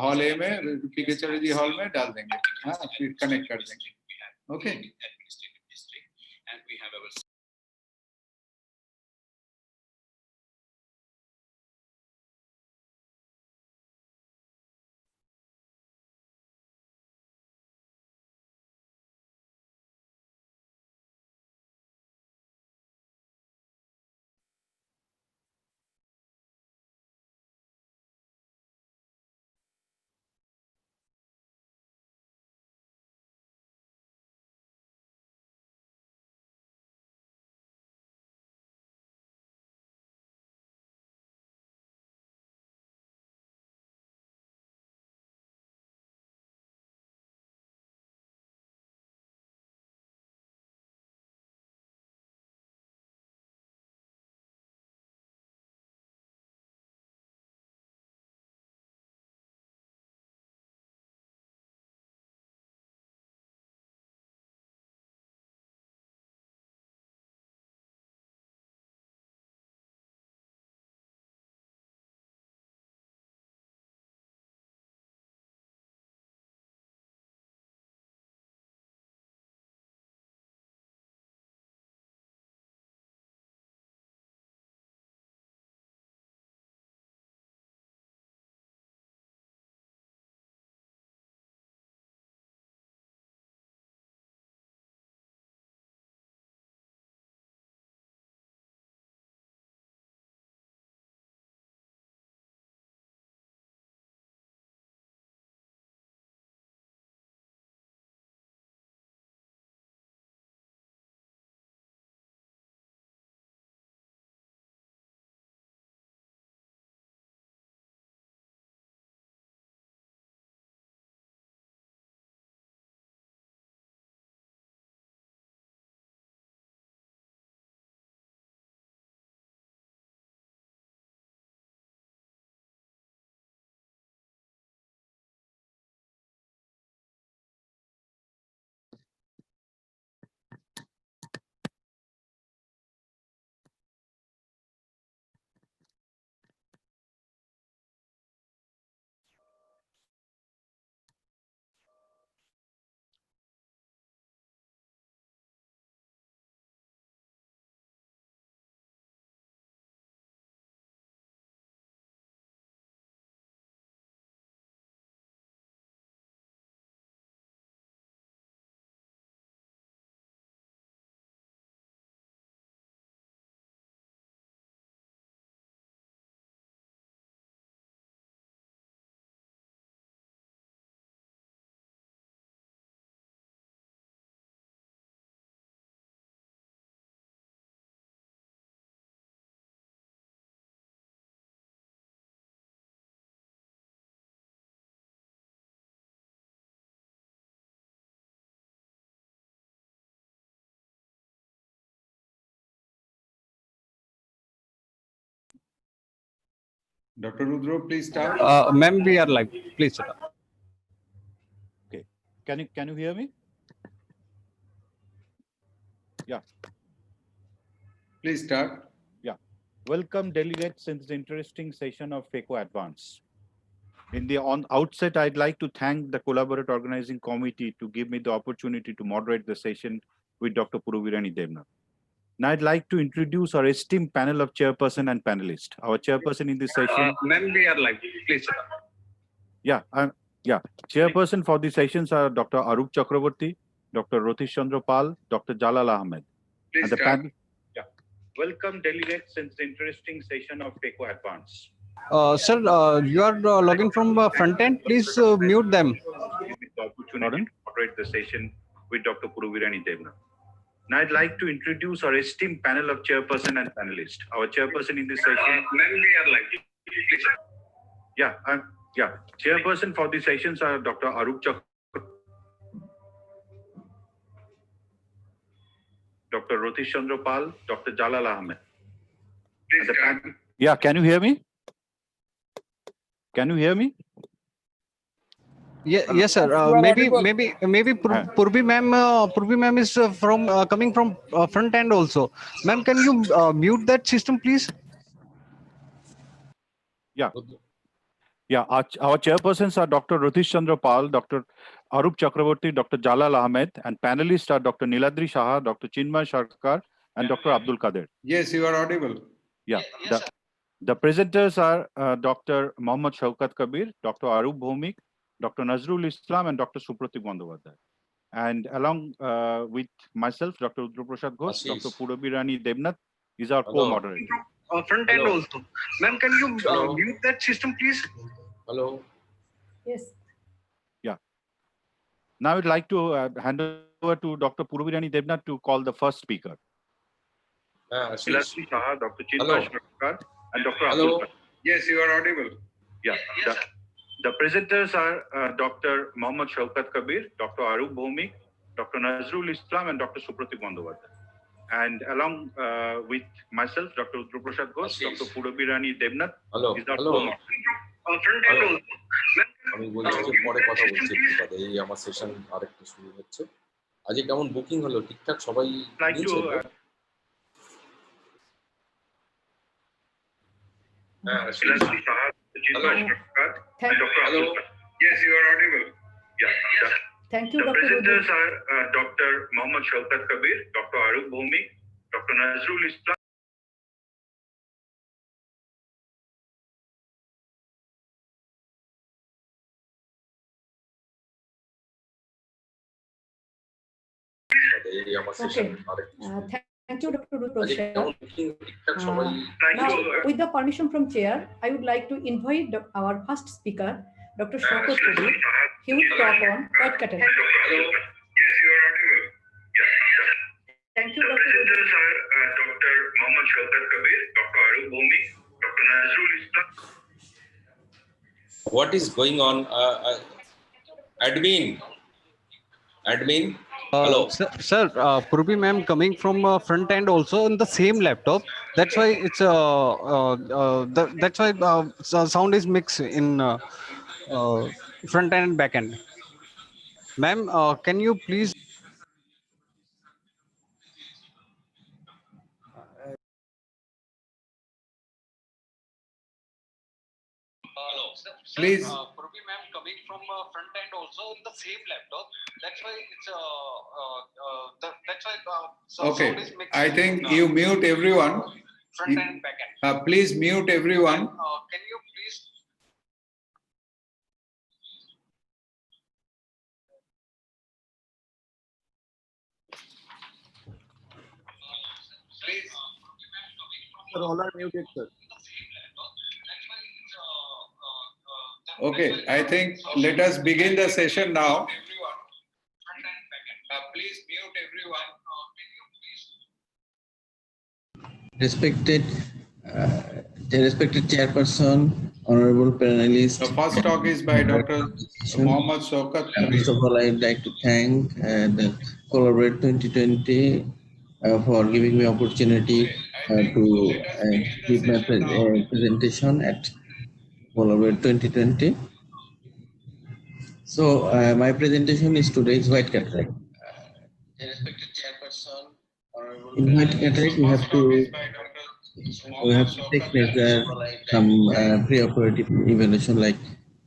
हॉल ए में पीके चटर्जी हॉल में डाल देंगे. हाँ, फिर कनेक्ट कर देंगे. Okay. And we have our Dr. Rudro, please start. Ma'am, we are live. Please start. Okay. Can you hear me? Yeah. Please start. Yeah. Welcome delegates in this interesting session of FECO Advance. In the outset, I'd like to thank the collaborate organizing committee to give me the opportunity to moderate the session with Dr. Puruvirani Devnath. Now I'd like to introduce our esteemed panel of chairperson and panelists. Our chairperson in this session. Ma'am, we are live. Please start. Yeah. Chairperson for the sessions are Dr. Arup Chakraborty, Dr. Rotish Chandra Pal, Dr. Jalal Ahmed. Please and the start. panel. Yeah. Welcome delegates in this interesting session of FECO Advance. Sir, you are logging from front end. Please mute them. Give me the opportunity to moderate the session with Dr. Puruvirani Devnath. Now I'd like to introduce our esteemed panel of chairperson and panelists. Our chairperson in this session. Ma'am, we are live. Please start. Chairperson for the sessions are Dr. Arup Chakraborty, Dr. Rotish Chandra Pal, Dr. Jalal Ahmed. Please start. Yeah, can you hear me? Can you hear me? Yeah, yes, sir. Maybe Purbi ma'am is from coming from front end also. Ma'am, can you mute that system, please? Yeah, our chairpersons are Dr. Rotish Chandra Pal, Dr. Arup Chakraborty, Dr. Jalal Ahmed, and panelists are Dr. Niladri Shaha, Dr. Chinmay Sarkar, and Dr. Abdul Kader. Yes, you are audible. Yeah. The presenters are Dr. Mohammad Shaukat Kabir, Dr. Arup Bhomik, Dr. Nazrul Islam, and Dr. Supratik Bandyopadhyay. And along with myself, Dr. Rudra Prasad Ghosh, Dr. Puruvirani Devnath is our co-moderator. Front end also. Ma'am, can you mute that system, please? Hello. Yes. Yeah. Now I'd like to hand over to Dr. Puruvirani Devnath to call the first speaker. Niladri Shaha, Dr. Chinmay Sarkar, and Dr. Abdul Kader. Yes, you are audible. Yeah. The presenters are Dr. Mohammad Shaukat Kabir, Dr. Arup Bhomik, Dr. Nazrul Islam, and Dr. Supratik Bandyopadhyay. And along with myself, Dr. Rudra Prasad Ghosh, Dr. Puruvirani Devnath is our co-moderator. আমি বলছি যে পরে কথা বলছি একটু এই আমার session আরেকটু শুরু হচ্ছে আজকে কেমন বুকিং হলো ঠিকঠাক সবাই Yes, you are audible. Yeah. Thank you, The Dr. presenters are Dr. Mohammad Shaukat Kabir, Dr. Arup Bhomik, Dr. Nazrul Islam. Okay. Thank you, Dr. Prasad. Now, with the permission from chair, I would like to invite our first speaker, Dr. Shaukat Kabir. He will talk on white cataract. Yes, you are audible. Thank you, The presenters are Dr. Mohammad Shaukat Kabir, Dr. Arup Bhomik, Dr. Nazrul Islam. What is going on? Admin. Hello. Sir, Purbi ma'am coming from front end also on the same laptop. That's why it's that's why sound is mixed in front end and back end. Ma'am, can you please? Please. Purbi ma'am coming from front end also on the same laptop. That's why it's that's why Okay, sound is mixed. I think you mute everyone. Front end and back end. Please mute everyone. Can you please? Sir, all are muted, sir. Okay, I think let us begin the session now. Please mute everyone. Respected chairperson, honorable panelists. The first talk is by Dr. Mohammad Shaukat. First of all, I would like to thank the Collaborate 2020 for giving me opportunity to give my presentation at Collaborate 2020. So my presentation is today's white cataract. Respected chairperson, in white cataract we have to take measure some preoperative evaluation, like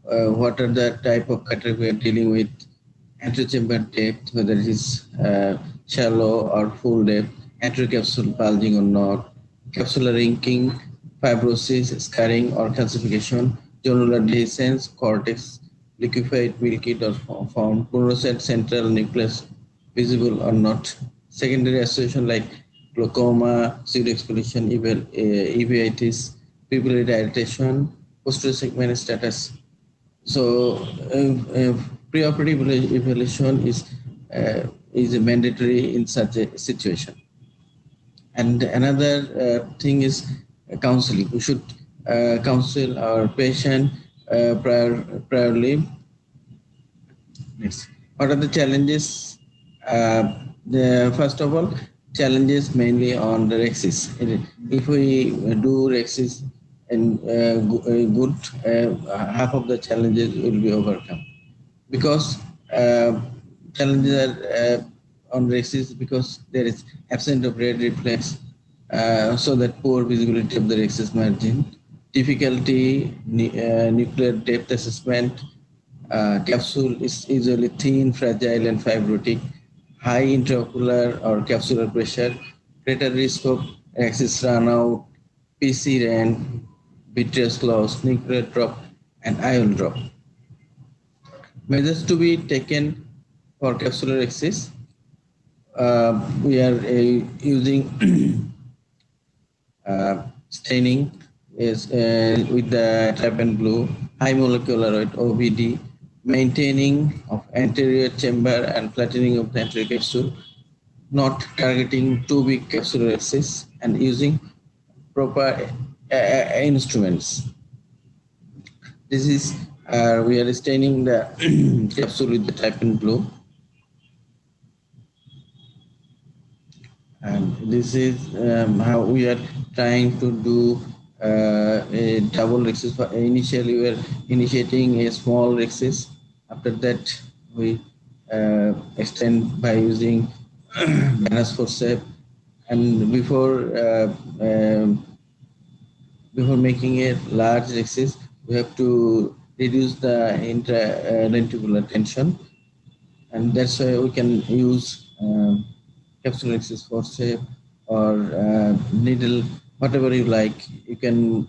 what are the type of cataract we are dealing with, antechamber depth, whether it is shallow or full depth, anterocapsule bulging or not, capsular inking, fibrosis, scarring or calcification, jonular dehiscence, cortex, liquefied milky or formed, chronocyte central nucleus visible or not, secondary association like glaucoma, pseudoexplanation, uveitis, pupillary dilatation, posterior segment status. So preoperative evaluation is mandatory in such a situation. And another thing is counseling. We should counsel our patient priorly. Next. What are the challenges? First of all, challenges mainly on the rexis. If we do rexis and good, half of the challenges will be overcome. Because challenges are on rexis because there is absence of red reflex, so that poor visibility of the rexis margin, difficulty nuclear depth assessment, capsule is usually thin, fragile, and fibrotic, high intraocular or capsular pressure, greater risk of axis run out, PC ran, vitreous loss, nuclear drop, and ion drop. Measures to be taken for capsular axis. We are using staining is with the trypan blue, high molecular weight OVD, maintaining of anterior chamber and flattening of the anterior capsule, not targeting too big capsular axis, and using proper instruments. This is we are staining the capsule with the trypan blue. And this is how we are trying to do a double rexis. Initially, we are initiating a small rexis. After that, we extend by using venous forceps. And before making a large rexis, we have to reduce the intra-lenticular tension, and that's why we can use capsular axis forceps or needle, whatever you like. You can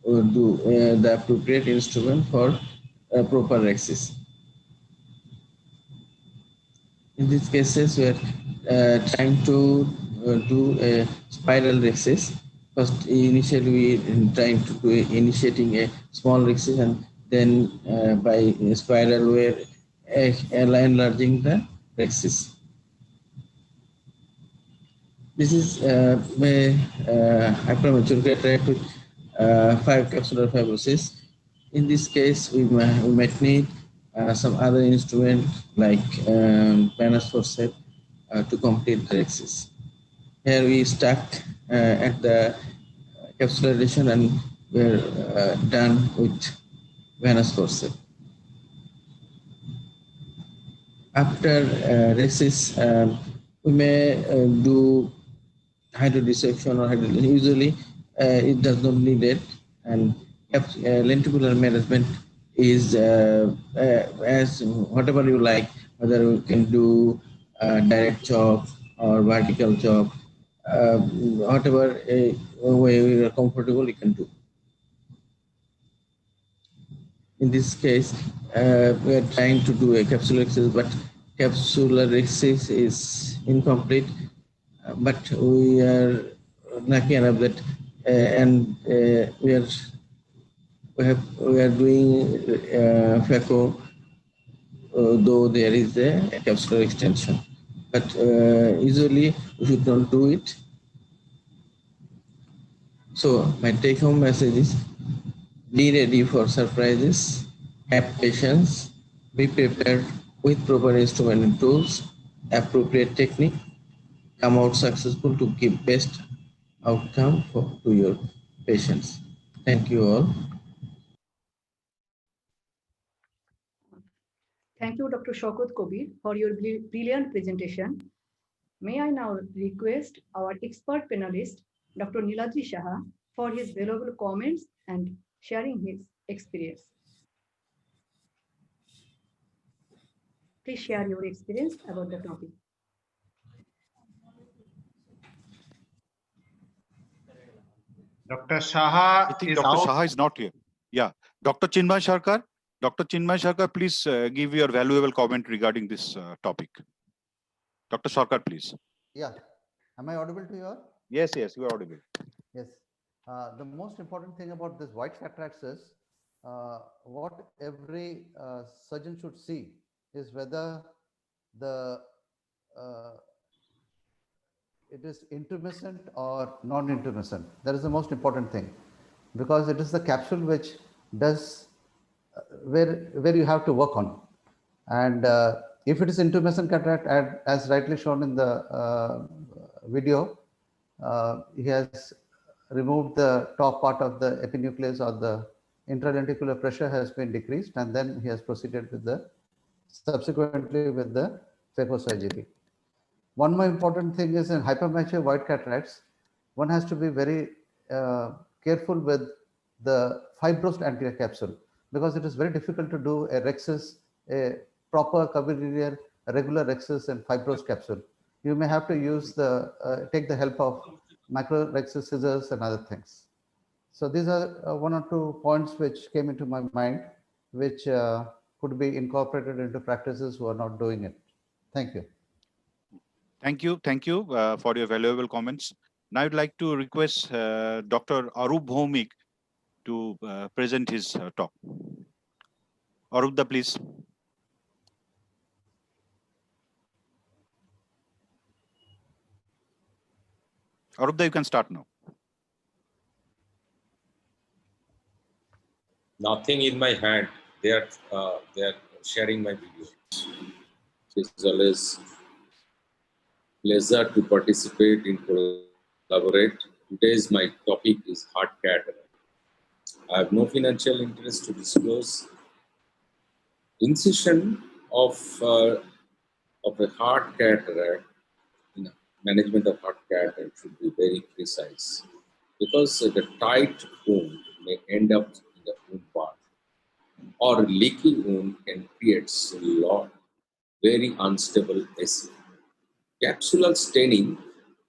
do the appropriate instrument for proper axis. In these cases, we are trying to do a spiral axis. First, initially we are trying to do initiating a small axis, and then by a spiral we are enlarging the axis. This is a hypermature cataract with 5 capsular fibrosis. In this case, we might need some other instrument like venous forceps to complete the axis. Here we stuck at the capsular adhesion, and we're done with venous forceps. After axis, we may do hydrodissection or hydrodissection. Usually it does not need it, and lenticular management is as whatever you like, whether you can do direct chop or vertical chop, whatever way you are comfortable you can do. In this case, we are trying to do a capsular axis, but capsular axis is incomplete. But we are lucky enough that we are doing phaco, though there is a capsular extension. But usually we should not do it. So my take-home message is: be ready for surprises, have patience, be prepared with proper instrument and tools, appropriate technique, come out successful to give best outcome to your patients. Thank you all. Thank you, Dr. Shaukat Kobir, for your brilliant presentation. May I now request our expert panelist, Dr. Niladri Shaha, for his valuable comments and sharing his experience. Please share your experience about the topic. Dr. Shaha I think is Dr. out. Shaha is not here. Yeah. Dr. Chinmay Sarkar. Dr. Chinmay Sarkar, please give your valuable comment regarding this topic. Dr. Sarkar, please. Yeah. Am I audible to you all? Yes, yes, you are audible. Yes. The most important thing about this white cataracts is what every surgeon should see is whether the it is intermittent or non-intermittent. That is the most important thing, because it is the capsule which does where you have to work on. And if it is intermittent cataract, as rightly shown in the video, he has removed the top part of the epinucleus, or the intralenticular pressure has been decreased, and then he has proceeded with the subsequently with the phacosurgery. One more important thing is in hypermature white cataracts, one has to be very careful with the fibrosed anterior capsule, because it is very difficult to do a rhexis, a proper curvilinear regular rhexis and fibrosed capsule. You may have to use the take the help of micro rhexis scissors and other things. So these are one or two points which came into my mind, which could be incorporated into practices who are not doing it. Thank you. Thank you for your valuable comments. Now I'd like to request Dr. Arup Bhomik to present his talk. Arupda, please. Arupda, you can start now. Nothing in my hand. They are sharing my video. It's always pleasure to participate in collaborate. Today's my topic is heart cataract. I have no financial interest to disclose. Incision of a heart cataract, management of heart cataract should be very precise, because the tight wound may end up in the wound part, or leaky wound can create a lot very unstable acid. Capsular staining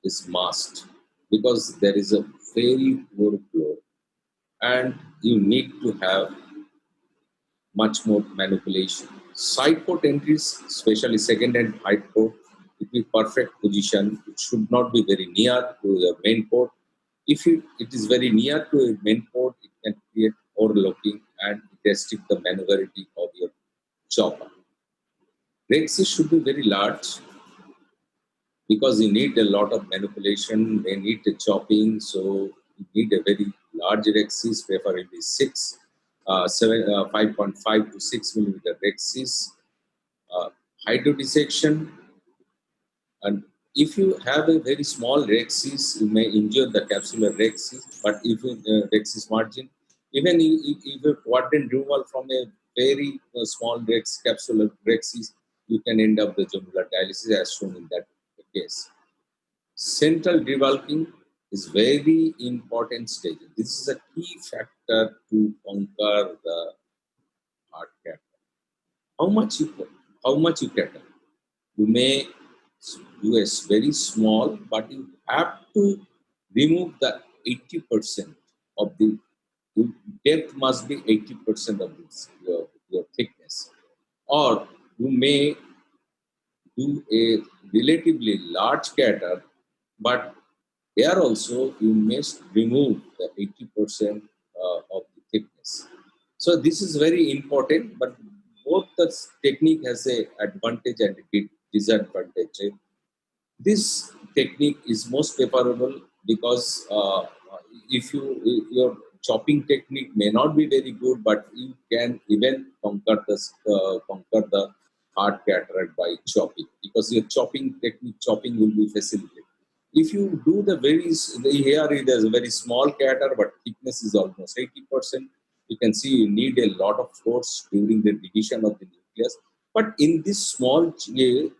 is must, because there is a very poor flow, and you need to have much more manipulation. Side port entries, especially second and high port, it will be perfect position. It should not be very near to the main port. If it is very near to a main port, it can create overlooking and restrict the maneuverability of your chopper. Rhexis should be very large, because you need a lot of manipulation, they need the chopping, so you need a very large rhexis, preferably 5.5 to 6 millimeter rhexis. Hydrodissection, and if you have a very small rhexis, you may injure the capsular rhexis, but if rhexis margin, even if a quadrant removal from a very small capsular rhexis, you can end up the jugular dialysis as shown in that case. Central debulking is very important stage. This is a key factor to conquer the heart cataract. How much you cater? You may do a very small, but you have to remove the 80% of the depth must be 80% of this, your thickness, or you may do a relatively large catar, but there also you must remove the 80% of the thickness. So this is very important, but both the technique has a advantage and a disadvantage. This technique is most preferable, because if your chopping technique may not be very good, but you can even conquer the heart cataract by chopping, because your chopping will be facilitated. If you do here it is a very small cataract, but thickness is almost 80%. You can see you need a lot of force during the division of the nucleus. But in this small size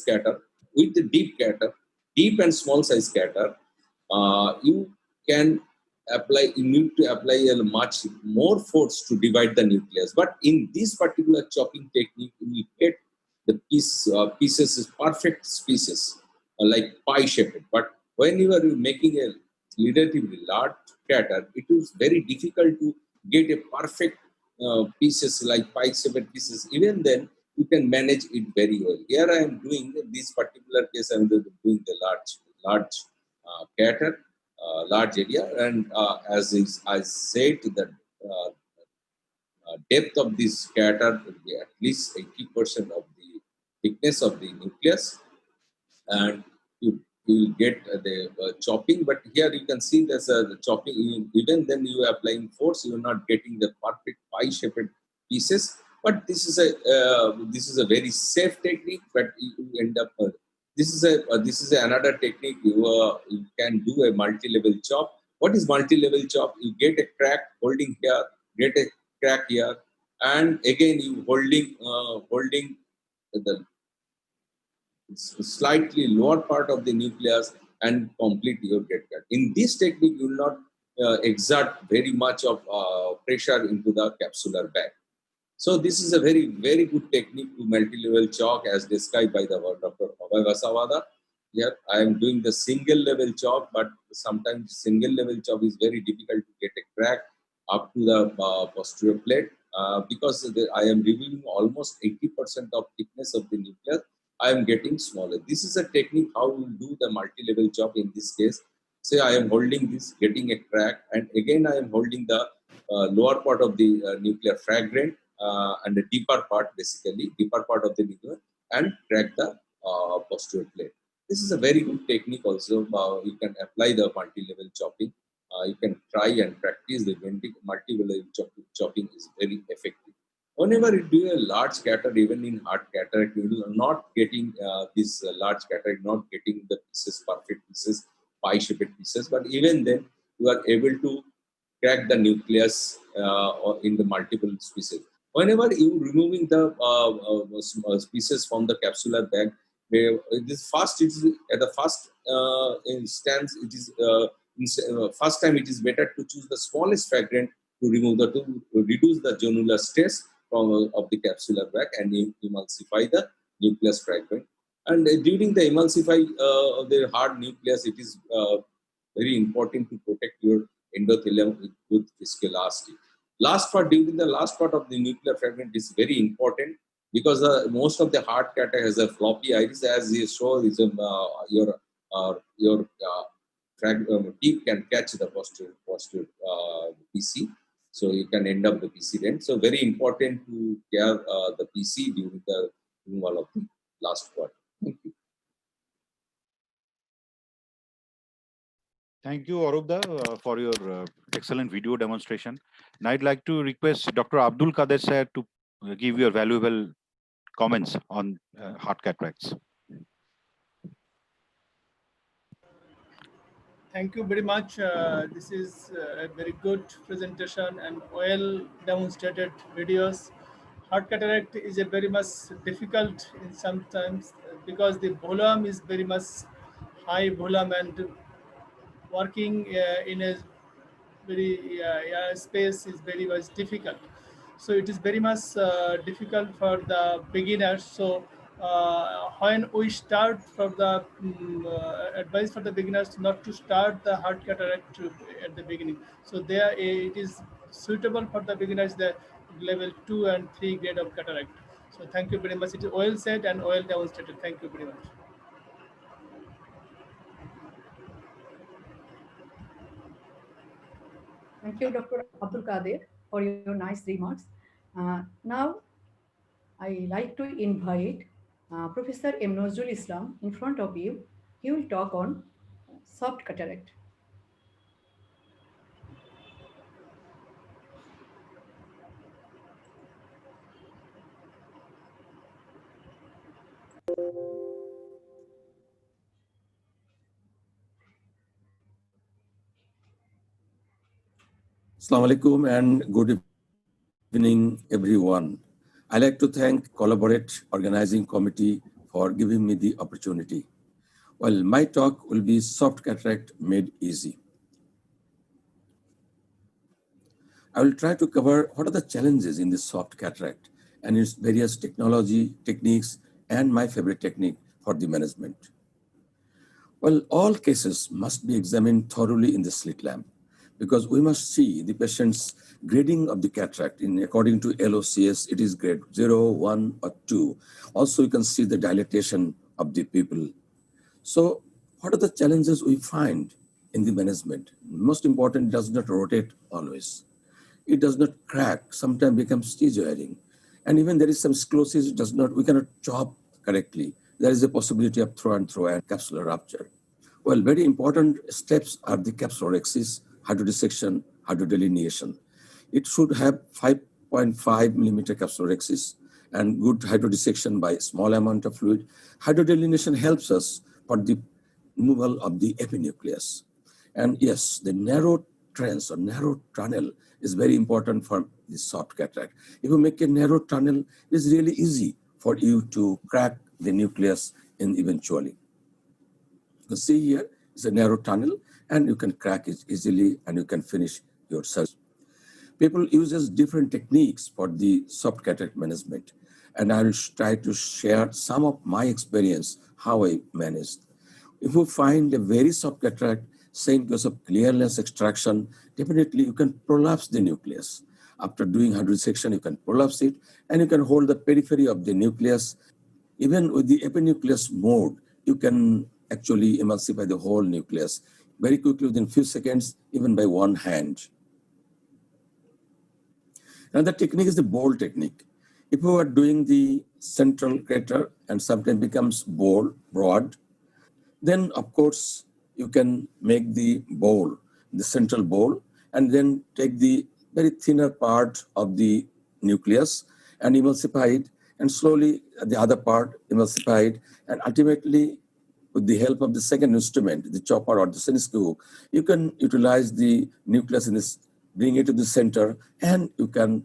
cataract with the deep cataract, deep and small size cataract, you can apply. You need to apply a much more force to divide the nucleus. But in this particular chopping technique, you get the pieces is perfect pieces, like pie shaped. But when you are making a relatively large cataract, it is very difficult to get a perfect pieces like pie shaped pieces. Even then, you can manage it very well. Here I am doing this particular case. I am doing the large cataract, large area, and I said that depth of this cataract will be at least 80% of the thickness of the nucleus, and you will get the chopping. But here you can see there's the chopping. Even then you are applying force, you are not getting the perfect pie-shaped pieces. But this is a very safe technique. But you end up this is another technique. You can do a multi-level chop. What is multi-level chop? You get a crack holding here, get a crack here, and again you holding the slightly lower part of the nucleus and complete your get cut. In this technique, you will not exert very much of pressure into the capsular bag. So this is a very, very good technique to multi-level chalk as described by the Dr. Abhay Vasavada. Here I am doing the single level chalk, but sometimes single level chalk is very difficult to get a crack up to the posterior plate because I am revealing almost 80% of thickness of the nucleus. I am getting smaller. This is a technique how we do the multi-level chop in this case. Say I am holding this, getting a crack, and again I am holding the lower part of the nuclear fragment and the deeper part of the nucleus, and crack the posterior plate. This is a very good technique also. You can apply the multi-level chopping. You can try and practice the multi-level chopping is very effective. Whenever you do a large cataract, even in hard cataract, you are not getting this large cataract, not getting the pieces, perfect pieces, pie-shaped pieces. But even then, you are able to crack the nucleus or in the multiple species. Whenever you removing the pieces from the capsular bag, this first it is at the first instance it is first time it is better to choose the smallest fragment to remove to reduce the zonular stress of the capsular bag and emulsify the nucleus fragment. And during the emulsify of the hard nucleus, it is very important to protect your endothelium with good viscoelastic. During the last part of the nuclear fragment is very important because most of the hard cataract has a floppy iris, as you show is your teeth can catch the posterior PC, so you can end up the PC then. So very important to care the PC during the removal of the last part. Thank you. Thank you, Arubda, for your excellent video demonstration. And I'd like to request Dr. Abdul Kader sir to give your valuable comments on hard cataracts. Thank you very much. This is a very good presentation and well demonstrated videos. Hard cataract is a very much difficult in sometimes because the volume is very much high volume and working in a very space is very much difficult. So it is very much difficult for the beginners. So when we start from the advice for the beginners not to start the hard cataract at the beginning. So there it is suitable for the beginners the level 2 and 3 grade of cataract. So thank you very much. It is well said and well demonstrated. Thank you very much. Thank you, Dr. Abdul Kader, for your nice remarks. Now, I like to invite Professor M. Nazrul Islam in front of you. He will talk on soft cataract. Assalamu alaikum and good evening, everyone. I'd like to thank Collaborate Organizing Committee for giving me the opportunity. Well, my talk will be soft cataract made easy. I will try to cover what are the challenges in this soft cataract and its various technology, techniques, and my favorite technique for the management. Well, all cases must be examined thoroughly in the slit lamp because we must see the patient's grading of the cataract. According to LOCS, it is grade 0, 1, or 2. Also, you can see the dilatation of the pupil. So, what are the challenges we find in the management? Most important, it does not rotate always. It does not crack, sometimes becomes schizoiding. And even there is some sclerosis, we cannot chop correctly. There is a possibility of through and capsular rupture. Well, very important steps are the capsulorhexis, hydrodissection, hydrodelineation. It should have 5.5 millimeter capsulorhexis and good hydrodissection by small amount of fluid. Hydrodelineation helps us for the removal of the epinucleus. And yes, the narrow trench or narrow tunnel is very important for the soft cataract. If you make a narrow tunnel, it is really easy for you to crack the nucleus in eventually. You can see here is a narrow tunnel and you can crack it easily and you can finish your surgery. People uses different techniques for the soft cataract management, and I will try to share some of my experience, how I managed. If you find a very soft cataract, say in case of clear lens extraction, definitely you can prolapse the nucleus. After doing hydrodissection, you can prolapse it and you can hold the periphery of the nucleus. Even with the epinucleus mode, you can actually emulsify the whole nucleus very quickly within few seconds, even by one hand. Another technique is the bowl technique. If you are doing the central crater and sometimes becomes broad, then of course you can make the bowl, the central bowl, and then take the very thinner part of the nucleus and emulsify it, and slowly the other part emulsify it, and ultimately with the help of the second instrument, the chopper or the cinescope, you can utilize the nucleus in this, bring it to the center, and you can,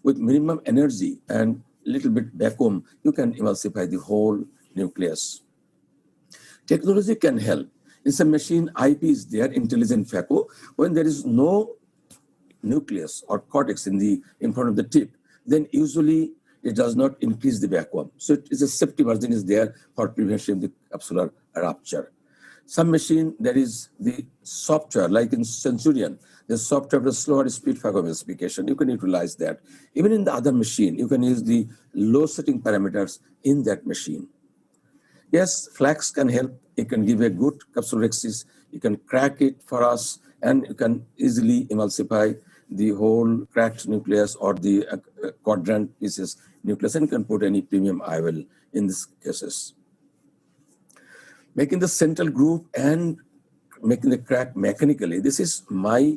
with minimum energy and little bit vacuum, you can emulsify the whole nucleus. Technology can help. In some machine, IP is there, intelligent phaco. When there is no nucleus or cortex in front of the tip, then usually it does not increase the vacuum. So it is a safety margin is there for prevention of the capsular rupture. Some machine, there is the software, like in Centurion, the software with slower speed phacoemulsification. You can utilize that. Even in the other machine, you can use the low setting parameters in that machine. Yes, flax can help. It can give a good capsulorhexis. You can crack it for us, and you can easily emulsify the whole cracked nucleus or the quadrant pieces nucleus, and you can put any premium IOL in these cases. Making the central groove and making the crack mechanically, this is my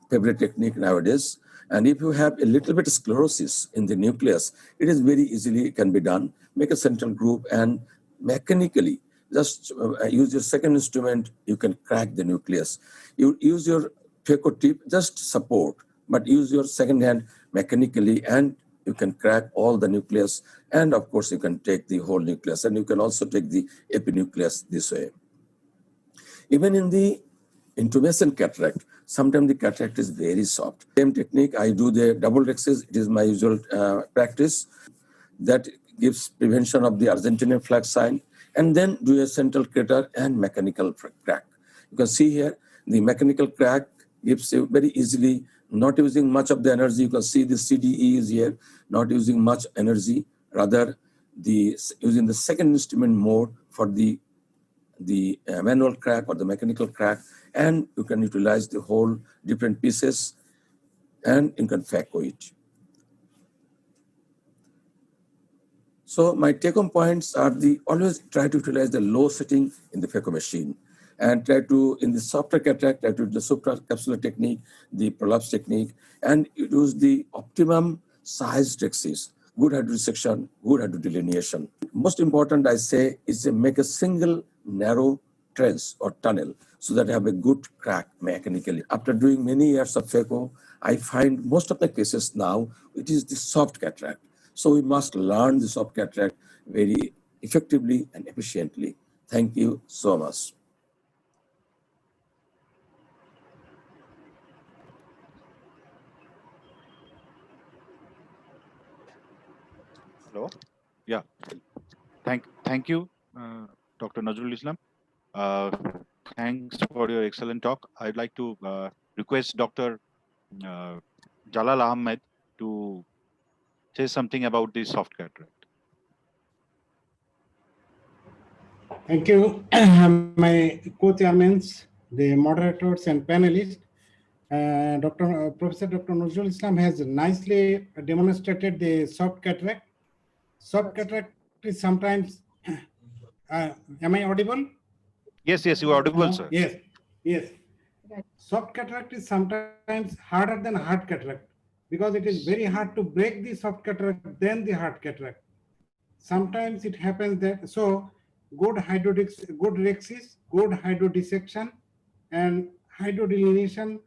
favorite technique nowadays. And if you have a little bit of sclerosis in the nucleus, it is very easily can be done. Make a central groove and mechanically, just use your second instrument, you can crack the nucleus. You use your phaco tip, just support, but use your second hand mechanically and you can crack all the nucleus. And of course, you can take the whole nucleus and you can also take the epinucleus this way. Even in the intumescent cataract, sometimes the cataract is very soft. Same technique, I do the double rhexis. It is my usual practice. That gives prevention of the Argentinian flag sign, and then do a central crater and mechanical crack. You can see here, the mechanical crack gives you very easily, not using much of the energy. You can see the CDE is here, not using much energy, rather using the second instrument mode for the manual crack or the mechanical crack, and you can utilize the whole different pieces and you can phaco it. So my take-home points are always try to utilize the low setting in the phaco machine and try to, in the softer cataract, try to do the supracapsular technique, the prolapse technique, and use the optimum size rhexis, good hydrodissection, good hydrodelineation. Most important, I say, is to make a single narrow trench or tunnel so that I have a good crack mechanically. After doing many years of phaco, I find most of the cases now, it is the soft cataract. So we must learn the soft cataract very effectively and efficiently. Thank you so much. Hello. Yeah. Thank you, Dr. Nazrul Islam. Thanks for your excellent talk. I'd like to request Dr. Jalal Ahmed to say something about the soft cataract. Thank you, my co-chairmen, the moderators and panelists. Professor Dr. Nazrul Islam has nicely demonstrated the soft cataract. Soft cataract is sometimes, am I audible? Yes, you are audible, sir. Yes. Soft cataract is sometimes harder than hard cataract because it is very hard to break the soft cataract than the hard cataract. Sometimes it happens that, so good rhexis, good hydrodissection and hydrodelineation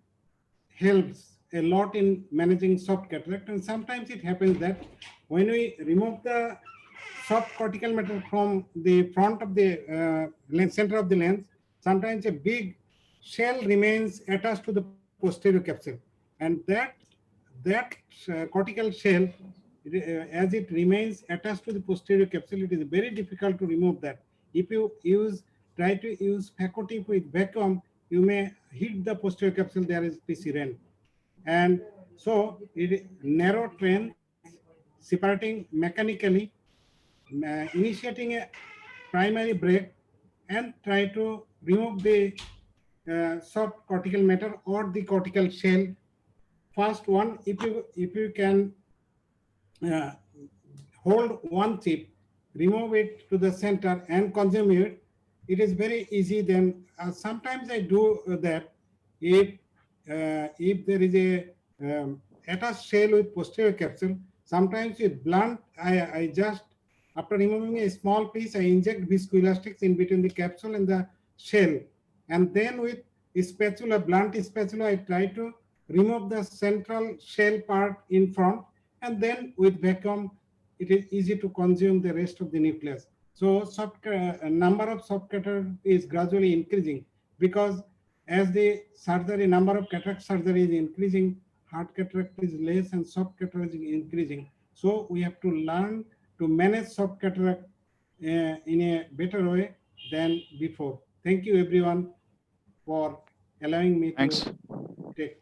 helps a lot in managing soft cataract. And sometimes it happens that when we remove the soft cortical matter from the front of the center of the lens, sometimes a big shell remains attached to the posterior capsule. And that cortical shell, as it remains attached to the posterior capsule, it is very difficult to remove that. If you try to use phaco tip with vacuum, you may hit the posterior capsule, there is PC rent. And so it narrow trends separating mechanically, initiating a primary break and try to remove the soft cortical matter or the cortical shell. First one, if you can hold one chip, remove it to the center and consume it, it is very easy. Then sometimes I do that if there is a attached shell with posterior capsule, sometimes with blunt, I just, after removing a small piece, I inject viscoelastics in between the capsule and the shell. And then with a spatula, blunt spatula, I try to remove the central shell part in front, and then with vacuum, it is easy to consume the rest of the nucleus. So number of soft cataract is gradually increasing because as the surgery, number of cataract surgery is increasing, hard cataract is less and soft cataract is increasing. So we have to learn to manage soft cataract in a better way than before. Thank you everyone for allowing me to take.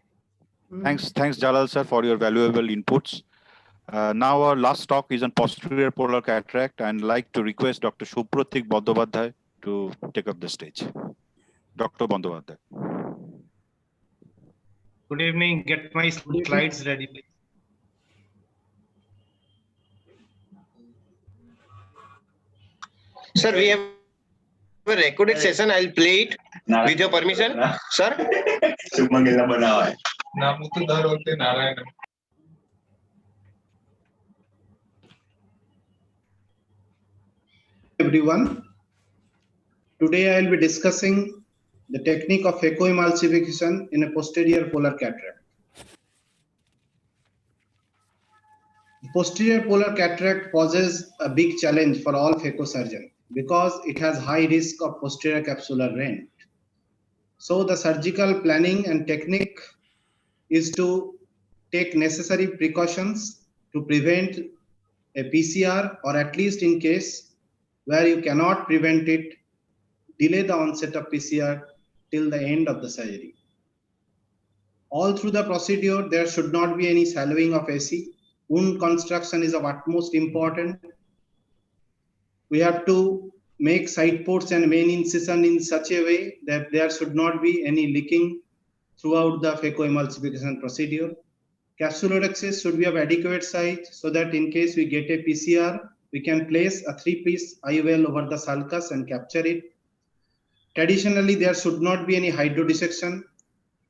Thanks, Jalal sir, for your valuable inputs. Now our last talk is on posterior polar cataract, and I'd like to request Dr. Supratik Bandyopadhyay to take up the stage. Dr. Bandyopadhyay. Good evening. Get my slides ready, please. Sir, we have a recorded session. I'll play it with your permission, sir. Everyone, today I will be discussing the technique of phacoemulsification in a posterior polar cataract. Posterior polar cataract poses a big challenge for all phacosurgeons because it has high risk of posterior capsular rent. So the surgical planning and technique is to take necessary precautions to prevent a PCR, or at least in case where you cannot prevent it, delay the onset of PCR till the end of the surgery. All through the procedure, there should not be any salving of AC. Wound construction is of utmost importance. We have to make side ports and main incision in such a way that there should not be any leaking throughout the phacoemulsification procedure. Capsulorhexis should be of adequate size so that in case we get a PCR, we can place a 3-piece IOL over the sulcus and capture it. Traditionally, there should not be any hydrodissection.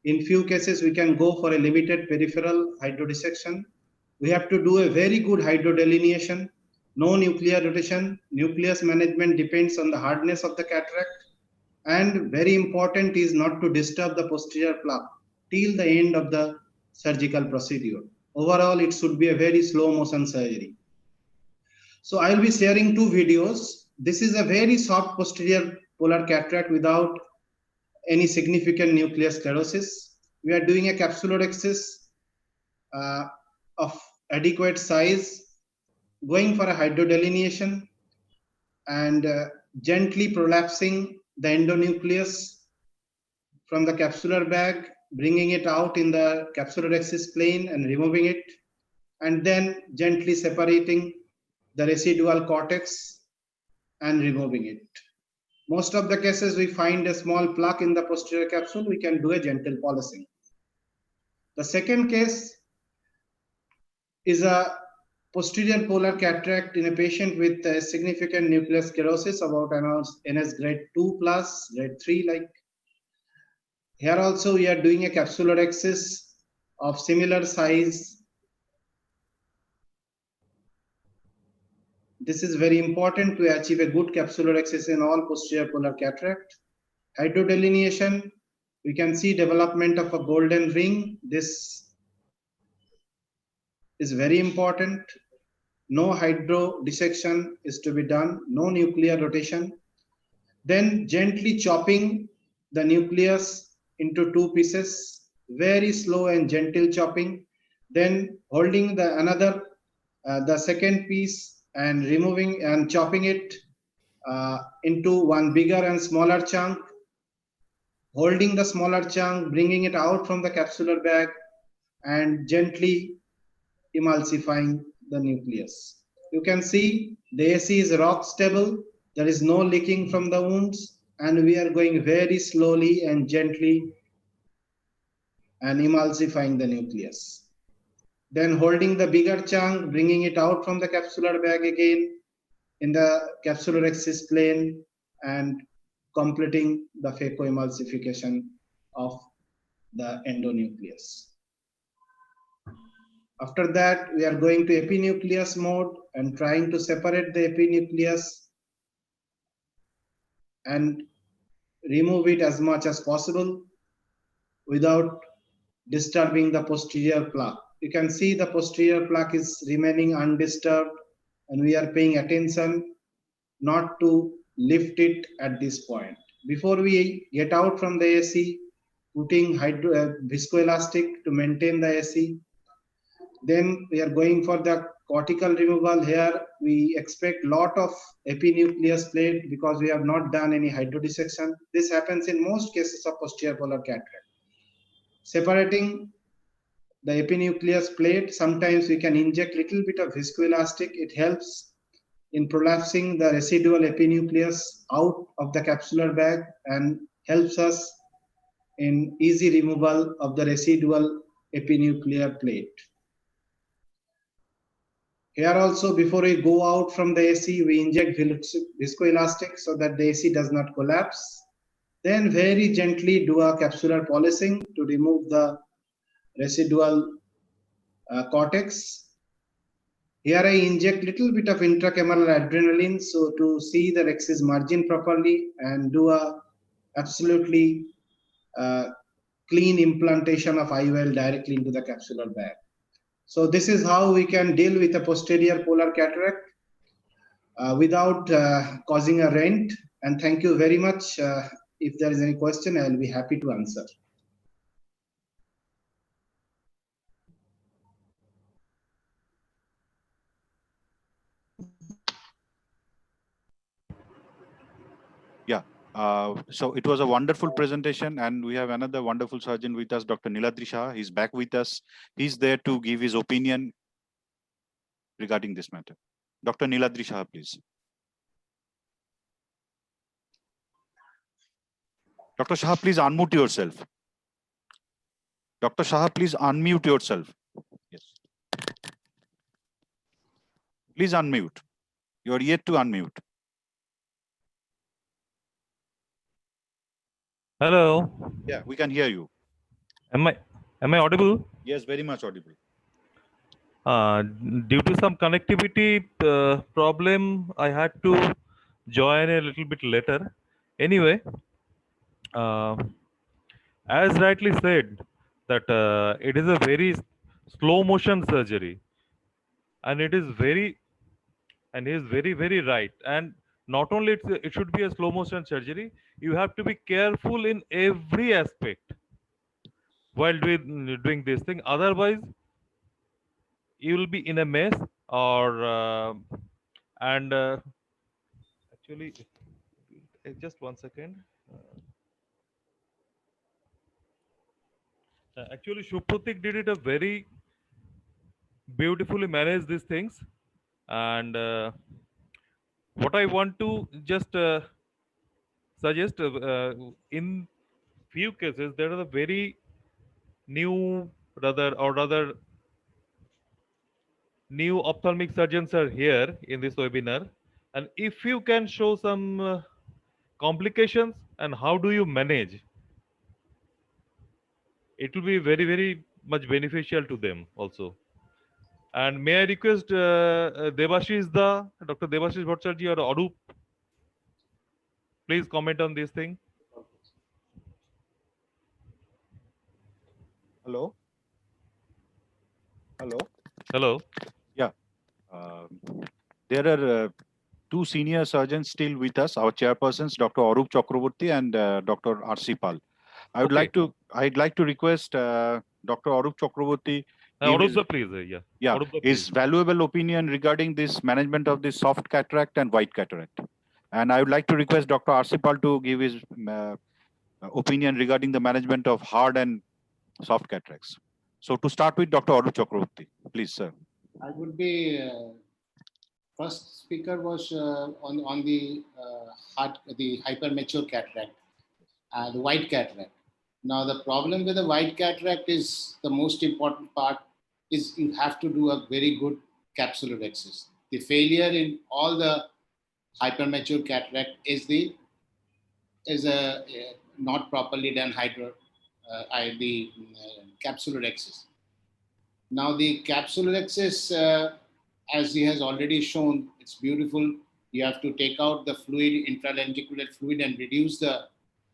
In few cases, we can go for a limited peripheral hydrodissection. We have to do a very good hydrodelineation, no nuclear rotation. Nucleus management depends on the hardness of the cataract. And very important is not to disturb the posterior plaque till the end of the surgical procedure. Overall, it should be a very slow motion surgery. So I will be sharing two videos. This is a very soft posterior polar cataract without any significant nuclear sclerosis. We are doing a capsulorhexis of adequate size, going for a hydrodelineation and gently prolapsing the endonucleus from the capsular bag, bringing it out in the capsulorhexis plane and removing it, and then gently separating the residual cortex and removing it. Most of the cases we find a small plaque in the posterior capsule, we can do a gentle polishing. The second case is a posterior polar cataract in a patient with a significant nuclear sclerosis, about NS grade 2 plus, grade 3 like. Here also we are doing a capsulorhexis of similar size. This is very important to achieve a good capsulorhexis in all posterior polar cataract. Hydrodelineation, we can see development of a golden ring. This is very important. No hydro dissection is to be done, no nuclear rotation. Then gently chopping the nucleus into two pieces, very slow and gentle chopping. Then holding the second piece and removing and chopping it into one bigger and smaller chunk. Holding the smaller chunk, bringing it out from the capsular bag and gently emulsifying the nucleus. You can see the AC is rock stable. There is no leaking from the wounds, and we are going very slowly and gently and emulsifying the nucleus. Then holding the bigger chunk, bringing it out from the capsular bag again in the capsulorhexis plane and completing the phacoemulsification of the endonucleus. After that, we are going to epinucleus mode and trying to separate the epinucleus and remove it as much as possible without disturbing the posterior plaque. You can see the posterior plaque is remaining undisturbed, and we are paying attention not to lift it at this point. Before we get out from the AC, putting viscoelastic to maintain the AC. Then we are going for the cortical removal. Here we expect lot of epinucleus plate because we have not done any hydrodissection. This happens in most cases of posterior polar cataract. Separating the epinucleus plate, sometimes we can inject little bit of viscoelastic. It helps in prolapsing the residual epinucleus out of the capsular bag and helps us in easy removal of the residual epinuclear plate. Here also, before we go out from the AC, we inject viscoelastic so that the AC does not collapse. Then very gently do a capsular polishing to remove the residual cortex. Here I inject little bit of intracameral adrenaline so to see the rhexis margin properly and do a absolutely clean implantation of IOL directly into the capsular bag. So this is how we can deal with a posterior polar cataract without causing a rent. And thank you very much. If there is any question, I will be happy to answer. Yeah. So it was a wonderful presentation, and we have another wonderful surgeon with us, Dr. Niladri Shah. He's back with us. He's there to give his opinion regarding this matter. Dr. Niladri Shah, please. Dr. Shah, please unmute yourself. Dr. Shah, please unmute yourself. Yes. Please unmute. You are yet to unmute. Hello. Yeah, we can hear you. Am I audible? Yes, very much audible. Due to some connectivity problem, I had to join a little bit later. Anyway, as rightly said, that it is a very slow motion surgery, and it is very And he is very, very right. And not only it should be a slow motion surgery, you have to be careful in every aspect while doing this thing. Otherwise, you will be in a mess. Or and actually, just one second. Actually, Shubhratik did it a very beautifully manage these things. And what I want to just suggest, in few cases there are the very new, rather new ophthalmic surgeons are here in this webinar, and if you can show some complications and how do you manage, it will be very, very much beneficial to them also. And may I request Debashish Dr. Debashish Bhattacharya or Arup, please comment on this thing. Hello. Hello. Hello. Yeah. There are two senior surgeons still with us, our chairpersons, Dr. Arup Chakraborty and Dr. R.C. Pal. I'd like to request Dr. Arup Chakraborty give his, Please, his valuable opinion regarding this management of this soft cataract and white cataract. And I would like to request Dr. R.C. Pal to give his opinion regarding the management of hard and soft cataracts. So to start with, Dr. Arup Chakraborty, please, sir. I would be first speaker was on the hypermature cataract, the white cataract. Now the problem with the white cataract is the most important part is you have to do a very good capsulorhexis. The failure in all the hypermature cataract is a not properly done capsulorhexis. Now the capsulorhexis, as he has already shown, it's beautiful. You have to take out the fluid, intralenticular fluid, and reduce the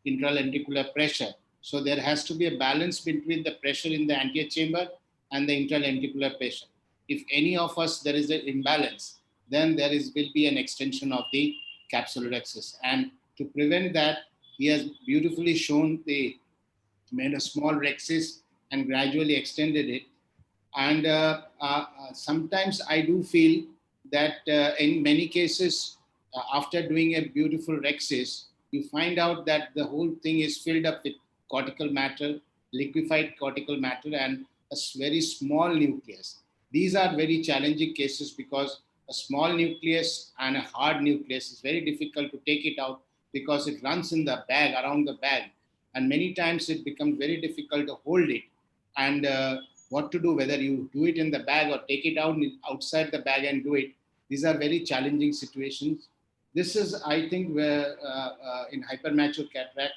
intralenticular pressure. So there has to be a balance between the pressure in the anterior chamber and the intralenticular pressure. If any of us there is an imbalance, then will be an extension of the capsulorhexis. And to prevent that, he has beautifully shown made a small rhexis and gradually extended it. And sometimes I do feel that in many cases, after doing a beautiful rhexis, you find out that the whole thing is filled up with cortical matter, liquefied cortical matter, and a very small nucleus. These are very challenging cases because a small nucleus and a hard nucleus is very difficult to take it out because it runs in the bag, around the bag. And many times it becomes very difficult to hold it. And what to do, whether you do it in the bag or take it out outside the bag and do it. These are very challenging situations. This is, I think, where in hypermature cataract.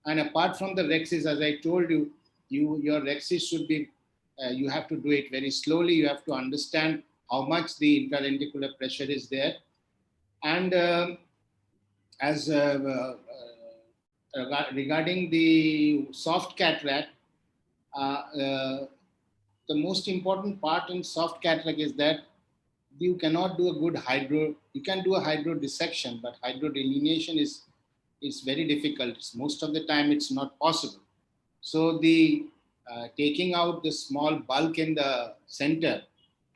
And apart from the rhexis, as I told you, your rhexis should be, you have to do it very slowly. You have to understand how much the intralenticular pressure is there. And regarding the soft cataract, the most important part in soft cataract is that you cannot do a good you can do a hydro dissection, but hydro delineation is very difficult. Most of the time it's not possible. So the taking out the small bulk in the center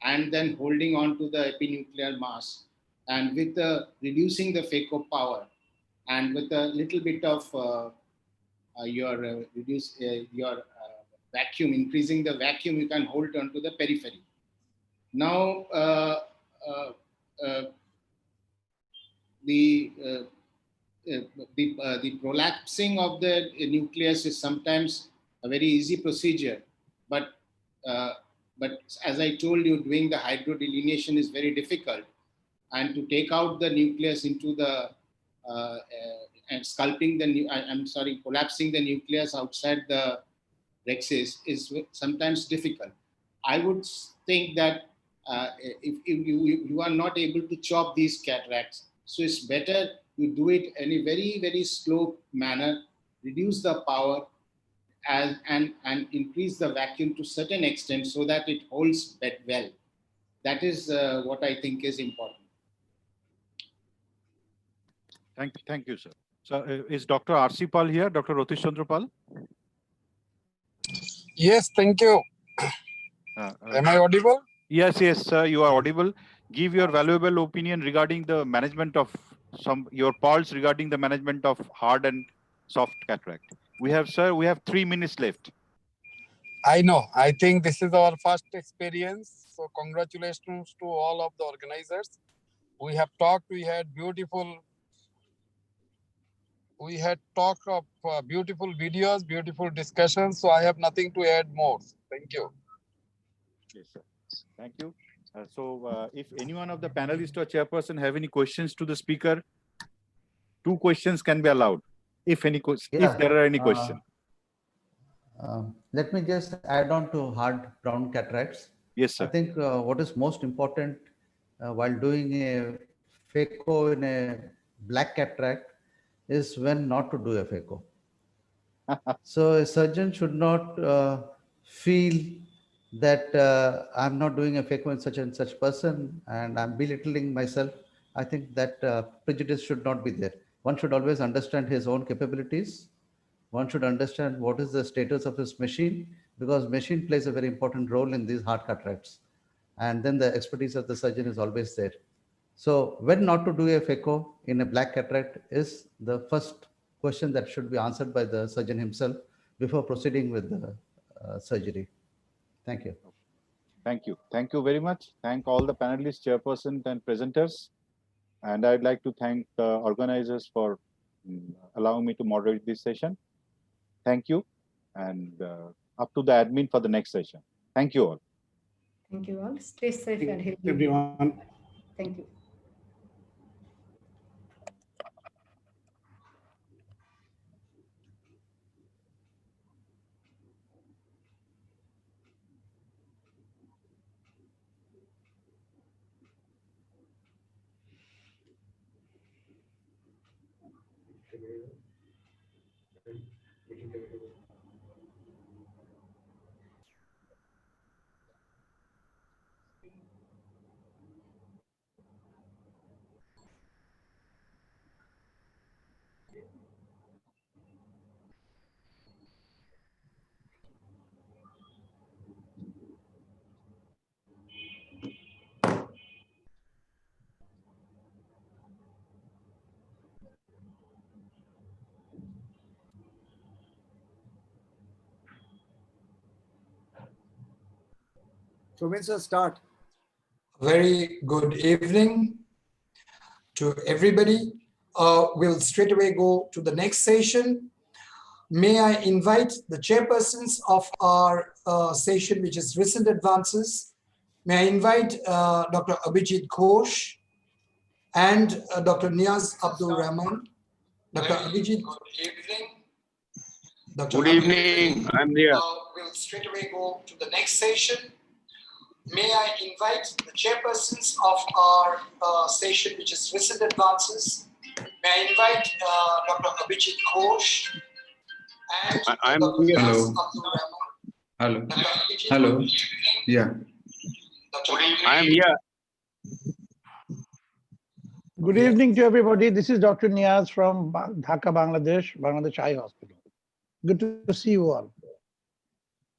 and then holding on to the epinuclear mass and with reducing the phaco power and with a little bit of your vacuum, increasing the vacuum, you can hold on to the periphery. Now, the prolapsing of the nucleus is sometimes a very easy procedure, but as I told you, doing the hydrodelineation is very difficult, and to take out the nucleus into the and collapsing the nucleus outside the rhexis is sometimes difficult. I would think that if you are not able to chop these cataracts, so it's better you do it in a very, very slow manner, reduce the power and increase the vacuum to certain extent so that it holds bed well. That is what I think is important. Thank you, sir. So is Dr. R.C. Pal here? Dr. Rotish Chandra Pal? Yes, thank you. Am I audible? Yes, sir, you are audible. Give your valuable opinion regarding the management of your pulse regarding the management of hard and soft cataract. We have 3 minutes left. I know. I think this is our first experience. So congratulations to all of the organizers. We have talked, we had talk of beautiful videos, beautiful discussions. So I have nothing to add more. Thank you. Yes, sir. Thank you. If any one of the panelists or chairperson have any questions to the speaker, 2 questions can be allowed. If there are any questions. Let me just add on to hard brown cataracts. Yes, sir. I think what is most important while doing a phaco in a black cataract is when not to do a phaco. So a surgeon should not feel that I'm not doing a phaco in such and such person and I'm belittling myself. I think that prejudice should not be there. One should always understand his own capabilities. One should understand what is the status of his machine, because machine plays a very important role in these hard cataracts. And then the expertise of the surgeon is always there. So when not to do a phaco in a black cataract is the first question that should be answered by the surgeon himself before proceeding with the surgery. Thank you. Thank you. Thank you very much. Thank all the panelists, chairpersons and presenters. And I'd like to thank the organizers for allowing me to moderate this session. Thank you. And up to the admin for the next session. Thank you all. Thank you all. Stay safe and healthy. Everyone. Thank you. Shomin, start. Very good evening to everybody. We'll straight away go to the next session. May I invite the chairpersons of our session, which is recent advances. May I invite Dr. Abhijit Ghosh and Dr. Niaz Abdul Rahman. Dr. Abhijit. Good evening. Good evening. I'm here. We'll straight away go to the next session. May I invite the chairpersons of our session, which is recent advances. May I invite Dr. Abhijit Ghosh and I'm Dr. here. Niaz Hello. Abdul Rahman. Hello. Hello. Yeah. I'm here. Good evening to everybody. This is Dr. Niaz from Dhaka, Bangladesh Eye Hospital. Good to see you all.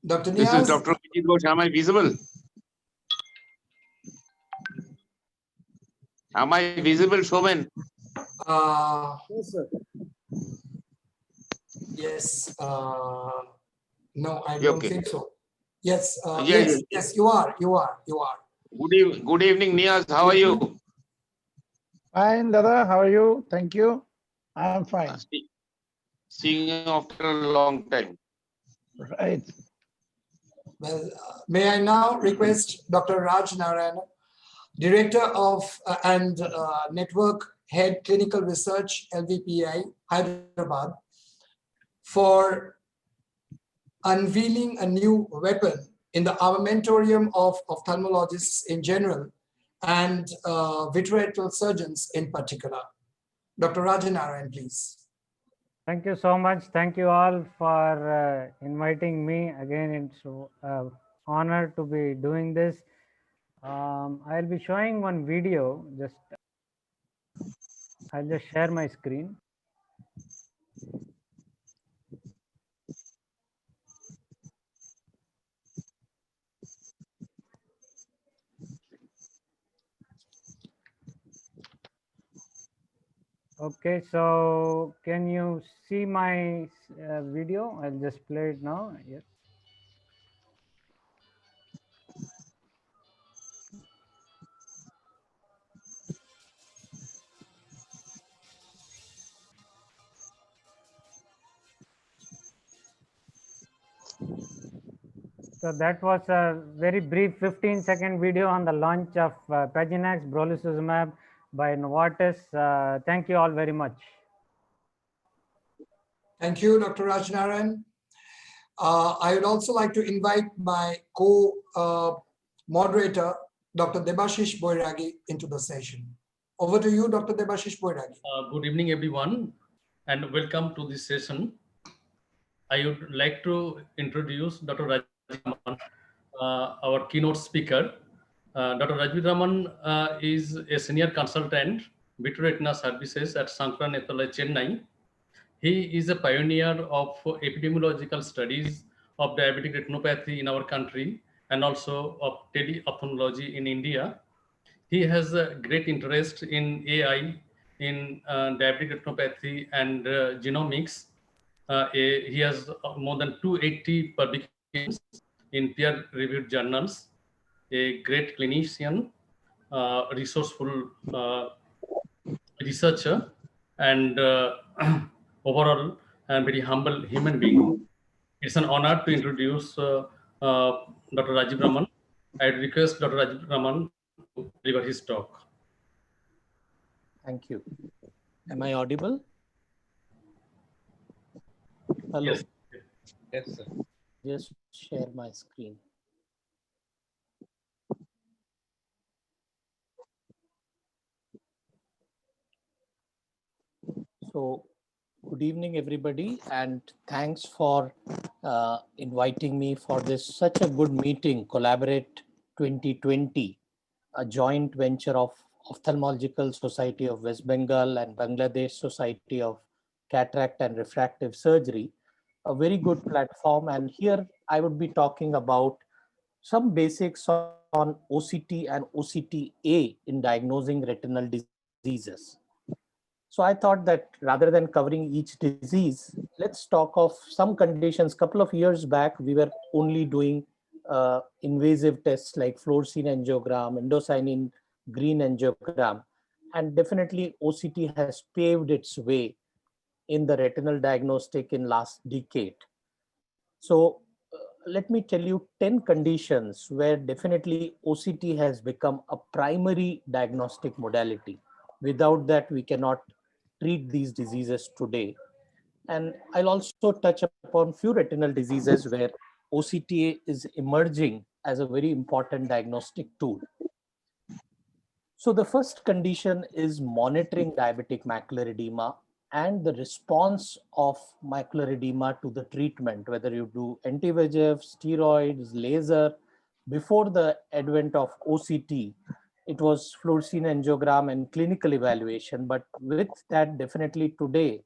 Dr. This is Dr. Vijit Ghosh. Am I visible? Am I visible, Shobhan? Yes, sir. Yes. No, I don't think so. Yes. Yes, you are. Good evening, Niaz. How are you? Fine, Dada. How are you? Thank you. I am fine. Seeing you after a long time. Right. Well, may I now request Dr. Raj Narayana, Director of and Network Head Clinical Research, LVPI, Hyderabad, for unveiling a new weapon in the armamentarium of ophthalmologists in general and vitreoretinal surgeons in particular. Dr. Rajanarayan, please. Thank you so much. Thank you all for inviting me. Again, it's an honor to be doing this. I'll be showing one video. Just I'll just share my screen. Okay, so can you see my video? I'll just play it now. Yes. So that was a very brief 15-second video on the launch of Paginax brolucizumab by Novartis. Thank you all very much. Thank you, Dr. Rajnaran. I would also like to invite my co-moderator, Dr. Debashish Boiragi, into the session. Over to you, Dr. Debashish Boiragi. Good evening, everyone, and welcome to this session. I would like to introduce Dr. Rajiv Raman, our keynote speaker. Dr. Rajiv Raman is a senior consultant, Vitretina Services at Sankara Netherlands, Chennai. He is a pioneer of epidemiological studies of diabetic retinopathy in our country and also of tele-ophthalmology in India. He has a great interest in AI, in diabetic retinopathy and genomics. He has more than 280 publications in peer-reviewed journals, a great clinician, resourceful researcher, and overall a very humble human being. It's an honor to introduce Dr. Rajiv Raman. I request Dr. Rajiv Raman to deliver his talk. Thank you. Am I audible? Hello. Yes. Yes, sir. Just share my screen. So, good evening, everybody, and thanks for inviting me for this such a good meeting, Collaborate 2020, a joint venture of Ophthalmological Society of West Bengal and Bangladesh Society of Cataract and Refractive Surgery, a very good platform. And here I would be talking about some basics on OCT and OCTA in diagnosing retinal diseases. So I thought that rather than covering each disease, let's talk of some conditions. Couple of years back, we were only doing invasive tests like fluorescein angiogram, indocyanine green angiogram, and definitely OCT has paved its way in the retinal diagnostic in last decade. So let me tell you 10 conditions where definitely OCT has become a primary diagnostic modality. Without that, we cannot treat these diseases today. And I'll also touch upon few retinal diseases where OCTA is emerging as a very important diagnostic tool. So the first condition is monitoring diabetic macular edema and the response of macular edema to the treatment, whether you do anti-VEGF, steroids, laser. Before the advent of OCT, it was fluorescein angiogram and clinical evaluation. But with that, definitely today,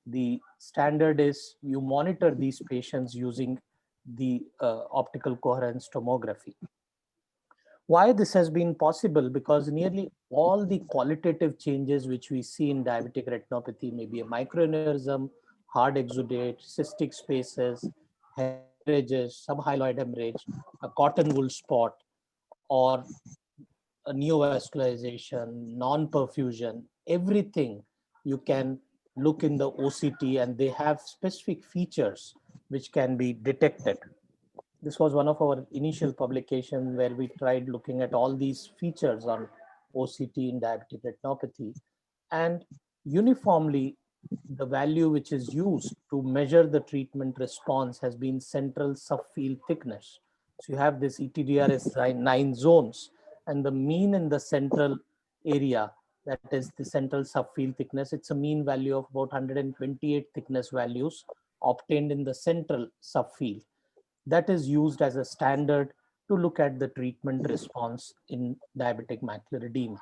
the standard is you monitor these patients using the optical coherence tomography. Why this has been possible? Because nearly all the qualitative changes which we see in diabetic retinopathy, maybe a microaneurysm, hard exudate, cystic spaces, hemorrhages, subhyaloid hemorrhage, a cotton wool spot, or a neovascularization, non-perfusion, everything you can look in the OCT and they have specific features which can be detected. This was one of our initial publications where we tried looking at all these features on OCT in diabetic retinopathy. And uniformly, the value which is used to measure the treatment response has been central subfield thickness. So you have this ETDRS 9 zones, and the mean in the central area, that is the central subfield thickness, it's a mean value of about 128 thickness values obtained in the central subfield. That is used as a standard to look at the treatment response in diabetic macular edema.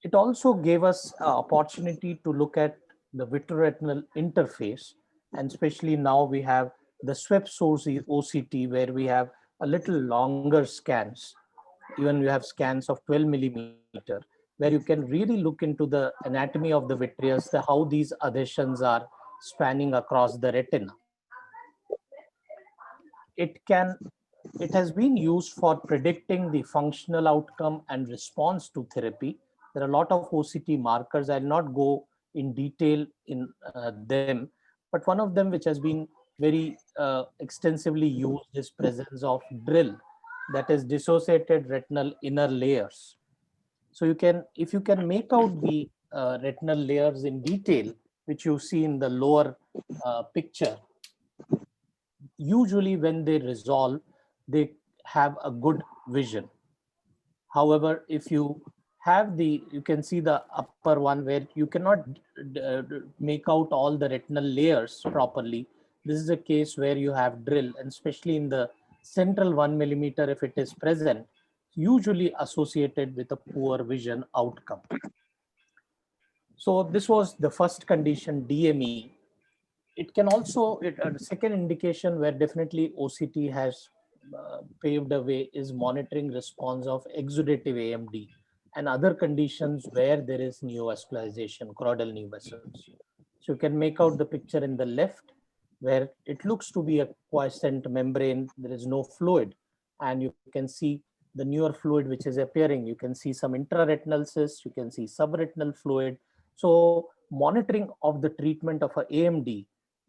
It also gave us an opportunity to look at the vitreoretinal interface, and especially now we have the swept source OCT, where we have a little longer scans. Even we have scans of 12 millimeter, where you can really look into the anatomy of the vitreous, how these adhesions are spanning across the retina. It can it has been used for predicting the functional outcome and response to therapy. There are a lot of OCT markers. I'll not go in detail in them, but one of them which has been very extensively used is presence of drill, that is dissociated retinal inner layers. So you can, if you can make out the retinal layers in detail, which you see in the lower picture, usually when they resolve, they have a good vision. However, if you have you can see the upper one where you cannot make out all the retinal layers properly. This is a case where you have drill, and especially in the central 1 millimeter, if it is present, usually associated with a poor vision outcome. So this was the first condition, DME. It can also, a second indication where definitely OCT has paved a way is monitoring response of exudative AMD and other conditions where there is neovascularization, choroidal new vessels. So you can make out the picture in the left where it looks to be a quiescent membrane, there is no fluid, and you can see the newer fluid which is appearing. You can see some intraretinal cysts, you can see subretinal fluid. So monitoring of the treatment of a AMD,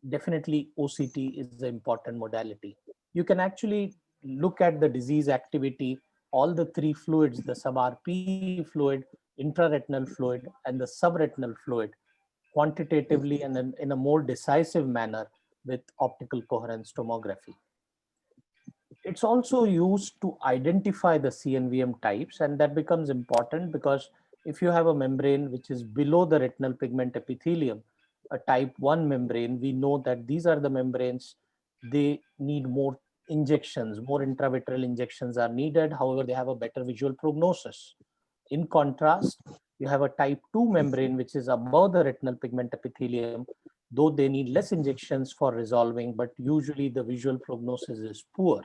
definitely OCT is the important modality. You can actually look at the disease activity, all the three fluids, the sub-RPE fluid, intraretinal fluid, and the subretinal fluid, quantitatively and in a more decisive manner with optical coherence tomography. It's also used to identify the CNVM types, and that becomes important because if you have a membrane which is below the retinal pigment epithelium, a type 1 membrane, we know that these are the membranes, they need more injections, more intravitreal injections are needed. However, they have a better visual prognosis. In contrast, you have a type 2 membrane which is above the retinal pigment epithelium, though they need less injections for resolving, but usually the visual prognosis is poor.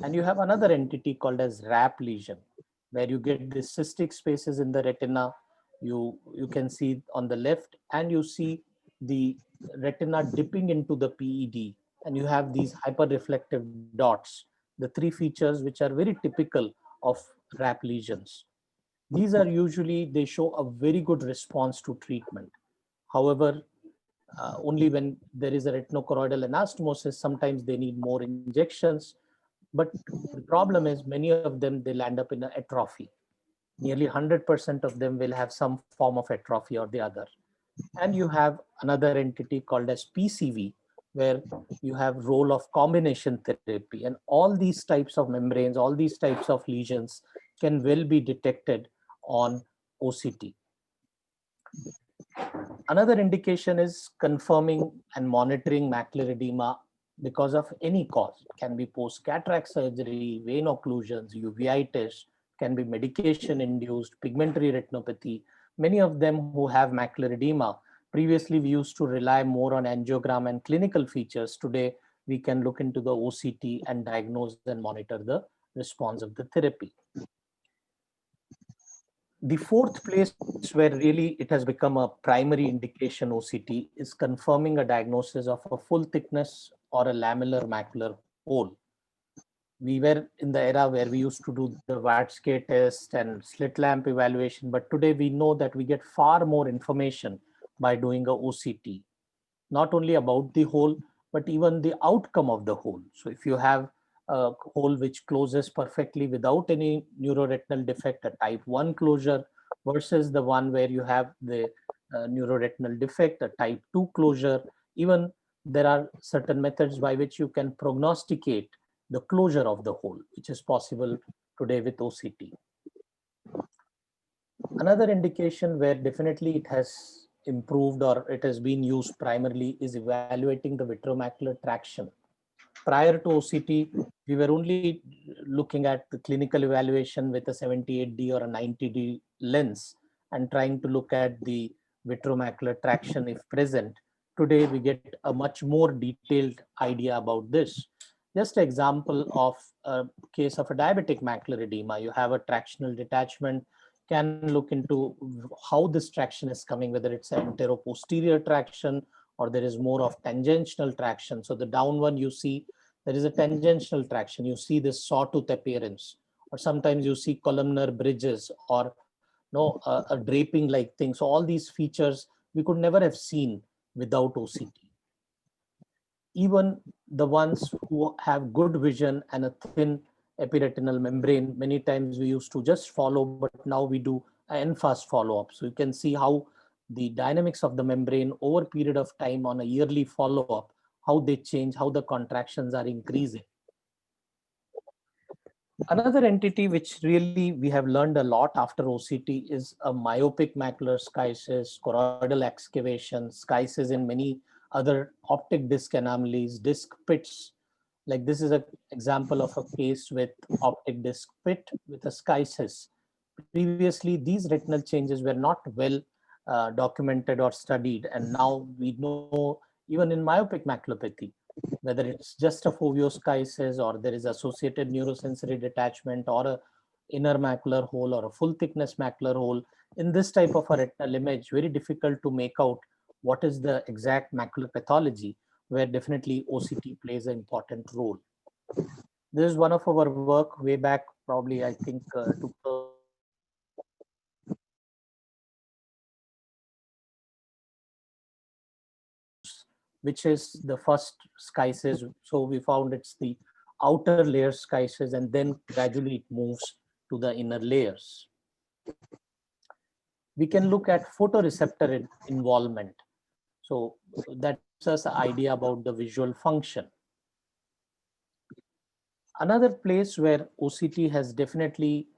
And you have another entity called as RAP lesion, where you get these cystic spaces in the retina. You can see on the left, and you see the retina dipping into the PED, and you have these hyperreflective dots, the three features which are very typical of RAP lesions. These are usually, they show a very good response to treatment. However, only when there is a retinochoroidal anastomosis, sometimes they need more injections. But the problem is many of them, they'll end up in an atrophy. Nearly 100% of them will have some form of atrophy or the other. And you have another entity called as PCV, where you have role of combination therapy. And all these types of membranes, all these types of lesions can well be detected on OCT. Another indication is confirming and monitoring macular edema because of any cause. It can be post-cataract surgery, vein occlusions, uveitis, can be medication-induced, pigmentary retinopathy. Many of them who have macular edema, previously we used to rely more on angiogram and clinical features. Today, we can look into the OCT and diagnose and monitor the response of the therapy. The fourth place where really it has become a primary indication OCT is confirming a diagnosis of a full thickness or a lamellar macular hole. We were in the era where we used to do the Wattskate test and slit lamp evaluation, but today we know that we get far more information by doing a OCT, not only about the hole, but even the outcome of the hole. So if you have a hole which closes perfectly without any neuroretinal defect, a type 1 closure, versus the one where you have the neuroretinal defect, a type 2 closure. Even there are certain methods by which you can prognosticate the closure of the hole, which is possible today with OCT. Another indication where definitely it has improved or it has been used primarily is evaluating the vitreomacular traction. prior to OCT, we were only looking at the clinical evaluation with a 78D or a 90D lens and trying to look at the vitreomacular traction if present. Today, we get a much more detailed idea about this. Just an example of a case of a diabetic macular edema. You have a tractional detachment, can look into how this traction is coming, whether it's antero-posterior traction or there is more of tangential traction. So the down one you see, there is a tangential traction. You see this sawtooth appearance, or sometimes you see columnar bridges or no a draping like thing. So all these features we could never have seen without OCT. Even the ones who have good vision and a thin epiretinal membrane, many times we used to just follow, but now we do an fast follow-up. So you can see how the dynamics of the membrane over a period of time on a yearly follow-up, how they change, how the contractions are increasing. Another entity which really we have learned a lot after OCT is a myopic macular schisis, choroidal excavation, schisis in many other optic disc anomalies, disc pits. Like this is an example of a case with optic disc pit with a schisis. Previously, these retinal changes were not well documented or studied, and now we know even in myopic maculopathy, whether it's just a foveoschisis or there is associated neurosensory detachment or a inner macular hole or a full thickness macular hole. In this type of a retinal image, very difficult to make out what is the exact macular pathology, where definitely OCT plays an important role. This is one of our work way back, probably I think 2000, which is the first schisis. So we found it's the outer layer schisis, and then gradually it moves to the inner layers. We can look at photoreceptor involvement. So that gives us an idea about the visual function. Another place where OCT has definitely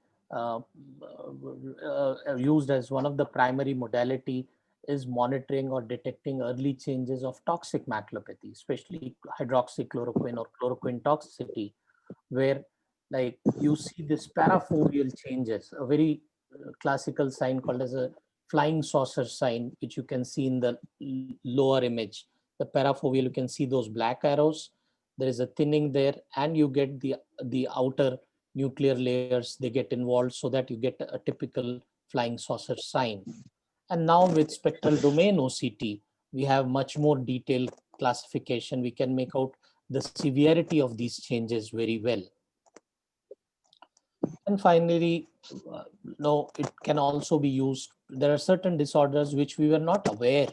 used as one of the primary modality is monitoring or detecting early changes of toxic maculopathy, especially hydroxychloroquine or chloroquine toxicity, where like you see this parafoveal changes, a very classical sign called as a flying saucer sign, which you can see in the lower image. The parafoveal, you can see those black arrows. There is a thinning there, and you get the outer nuclear layers, they get involved so that you get a typical flying saucer sign. And now with spectral domain OCT, we have much more detailed classification. We can make out the severity of these changes very well. And finally, no, it can also be used. There are certain disorders which we were not aware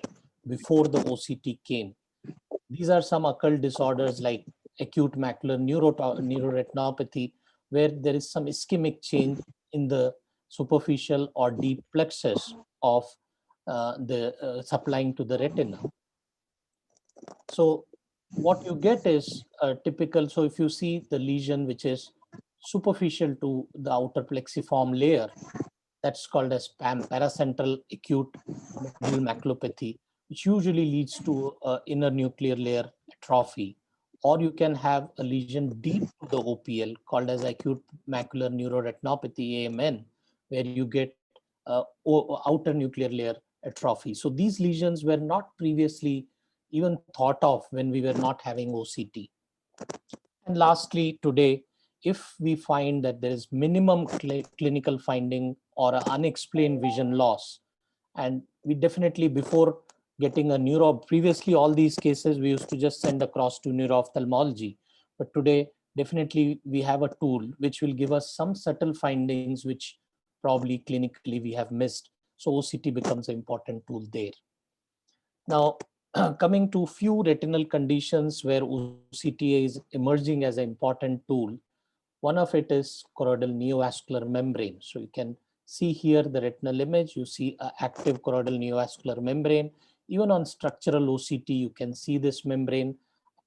before the OCT came. These are some occult disorders like acute macular neuroretinopathy, where there is some ischemic change in the superficial or deep plexus of the supplying to the retina. So what you get is a typical, so if you see the lesion which is superficial to the outer plexiform layer, that's called as PAM, paracentral acute middle maculopathy, which usually leads to inner nuclear layer atrophy. Or you can have a lesion deep to the OPL called as acute macular neuroretinopathy, AMN, where you get outer nuclear layer atrophy. So these lesions were not previously even thought of when we were not having OCT. And lastly, today, if we find that there is minimum clinical finding or an unexplained vision loss, and we definitely, before getting a previously all these cases we used to just send across to neuro-ophthalmology, but today definitely we have a tool which will give us some subtle findings which probably clinically we have missed. So OCT becomes an important tool there. Now, coming to few retinal conditions where OCT is emerging as an important tool. One of it is choroidal neovascular membrane. So you can see here the retinal image, you see an active choroidal neovascular membrane. Even on structural OCT, you can see this membrane,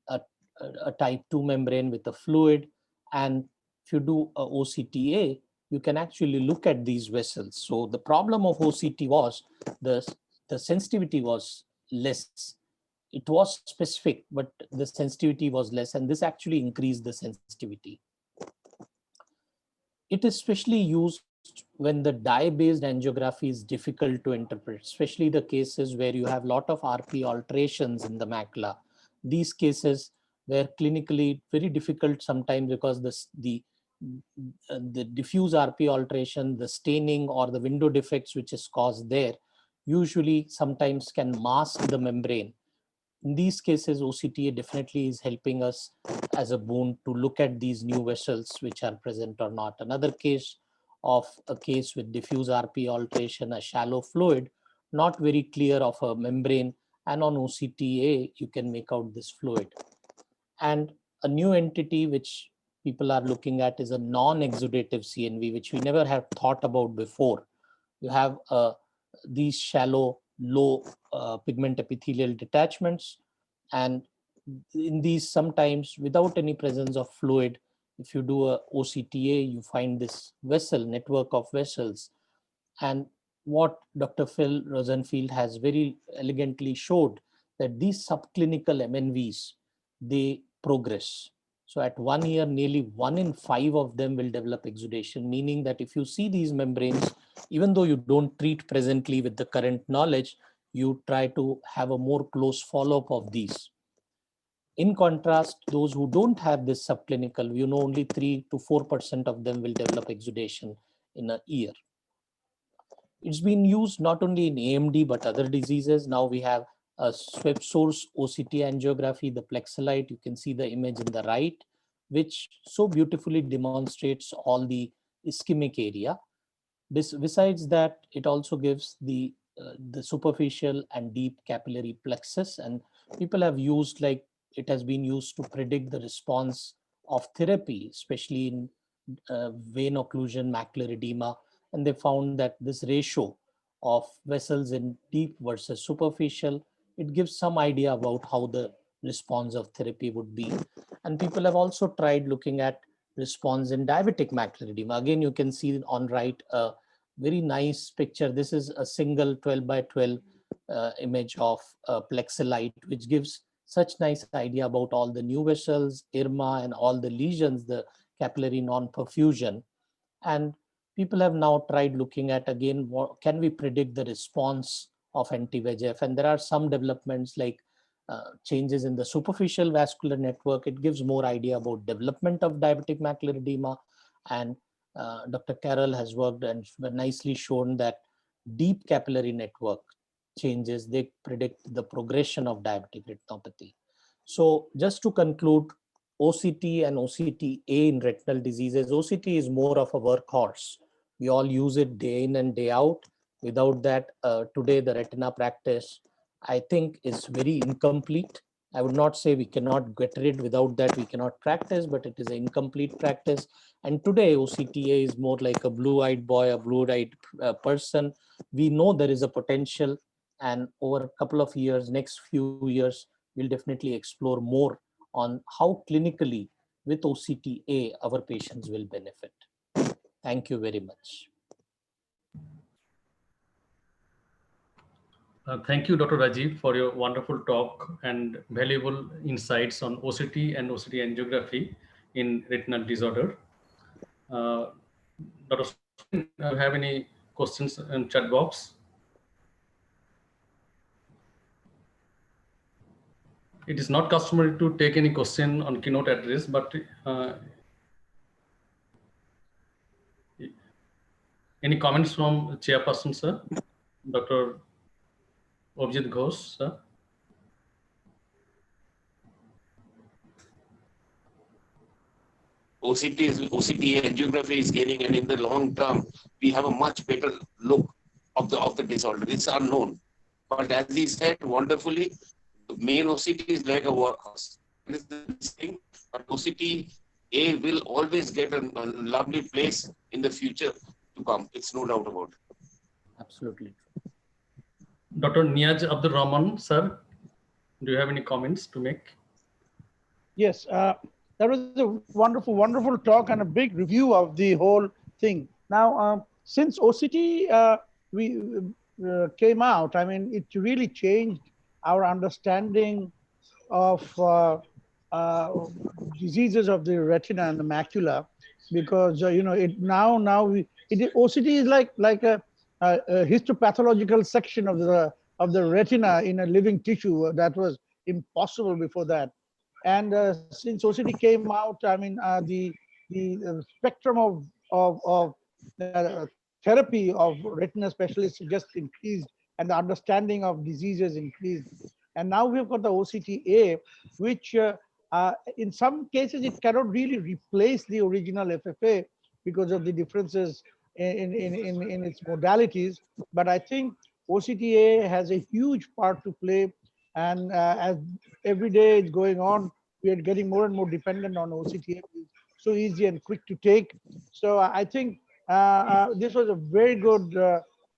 a type 2 membrane with a fluid. And if you do a OCTA, you can actually look at these vessels. So the problem of OCT was the sensitivity was less. it was specific, but the sensitivity was less, and this actually increased the sensitivity. It is especially used when the dye-based angiography is difficult to interpret, especially the cases where you have a lot of RP alterations in the macula. These cases were clinically very difficult sometimes because the diffuse RP alteration, the staining or the window defects which is caused there, usually sometimes can mask the membrane. In these cases, OCTA definitely is helping us as a boon to look at these new vessels which are present or not. Another case of a case with diffuse RP alteration, a shallow fluid, not very clear of a membrane, and on OCTA, you can make out this fluid. And a new entity which people are looking at is a non-exudative CNV, which we never have thought about before. You have these shallow, low pigment epithelial detachments. And in these, sometimes without any presence of fluid, if you do a OCTA, you find this vessel, network of vessels. And what Dr. Phil Rosenfield has very elegantly showed that these subclinical MNVs, they progress. So at 1 year, nearly 1 in 5 of them will develop exudation, meaning that if you see these membranes, even though you don't treat presently with the current knowledge, you try to have a more close follow-up of these. In contrast, those who don't have this subclinical, you know, only 3 to 4% of them will develop exudation in a year. It's been used not only in AMD, but other diseases. Now we have a swept source OCT angiography, the plexelite. You can see the image in the right, which so beautifully demonstrates all the ischemic area. Besides that, it also gives the superficial and deep capillary plexus, and people have used, like it has been used to predict the response of therapy, especially in vein occlusion, macular edema, and they found that this ratio of vessels in deep versus superficial, it gives some idea about how the response of therapy would be. And people have also tried looking at response in diabetic macular edema. Again, you can see on right a very nice picture. This is a single 12 by 12 image of plexelite, which gives such nice idea about all the new vessels, IRMA, and all the lesions, the capillary non-perfusion. And people have now tried looking at, again, what can we predict the response of anti-VEGF? And there are some developments like changes in the superficial vascular network. It gives more idea about development of diabetic macular edema. And Dr. Carroll has worked and nicely shown that deep capillary network changes, they predict the progression of diabetic retinopathy. So just to conclude, OCT and OCTA in retinal diseases, OCT is more of a workhorse. We all use it day in and day out. Without that, today the retina practice, I think, is very incomplete. I would not say we cannot get rid, without that we cannot practice, but it is an incomplete practice. And today OCTA is more like a blue-eyed boy, a blue-eyed person. We know there is a potential, and over a couple of years, next few years, we'll definitely explore more on how clinically with OCTA our patients will benefit. Thank you very much. Thank you, Dr. Rajiv, for your wonderful talk and valuable insights on OCT and OCT angiography in retinal disorder. Dr. Do you have any questions in chat box? It is not customary to take any question on keynote address, but any comments from chairperson, sir? Dr. Abhijit Ghosh, sir? OCTA angiography is gaining, and in the long term, we have a much better look of the disorder. It's unknown, but as he said wonderfully, the main OCT is like a workhorse. This is the thing, but OCTA will always get a lovely place in the future to come. It's no doubt about it. Absolutely. Dr. Niaz Abdul Rahman, sir, do you have any comments to make? Yes, that was a wonderful, wonderful talk and a big review of the whole thing. Now, since OCT we came out, I mean, it really changed our understanding of diseases of the retina and the macula, because it now OCT is like a histopathological section of the retina in a living tissue that was impossible before that. And since OCT came out, I mean, the spectrum of therapy of retina specialists just increased, and the understanding of diseases increased. And now we've got the OCTA, which in some cases it cannot really replace the original FFA because of the differences in its modalities. But I think OCTA has a huge part to play, and as every day is going on, we are getting more and more dependent on OCTA. It's so easy and quick to take. So I think this was a very good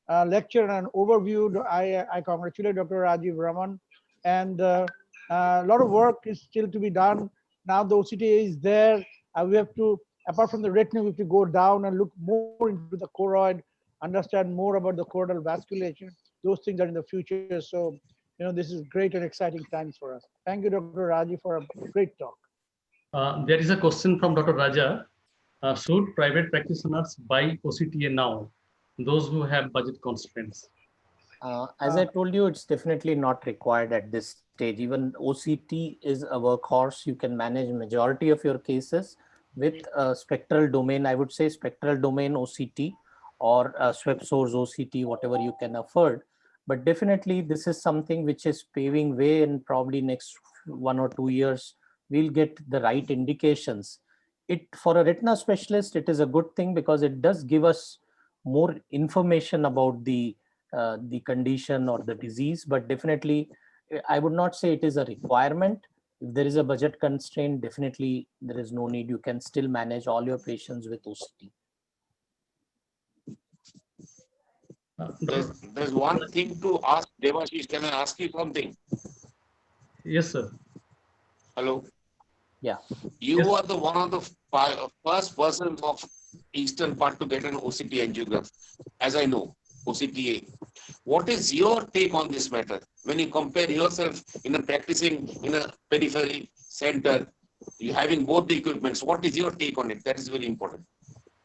lecture and overview. I congratulate Dr. Rajiv Raman, and a lot of work is still to be done. Now the OCTA is there. We have to, apart from the retina, we have to go down and look more into the choroid, understand more about the choroidal vasculature. Those things are in the future. So, this is great and exciting times for us. Thank you, Dr. Raji, for a great talk. There is a question from Dr. Raja. Should private practitioners buy OCTA now, those who have budget constraints? As I told you, it's definitely not required at this stage. Even OCT is a workhorse. You can manage majority of your cases with spectral domain. I would say spectral domain OCT or swept source OCT, whatever you can afford. But definitely this is something which is paving way, and probably next 1 or 2 years, we'll get the right indications. For a retina specialist, it is a good thing because it does give us more information about the condition or the disease. But definitely, I would not say it is a requirement. If there is a budget constraint, definitely there is no need. You can still manage all your patients with OCT. There's one thing to ask, Devashish. Can I ask you something? Yes, sir. Hello. Yeah. You are the one of the first persons of eastern part to get an OCT angiogram, as I know, OCTA. What is your take on this matter? When you compare yourself practicing in a periphery center, you having both the equipments, what is your take on it? That is very important.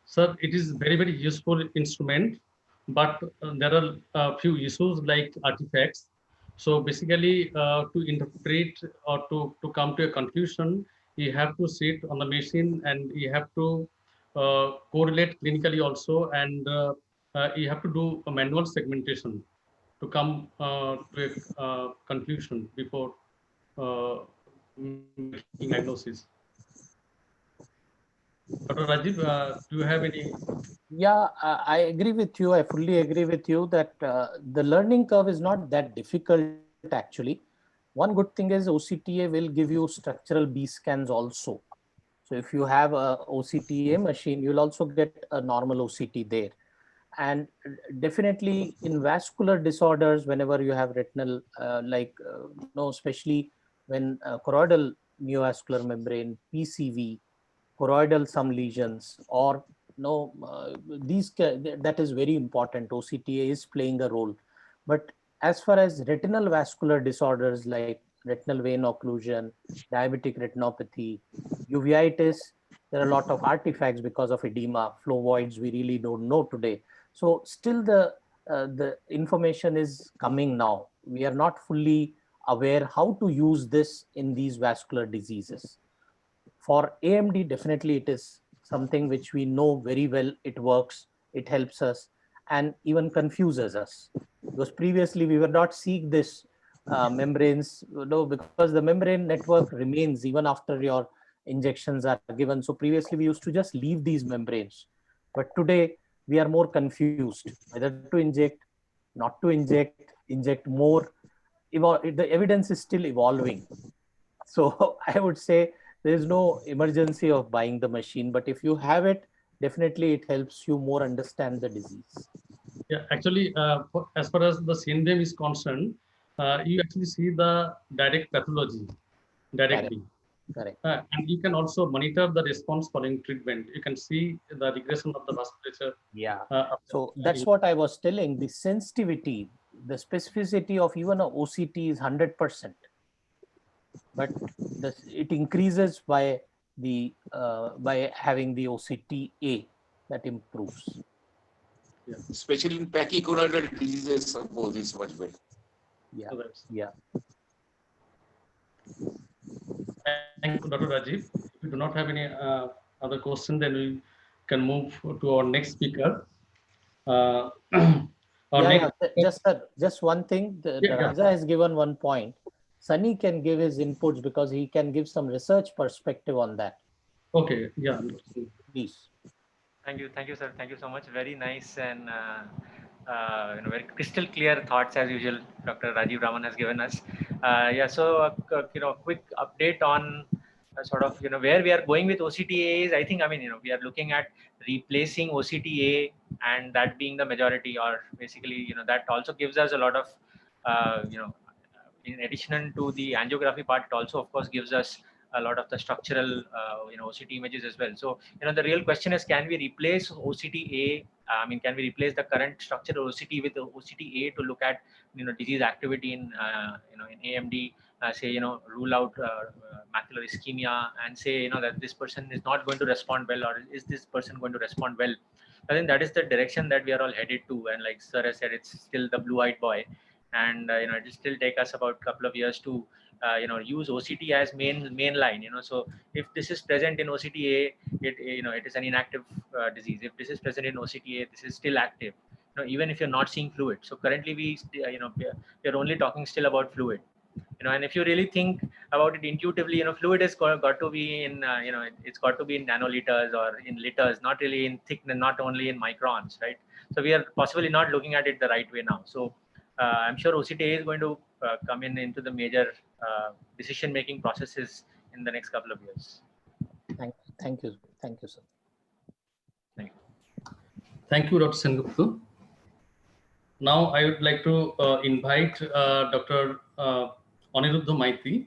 Sir, it is very, very useful instrument, but there are a few issues like artifacts. So basically, to interpret or to come to a conclusion, you have to sit on the machine and you have to correlate clinically also, and you have to do a manual segmentation to come to a conclusion before making diagnosis. Dr. Rajiv, do you have any? Yeah, I agree with you. I fully agree with you that the learning curve is not that difficult actually. One good thing is OCTA will give you structural B scans also. So if you have a OCTA machine, you'll also get a normal OCT there. And definitely in vascular disorders, whenever you have retinal, especially when choroidal neovascular membrane, PCV, choroidal some lesions, or that is very important. OCTA is playing a role. But as far as retinal vascular disorders like retinal vein occlusion, diabetic retinopathy, uveitis, there are a lot of artifacts because of edema, flow voids, we really don't know today. So still the information is coming now. We are not fully aware how to use this in these vascular diseases. For AMD, definitely it is something which we know very well. It works, it helps us, and even confuses us. Because previously we were not seeing this membranes, because the membrane network remains even after your injections are given. So previously we used to just leave these membranes. But today we are more confused whether to inject, not to inject more. The evidence is still evolving. So I would say there is no emergency of buying the machine, but if you have it, definitely it helps you more understand the disease. Yeah, actually, as far as the syndrome is concerned, you actually see the direct pathology directly. Correct. And you can also monitor the response following treatment. You can see the regression of the vasculature. Yeah. So that's what I was telling. The sensitivity, the specificity of even a OCT is 100%, but it increases by having the OCTA that improves. Yeah. Especially in pachychoroidal diseases, suppose it's much better. Yeah, yeah. Thank you, Dr. Rajiv. If we do not have any other question, then we can move to our next speaker. Just one thing. The Raja has given one point. Sunny can give his inputs because he can give some research perspective on that. Okay, yeah. Please. Thank you, sir. Thank you so much. Very nice and very crystal clear thoughts as usual. Dr. Rajiv Raman has given us. Yeah, so quick update on sort of where we are going with OCTA is. I think we are looking at replacing OCTA and that being the majority, or basically that also gives us a lot of in addition to the angiography part, it also of course gives us a lot of the structural OCT images as well. So the real question is, can we replace OCTA? Can we replace the current structural OCT with the OCTA to look at disease activity in in AMD? Say rule out macular ischemia and say that this person is not going to respond well, or is this person going to respond well? I think that is the direction that we are all headed to, and like sir has said, it's still the blue-eyed boy, and it will still take us about a couple of years to use OCT as main line. So if this is present in OCTA, it is an inactive disease. If this is present in OCTA, this is still active. Even if you're not seeing fluid. So currently we are only talking still about fluid. And if you really think about it intuitively, fluid has got to be in it's got to be in nanoliters or in liters, not really in thickness, not only in microns, right? So we are possibly not looking at it the right way now. So I'm sure OCTA is going to come into the major decision-making processes in the next couple of years. Thank you, sir. Thank you, Dr. Sengupta. Now I would like to invite Dr. Aniruddha Maiti.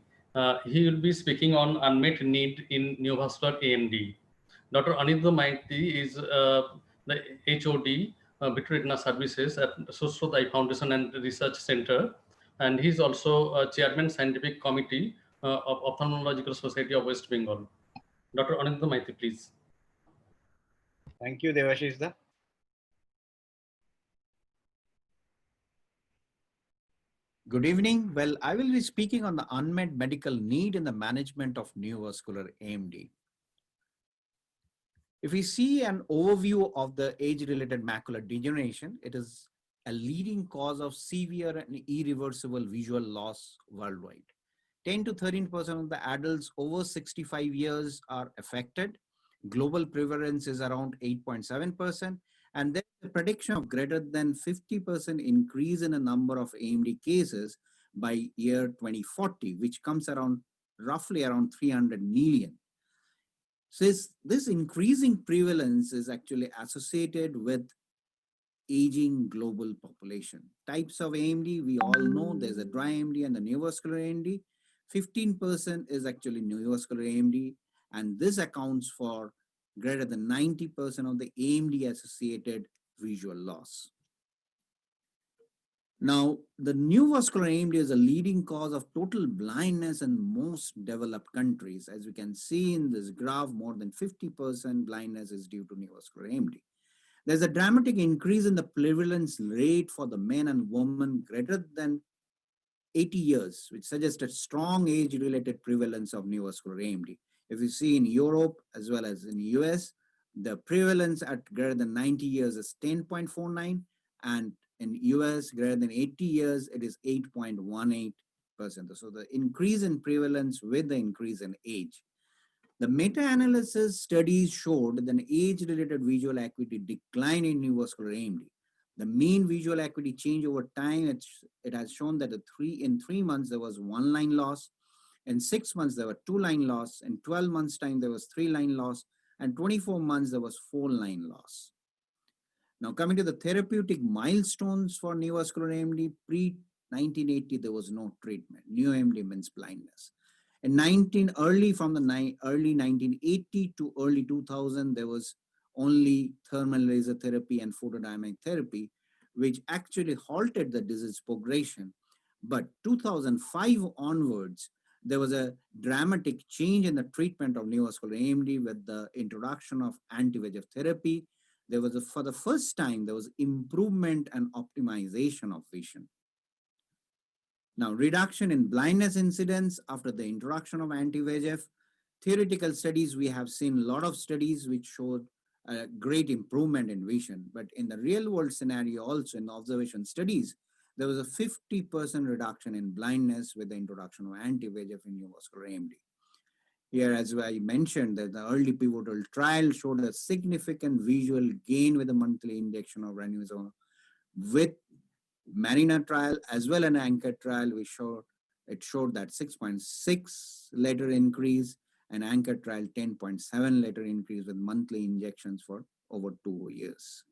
He will be speaking on unmet need in neovascular AMD. Dr. Aniruddha Maiti is the HOD, Vitretina Services at Sushrut Eye Foundation and Research Center, and he's also Chairman Scientific Committee of Ophthalmological Society of West Bengal. Dr. Aniruddha Maiti, please. Thank you, Devashish. Good evening. Well, I will be speaking on the unmet medical need in the management of neovascular AMD. If we see an overview of the age-related macular degeneration, it is a leading cause of severe and irreversible visual loss worldwide. 10 to 13% of the adults over 65 years are affected. Global prevalence is around 8.7%. And there's a prediction of greater than 50% increase in the number of AMD cases by year 2040, which comes around roughly around 300 million. So this increasing prevalence is actually associated with aging global population. Types of AMD, we all know there's a dry AMD and the neovascular AMD. 15% is actually neovascular AMD, and this accounts for greater than 90% of the AMD-associated visual loss. Now, the neovascular AMD is a leading cause of total blindness in most developed countries. As we can see in this graph, more than 50% blindness is due to neovascular AMD. There's a dramatic increase in the prevalence rate for the men and women greater than 80 years, which suggests a strong age-related prevalence of neovascular AMD. If you see in Europe as well as in the US, the prevalence at greater than 90 years is 10.49, and in US greater than 80 years, it is 8.18%. So the increase in prevalence with the increase in age. The meta-analysis studies showed that an age-related visual acuity decline in neovascular AMD. The mean visual acuity change over time, it has shown that in 3 months, there was 1 line loss. In 6 months, there were 2 line loss. In 12 months time, there was 3 line loss. And 24 months, there was 4 line loss. Now coming to the therapeutic milestones for neovascular AMD, pre-1980, there was no treatment. Neo AMD means blindness. In early 1980 to early 2000, there was only thermal laser therapy and photodynamic therapy, which actually halted the disease progression. But 2005 onwards, there was a dramatic change in the treatment of neovascular AMD with the introduction of anti-VEGF therapy. There was, for the first time, there was improvement and optimization of vision. Now, reduction in blindness incidence after the introduction of anti-VEGF. Theoretical studies, we have seen a lot of studies which showed a great improvement in vision. But in the real world scenario also, in observation studies, there was a 50% reduction in blindness with the introduction of anti-VEGF in neovascular AMD. Here, as I mentioned, that the early pivotal trial showed a significant visual gain with a monthly injection of ranibizumab. With Marina trial as well as an anchor trial, it showed that 6.6 letter increase, and anchor trial 10.7 letter increase with monthly injections for over 2 years.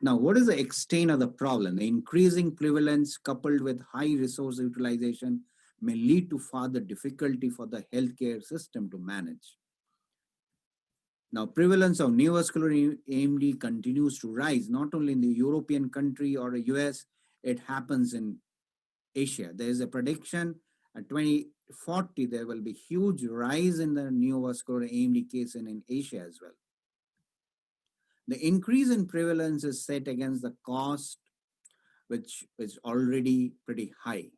Now, what is the extent of the problem? The increasing prevalence coupled with high resource utilization may lead to further difficulty for the healthcare system to manage. Now, prevalence of neovascular AMD continues to rise, not only in the European country or the US, it happens in Asia. There is a prediction at 2040, there will be huge rise in the neovascular AMD case in Asia as well. The increase in prevalence is set against the cost, which is already pretty high.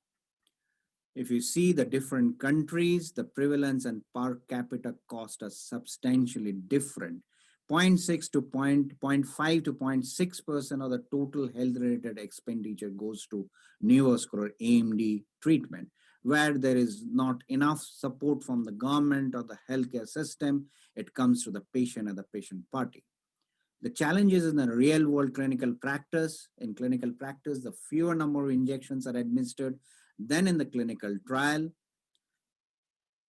If you see the different countries, the prevalence and per capita cost are substantially different. 0.6 to 0.5 to 0.6% of the total health-related expenditure goes to neovascular AMD treatment, where there is not enough support from the government or the healthcare system. It comes to the patient and the patient party. The challenges in the real-world clinical practice. In clinical practice, the fewer number of injections are administered than in the clinical trial.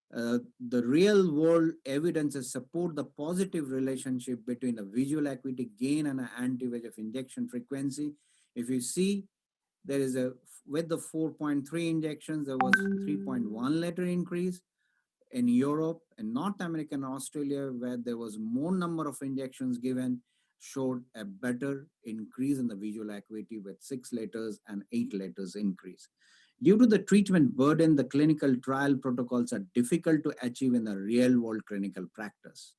The real-world evidences support the positive relationship between the visual acuity gain and an anti-VEGF injection frequency. If you see, there is with the 4.3 injections, there was 3.1 letter increase. In Europe and North America and Australia, where there was more number of injections given, showed a better increase in the visual acuity with 6 letters and 8 letters increase. Due to the treatment burden, the clinical trial protocols are difficult to achieve in the real-world clinical practice.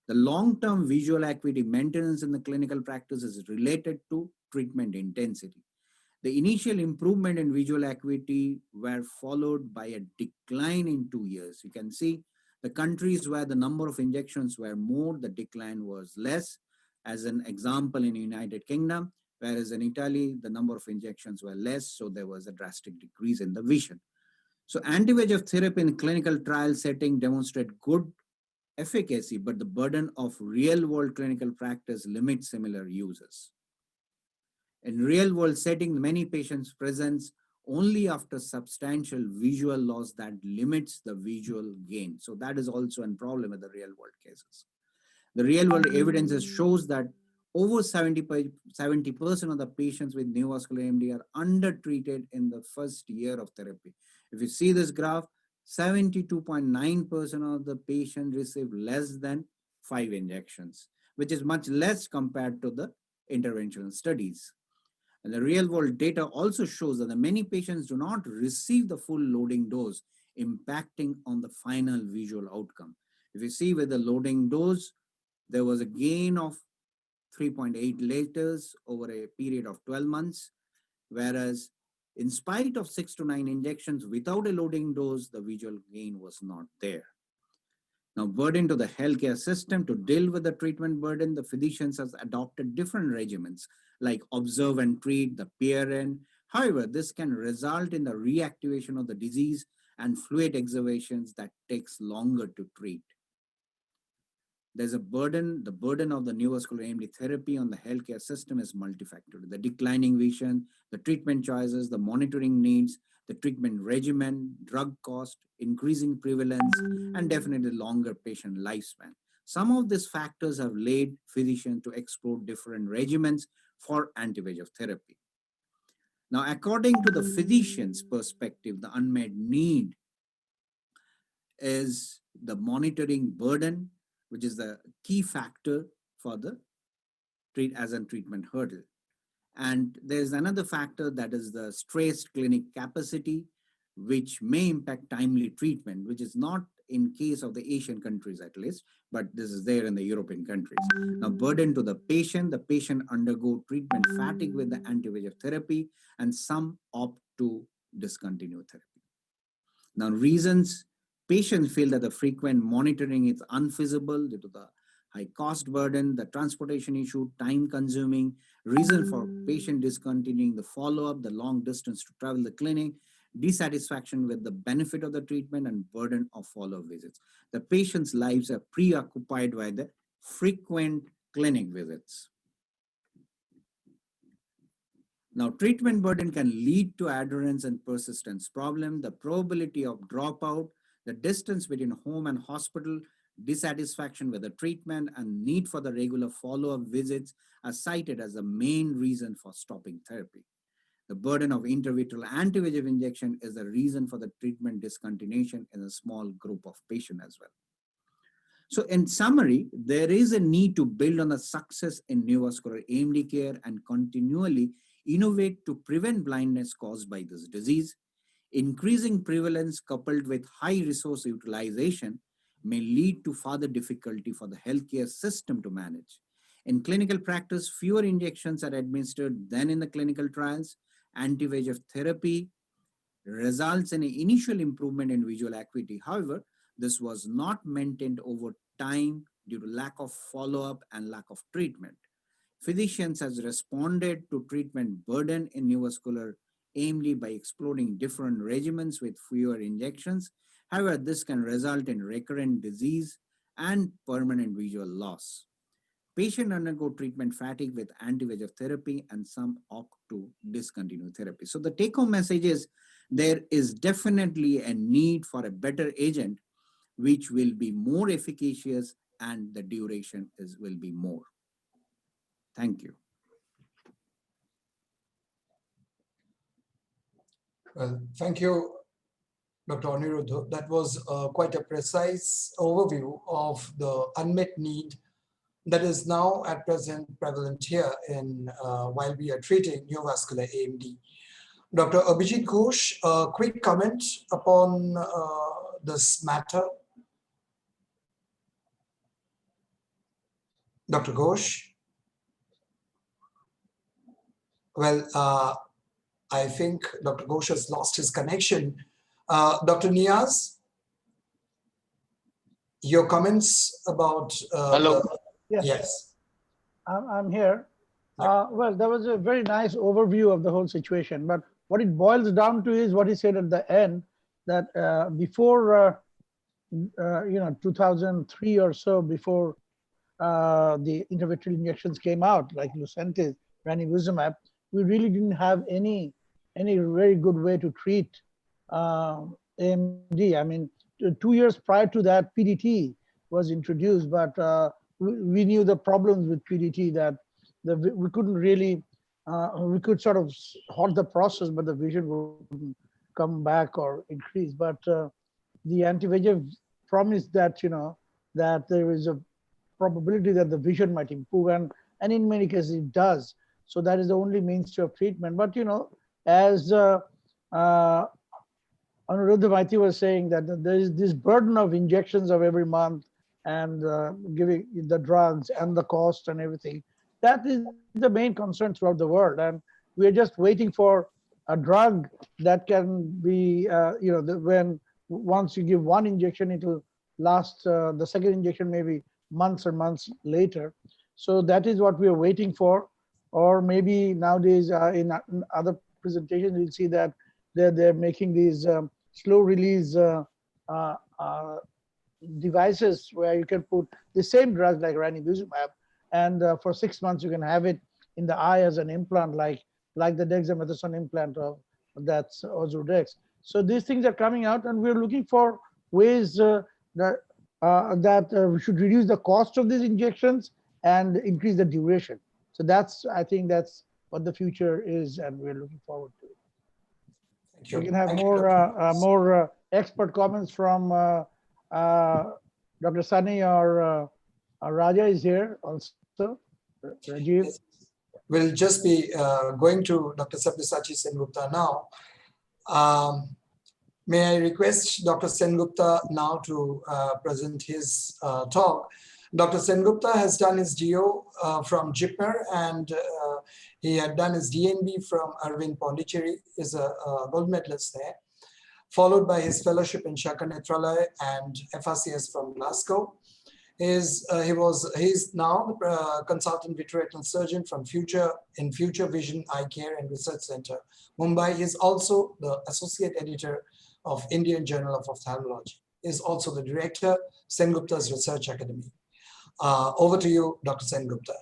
The long-term visual acuity maintenance in the clinical practice is related to treatment intensity. The initial improvement in visual acuity were followed by a decline in 2 years. You can see the countries where the number of injections were more, the decline was less. As an example, in the United Kingdom, whereas in Italy, the number of injections were less, so there was a drastic decrease in the vision. So anti-VEGF therapy in clinical trial setting demonstrate good efficacy, but the burden of real-world clinical practice limits similar uses. In real-world setting, many patients present only after substantial visual loss that limits the visual gain. So that is also a problem in the real-world cases. The real-world evidence shows that over 70% of the patients with neovascular AMD are undertreated in the first year of therapy. If you see this graph, 72.9% of the patients receive less than 5 injections, which is much less compared to the interventional studies. And the real-world data also shows that many patients do not receive the full loading dose, impacting on the final visual outcome. If you see with the loading dose, there was a gain of 3.8 letters over a period of 12 months, whereas in spite of 6 to 9 injections without a loading dose, the visual gain was not there. Now, burden to the healthcare system. To deal with the treatment burden, the physicians have adopted different regimens like observe and treat, the peer-in. However, this can result in the reactivation of the disease and fluid exudations that takes longer to treat. There's a burden. The burden of the neovascular AMD therapy on the healthcare system is multifactorial. The declining vision, the treatment choices, the monitoring needs, the treatment regimen, drug cost, increasing prevalence, and definitely longer patient lifespan. Some of these factors have led physicians to explore different regimens for anti-VEGF therapy. Now, according to the physician's perspective, the unmet need is the monitoring burden, which is the key factor for the treatment hurdle. And there's another factor, that is the stressed clinic capacity, which may impact timely treatment, which is not in case of the Asian countries at least, but this is there in the European countries. Now, burden to the patient undergo treatment fatigue with the anti-VEGF therapy, and some opt to discontinue therapy. Now, reasons: patients feel that the frequent monitoring is unfeasible due to the high cost burden, the transportation issue, time consuming. Reason for patient discontinuing the follow-up, the long distance to travel the clinic, dissatisfaction with the benefit of the treatment, and burden of follow-up visits. The patient's lives are preoccupied by the frequent clinic visits. Now, treatment burden can lead to adherence and persistence problem, the probability of dropout, the distance between home and hospital, dissatisfaction with the treatment, and need for the regular follow-up visits are cited as the main reason for stopping therapy. The burden of intravitreal anti-VEGF injection is the reason for the treatment discontinuation in a small group of patients as well. So in summary, there is a need to build on the success in neovascular AMD care and continually innovate to prevent blindness caused by this disease. Increasing prevalence coupled with high resource utilization may lead to further difficulty for the healthcare system to manage. In clinical practice, fewer injections are administered than in the clinical trials. Anti-VEGF therapy results in an initial improvement in visual acuity. However, this was not maintained over time due to lack of follow-up and lack of treatment. Physicians has responded to treatment burden in neovascular AMD by exploring different regimens with fewer injections. However, this can result in recurrent disease and permanent visual loss. Patients undergo treatment fatigue with anti-VEGF therapy, and some opt to discontinue therapy. So the take-home message is there is definitely a need for a better agent which will be more efficacious, and the duration will be more. Thank you. Well, thank you, Dr. Aniruddha. That was quite a precise overview of the unmet need that is now at present prevalent here in while we are treating neovascular AMD. Dr. Abhijit Ghosh, a quick comment upon this matter. Dr. Ghosh? Well, I think Dr. Ghosh has lost his connection. Dr. Niaz, your comments about Hello. Yes. I'm here. Well, that was a very nice overview of the whole situation. But what it boils down to is what he said at the end, that before 2003 or so, before the intravitreal injections came out, like Lucentis, ranibizumab, we really didn't have any very good way to treat AMD. I mean, 2 years prior to that, PDT was introduced, but we knew the problems with PDT, that we couldn't really, we could sort of halt the process, but the vision wouldn't come back or increase. But the anti-VEGF promised that, that there is a probability that the vision might improve, and in many cases it does. So that is the only mainstay of treatment. But as Anuruddha Maiti was saying, that there is this burden of injections of every month, and giving the drugs and the cost and everything. That is the main concern throughout the world. And we're just waiting for a drug that can be, when once you give one injection, it will last, the second injection maybe months and months later. So that is what we are waiting for. Or maybe nowadays in other presentations, you'll see that they're making these slow release devices where you can put the same drug like ranibizumab, and for 6 months you can have it in the eye as an implant, like the dexamethasone implant of that's Ozurdex. So these things are coming out, and we're looking for ways that we should reduce the cost of these injections and increase the duration. So I think that's what the future is, and we're looking forward to it. Thank you. We can have more expert comments from Dr. Sunny, or Raja is here also. Rajiv. will just be going to Dr. Sabyasachi Sengupta now. May I request Dr. Sengupta now to present his talk. Dr. Sengupta has done his DO from JIPMER, and he had done his DNB from Arvind Pondicherry, is a gold medalist there, followed by his fellowship in Shaka Nethralaya and FRCS from Glasgow. He's now the consultant vitreoretinal surgeon from Future Vision Eye Care and Research Center, Mumbai. He is also the associate editor of Indian Journal of Ophthalmology. He is also the director, Sengupta's Research Academy. Over to you, Dr. Sengupta.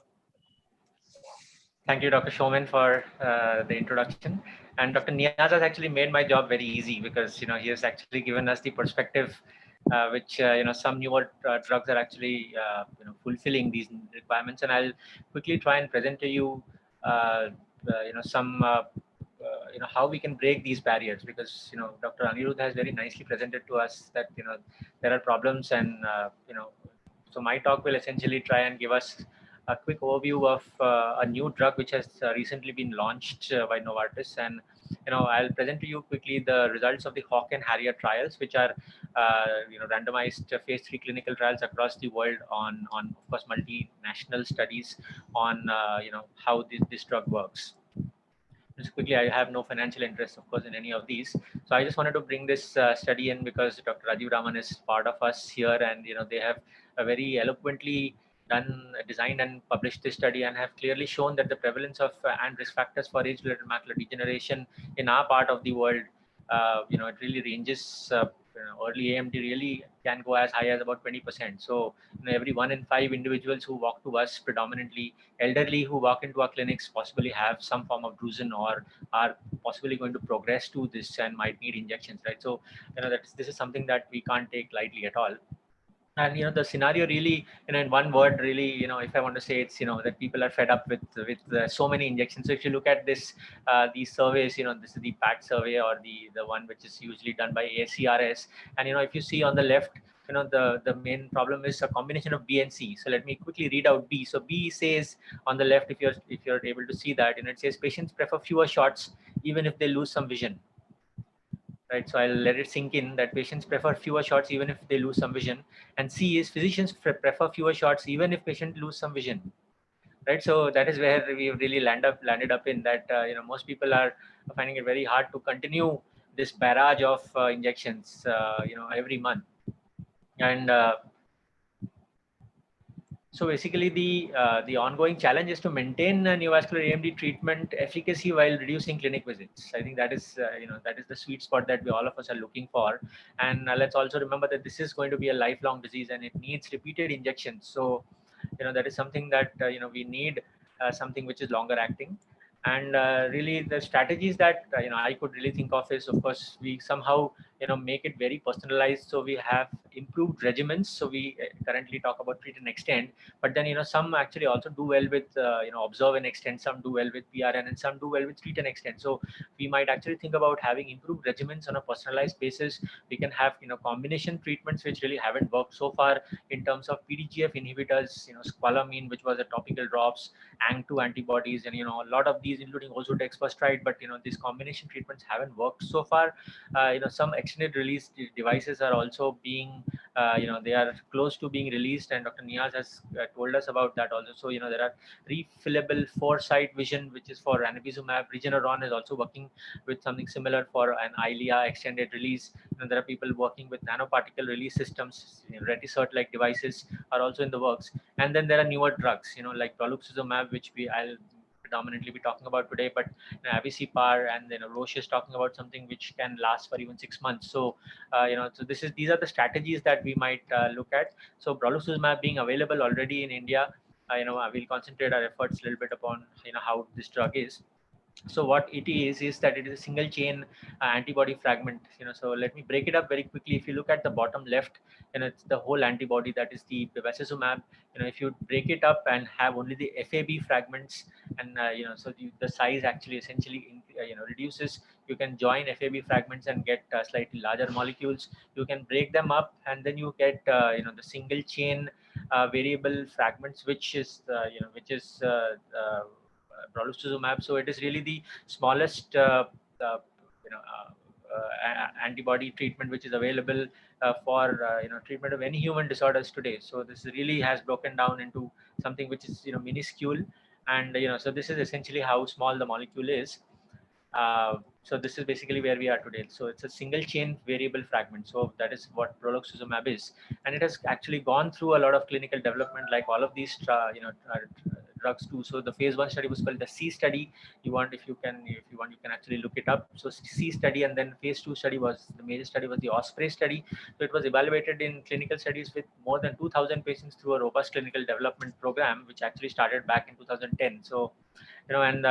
Thank you, Dr. Showman, for the introduction. And Dr. Niaz has actually made my job very easy because he has actually given us the perspective which some newer drugs are actually fulfilling these requirements. And I'll quickly try and present to you some how we can break these barriers, because Dr. Anirudh has very nicely presented to us that there are problems, and so my talk will essentially try and give us a quick overview of a new drug which has recently been launched by Novartis. And I'll present to you quickly the results of the Hawk and Harrier trials, which are randomized phase 3 clinical trials across the world on of course multinational studies on how this drug works. Just quickly, I have no financial interest, of course, in any of these. So I just wanted to bring this study in because Dr. Rajiv Raman is part of us here, and they have very eloquently designed and published this study, and have clearly shown that the prevalence of and risk factors for age-related macular degeneration in our part of the world, it really ranges. Early AMD really can go as high as about 20%. So every 1 in 5 individuals who walk to us, predominantly elderly who walk into our clinics, possibly have some form of drusen or are possibly going to progress to this and might need injections, right? So this is something that we can't take lightly at all. And the scenario really, in one word, really, if I want to say, it's that people are fed up with so many injections. So if you look at this, these surveys, this is the PAT survey, or the one which is usually done by ACRS. And if you see on the left, the main problem is a combination of B and C. So let me quickly read out B. So B says on the left, if you're able to see that, it says patients prefer fewer shots even if they lose some vision. Right, so I'll let it sink in that patients prefer fewer shots even if they lose some vision. And C is physicians prefer fewer shots even if patients lose some vision. Right, so that is where we really landed up in that. Most people are finding it very hard to continue this barrage of injections, every month. And so basically, the ongoing challenge is to maintain neovascular AMD treatment efficacy while reducing clinic visits. I think that is that is the sweet spot that all of us are looking for. And let's also remember that this is going to be a lifelong disease, and it needs repeated injections. So that is something that we need something which is longer acting. And really, the strategies that I could really think of is, of course, we somehow make it very personalized. So we have improved regimens. So we currently talk about treat and extend, but then some actually also do well with observe and extend. Some do well with PRN, and some do well with treat and extend. So we might actually think about having improved regimens on a personalized basis. We can have combination treatments which really haven't worked so far in terms of PDGF inhibitors, squalane, which was a topical drops, ANG2 antibodies, and a lot of these, including Ozurdex, was tried, but these combination treatments haven't worked so far. Some extended release devices are also being they are close to being released, and Dr. Niaz has told us about that also. So there are refillable foresight vision, which is for ranibizumab. Regeneron is also working with something similar for an Eylea extended release. There are people working with nanoparticle release systems. Retisert like devices are also in the works. And then there are newer drugs, like brolucizumab, which I'll predominantly be talking about today, but Avisipar, and Roche is talking about something which can last for even 6 months. So so these are the strategies that we might look at. So brolucizumab being available already in India, we'll concentrate our efforts a little bit upon how this drug is. So what it is that it is a single chain antibody fragment. So let me break it up very quickly. If you look at the bottom left, it's the whole antibody, that is the bevacizumab. If you break it up and have only the FAB fragments, and so the size actually essentially reduces. You can join FAB fragments and get slightly larger molecules. You can break them up, and then you get the single chain variable fragments, which is brolucizumab. So it is really the smallest antibody treatment which is available for treatment of any human disorders today. So this really has broken down into something which is minuscule, and so this is essentially how small the molecule is. So this is basically where we are today. So it's a single chain variable fragment. So that is what brolucizumab is, and it has actually gone through a lot of clinical development, like all of these drugs too. So the phase 1 study was called the C study. If you want, you can actually look it up. So C study, and then phase 2 study was the major study was the Osprey study. So it was evaluated in clinical studies with more than 2,000 patients through a robust clinical development program, which actually started back in 2010. So and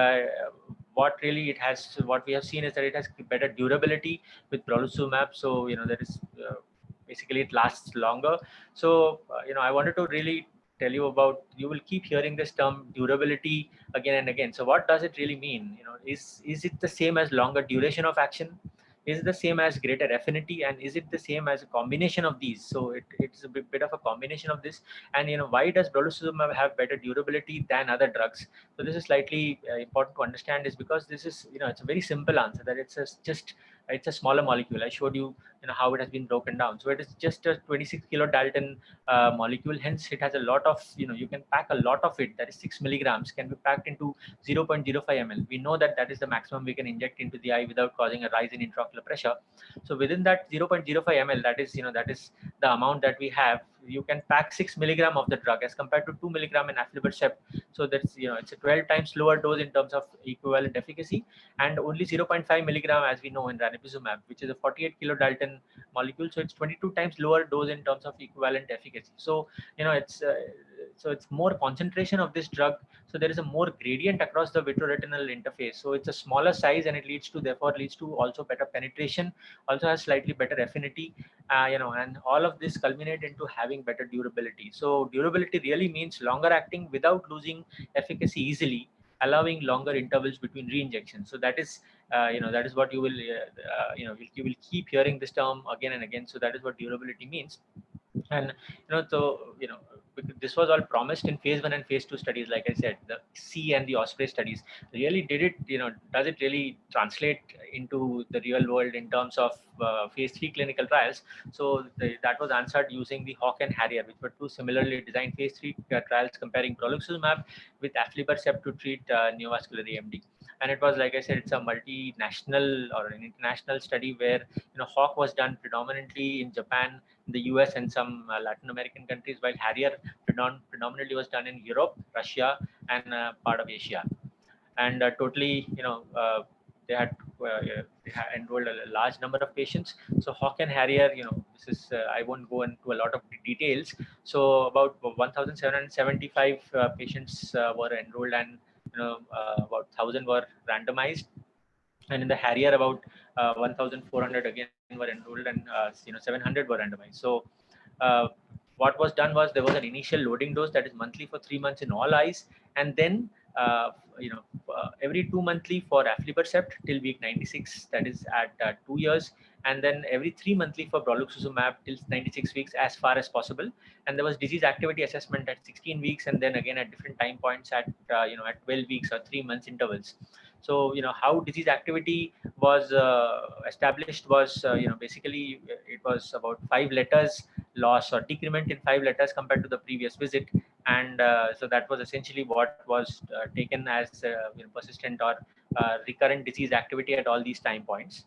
what really what we have seen is that it has better durability with brolucizumab. So that is basically it lasts longer. So I wanted to really tell you about, you will keep hearing this term durability again and again. So what does it really mean? Is it the same as longer duration of action? Is it the same as greater affinity, and is it the same as a combination of these? So it's a bit of a combination of this. And why does brolucizumab have better durability than other drugs? So this is slightly important to understand, is because this is it's a very simple answer, that it's a smaller molecule. I showed you how it has been broken down. So it is just a 26 kilodalton molecule. Hence it has a lot of, you can pack a lot of it. That is 6 milligrams can be packed into 0.05 ml. We know that is the maximum we can inject into the eye without causing a rise in intraocular pressure. So within that 0.05 ml, that is the amount that we have. You can pack 6 milligram of the drug as compared to 2 milligram in aflibercept. So that's it's a 12 times lower dose in terms of equivalent efficacy, and only 0.5 milligram as we know in ranibizumab, which is a 48 kilodalton molecule. So it's 22 times lower dose in terms of equivalent efficacy. So it's more concentration of this drug. So there is a more gradient across the vitreoretinal interface. So it's a smaller size, and it therefore leads to also better penetration, also has slightly better affinity, and all of this culminate into having better durability. So durability really means longer acting without losing efficacy easily, allowing longer intervals between re-injections. So that is that is what you will you will keep hearing this term again and again. So that is what durability means. And this was all promised in phase 1 and phase 2 studies. Like I said, the C and the Osprey studies really did it. Does it really translate into the real world in terms of phase 3 clinical trials? So that was answered using the Hawk and Harrier, which were two similarly designed phase 3 trials comparing brolucizumab with aflibercept to treat neovascular AMD. And it was, like I said, it's a multinational or an international study where Hawk was done predominantly in Japan, the US, and some Latin American countries, while Harrier predominantly was done in Europe, Russia, and part of Asia. And totally, they had enrolled a large number of patients. So Hawk and Harrier, this is I won't go into a lot of details. So about 1,775 patients were enrolled, and about 1,000 were randomized. And in the Harrier, about 1,400 again were enrolled, and 700 were randomized. So what was done was, there was an initial loading dose that is monthly for 3 months in all eyes, and then every 2 monthly for aflibercept till week 96, that is at 2 years, and then every 3 monthly for brolucizumab till 96 weeks as far as possible. And there was disease activity assessment at 16 weeks, and then again at different time points at at 12 weeks or 3 months intervals. So how disease activity was established was basically it was about 5 letters loss or decrement in 5 letters compared to the previous visit. And so that was essentially what was taken as persistent or recurrent disease activity at all these time points.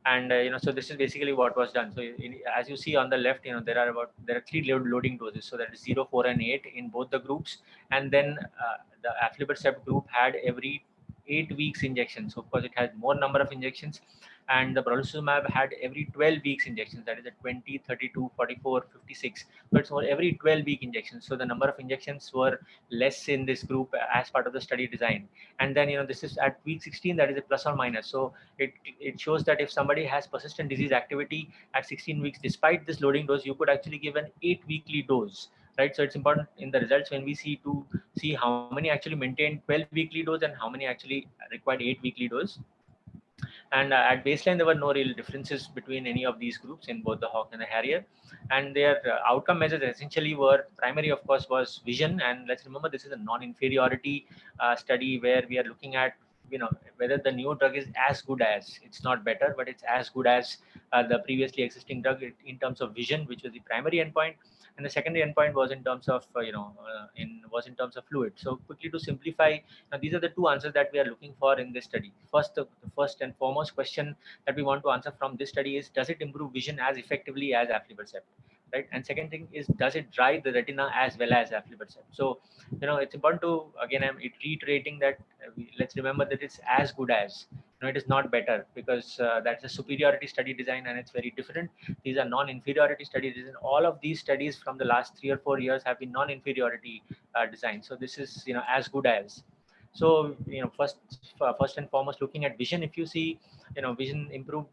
And so this is basically what was done. So as you see on the left, there are 3 loading doses. So that is 0, 4, and 8 in both the groups. And then the aflibercept group had every 8 weeks injections. So of course it has more number of injections, and the brolucizumab had every 12 weeks injections. That is a 20, 32, 44, 56. So it's for every 12-week injections. So the number of injections were less in this group as part of the study design. And then this is at week 16, that is a plus or minus. So it shows that if somebody has persistent disease activity at 16 weeks despite this loading dose, you could actually give an 8-weekly dose, right? So it's important in the results when we see how many actually maintained 12-weekly dose and how many actually required 8-weekly dose. And at baseline, there were no real differences between any of these groups in both the Hawk and the Harrier. And their outcome measures essentially were, primary of course was vision. And let's remember, this is a non-inferiority study where we are looking at, you know, whether the new drug is as good as, it's not better, but it's as good as the previously existing drug in terms of vision, which was the primary endpoint. And the secondary endpoint was in terms of in terms of fluid. So quickly to simplify, now these are the two answers that we are looking for in this study. First, the first and foremost question that we want to answer from this study is, does it improve vision as effectively as aflibercept, right? And second thing is, does it dry the retina as well as aflibercept? So, you know, it's important to, again, I'm reiterating that let's remember that it's as good as, you know, it is not better, because that's a superiority study design and it's very different. These are non-inferiority studies, and all of these studies from the last 3 or 4 years have been non-inferiority design. So this is, you know, as good as. So, you know, first and foremost, looking at vision, if you see, you know, vision improved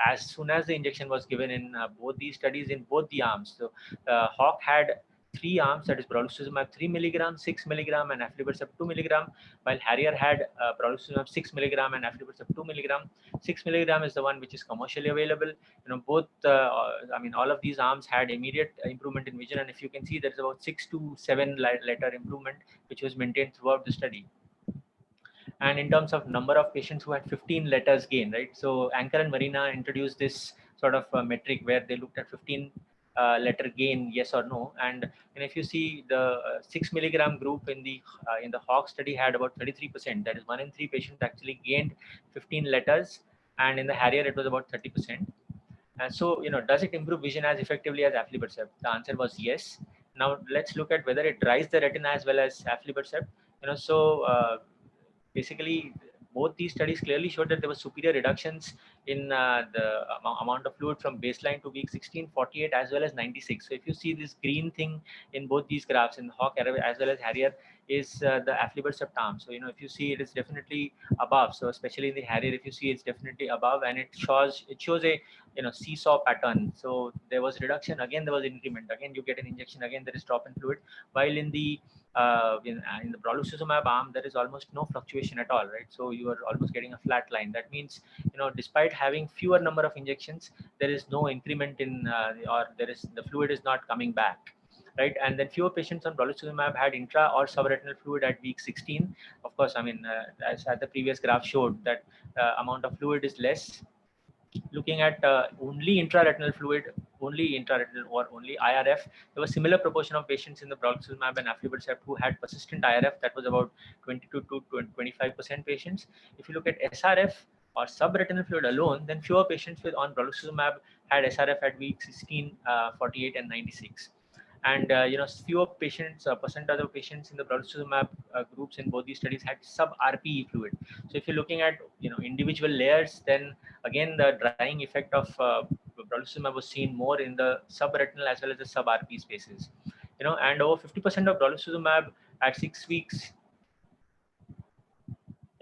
as soon as the injection was given in both these studies in both the arms. So Hawk had 3 arms, that is brolucizumab 3 milligram, 6 milligram, and aflibercept 2 milligram, while Harrier had brolucizumab 6 milligram and aflibercept 2 milligram. 6 milligram is the one which is commercially available. You know, both, I mean, all of these arms had immediate improvement in vision, and if you can see, there's about 6 to 7 letter improvement, which was maintained throughout the study. And in terms of number of patients who had 15 letters gain, right? So Anchor and Marina introduced this sort of metric where they looked at 15 letter gain, yes or no. And if you see the 6 milligram group in the Hawk study had about 33%. That is 1 in 3 patients actually gained 15 letters, and in the Harrier it was about 30%. And so, you know, does it improve vision as effectively as aflibercept? The answer was yes. Now let's look at whether it dries the retina as well as aflibercept. You know, so basically both these studies clearly showed that there were superior reductions in the amount of fluid from baseline to week 16, 48, as well as 96. So if you see this green thing in both these graphs, in the Hawk as well as Harrier, is the aflibercept arm. So, you know, if you see, it is definitely above. So especially in the Harrier, if you see, it's definitely above, and it shows a, you know, seesaw pattern. So there was reduction, again there was increment, again you get an injection, again there is drop in fluid, while in the brolucizumab arm there is almost no fluctuation at all, right? So you are almost getting a flat line. That means, you know, despite having fewer number of injections, there is no increment in or there is, the fluid is not coming back, right? And then fewer patients on brolucizumab had intra or subretinal fluid at week 16. Of course, I mean, as the previous graph showed, that amount of fluid is less. Looking at only intraretinal fluid, only intraretinal or only IRF, there was similar proportion of patients in the brolucizumab and aflibercept who had persistent IRF. That was about 22 to 25% patients. If you look at SRF or subretinal fluid alone, then fewer patients with on brolucizumab had SRF at week 16, 48, and 96. And you know, fewer patients, percent of the patients in the brolucizumab groups in both these studies had sub RPE fluid. So if you're looking at, you know, individual layers, then again the drying effect of brolucizumab was seen more in the subretinal as well as the sub RP spaces. You know, and over 50% of brolucizumab at 6 weeks.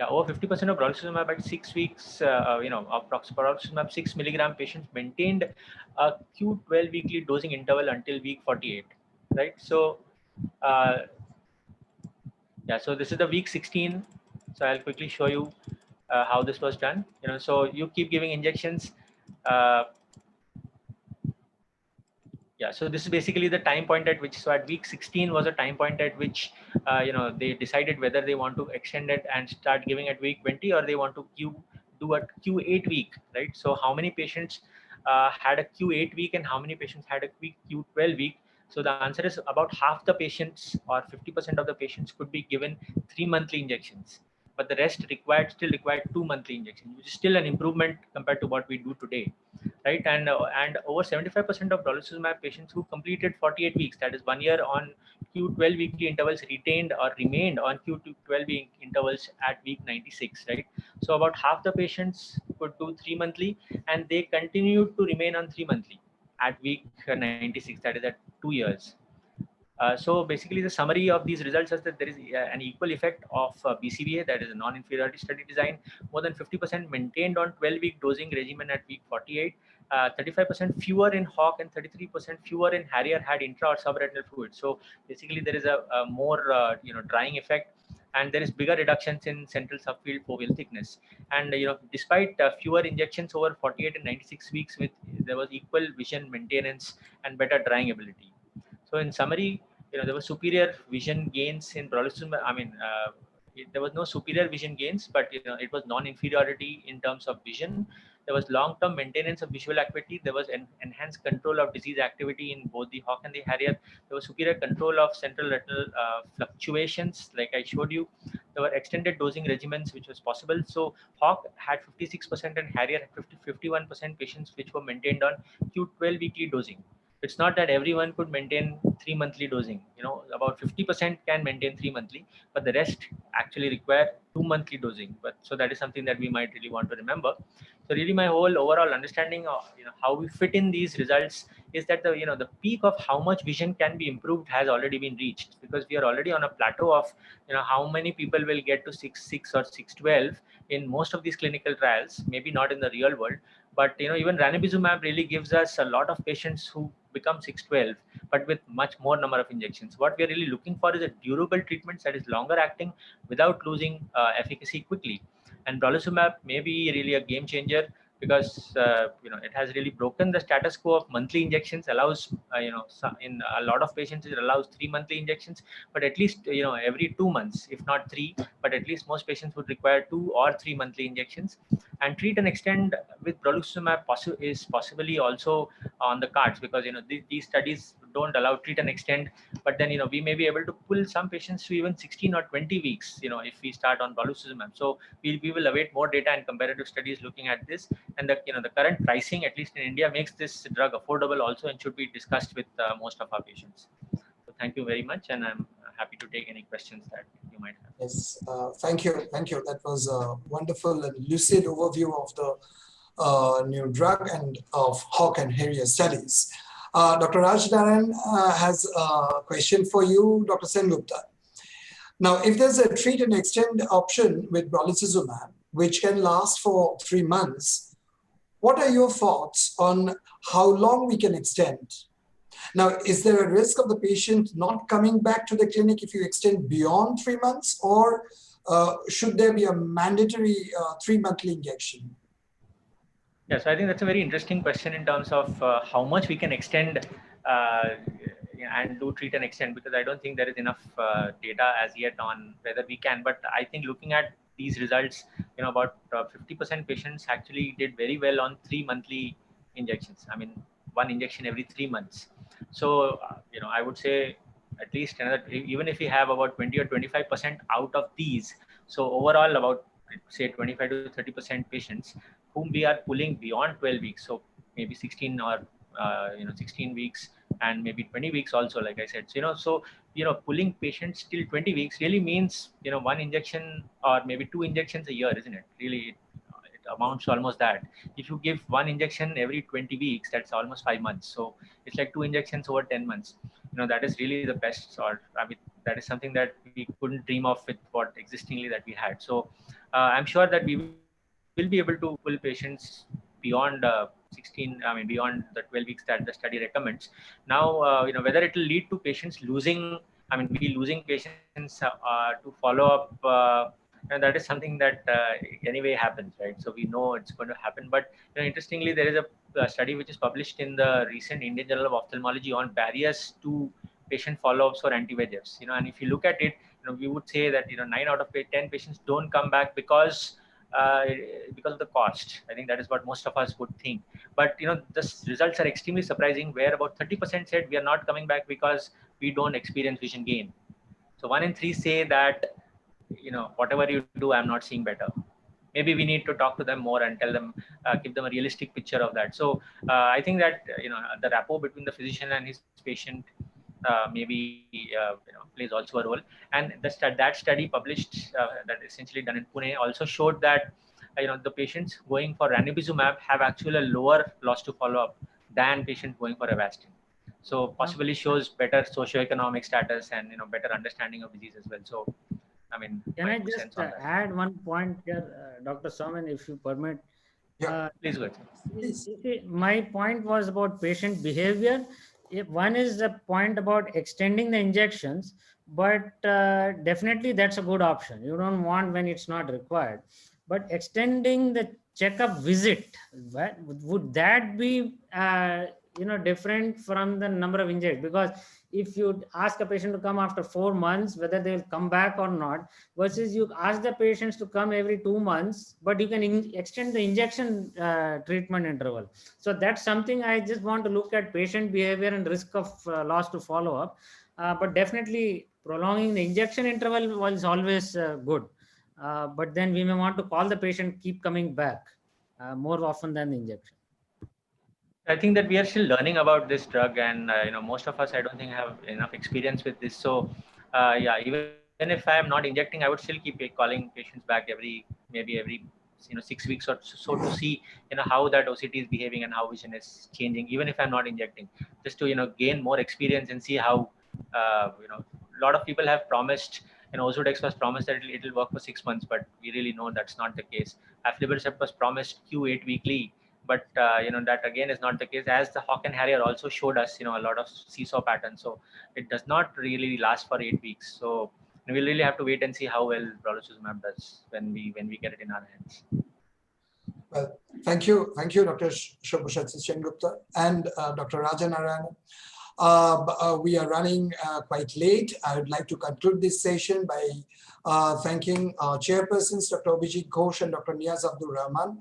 Yeah, over 50% of brolucizumab at 6 weeks, you know, of brolucizumab 6 milligram patients maintained a Q12 weekly dosing interval until week 48, right? So, yeah, so this is the week 16. So I'll quickly show you how this was done. You know, so you keep giving injections. Yeah, so this is basically the time point at which, so at week 16 was a time point at which, you know, they decided whether they want to extend it and start giving at week 20, or they want to do a Q8 week, right? So how many patients had a Q8 week and how many patients had a Q12 week? So the answer is about half the patients, or 50% of the patients, could be given 3 monthly injections, but the rest still required 2 monthly injections, which is still an improvement compared to what we do today, right? And over 75% of brolucizumab patients who completed 48 weeks, that is 1 year on Q12 weekly intervals, retained or remained on Q12 week intervals at week 96, right? So about half the patients could do 3 monthly, and they continued to remain on 3 monthly at week 96, that is at 2 years. So basically, the summary of these results is that there is an equal effect of BCVA, that is a non-inferiority study design. More than 50% maintained on 12-week dosing regimen at week 48. 35% fewer in Hawk and 33% fewer in Harrier had intra or subretinal fluid. So basically, there is a more you know, drying effect. and there is bigger reductions in central subfield foveal thickness. And despite fewer injections over 48 and 96 weeks, there was equal vision maintenance and better drying ability. So in summary, there was superior vision gains in brolucizumab. There was no superior vision gains, but it was non-inferiority in terms of vision. There was long-term maintenance of visual acuity. There was enhanced control of disease activity in both the Hawk and the Harrier. There was superior control of central retinal fluctuations, like I showed you. There were extended dosing regimens, which was possible. So Hawk had 56% and Harrier had 51% patients which were maintained on Q12 weekly dosing. It's not that everyone could maintain 3 monthly dosing. About 50% can maintain 3 monthly, but the rest actually require 2 monthly dosing. But so that is something that we might really want to remember. So really, my whole overall understanding of how we fit in these results is that the peak of how much vision can be improved has already been reached, because we are already on a plateau of how many people will get to 6.6 or 6.12 in most of these clinical trials. Maybe not in the real world, but even ranibizumab really gives us a lot of patients who become 6.12, but with much more number of injections. What we are really looking for is a durable treatment that is longer acting without losing efficacy quickly. And brolucizumab may be really a game changer, because it has really broken the status quo of monthly injections. Allows in a lot of patients it allows 3 monthly injections, but at least every 2 months, if not 3, but at least most patients would require 2 or 3 monthly injections. And treat and extend with brolucizumab is possibly also on the cards, because these studies don't allow treat and extend, but then we may be able to pull some patients to even 16 or 20 weeks if we start on brolucizumab. So we will await more data and comparative studies looking at this. And the current pricing, at least in India, makes this drug affordable also, and should be discussed with most of our patients. So thank you very much, and I'm happy to take any questions that you might have. Yes, thank you. That was a wonderful and lucid overview of the new drug and of Hawk and Harrier studies. Dr. Rajnaran has a question for you, Dr. Sengupta. Now, if there's a treat and extend option with brolucizumab, which can last for 3 months, what are your thoughts on how long we can extend? Now, is there a risk of the patient not coming back to the clinic if you extend beyond 3 months, or should there be a mandatory 3 monthly injection? Yeah, so I think that's a very interesting question in terms of how much we can extend and do treat and extend, because I don't think there is enough data as yet on whether we can. But I think looking at these results, about 50% patients actually did very well on 3 monthly injections. I mean, 1 injection every 3 months. So, I would say at least another, even if we have about 20 or 25% out of these, so overall about say 25 to 30% patients whom we are pulling beyond 12 weeks. So maybe 16 or 16 weeks and maybe 20 weeks also, like I said. So pulling patients till 20 weeks really means 1 injection or maybe 2 injections a year, isn't it? Really, it amounts to almost that. If you give 1 injection every 20 weeks, that's almost 5 months. So it's like 2 injections over 10 months. That is really the best sort. I mean, that is something that we couldn't dream of with what existingly that we had. So I'm sure that we will be able to pull patients beyond 16, beyond the 12 weeks that the study recommends. Now, whether it will lead to patients losing, we losing patients to follow up, and that is something that anyway happens, right? So we know it's going to happen. But interestingly, there is a study which is published in the recent Indian Journal of Ophthalmology on barriers to patient follow-ups for anti-VEGFs. And if you look at it, we would say that 9 out of 10 patients don't come back because of the cost. I think that is what most of us would think. But the results are extremely surprising, where about 30% said we are not coming back because we don't experience vision gain. So 1 in 3 say that whatever you do, I'm not seeing better. Maybe we need to talk to them more and tell them, give them a realistic picture of that. So I think that the rapport between the physician and his patient maybe plays also a role. And that study published, that essentially done in Pune, also showed that the patients going for ranibizumab have actually a lower loss to follow up than patients going for Avastin. So possibly shows better socioeconomic status and better understanding of disease as well. So can I just add one point here, Dr. Soman, if you permit? Please go ahead. My point was about patient behavior. One is the point about extending the injections, but definitely that's a good option. You don't want when it's not required. But extending the checkup visit, would that be different from the number of injections? Because if you ask a patient to come after 4 months, whether they'll come back or not, versus you ask the patients to come every 2 months, but you can extend the injection treatment interval. So that's something I just want to look at patient behavior and risk of loss to follow up. But definitely prolonging the injection interval was always good. But then we may want to call the patient, keep coming back more often than the injection. I think that we are still learning about this drug, and most of us, I don't think, have enough experience with this. So, yeah, even if I am not injecting, I would still keep calling patients back maybe every 6 weeks or so to see how that OCT is behaving and how vision is changing. Even if I'm not injecting, just to gain more experience and see how a lot of people have promised. Ozurdex was promised that it'll work for 6 months, but we really know that's not the case. Aflibercept was promised Q8 weekly, but that again is not the case, as the Hawk and Harrier also showed us a lot of seesaw patterns. So it does not really last for 8 weeks. So we'll really have to wait and see how well brolucizumab does when we get it in our hands. Well, thank you, Dr. Shobhushat Sengupta and Dr. Rajanarayanan. We are running quite late. I would like to conclude this session by thanking our chairpersons, Dr. Abhijit Ghosh and Dr. Niyaz Abdul Rahman,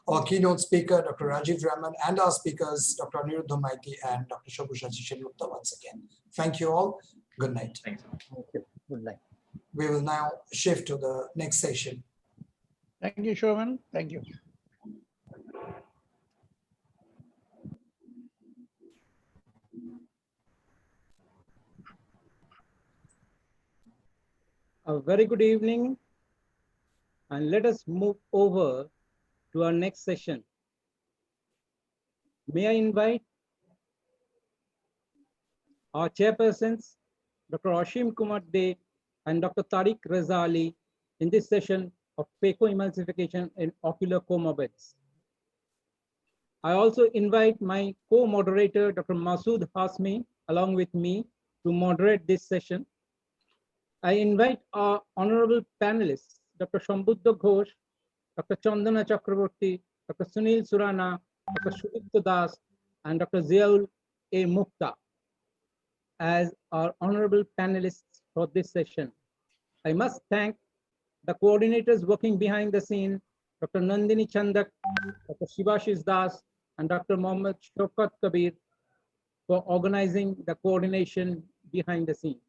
our keynote speaker, Dr. Rajiv Raman, and our speakers, Dr. Aniruddha Maiti and Dr. Shobhushat Sengupta once again. Thank you all. Good night. Thank you. Good night. We will now shift to the next session. Thank you, Shravan. Thank you. A very good evening, and let us move over to our next session. May I invite our chairpersons, Dr. Ashim Kumar De and Dr. Tariq Reza Ali, in this session of phacoemulsification in ocular comorbids. I also invite my co-moderator, Dr. Masood Hasmi, along with me to moderate this session. I invite our honorable panelists, Dr. Shambhuddha Ghosh, Dr. Chandana Chakraborty, Dr. Sunil Surana, Dr. Shubhita Das, and Dr. Ziaul A. Mukta as our honorable panelists for this session. I must thank the coordinators working behind the scene, Dr. Nandini Chandak, Dr. Shivashish Das, and Dr. Mohammad Shaukat Kabir for organizing the coordination behind the scenes.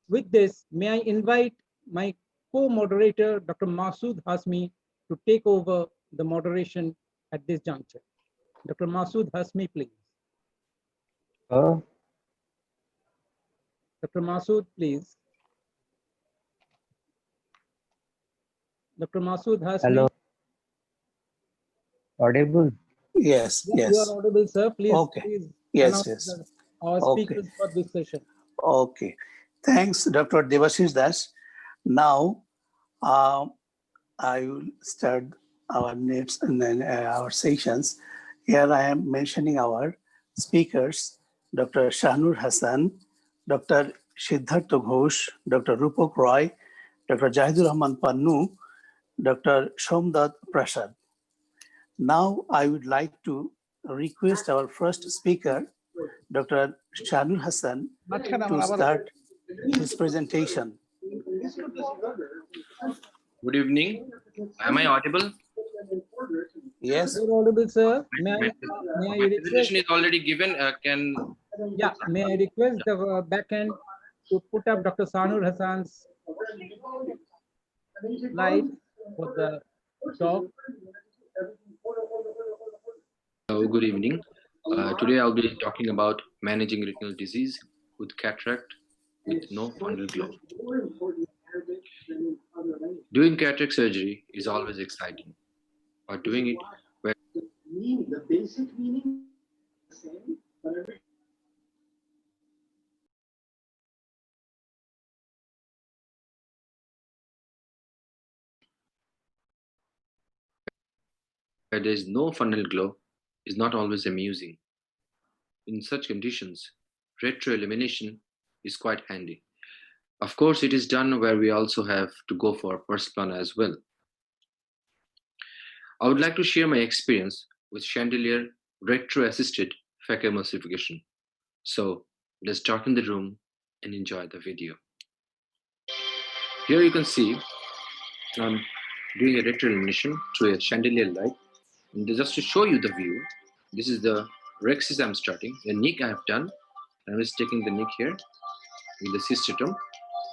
With this, may I invite my co-moderator, Dr. Masood Hasmi, to take over the moderation at this juncture. Dr. Masood Hasmi, please. Dr. Masood, please. Dr. Masood Hasmi. Hello. Audible? Yes, You yes. are audible, sir. Please, Okay. please Yes, announce yes. our Okay. speakers for this session. Okay. Thanks, Dr. Devashish Das. Now, I will start our next and then our sessions. Here I am mentioning our speakers, Dr. Shahnur Hassan, Dr. Siddhartha Ghosh, Dr. Rupak Roy, Dr. Jahidur Rahman Pannu, Dr. Shomdat Prasad. Now I would like to request our first speaker, Dr. Shahnur Hassan, to start his presentation. Good evening. Am I audible? Yes. You're audible, sir. May My I presentation request? is already given. Yeah, may I request the backend to put up Dr. Sanur Hassan's slide for the talk? Good evening. Today I'll be talking about managing retinal disease with cataract with no fundal glow. Doing cataract surgery is always exciting, but doing it where the basic meaning is the same, but there is no fundal glow is not always amusing. In such conditions, retroillumination is quite handy. Of course, it is done where we also have to go for purse plan as well. I would like to share my experience with chandelier retro-assisted phacoemulsification. So let's darken the room and enjoy the video. Here you can see I'm doing a retro-illumination through a chandelier light. And just to show you the view, this is the rexis I'm starting. The nick I have done. I'm just taking the nick here with the cystatum.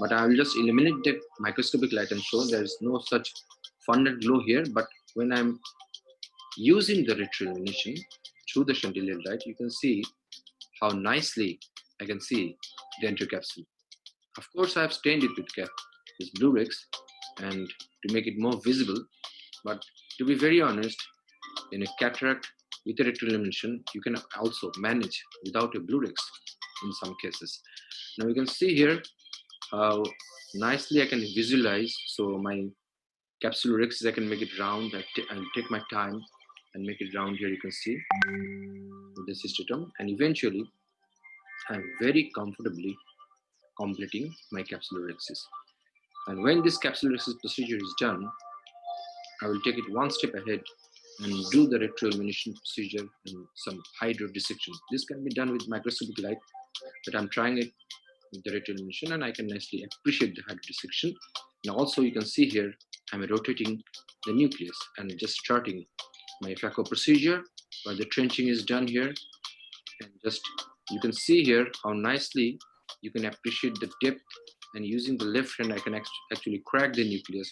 But I will just illuminate the microscopic light and show there is no such fundal glow here. But when I'm using the retro-illumination through the chandelier light, you can see how nicely I can see the enterocapsule. Of course, I have stained it with this blue Rex and to make it more visible. But to be very honest, in a cataract with a retro-illumination, you can also manage without a blue Rex in some cases. Now you can see here how nicely I can visualize. So my capsule Rex, I can make it round. I'll take my time and make it round here. You can see with the cystatum, and eventually I'm very comfortably completing my capsular rexis. And when this capsular rexis procedure is done, I will take it one step ahead and do the retro-illumination procedure and some hydro dissection. This can be done with microscopic light, but I'm trying it with the retro-illumination and I can nicely appreciate the hydro dissection. Now also you can see here, I'm rotating the nucleus and just starting my phaco procedure where the trenching is done here. And just, you can see here how nicely you can appreciate the depth, and using the left hand, I can actually crack the nucleus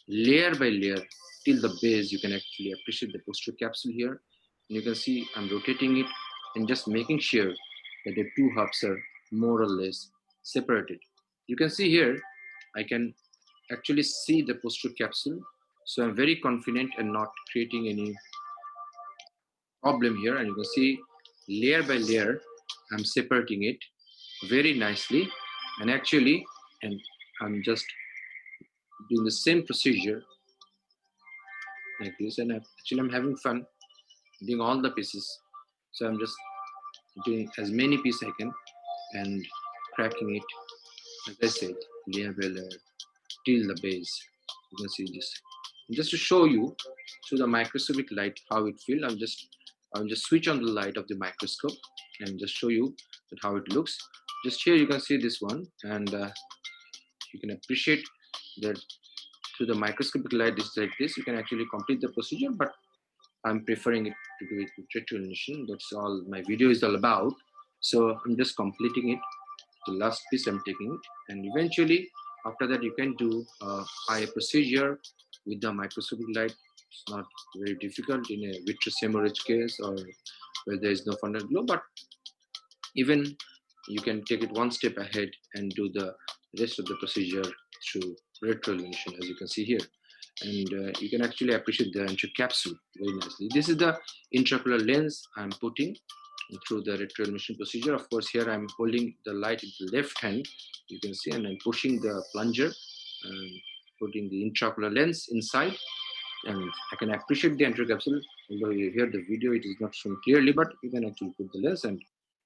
layer by layer till the base. You can actually appreciate the posterior capsule here. And you can see I'm rotating it and just making sure that the two hubs are more or less separated. You can see here, I can actually see the posterior capsule. So I'm very confident and not creating any problem here. And you can see layer by layer, I'm separating it very nicely. And actually, and I'm just doing the same procedure like this. And actually I'm having fun doing all the pieces. So I'm just doing as many pieces I can and cracking it, as I said, layer by layer till the base. You can see this. And just to show you through the microscopic light how it feels, I'll just switch on the light of the microscope and just show you that how it looks. Just here you can see this one, and you can appreciate that through the microscopic light is like this. You can actually complete the procedure, but I'm preferring it to do it with retro-illumination. That's all my video is all about. So I'm just completing it. The last piece I'm taking it, and eventually after that you can do a higher procedure with the microscopic light. It's not very difficult in a vitreous hemorrhage case or where there is no fundal glow, but even you can take it one step ahead and do the rest of the procedure through retro-illumination, as you can see here. And you can actually appreciate the enterocapsule very nicely. This is the intraocular lens I'm putting through the retro-illumination procedure. Of course, here I'm holding the light in the left hand, you can see, and I'm pushing the plunger and putting the intraocular lens inside. And I can appreciate the enterocapsule. Although you hear the video, it is not shown clearly, but you can actually put the lens, and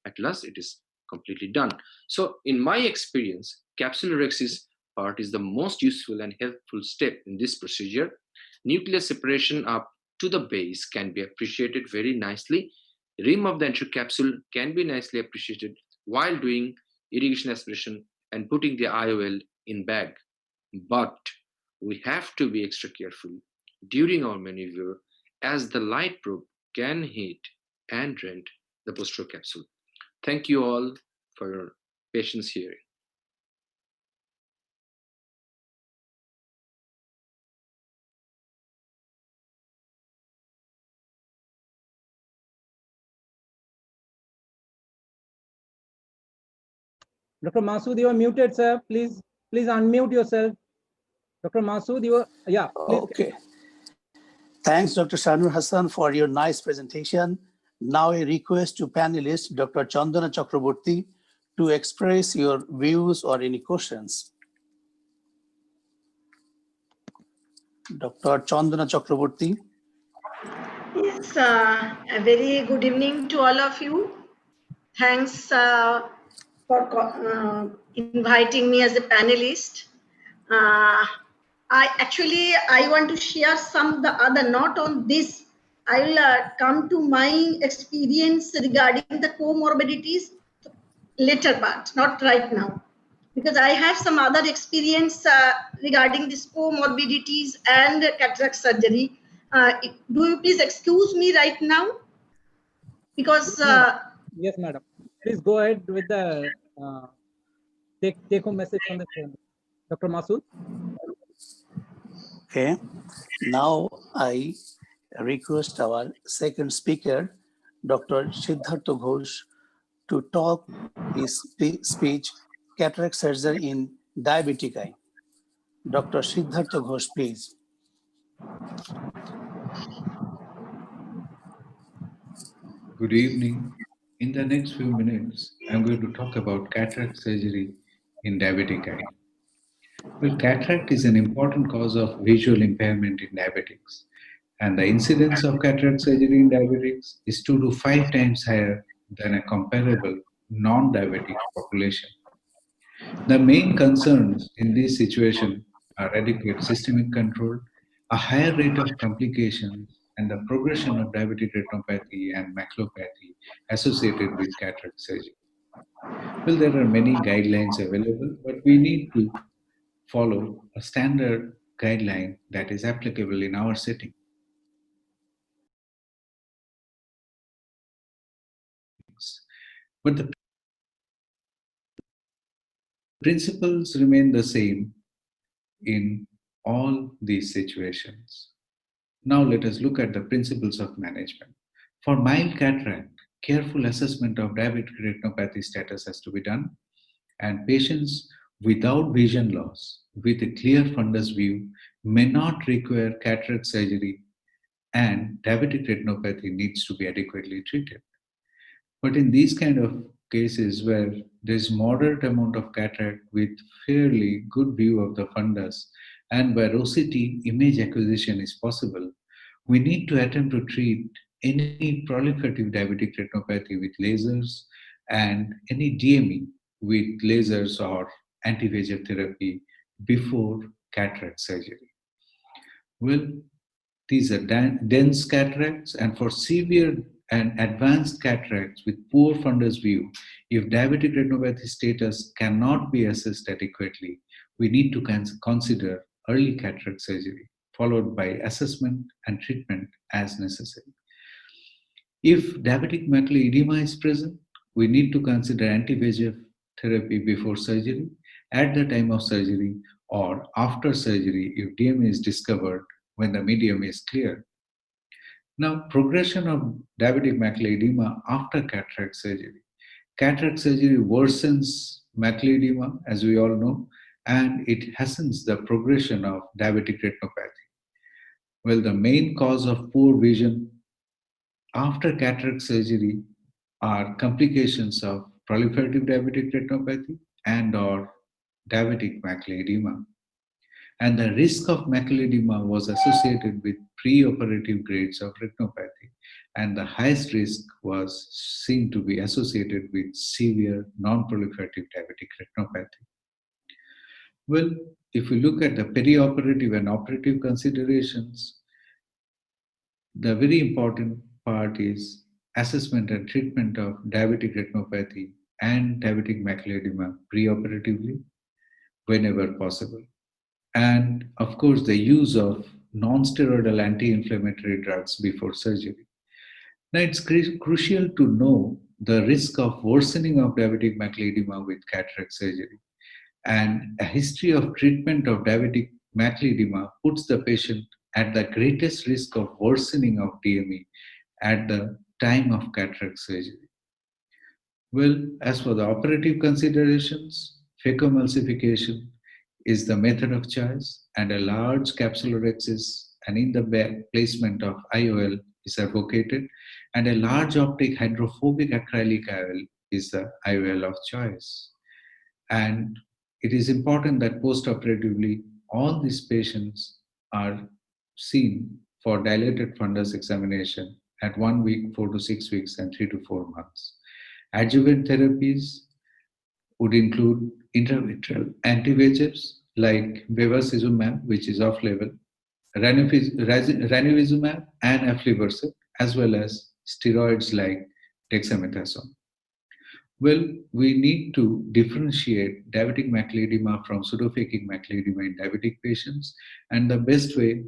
at last it is completely done. So in my experience, capsular rexis part is the most useful and helpful step in this procedure. Nucleus separation up to the base can be appreciated very nicely. Rim of the enterocapsule can be nicely appreciated while doing irrigation aspiration and putting the IOL in bag. But we have to be extra careful during our maneuver, as the light probe can hit and rent the posterior capsule. Thank you all for your patience here. Dr. Masood, you are muted, sir. Please unmute yourself. Dr. Masood, you are, yeah. Please. Okay. Thanks, Dr. Shanur Hassan, for your nice presentation. Now I request to panelist, Dr. Chandana Chakraborty, to express your views or any questions. Dr. Chandana Chakraborty. Yes, a very good evening to all of you. Thanks for inviting me as a panelist. I want to share some the other, not on this. I will come to my experience regarding the comorbidities later part, not right now, because I have some other experience regarding this comorbidities and cataract surgery. Do you please excuse me right now? Because Yes, madam. Please go ahead with the take home message from the Dr. Masood. Okay. Now I request our second speaker, Dr. Siddhartha Ghosh, to talk his speech, Cataract Surgery in Diabetic Eye. Dr. Siddhartha Ghosh, please. Good evening. In the next few minutes, I'm going to talk about cataract surgery in diabetic eye. Well, cataract is an important cause of visual impairment in diabetics, and the incidence of cataract surgery in diabetics is 2 to 5 times higher than a comparable non-diabetic population. The main concerns in this situation are adequate systemic control, a higher rate of complications, and the progression of diabetic retinopathy and maculopathy associated with cataract surgery. Well, there are many guidelines available, but we need to follow a standard guideline that is applicable in our setting. But the principles remain the same in all these situations. Now let us look at the principles of management. For mild cataract, careful assessment of diabetic retinopathy status has to be done, and patients without vision loss with a clear fundus view may not require cataract surgery, and diabetic retinopathy needs to be adequately treated. But in these kind of cases where there's moderate amount of cataract with fairly good view of the fundus and where OCT image acquisition is possible, we need to attempt to treat any proliferative diabetic retinopathy with lasers and any DME with lasers or anti-VEGF therapy before cataract surgery. Well, these are dense cataracts, and for severe and advanced cataracts with poor fundus view, if diabetic retinopathy status cannot be assessed adequately, we need to consider early cataract surgery, followed by assessment and treatment as necessary. If diabetic macular edema is present, we need to consider anti-VEGF therapy before surgery, at the time of surgery, or after surgery if DME is discovered when the medium is clear. Now, progression of diabetic macular edema after cataract surgery. Cataract surgery worsens macular edema, as we all know, and it hastens the progression of diabetic retinopathy. Well, the main cause of poor vision after cataract surgery are complications of proliferative diabetic retinopathy and or diabetic macular edema. And the risk of macular edema was associated with preoperative grades of retinopathy, and the highest risk was seen to be associated with severe non-proliferative diabetic retinopathy. Well, if we look at the perioperative and operative considerations, the very important part is assessment and treatment of diabetic retinopathy and diabetic macular edema preoperatively whenever possible. And of course, the use of non-steroidal anti-inflammatory drugs before surgery. Now, it's crucial to know the risk of worsening of diabetic macular edema with cataract surgery. And a history of treatment of diabetic macular edema puts the patient at the greatest risk of worsening of DME at the time of cataract surgery. Well, as for the operative considerations, phacoemulsification is the method of choice, and a large capsulorhexis and in the placement of IOL is advocated, and a large optic hydrophobic acrylic IOL is the IOL of choice. And it is important that post-operatively all these patients are seen for dilated fundus examination at 1 week, 4 to 6 weeks, and 3 to 4 months. Adjuvant therapies would include intravitreal anti-VEGFs like bevacizumab, which is off-label, ranibizumab and aflibercept, as well as steroids like dexamethasone. Well, we need to differentiate diabetic macular edema from pseudophakic macular edema in diabetic patients, and the best way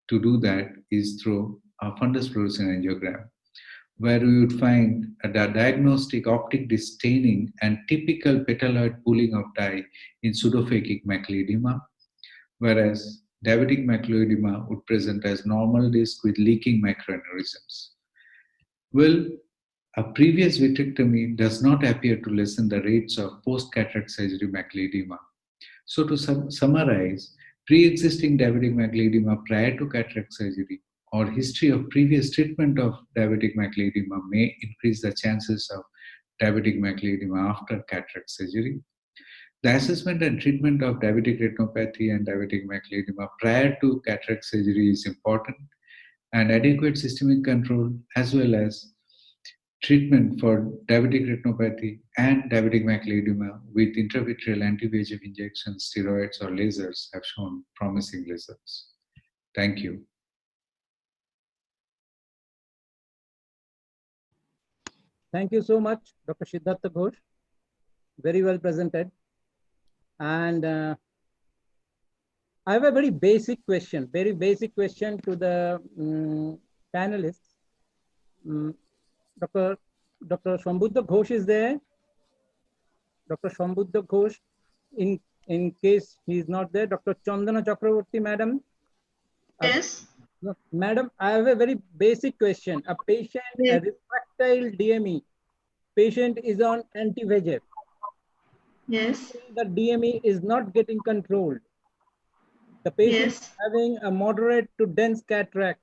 to do that is through a fundus fluorescein angiogram, where we would find a diagnostic optic staining and typical petaloid pooling of dye in pseudophakic macular edema, whereas diabetic macular edema would present as normal disc with leaking microaneurysms. Well, a previous vitrectomy does not appear to lessen the rates of post-cataract surgery macular edema. So to summarize, pre-existing diabetic macular edema prior to cataract surgery or history of previous treatment of diabetic macular edema may increase the chances of diabetic macular edema after cataract surgery. The assessment and treatment of diabetic retinopathy and diabetic macular edema prior to cataract surgery is important, and adequate systemic control as well as treatment for diabetic retinopathy and diabetic macular edema with intravitreal anti-VEGF injections, steroids, or lasers have shown promising results. Thank you. Thank you so much, Dr. Siddhartha Ghosh. Very well presented. And I have a very basic question to the panelists. Dr. Shambhuddha Ghosh is there. Dr. Shambhuddha Ghosh, in case he is not there, Dr. Chandana Chakravarti, madam. Yes. Madam, I have a very basic question. A patient, a refractile DME, patient is on anti-VEGF. Yes. The DME is not getting controlled. The patient is having a moderate to dense cataract.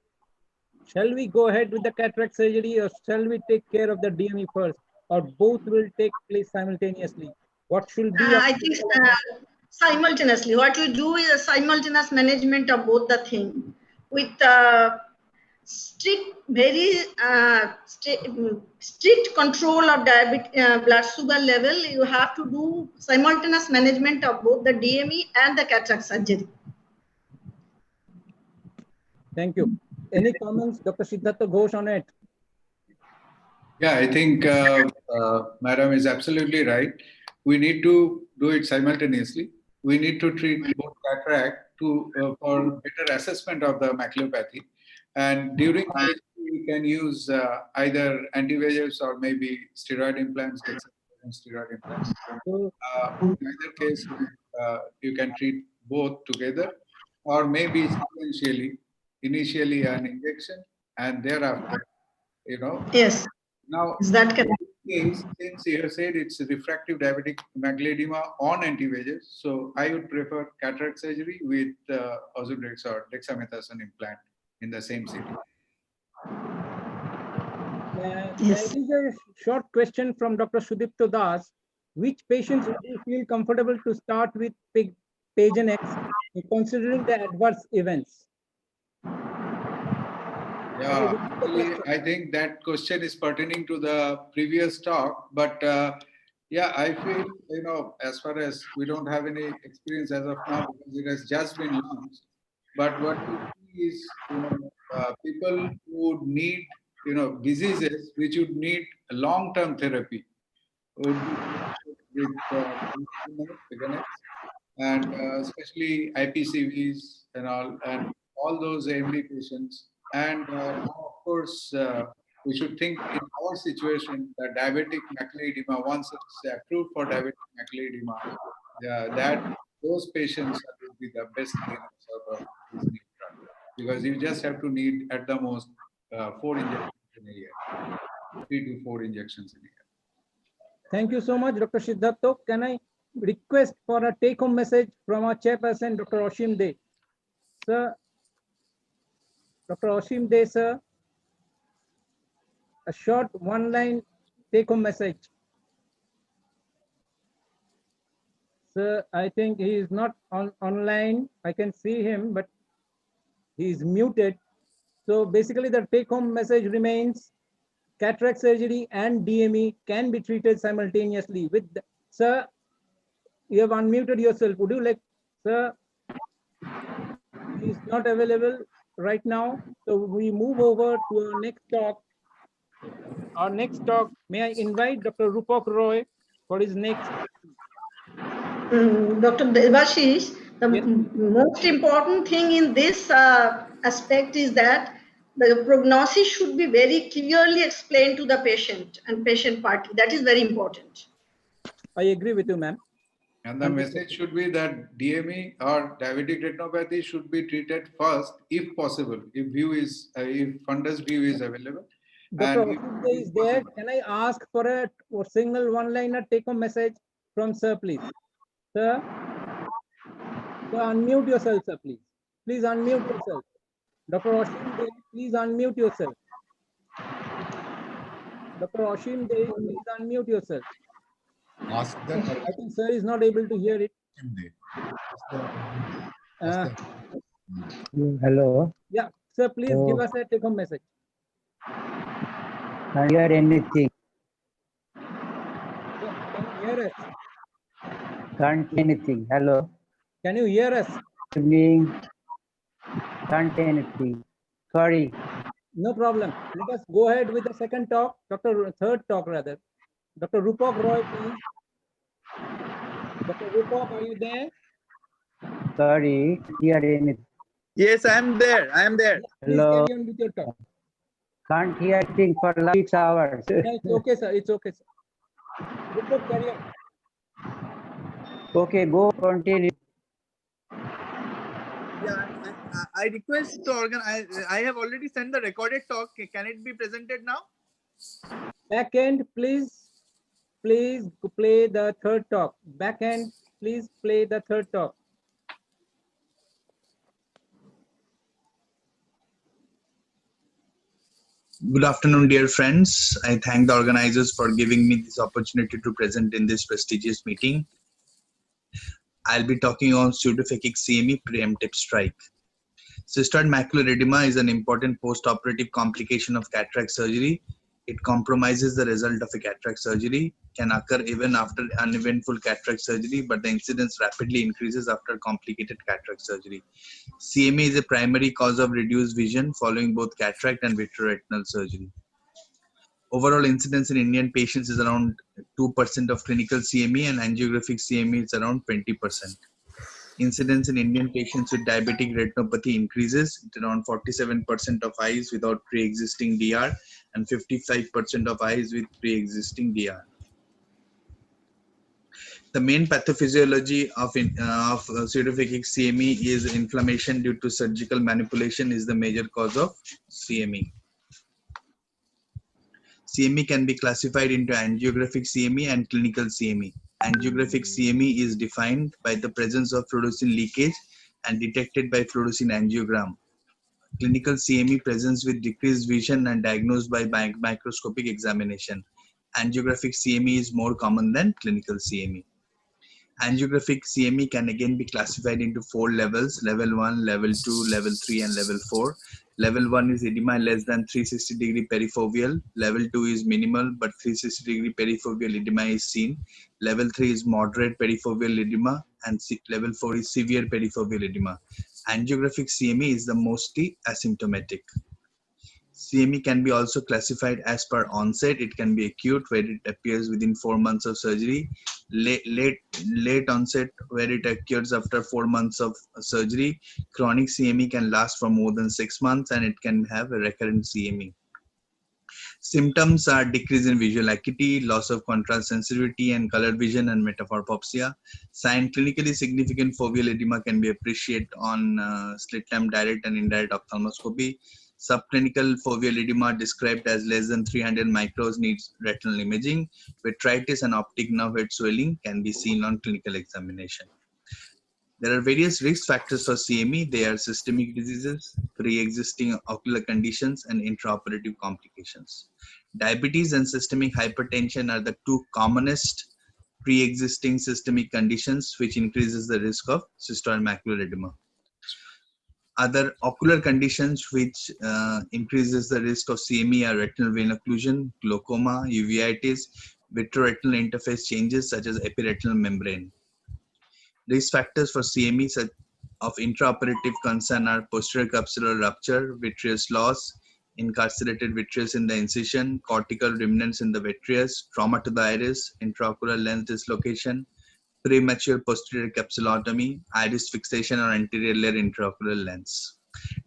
Shall we go ahead with the cataract surgery, or shall we take care of the DME first, or both will take place simultaneously? What should be? I think simultaneously. What we do is a simultaneous management of both the thing with strict, very strict control of blood sugar level. You have to do simultaneous management of both the DME and the cataract surgery. Thank you. Any comments, Dr. Siddhartha Ghosh, on it? Yeah, I think Madam is absolutely right. We need to do it simultaneously. We need to treat both cataract for better assessment of the maculopathy. And during surgery, we can use either anti-VEGFs or maybe steroid implants, steroid implants. In either case, you can treat both together, or maybe sequentially, initially an injection, and thereafter, Yes. Now, is that correct? Since you have said it's refractive diabetic macular edema on anti-VEGF, so I would prefer cataract surgery with Ozurdex or dexamethasone implant in the same city. There is a short question from Dr. Sudipto Das. Which patients would you feel comfortable to start with Pageant X, considering the adverse events? Yeah, actually, I think that question is pertaining to the previous talk, but yeah, I feel, as far as we don't have any experience as of now because it has just been launched, but what we see is, people who would need, diseases which would need long-term therapy would be with and especially IPCVs and all those AMD patients. And now, of course, we should think in our situation that diabetic macular edema, once it's approved for diabetic macular edema, that those patients will be the best gainers out of this new drug, because you just have to need at the most 4 injections in a year, 3 to 4 injections in a year. Thank you so much, Dr. Siddhartha. Can I request for a take-home message from our chairperson, Dr. Ashim De? Sir, Dr. Ashim De, sir, a short one-line take-home message. Sir, I think he is not online. I can see him, but he is muted. So basically the take-home message remains: cataract surgery and DME can be treated simultaneously. Sir, You have unmuted yourself. Would you like, sir? He is not available right now. So we move over to our next talk. Our next talk, may I invite Dr. Rupak Roy for his next. Dr. Devashish, the Yes, most important thing in this aspect is that the prognosis should be very clearly explained to the patient and patient party. That is very important. I agree with you, ma'am. And the message should be that DME or diabetic retinopathy should be treated first, if possible, if if fundus view is available. Dr. And if Ashok is there. Can I ask for a single one-liner take-home message from sir, please? Sir, unmute yourself, sir, please. Please unmute yourself. Dr. Ashim Dey, please unmute yourself. Dr. Ashim Dey, please unmute yourself. Ask the I think sir is not able to hear it. Hello. Yeah, sir, please give us a take-home message. Can't hear anything. Can you hear us? Can't hear anything. Hello. Can you hear us? Evening. Can't hear anything. Sorry. No problem. Let us go ahead with the second talk, third talk rather. Dr. Rupak Roy, please. Dr. Rupak, are you there? Sorry. Hear anything. Yes, I am there. I am there. Please Hello. carry on with your talk. Can't hear anything for last 6 hours. No, it's okay, sir. It's okay, sir. Rupak, carry on. Okay, go continue. Yeah, I request to organize. I have already sent the recorded talk. Can it be presented now? Back end, please play the third talk. Back end, please play the third talk. Good afternoon, dear friends. I thank the organizers for giving me this opportunity to present in this prestigious meeting. I'll be talking on pseudophakic CME preemptive strike. Cystoid macular edema is an important post-operative complication of cataract surgery. It compromises the result of a cataract surgery, can occur even after uneventful cataract surgery, but the incidence rapidly increases after complicated cataract surgery. CME is a primary cause of reduced vision following both cataract and vitreoretinal surgery. Overall incidence in Indian patients is around 2% of clinical CME, and angiographic CME is around 20%. Incidence in Indian patients with diabetic retinopathy increases at around 47% of eyes without pre-existing DR and 55% of eyes with pre-existing DR. The main pathophysiology of pseudophakic CME is inflammation due to surgical manipulation is the major cause of CME. CME can be classified into angiographic CME and clinical CME. Angiographic CME is defined by the presence of fluorescein leakage and detected by fluorescein angiogram. Clinical CME presents with decreased vision and diagnosed by microscopic examination. Angiographic CME is more common than clinical CME. Angiographic CME can again be classified into 4 levels: level 1, level 2, level 3, and level 4. Level 1 is edema less than 360 degree perifoveal. Level 2 is minimal but 360 degree perifoveal edema is seen. Level 3 is moderate perifoveal edema, and level 4 is severe perifoveal edema. Angiographic CME is the mostly asymptomatic. CME can be also classified as per onset. It can be acute, where it appears within 4 months of surgery, late onset, where it occurs after 4 months of surgery. Chronic CME can last for more than 6 months, and it can have a recurrent CME. Symptoms are decrease in visual acuity, loss of contrast sensitivity and color vision, and metaphorpopsia. Clinically significant foveal edema can be appreciated on slit lamp direct and indirect ophthalmoscopy. Subclinical foveal edema described as less than 300 microns needs retinal imaging. Vitritis and optic nerve head swelling can be seen on clinical examination. There are various risk factors for CME. They are systemic diseases, pre-existing ocular conditions, and intraoperative complications. Diabetes and systemic hypertension are the 2 commonest pre-existing systemic conditions which increases the risk of cystoid macular edema. Other ocular conditions which increases the risk of CME are retinal vein occlusion, glaucoma, uveitis, vitreoretinal interface changes such as epiretinal membrane. Risk factors for CME such of intraoperative concern are posterior capsular rupture, vitreous loss, incarcerated vitreous in the incision, cortical remnants in the vitreous, trauma to the iris, intraocular lens dislocation, premature posterior capsulotomy, iris fixation or anterior layer intraocular lens.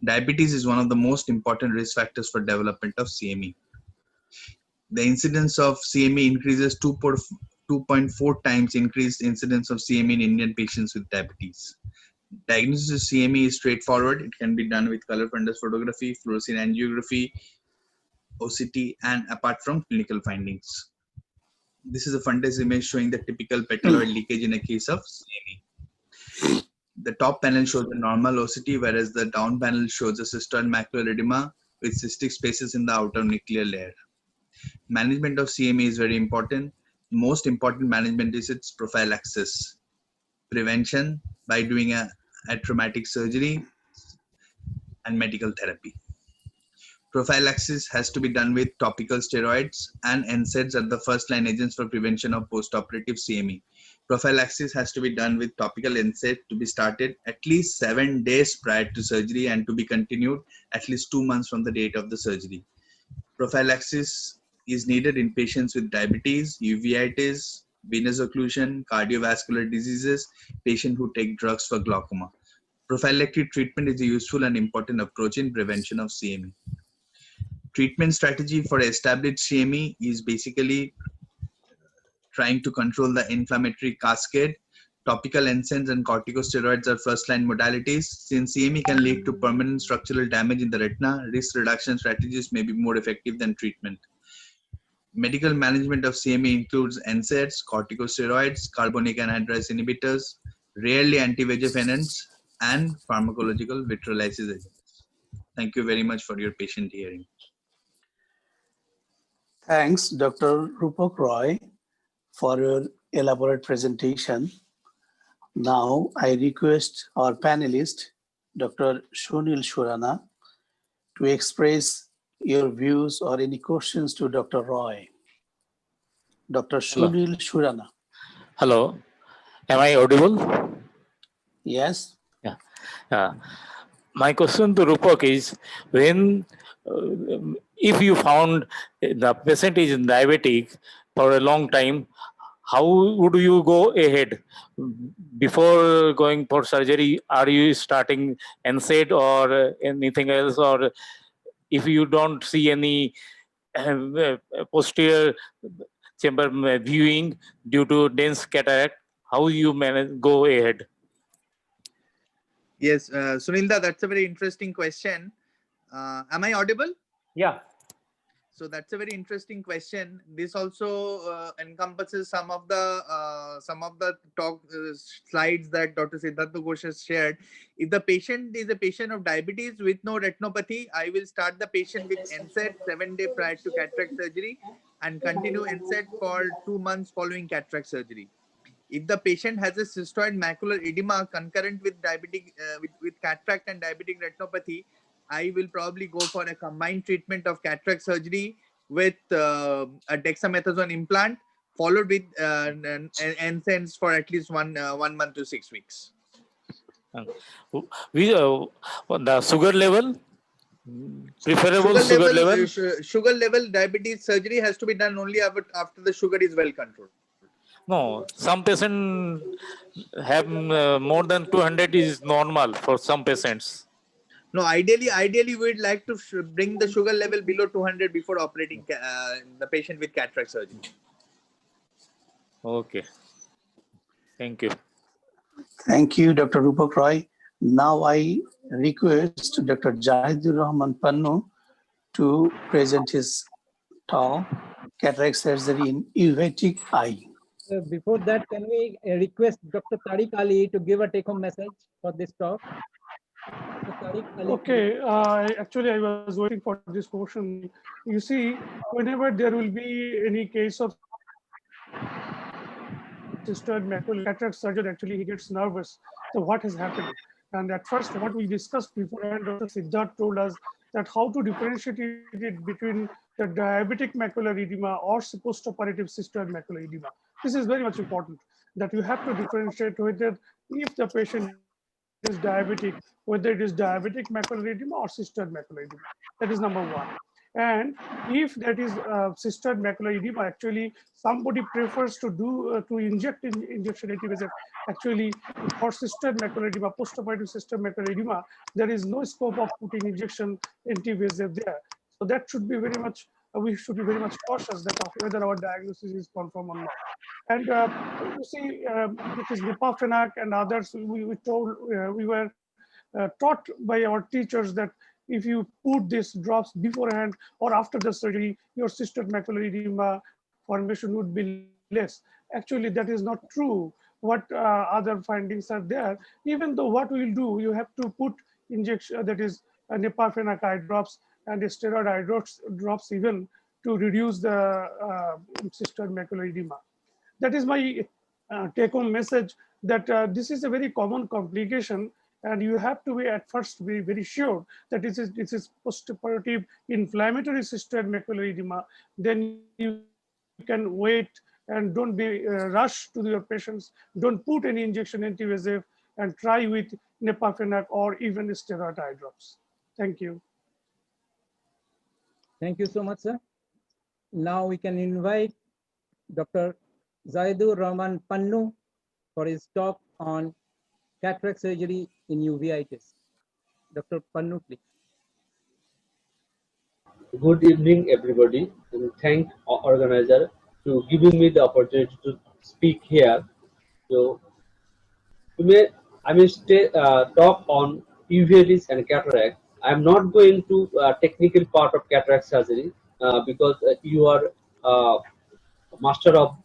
Diabetes is one of the most important risk factors for development of CME. The incidence of CME increases 2.4 times increased incidence of CME in Indian patients with diabetes. Diagnosis of CME is straightforward. It can be done with color fundus photography, fluorescein angiography, OCT, and apart from clinical findings. This is a fundus image showing the typical petaloid leakage in a case of CME. The top panel shows the normal OCT, whereas the down panel shows a cystoid macular edema with cystic spaces in the outer nuclear layer. Management of CME is very important. Most important management is its prophylaxis. Prevention by doing a traumatic surgery and medical therapy. Prophylaxis has to be done with topical steroids, and NSAIDs are the first line agents for prevention of postoperative CME. Prophylaxis has to be done with topical NSAID to be started at least 7 days prior to surgery and to be continued at least 2 months from the date of the surgery. Prophylaxis is needed in patients with diabetes, uveitis, venous occlusion, cardiovascular diseases, patients who take drugs for glaucoma. Prophylactic treatment is a useful and important approach in prevention of CME. Treatment strategy for established CME is basically trying to control the inflammatory cascade. Topical NSAIDs and corticosteroids are first-line modalities. Since CME can lead to permanent structural damage in the retina, risk reduction strategies may be more effective than treatment. Medical management of CME includes NSAIDs, corticosteroids, carbonic anhydrase inhibitors, rarely anti-VEGF agents, and pharmacological vitrolysis agents. Thank you very much for your patient hearing. Thanks, Dr. Rupak Roy, for your elaborate presentation. Now, I request our panelist, Dr. Shunil Shurana, to express your views or any questions to Dr. Roy. Dr. Shunil Shurana. Hello, am I audible? Yes. Yeah. My question to Rupak is, when, if you found the patient is diabetic for a long time, how would you go ahead? Before going for surgery, are you starting NSAID or anything else? Or if you don't see any posterior chamber viewing due to dense cataract, how you go ahead? Yes, Sunilda, that's a very interesting question. Am I audible? Yeah. So that's a very interesting question. This also encompasses some of the talk slides that Dr. Siddhartha Ghosh has shared. If the patient is a patient of diabetes with no retinopathy, I will start the patient with NSAID 7 days prior to cataract surgery and continue NSAID for 2 months following cataract surgery. If the patient has a cystoid macular edema concurrent with diabetic with cataract and diabetic retinopathy, I will probably go for a combined treatment of cataract surgery with a dexamethasone implant, followed with NSAIDs for at least 1 month to 6 weeks. The sugar level, preferable sugar level. Sugar level diabetes surgery has to be done only after the sugar is well controlled. No, some patients have more than 200 is normal for some patients. No, ideally, we'd like to bring the sugar level below 200 before operating the patient with cataract surgery. Okay. Thank you. Thank you, Dr. Rupak Roy. Now I request Dr. Jahidur Rahman Pannu to present his talk, Cataract Surgery in Uveitic Eye. Before that, can we request Dr. Tariq Ali to give a take-home message for this talk? Okay, actually I was waiting for this portion. You see, whenever there will be any case of cystoid macular cataract surgeon, actually he gets nervous. So what has happened? And at first, what we discussed beforehand, Dr. Siddharth told us that how to differentiate it between the diabetic macular edema or postoperative cystoid macular edema. This is very much important that you have to differentiate whether if the patient is diabetic, whether it is diabetic macular edema or cystoid macular edema. That is number one. And if that is cystoid macular edema, actually somebody prefers to do to inject injection anti-VEGF. Actually, for cystoid macular edema, postoperative cystoid macular edema, there is no scope of putting injection anti-VEGF there. So that should be very much, we should be very much cautious that whether our diagnosis is confirmed or not. And you see, it is Dipafenac and others. We told we were taught by our teachers that if you put these drops beforehand or after the surgery, your cystoid macular edema formation would be less. Actually, that is not true. What other findings are there? Even though what we'll do, you have to put injection, that is Dipafenac eye drops and steroid eye drops even to reduce the cystoid macular edema. That is my take-home message, that this is a very common complication, and you have to be at first be very sure that this is postoperative inflammatory cystoid macular edema. Then you can wait and don't be rush to your patients. Don't put any injection anti-VEGF and try with Dipafenac or even steroid eye drops. Thank you. Thank you so much, sir. Now we can invite Dr. Zaidur Rahman Pannu for his talk on cataract surgery in uveitis. Dr. Pannu, please. Good evening, everybody, and thank organizer to giving me the opportunity to speak here. So, I may talk on uveitis and cataract. I am not going to technical part of cataract surgery because you are master of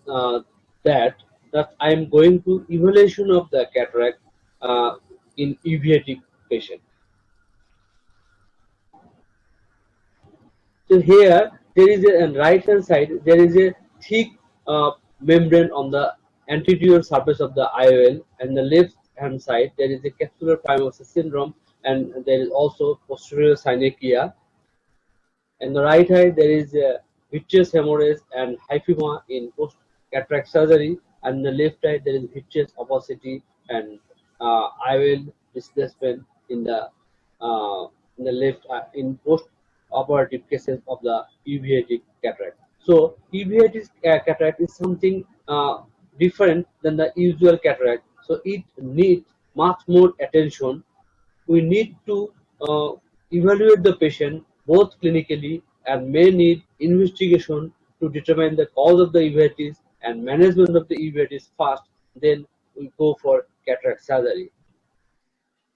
that. That I am going to evaluation of the cataract in uveitic patient. So here there is a on right hand side there is a thick membrane on the anterior surface of the IOL, and the left hand side there is a capsular phimosis syndrome, and there is also posterior synechia. And the right side there is a vitreous hemorrhage and hyphema in post cataract surgery, and the left side there is vitreous opacity and IOL displacement in the left in post operative cases of the uveitic cataract. So uveitic cataract is something different than the usual cataract. So it needs much more attention. We need to evaluate the patient both clinically and may need investigation to determine the cause of the uveitis and management of the uveitis first. Then we go for cataract surgery.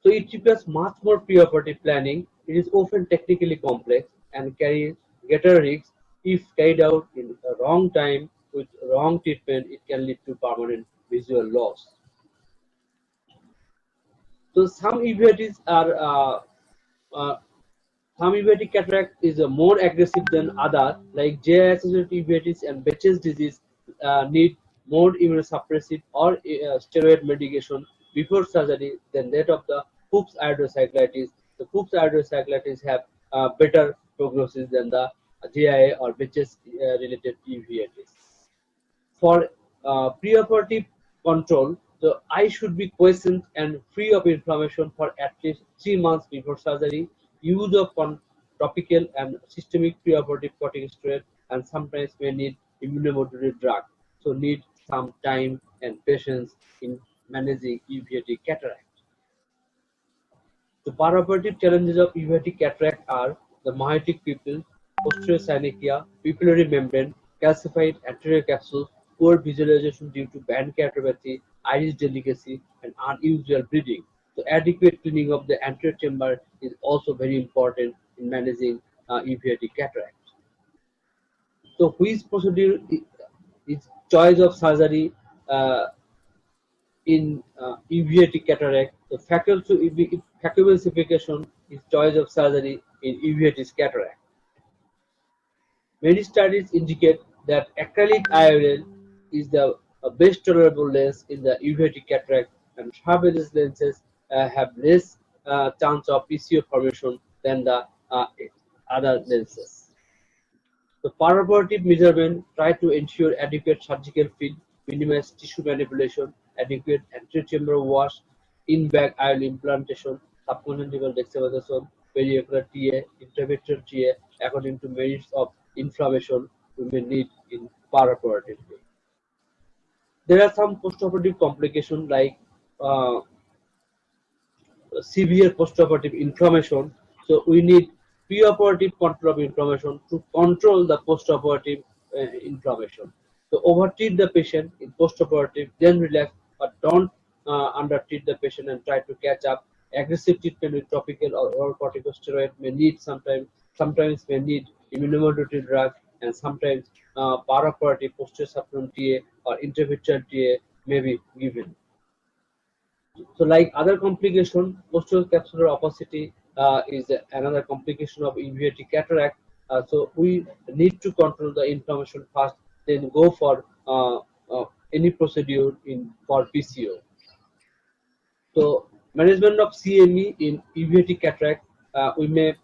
So it requires much more preoperative planning. It is often technically complex and carries greater risks. If carried out in the wrong time with wrong treatment, it can lead to permanent visual loss. So some uveitis are some uveitic cataract is more aggressive than other, like GI-associated uveitis and Behçet's disease need more immunosuppressive or steroid medication before surgery than that of the Fuchs iridocyclitis. The Fuchs iridocyclitis have better prognosis than the GI or Behçet's related uveitis. For preoperative control, the eye should be quiescent and free of inflammation for at least 3 months before surgery. Use of topical and systemic preoperative corticosteroid and sometimes may need immunomodulator drug. So need some time and patience in managing uveitic cataract. The perioperative challenges of uveitic cataract are the myotic pupil, posterior synechia, pupillary membrane, calcified anterior capsules, poor visualization due to band keratopathy, iris delicacy, and unusual bleeding. So adequate cleaning of the anterior chamber is also very important in managing uveitic cataract. So which procedure is choice of surgery in uveitic cataract? The phacoemulsification is choice of surgery in uveitic cataract. Many studies indicate that acrylic IOL is the best tolerable lens in the uveitic cataract, and travelers lenses have less chance of PCO formation than the other lenses. The perioperative measurement try to ensure adequate surgical field, minimize tissue manipulation, adequate anterior-chamber wash, in-bag IOL implantation, subconjunctival dexamethasone, periocular TA, intravitreal TA, according to merits of inflammation we may need in paraoperatively. There are some postoperative complications like severe postoperative inflammation. So we need preoperative control of inflammation to control the postoperative inflammation. So overtreat the patient in postoperative, then relax, but don't undertreat the patient and try to catch up. Aggressive treatment with topical or oral corticosteroid may need sometimes may need immunomodulator drug, and sometimes paraoperative posterior subcutaneous TA or intravitreal TA may be given. So like other complication, posterior capsular opacity is another complication of uveitic cataract. So we need to control the inflammation first, then go for any procedure for PCO. So management of CME in uveitic cataract, we may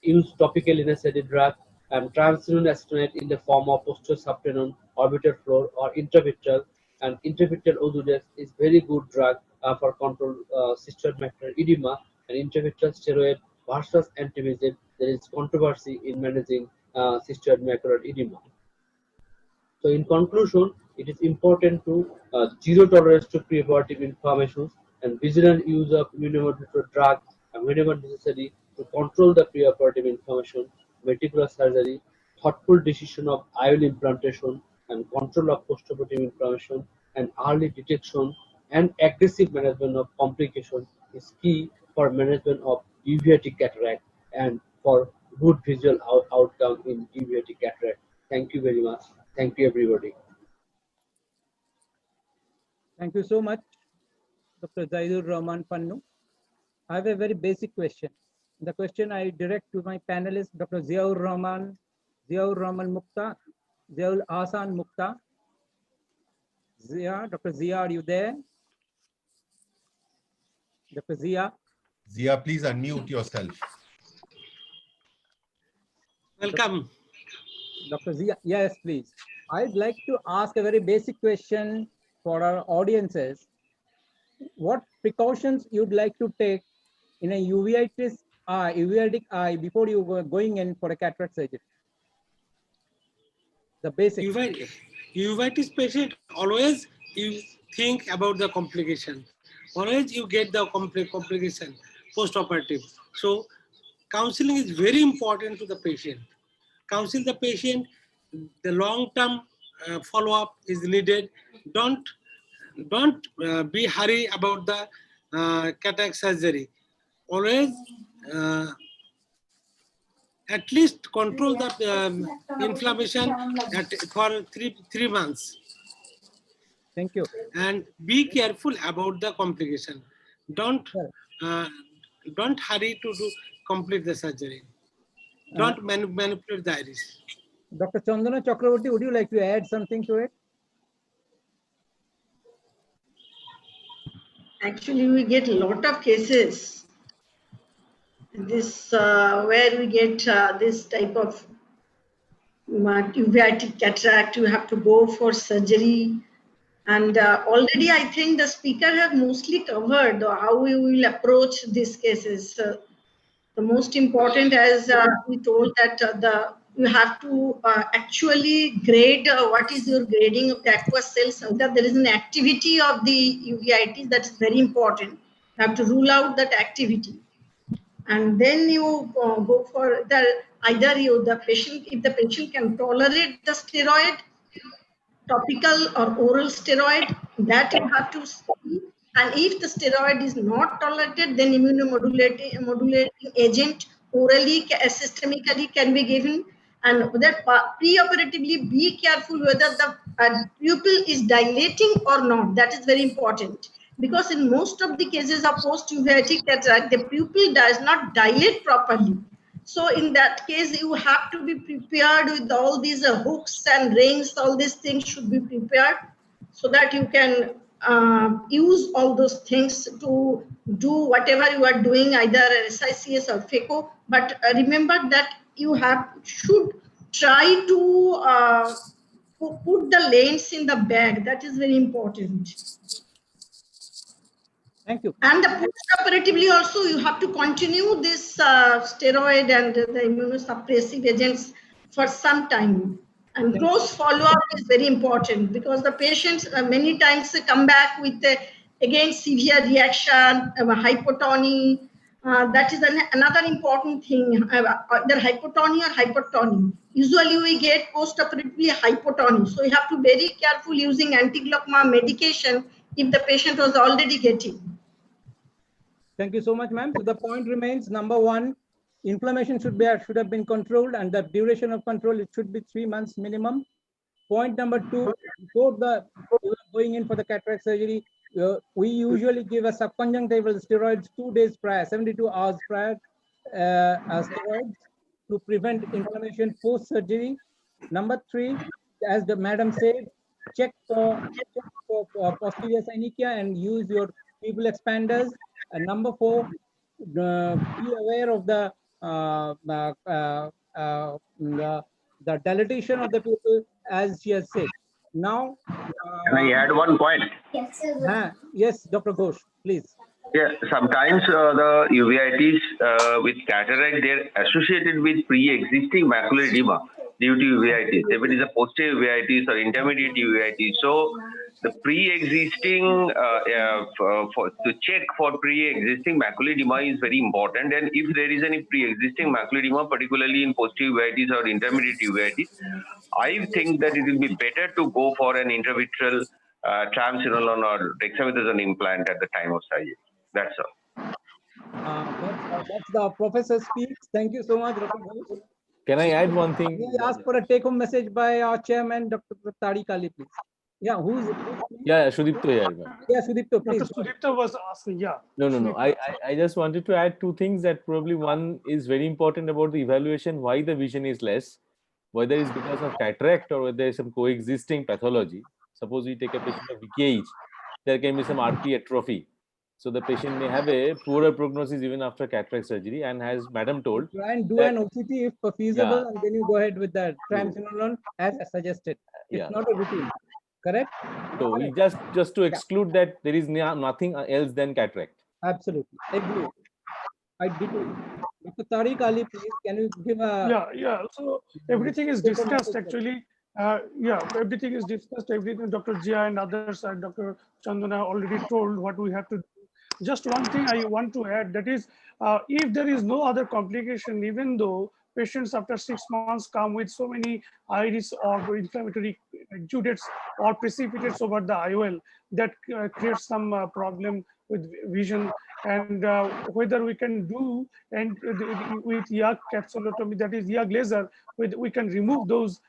use topical inacetic drug and triamcinolone acetonide in the form of posterior subtenon, orbital floor, or intravitreal. And intravitreal Ozudex is very good drug for control cystoid macular edema, and intravitreal steroid versus anti-VEGF. There is controversy in managing cystoid macular edema. So in conclusion, it is important to zero tolerance to preoperative inflammations and vigilant use of immunomodulator drugs and whenever necessary to control the preoperative inflammation, meticulous surgery, thoughtful decision of IOL implantation and control of postoperative inflammation and early detection and aggressive management of complication is key for management of uveitic cataract and for good visual outcome in uveitic cataract. Thank you very much. Thank you, everybody. Thank you so much, Dr. Zaidur Rahman Pannu. I have a very basic question. The question I direct to my panelist, Dr. Ziaur Rahman Mukta, Ziaul Ahsan Mukta. Zia, Dr. Zia, are you there? Dr. Zia. Zia, please unmute yourself. Welcome. Dr. Zia, yes, please. I'd like to ask a very basic question for our audiences. What precautions you'd like to take in a uveitic eye before you were going in for a cataract surgery? The basic. Uveitis patient, always you think about the complication. Always you get the complication post-operative. So counseling is very important to the patient. Counsel the patient, the long-term follow-up is needed. Don't be hurry about the cataract surgery. Always at least control the inflammation for three months. Thank you. And be careful about the complication. Don't hurry to complete the surgery. Don't manipulate the iris. Dr. Chandana Chakravarti, would you like to add something to it? Actually, we get a lot of cases this where we get this type of uveitic cataract. You have to go for surgery, and already I think the speaker have mostly covered how we will approach these cases. The most important, as we told, that you have to actually grade what is your grading of the aqueous cells, so that there is an activity of the uveitis. That is very important. You have to rule out that activity, and then you go for either the patient, if the patient can tolerate the steroid, topical or oral steroid, that you have to see. And if the steroid is not tolerated, then immunomodulating agent orally, systemically can be given. And that preoperatively, be careful whether the pupil is dilating or not. That is very important, because in most of the cases of post-uveitic cataract, the pupil does not dilate properly. So in that case, you have to be prepared with all these hooks and rings. All these things should be prepared so that you can use all those things to do whatever you are doing, either SICS or FECO. But remember that you should try to put the lens in the bag. That is very important. Thank you. And the post-operatively also, you have to continue this steroid and the immunosuppressive agents for some time. And close follow-up is very important because the patients many times come back with again severe reaction, hypotony. That is another important thing, either hypotony or hypertony. Usually we get post-operatively hypotony. So you have to be very careful using anti-glaucoma medication if the patient was already getting. Thank you so much, ma'am. So the point remains, number one, inflammation should have been controlled, and the duration of control, it should be 3 months minimum. Point number two, before going in for the cataract surgery, we usually give a subconjunctival steroids 2 days prior, 72 hours prior, steroids to prevent inflammation post-surgery. Number three, as the madam said, check for posterior synechia and use your pupil expanders. And number four, be aware of the dilatation of the pupil, as she has said. Now, can I add one point? Yes, Dr. Ghosh, please. Yeah, sometimes the uveitis with cataract, they're associated with pre-existing macular edema due to uveitis. If it is a posterior uveitis or intermediate uveitis, so the pre-existing to check for pre-existing macular edema is very important. And if there is any pre-existing macular edema, particularly in posterior uveitis or intermediate uveitis, I think that it will be better to go for an intravitreal triamcinolone or dexamethasone implant at the time of surgery. That's all. That's the professor speaks. Thank you so much, Dr. Ghosh. Can I add one thing? May I ask for a take-home message by our chairman, Dr. Tariq Ali, please? Yeah, who's it? Yeah, Sudipto here. Yeah, Sudipto, please. Dr. Sudipto was asking, yeah. No. I just wanted to add two things that probably one is very important about the evaluation, why the vision is less, whether it's because of cataract or whether there is some coexisting pathology. Suppose we take a patient of VKH, there can be some artery atrophy. So the patient may have a poorer prognosis even after cataract surgery, and as madam told, try and do an OCT if feasible, and then you go ahead with the triamcinolone as suggested. It's not a routine, correct? So we just to exclude that there is nothing else than cataract. Absolutely, agree. I did. Dr. Tariq Ali, please, can you give a... Yeah. So everything is discussed actually. Everything is discussed. Everything Dr. Jia and others and Dr. Chandana already told what we have to do. Just one thing I want to add, that is, if there is no other complication, even though patients after 6 months come with so many iris or inflammatory exudates or precipitates over the IOL, that creates some problem with vision, and whether we can do and with YAG capsulotomy, that is YAG laser, we can remove those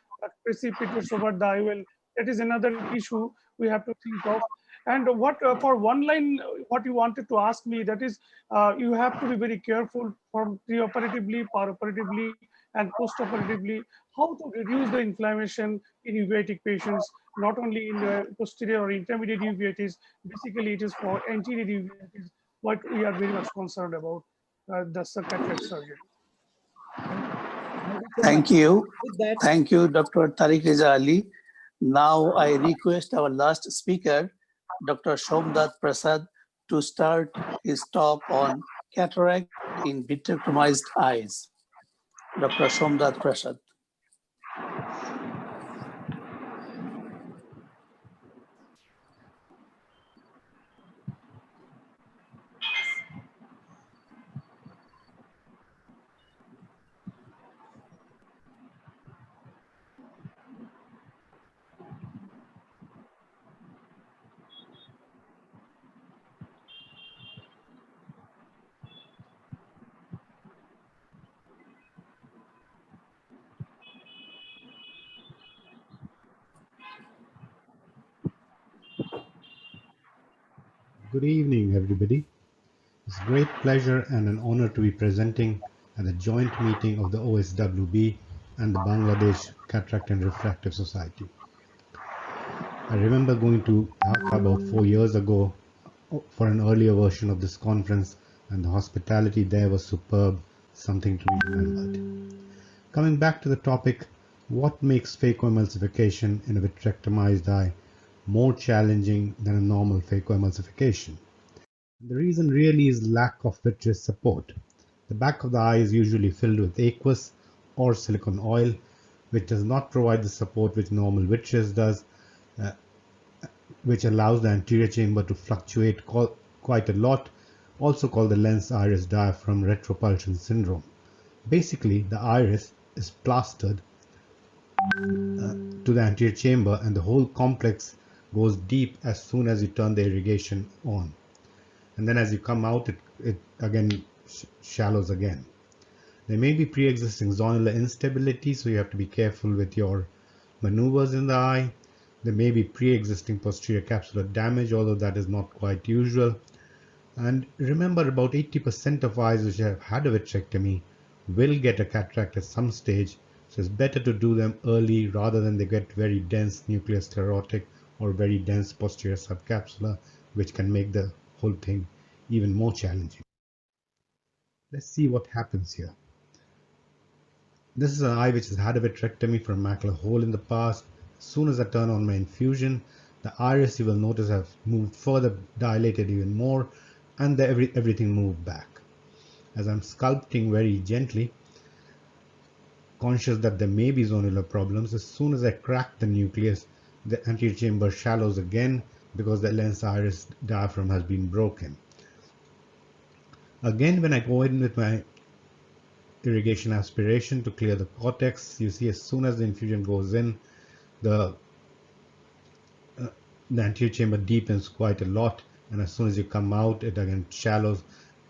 precipitates over the IOL. That is another issue we have to think of. And what for one line, what you wanted to ask me, that is, you have to be very careful from preoperatively, perioperatively, and postoperatively, how to reduce the inflammation in uveitic patients, not only in posterior or intermediate uveitis. Basically, it is for anterior uveitis what we are very much concerned about, the cataract surgery. Thank you. Thank you, Dr. Tariq Reza Ali. Now I request our last speaker, Dr. Somdat Prasad, to start his talk on cataract in vitrectomized eyes. Dr. Somdat Prasad. Good evening, everybody. It's a great pleasure and an honor to be presenting at the joint meeting of the OSWB and the Bangladesh Cataract and Refractive Society. I remember going to Dhaka about 4 years ago for an earlier version of this conference, and the hospitality there was superb, something to be remembered. Coming back to the topic, What makes phacoemulsification in a vitrectomized eye more challenging than a normal phacoemulsification? The reason really is lack of vitreous support. The back of the eye is usually filled with aqueous or silicone oil, which does not provide the support which normal vitreous does, uh, which allows the anterior chamber to fluctuate quite a lot, also called the lens iris diaphragm retropulsion syndrome. Basically, the iris is plastered to the anterior chamber and the whole complex goes deep as soon as you turn the irrigation on. And then as you come out, it again shallows again. There may be pre-existing zonular instability, so you have to be careful with your maneuvers in the eye. There may be pre-existing posterior capsular damage, although that is not quite usual. And remember, about 80% of eyes which have had a vitrectomy will get a cataract at some stage, so it's better to do them early rather than they get very dense nuclear sclerotic or very dense posterior subcapsular, which can make the whole thing even more challenging. Let's see what happens here. This is an eye which has had a vitrectomy for a macular hole in the past. As soon as I turn on my infusion, the iris, you will notice, have moved further, dilated even more, and everything moved back. As I'm sculpting very gently, conscious that there may be zonular problems, as soon as I crack the nucleus, the anterior chamber shallows again because the lens iris diaphragm has been broken. Again, when I go in with my irrigation aspiration to clear the cortex, you see as soon as the infusion goes in, the anterior chamber deepens quite a lot, and as soon as you come out, it again shallows,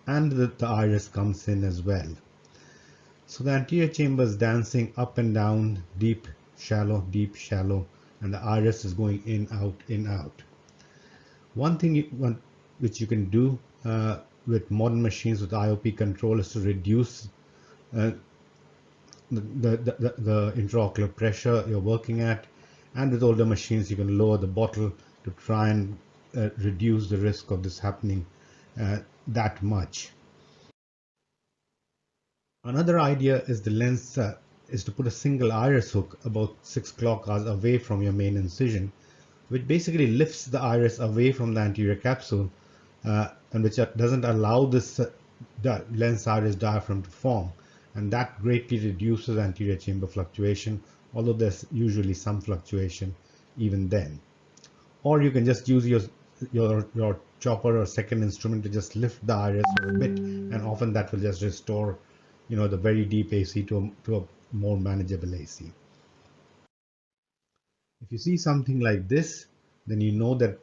and the iris comes in as well. So the anterior chamber is dancing up and down, deep, shallow, and the iris is going in, out. One thing which you can do with modern machines with IOP control is to reduce the intraocular pressure you're working at, and with older machines you can lower the bottle to try and reduce the risk of this happening that much. Another idea is the lens is to put a single iris hook about 6 clock hours away from your main incision, which basically lifts the iris away from the anterior capsule and which doesn't allow this lens iris diaphragm to form, and that greatly reduces anterior chamber fluctuation, although there's usually some fluctuation even then. Or you can just use your chopper or second instrument to just lift the iris for a bit, and often that will just restore the very deep AC to a more manageable AC. If you see something like this, then you know that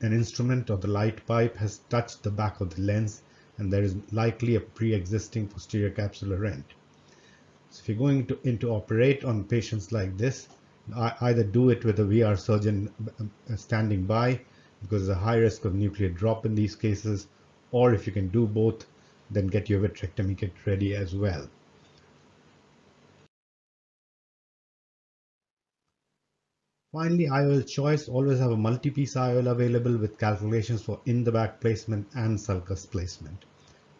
an instrument or the light pipe has touched the back of the lens, and there is likely a pre-existing posterior capsular rent. So if you're going to operate on patients like this, either do it with a VR surgeon standing by, because there's a high risk of nuclear drop in these cases, or if you can do both, then get your vitrectomy kit ready as well. Finally, IOL choice. Always have a multi-piece IOL available with calculations for in-the-back placement and sulcus placement.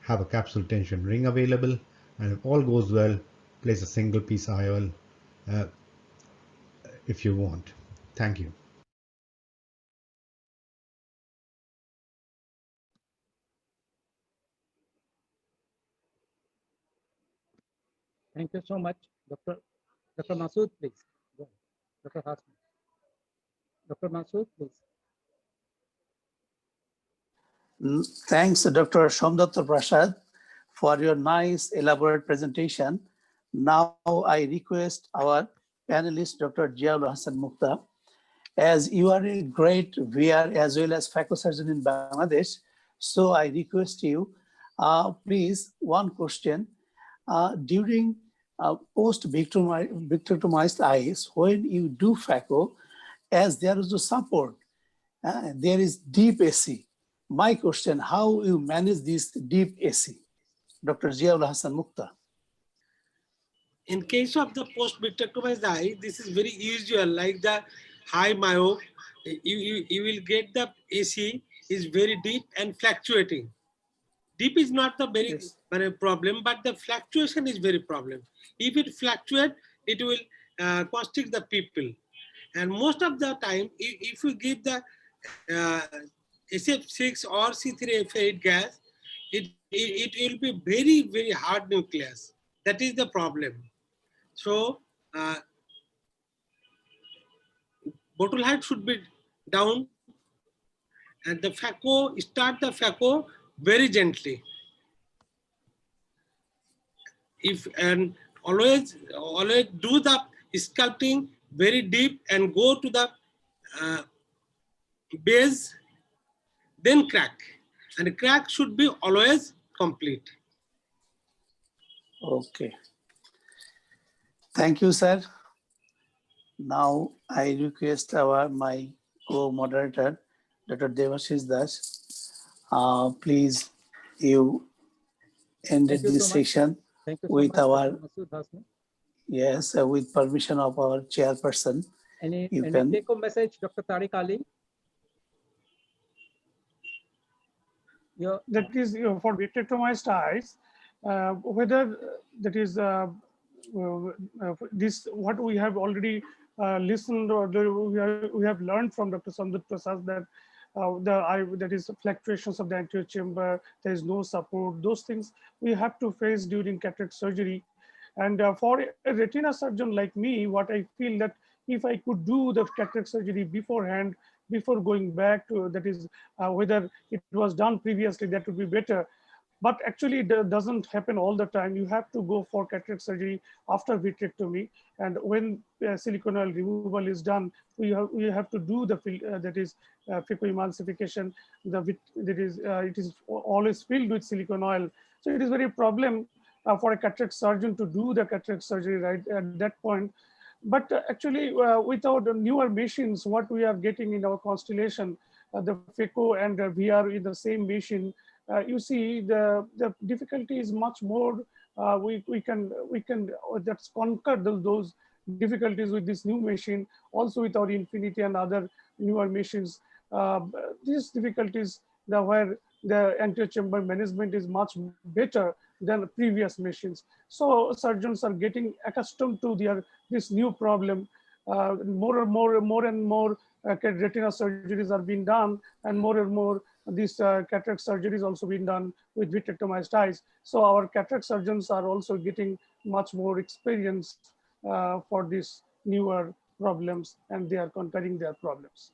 Have a capsule tension ring available, and if all goes well, place a single piece IOL if you want. Thank you. Thank you so much, Dr. Masood, please. Go ahead. Dr. Hassan. Dr. Masood, please. Thanks, Dr. Somdatta Prasad, for your nice, elaborate presentation. Now I request our panelist, Dr. Jiaul Hassan Mukta, as you are a great VR as well as phacosurgeon in Bangladesh, so I request you, please, one question. During post-vitrectomized eyes, when you do phaco, as there is a support, there is deep AC. My question, how you manage this deep AC? Dr. Jiaul Hassan Mukta. In case of the post-vitrectomized eye, this is very usual, like the high myope, you will get the AC is very deep and fluctuating. Deep is not the very problem, but the fluctuation is very problem. If it fluctuates, it will constrict the pupil. And most of the time, if you give the SF6 or C3F8 gas, it will be very, very hard nucleus. That is the problem. So, bottle height should be down, and the phaco, start the phaco very gently. If and always do the sculpting very deep and go to the base, then crack. And the crack should be always complete. Okay. Thank you, sir. Now I request my co-moderator, Dr. Devashish Das. Please, you ended Thank you this so much. session Thank you so with much, our Dr. Masood Hasmi. yes, with permission of our chairperson. Any can take-home message, Dr. Tariq Ali? That is for vitrectomized eyes, whether that is this what we have already listened or we have learned from Dr. Sandip Prasad, that the eye, that is fluctuations of the anterior chamber, there is no support, those things we have to face during cataract surgery. And for a retina surgeon like me, what I feel that if I could do the cataract surgery beforehand, before going back to, that is whether it was done previously, that would be better. But actually it doesn't happen all the time. You have to go for cataract surgery after vitrectomy, and when silicone oil removal is done, we have to do the that is phacoemulsification. It is always filled with silicone oil, so it is very problem for a cataract surgeon to do the cataract surgery right at that point. But actually, without the newer machines, what we are getting in our constellation, the phaco and VR in the same machine, you see the difficulty is much more. We can that's conquer those difficulties with this new machine. Also with our Infinity and other newer machines, these difficulties, where the anterior chamber management is much better than previous machines. So surgeons are getting accustomed to this new problem. More and more retina surgeries are being done, and more these cataract surgeries also being done with vitrectomized eyes. So our cataract surgeons are also getting much more experience for these newer problems, and they are conquering their problems.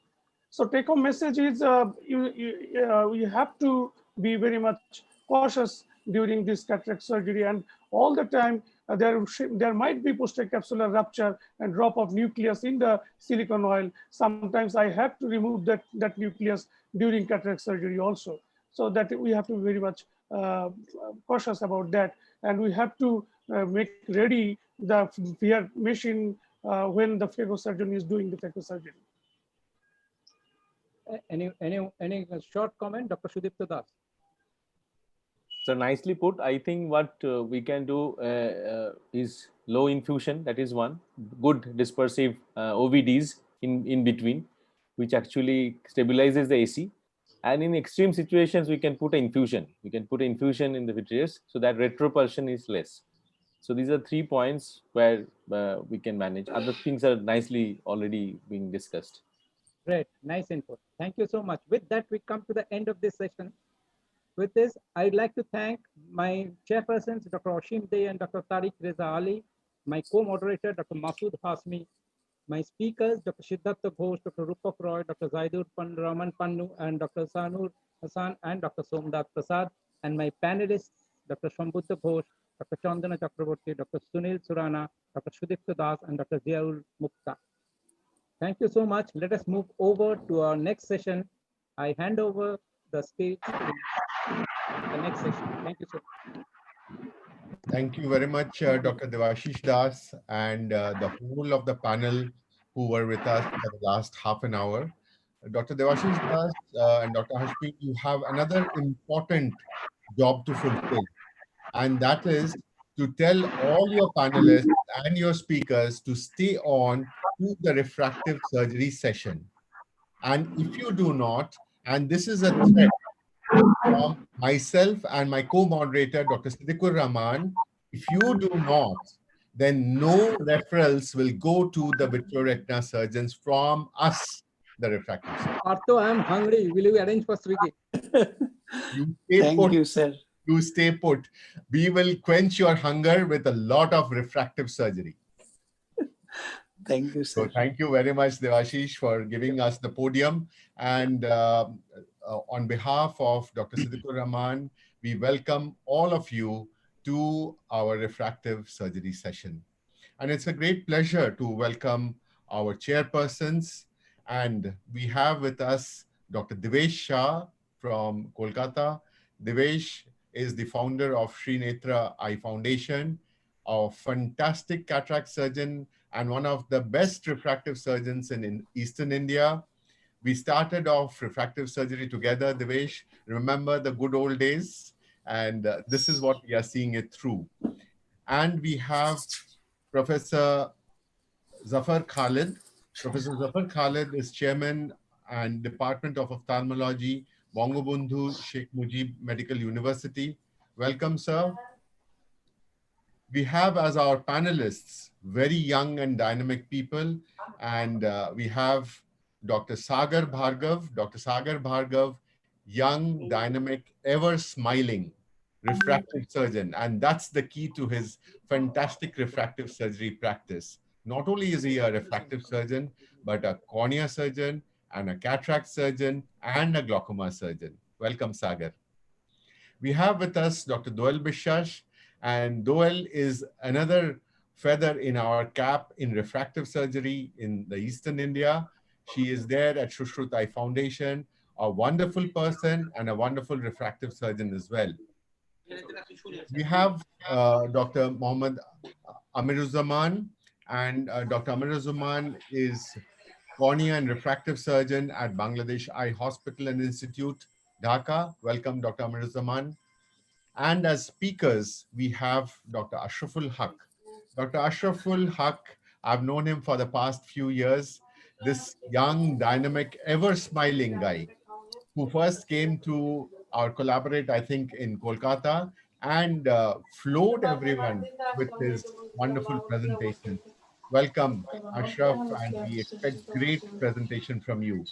So take home message is you have to be very much cautious during this cataract surgery, and all the time there might be posterior capsular rupture and drop of nucleus in the silicone oil. Sometimes I have to remove that nucleus during cataract surgery also. So that we have to be very much cautious about that, and we have to make ready the VR machine when the phaco surgeon is doing the phaco surgery. Any short comment, Dr. Sudipta Das? So nicely put. I think what we can do is low infusion. That is one. Good dispersive OVDs in between, which actually stabilizes the AC. And in extreme situations, we can put an infusion. We can put an infusion in the vitreous so that retropulsion is less. So these are 3 points where we can manage. Other things are nicely already being discussed. Great, nice input. Thank you so much. With that, we come to the end of this session. With this, I'd like to thank my chairpersons, Dr. Oshim Dey and Dr. Tariq Reza Ali, my co-moderator, Dr. Masood Hasmi, my speakers, Dr. Siddhartha Ghosh, Dr. Rupak Roy, Dr. Zaidur Raman Pannu, and Dr. Sanur Hassan, and Dr. Somnath Prasad, and my panelists, Dr. Shambhuddha Ghosh, Dr. Chandana Chakraborty, Dr. Sunil Surana, Dr. Sudipta Das, and Dr. Ziaul Mukta. Thank you so much. Let us move over to our next session. I hand over the stage to the next session. Thank you so much. Thank you very much, Dr. Devashish Das, and the whole of the panel who were with us for the last half an hour. Dr. Devashish Das and Dr. Hashmi, you have another important job to fulfill, and that is to tell all your panelists and your speakers to stay on to the refractive surgery session. And if you do not, and this is a threat from myself and my co-moderator, Dr. Siddiqur Rahman, if you do not, then no referrals will go to the vitreoretina surgeons from us, the refractive surgeons. Arto, I am hungry. Will you arrange for Swiggy? You stay Thank put. you, sir. You stay put. We will quench your hunger with a lot of refractive surgery. Thank you, So sir. thank you very much, Devashish, for giving us the podium. And on behalf of Dr. Siddiqur Rahman, we welcome all of you to our refractive surgery session. And it's a great pleasure to welcome our chairpersons. And we have with us Dr. Devesh Shah from Kolkata. Devesh is the founder of Sri Netra Eye Foundation, a fantastic cataract surgeon and one of the best refractive surgeons in Eastern India. We started off refractive surgery together, Devesh. Remember the good old days? And this is what we are seeing it through. And we have Professor Zafar Khalid. Professor Zafar Khalid is chairman and Department of Ophthalmology, Bangabandhu Sheikh Mujib Medical University. Welcome, sir. We have as our panelists very young and dynamic people, and we have Dr. Sagar Bhargav. Dr. Sagar Bhargav, young, dynamic, ever smiling refractive surgeon, and that's the key to his fantastic refractive surgery practice. Not only is he a refractive surgeon, but a cornea surgeon and a cataract surgeon and a glaucoma surgeon. Welcome, Sagar. We have with us Dr. Doel Bishash, and Doel is another feather in our cap in refractive surgery in the Eastern India. She is there at Shushruth Eye Foundation, a wonderful person and a wonderful refractive surgeon as well. We have Dr. Mohammed Amiruzzaman, and Dr. Amiruzzaman is cornea and refractive surgeon at Bangladesh Eye Hospital and Institute, Dhaka. Welcome, Dr. Amiruzzaman. And as speakers, we have Dr. Ashraful Haq. Dr. Ashraful Haq, I've known him for the past few years. This young, dynamic, ever smiling guy who first came to our collaborate, I think, in Kolkata and floored everyone with his wonderful presentation. Welcome, Ashraf, and we expect great presentation from you.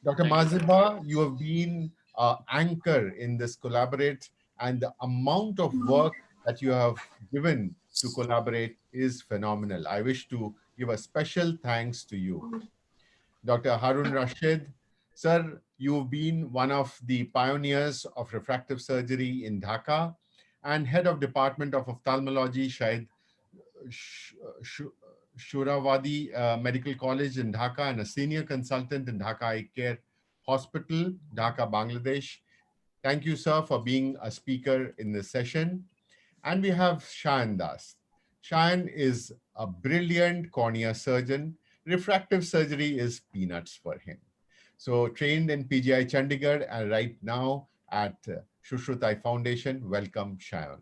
Dr. Maziba, you have been an anchor in this collaborate, and the amount of work that you have given to collaborate is phenomenal. I wish to give a special thanks to you. Dr. Harun Rashid, sir, you've been one of the pioneers of refractive surgery in Dhaka and head of Department of Ophthalmology, Shahid Shurawadi Medical College in Dhaka and a senior consultant in Dhaka Eye Care Hospital, Dhaka, Bangladesh. Thank you, sir, for being a speaker in this session. And we have Shayan Das. Shayan is a brilliant cornea surgeon. Refractive surgery is peanuts for him. So trained in PGI Chandigarh and right now at Shushruth Eye Foundation. Welcome, Shayan.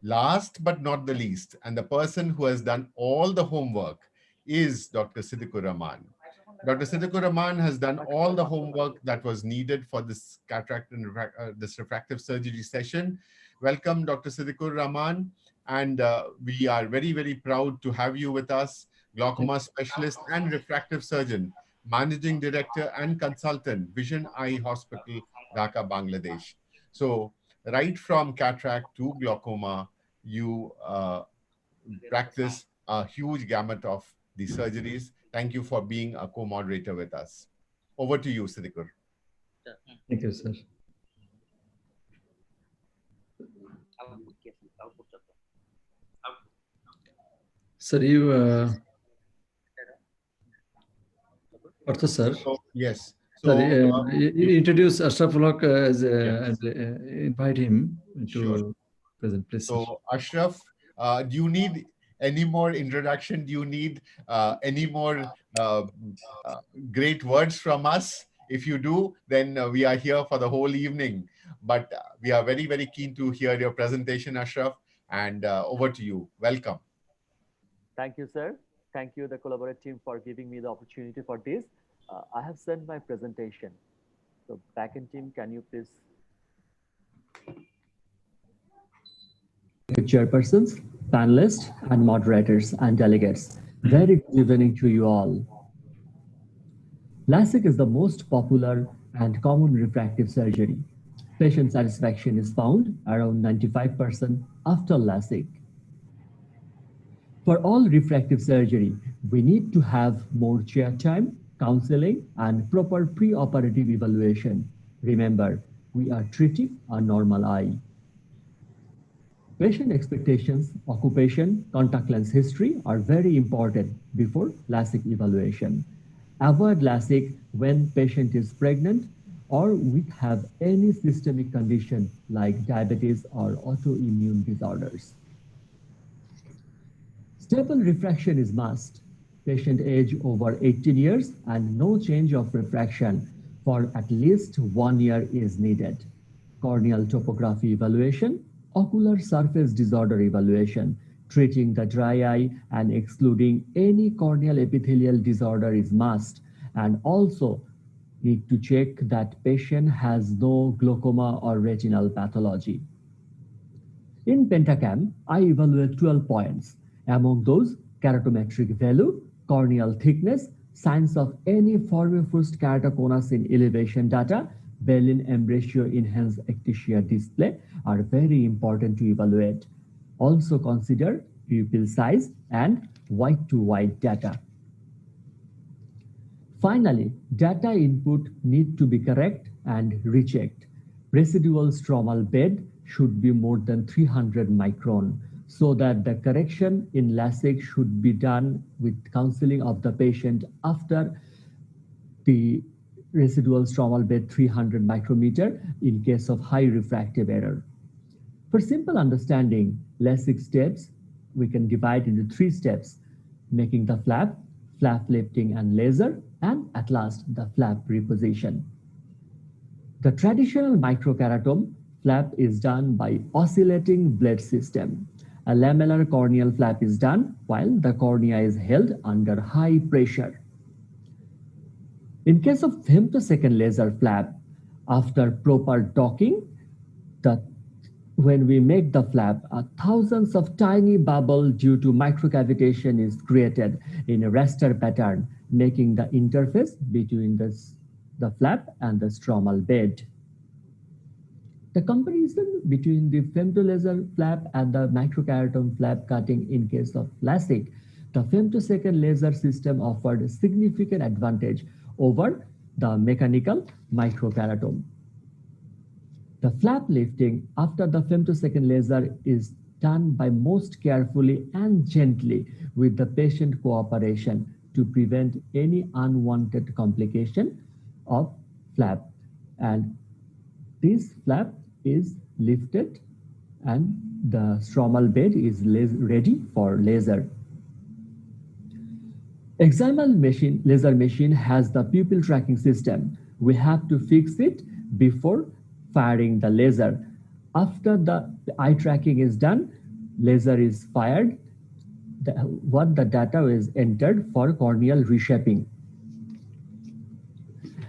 Last but not the least, and the person who has done all the homework is Dr. Siddiqur Rahman. Dr. Siddiqur Rahman has done all the homework that was needed for this cataract and this refractive surgery session. Welcome, Dr. Siddiqur Rahman. And we are very, very proud to have you with us, glaucoma specialist and refractive surgeon, managing director and consultant, Vision Eye Hospital, Dhaka, Bangladesh. So right from cataract to glaucoma, you practice a huge gamut of the surgeries. Thank you for being a co-moderator with us. Over to you, Siddiqur. Thank you, sir. Sir, you, Arthur, sir. Yes. So, you introduce Ashraf Ulaq as and invite him to present, please. So, Ashraf, do you need any more introduction? Do you need any more great words from us? If you do, then we are here for the whole evening. But we are very, very keen to hear your presentation, Ashraf. And over to you. Welcome. Thank you, sir. Thank you, the Collaborate team, for giving me the opportunity for this. I have sent my presentation. So backend team, can you please? chairpersons, panelists, and moderators and delegates. Very good evening to you all. LASIK is the most popular and common refractive surgery. Patient satisfaction is found around 95% after LASIK. For all refractive surgery, we need to have more chair time, counseling, and proper pre-operative evaluation. Remember, we are treating a normal eye. Patient expectations, occupation, contact lens history are very important before LASIK evaluation. Avoid LASIK when patient is pregnant or we have any systemic condition like diabetes or autoimmune disorders. Stable refraction is must. Patient age over 18 years and no change of refraction for at least 1 year is needed. Corneal topography evaluation, ocular surface disorder evaluation, treating the dry eye and excluding any corneal epithelial disorder is must, and also need to check that patient has no glaucoma or retinal pathology. In Pentacam, I evaluate 12 points. Among those, keratometric value, corneal thickness, signs of any formifused keratoconus in elevation data, Berlin embryo enhanced ectasia display are very important to evaluate. Also consider pupil size and white-to-white data. Finally, data input need to be correct and rechecked. Residual stromal bed should be more than 300 micron so that the correction in LASIK should be done with counseling of the patient after the residual stromal bed 300 micrometer in case of high refractive error. For simple understanding, LASIK steps we can divide into 3 steps: making the flap, flap lifting and laser, and at last the flap reposition. The traditional microkeratome flap is done by oscillating blade system. A lamellar corneal flap is done while the cornea is held under high pressure. In case of femtosecond laser flap, after proper docking, when we make the flap, thousands of tiny bubbles due to microcavitation is created in a raster pattern, making the interface between the flap and the stromal bed. The comparison between the femtolaser flap and the microkeratome flap cutting in case of LASIK, the femtosecond laser system offered a significant advantage over the mechanical microkeratome. The flap lifting after the femtosecond laser is done by most carefully and gently with the patient cooperation to prevent any unwanted complication of flap. And this flap is lifted and the stromal bed is ready for laser. Examinal machine, laser machine has the pupil tracking system. We have to fix it before firing the laser. After the eye tracking is done, laser is fired. What the data is entered for corneal reshaping.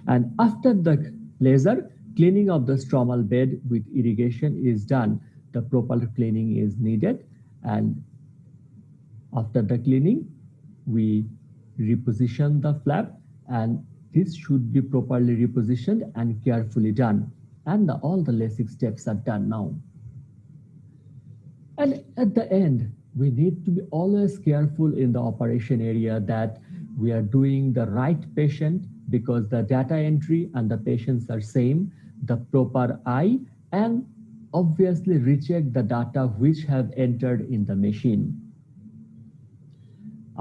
And after the laser, cleaning of the stromal bed with irrigation is done. The proper cleaning is needed. And after the cleaning, we reposition the flap, and this should be properly repositioned and carefully done. And all the LASIK steps are done now. And at the end, we need to be always careful in the operation area that we are doing the right patient, because the data entry and the patients are same, the proper eye, and obviously recheck the data which have entered in the machine.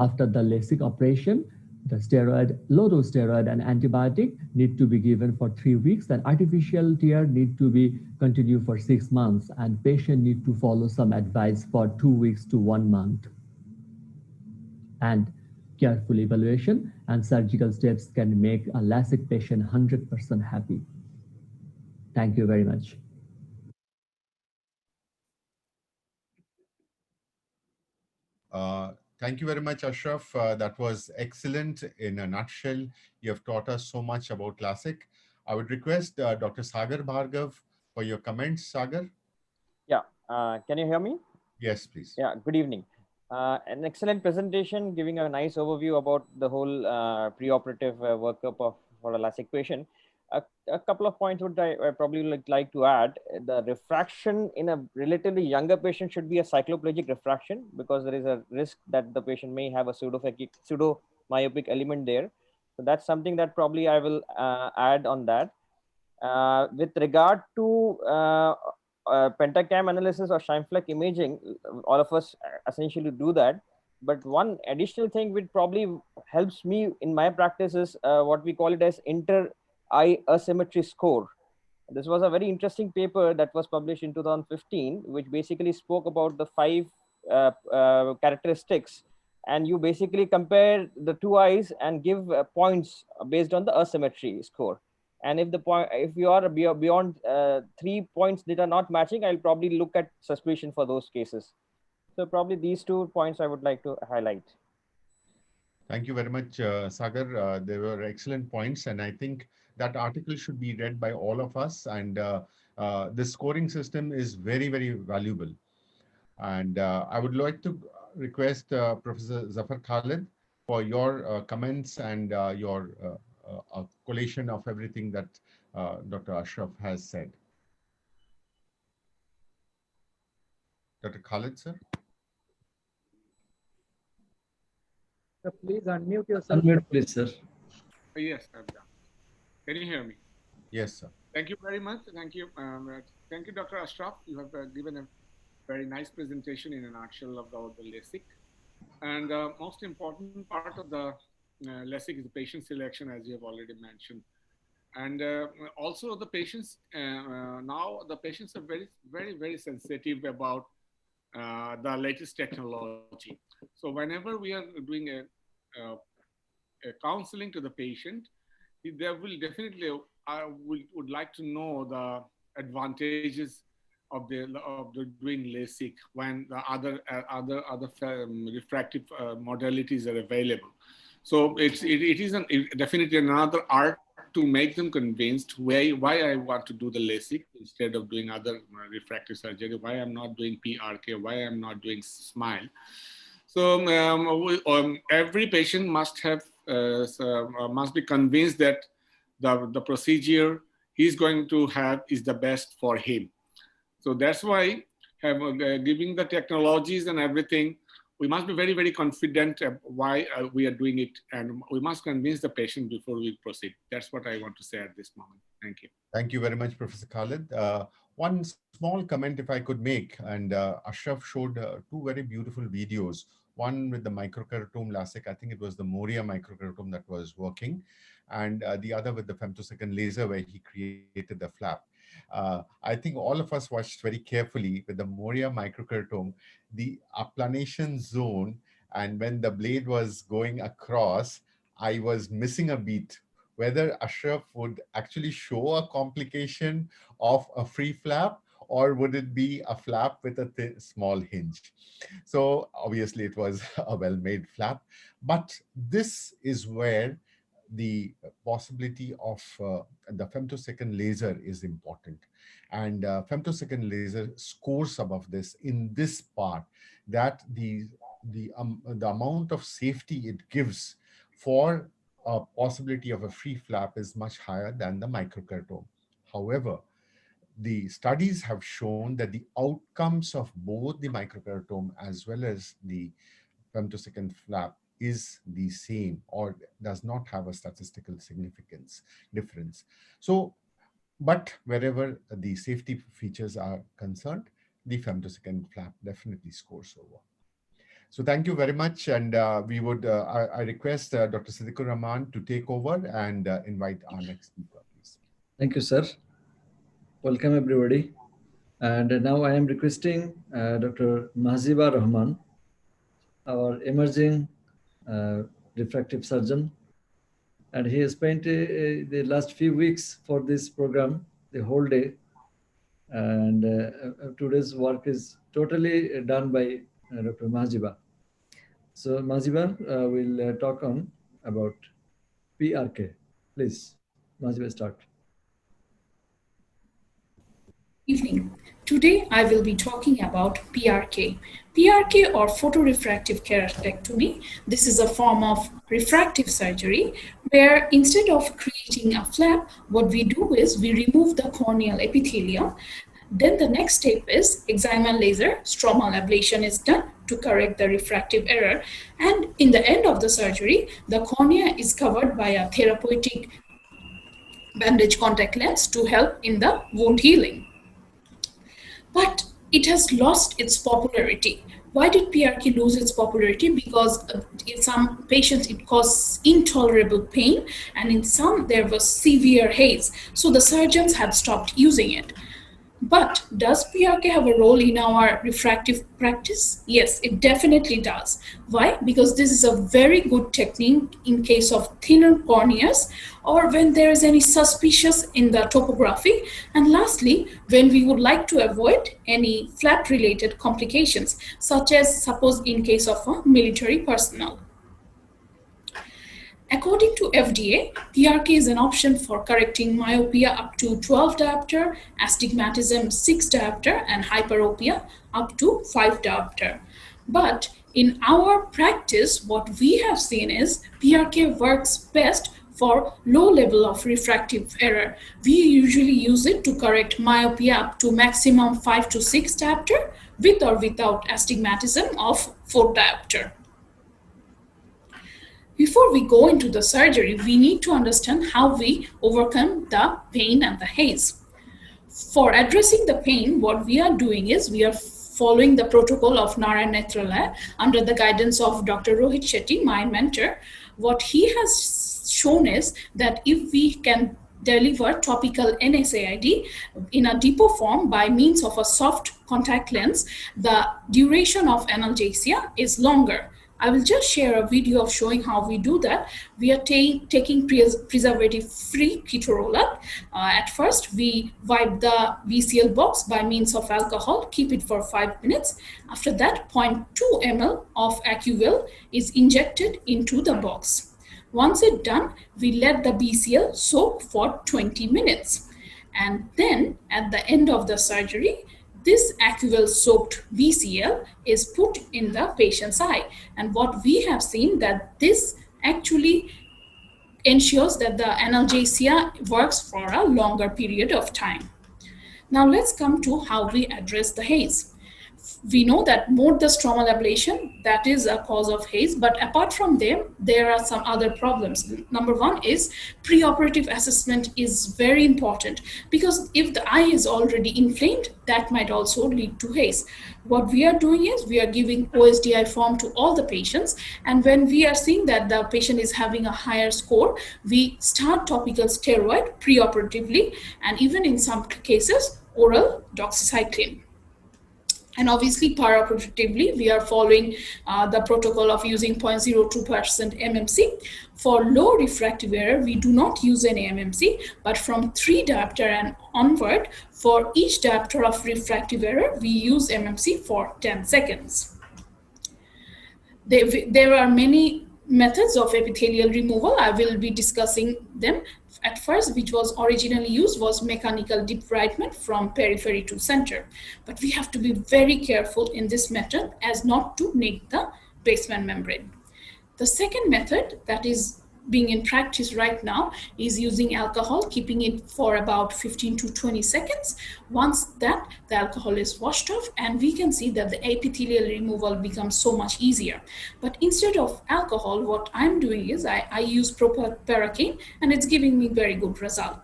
After the LASIK operation, the steroid, low-dose steroid and antibiotic need to be given for 3 weeks, and artificial tear need to be continued for 6 months, and patient need to follow some advice for 2 weeks to 1 month. And careful evaluation and surgical steps can make a LASIK patient 100% happy. Thank you very much. Thank you very much, Ashraf. That was excellent. In a nutshell, you have taught us so much about LASIK. I would request Dr. Sagar Bhargav for your comments. Sagar? Yeah, can you hear me? Yes, please. Yeah, good evening. An excellent presentation giving a nice overview about the whole preoperative workup of for a LASIK patient. A couple of points would I probably like to add. The refraction in a relatively younger patient should be a cycloplegic refraction because there is a risk that the patient may have a pseudo myopic element there. So that's something that probably I will add on that. With regard to pentacam analysis or Scheimpflug imaging, all of us essentially do that. But one additional thing which probably helps me in my practice is what we call it as inter-eye asymmetry score. This was a very interesting paper that was published in 2015, which basically spoke about the 5 characteristics, and you basically compare the 2 eyes and give points based on the asymmetry score. And if the point, if you are beyond 3 points that are not matching, I'll probably look at suspicion for those cases. So probably these 2 points I would like to highlight. Thank you very much, Sagar. They were excellent points, and I think that article should be read by all of us. And this scoring system is very, very valuable. And I would like to request Professor Zafar Khalid for your comments and your collation of everything that Dr. Ashraf has said. Dr. Khalid, sir? Please unmute yourself. Unmute, please, sir. Yes, I'm done. Can you hear me? Yes, sir. Thank you very much. Thank you. Thank you, Dr. Ashraf. You have given a very nice presentation in a nutshell about the LASIK. And the most important part of the LASIK is the patient selection, as you have already mentioned. And also the patients, now the patients are very, very, very sensitive about the latest technology. So whenever we are doing a counseling to the patient, they will definitely, would like to know the advantages of the doing LASIK when the other refractive modalities are available. So it is definitely another art to make them convinced why I want to do the LASIK instead of doing other refractive surgery, why I'm not doing PRK, why I'm not doing SMILE. So every patient must have must be convinced that the procedure he's going to have is the best for him. So that's why giving the technologies and everything, we must be very, very confident why we are doing it, and we must convince the patient before we proceed. That's what I want to say at this moment. Thank you. Thank you very much, Professor Khalid. One small comment if I could make, and Ashraf showed 2 very beautiful videos. One with the microkeratome LASIK, I think it was the Moria microkeratome that was working, and the other with the femtosecond laser where he created the flap. I think all of us watched very carefully with the Moria microkeratome, the applanation zone, and when the blade was going across, I was missing a beat whether Ashraf would actually show a complication of a free flap or would it be a flap with a small hinge. So obviously it was a well-made flap, but this is where the possibility of the femtosecond laser is important. And femtosecond laser scores above this in this part, that the amount of safety it gives for a possibility of a free flap is much higher than the microkeratome. However, the studies have shown that the outcomes of both the microkeratome as well as the femtosecond flap is the same or does not have a statistical significance difference. So, but wherever the safety features are concerned, the femtosecond flap definitely scores over. So thank you very much, and we would I request Dr. Siddiqur Rahman to take over and invite our next speaker, please. Thank you, sir. Welcome, everybody. And now I am requesting Dr. Mahziba Rahman, our emerging refractive surgeon. And he has spent the last few weeks for this program, the whole day. And today's work is totally done by Dr. Mahziba. So Mahziba will talk on about PRK. Please, Mahziba, start. Evening. Today I will be talking about PRK. PRK or photorefractive keratectomy. This is a form of refractive surgery where instead of creating a flap, what we do is we remove the corneal epithelium. Then the next step is excimer laser stromal ablation is done to correct the refractive error. And in the end of the surgery, the cornea is covered by a therapeutic bandage contact lens to help in the wound healing. But it has lost its popularity. Why did PRK lose its popularity? Because in some patients it caused intolerable pain, and in some there was severe haze. So the surgeons had stopped using it. But does PRK have a role in our refractive practice? Yes, it definitely does. Why? Because this is a very good technique in case of thinner corneas or when there is any suspicious in the topography. And lastly, when we would like to avoid any flap related complications, such as suppose in case of a military personnel. According to FDA, PRK is an option for correcting myopia up to 12 diopter, astigmatism 6 diopter, and hyperopia up to 5 diopter. But in our practice, what we have seen is PRK works best for low level of refractive error. We usually use it to correct myopia up to maximum 5 to 6 diopter with or without astigmatism of 4 diopter. Before we go into the surgery, we need to understand how we overcome the pain and the haze. For addressing the pain, what we are doing is we are following the protocol of Narayan Netralaya under the guidance of Dr. Rohit Shetty, my mentor. What he has shown is that if we can deliver topical NSAID in a depot form by means of a soft contact lens, the duration of analgesia is longer. I will just share a video of showing how we do that. We are taking preservative-free ketorolac. At first, we wipe the VCL box by means of alcohol, keep it for 5 minutes. After that, 0.2 ml of AccuVel is injected into the box. Once it's done, we let the BCL soak for 20 minutes. And then at the end of the surgery, this AccuVel soaked VCL is put in the patient's eye. And what we have seen that this actually ensures that the analgesia works for a longer period of time. Now let's come to how we address the haze. We know that more the stromal ablation, that is a cause of haze, but apart from them, there are some other problems. Number one is preoperative assessment is very important because if the eye is already inflamed, that might also lead to haze. What we are doing is we are giving OSDI form to all the patients, and when we are seeing that the patient is having a higher score, we start topical steroid preoperatively, and even in some cases, oral doxycycline. And obviously, paraoperatively, we are following the protocol of using 0.02% MMC. For low refractive error, we do not use any MMC, but from 3 diopter and onward, for each diopter of refractive error, we use MMC for 10 seconds. There are many methods of epithelial removal. I will be discussing them. At first, which was originally used was mechanical debridement from periphery to center. But we have to be very careful in this method as not to nick the basement membrane. The second method that is being in practice right now is using alcohol, keeping it for about 15 to 20 seconds. Once that, the alcohol is washed off, and we can see that the epithelial removal becomes so much easier. But instead of alcohol, what I'm doing is I use proparacaine, and it's giving me very good result.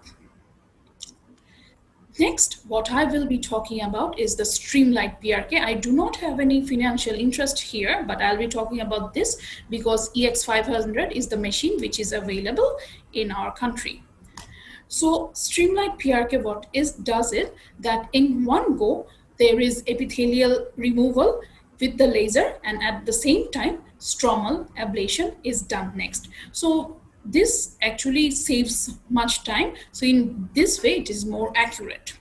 Next, what I will be talking about is the Streamlight PRK. I do not have any financial interest here, but I'll be talking about this because EX500 is the machine which is available in our country. So Streamlight PRK, what does it that in one go, there is epithelial removal with the laser, and at the same time, stromal ablation is done next. So this actually saves much time. So in this way, it is more accurate.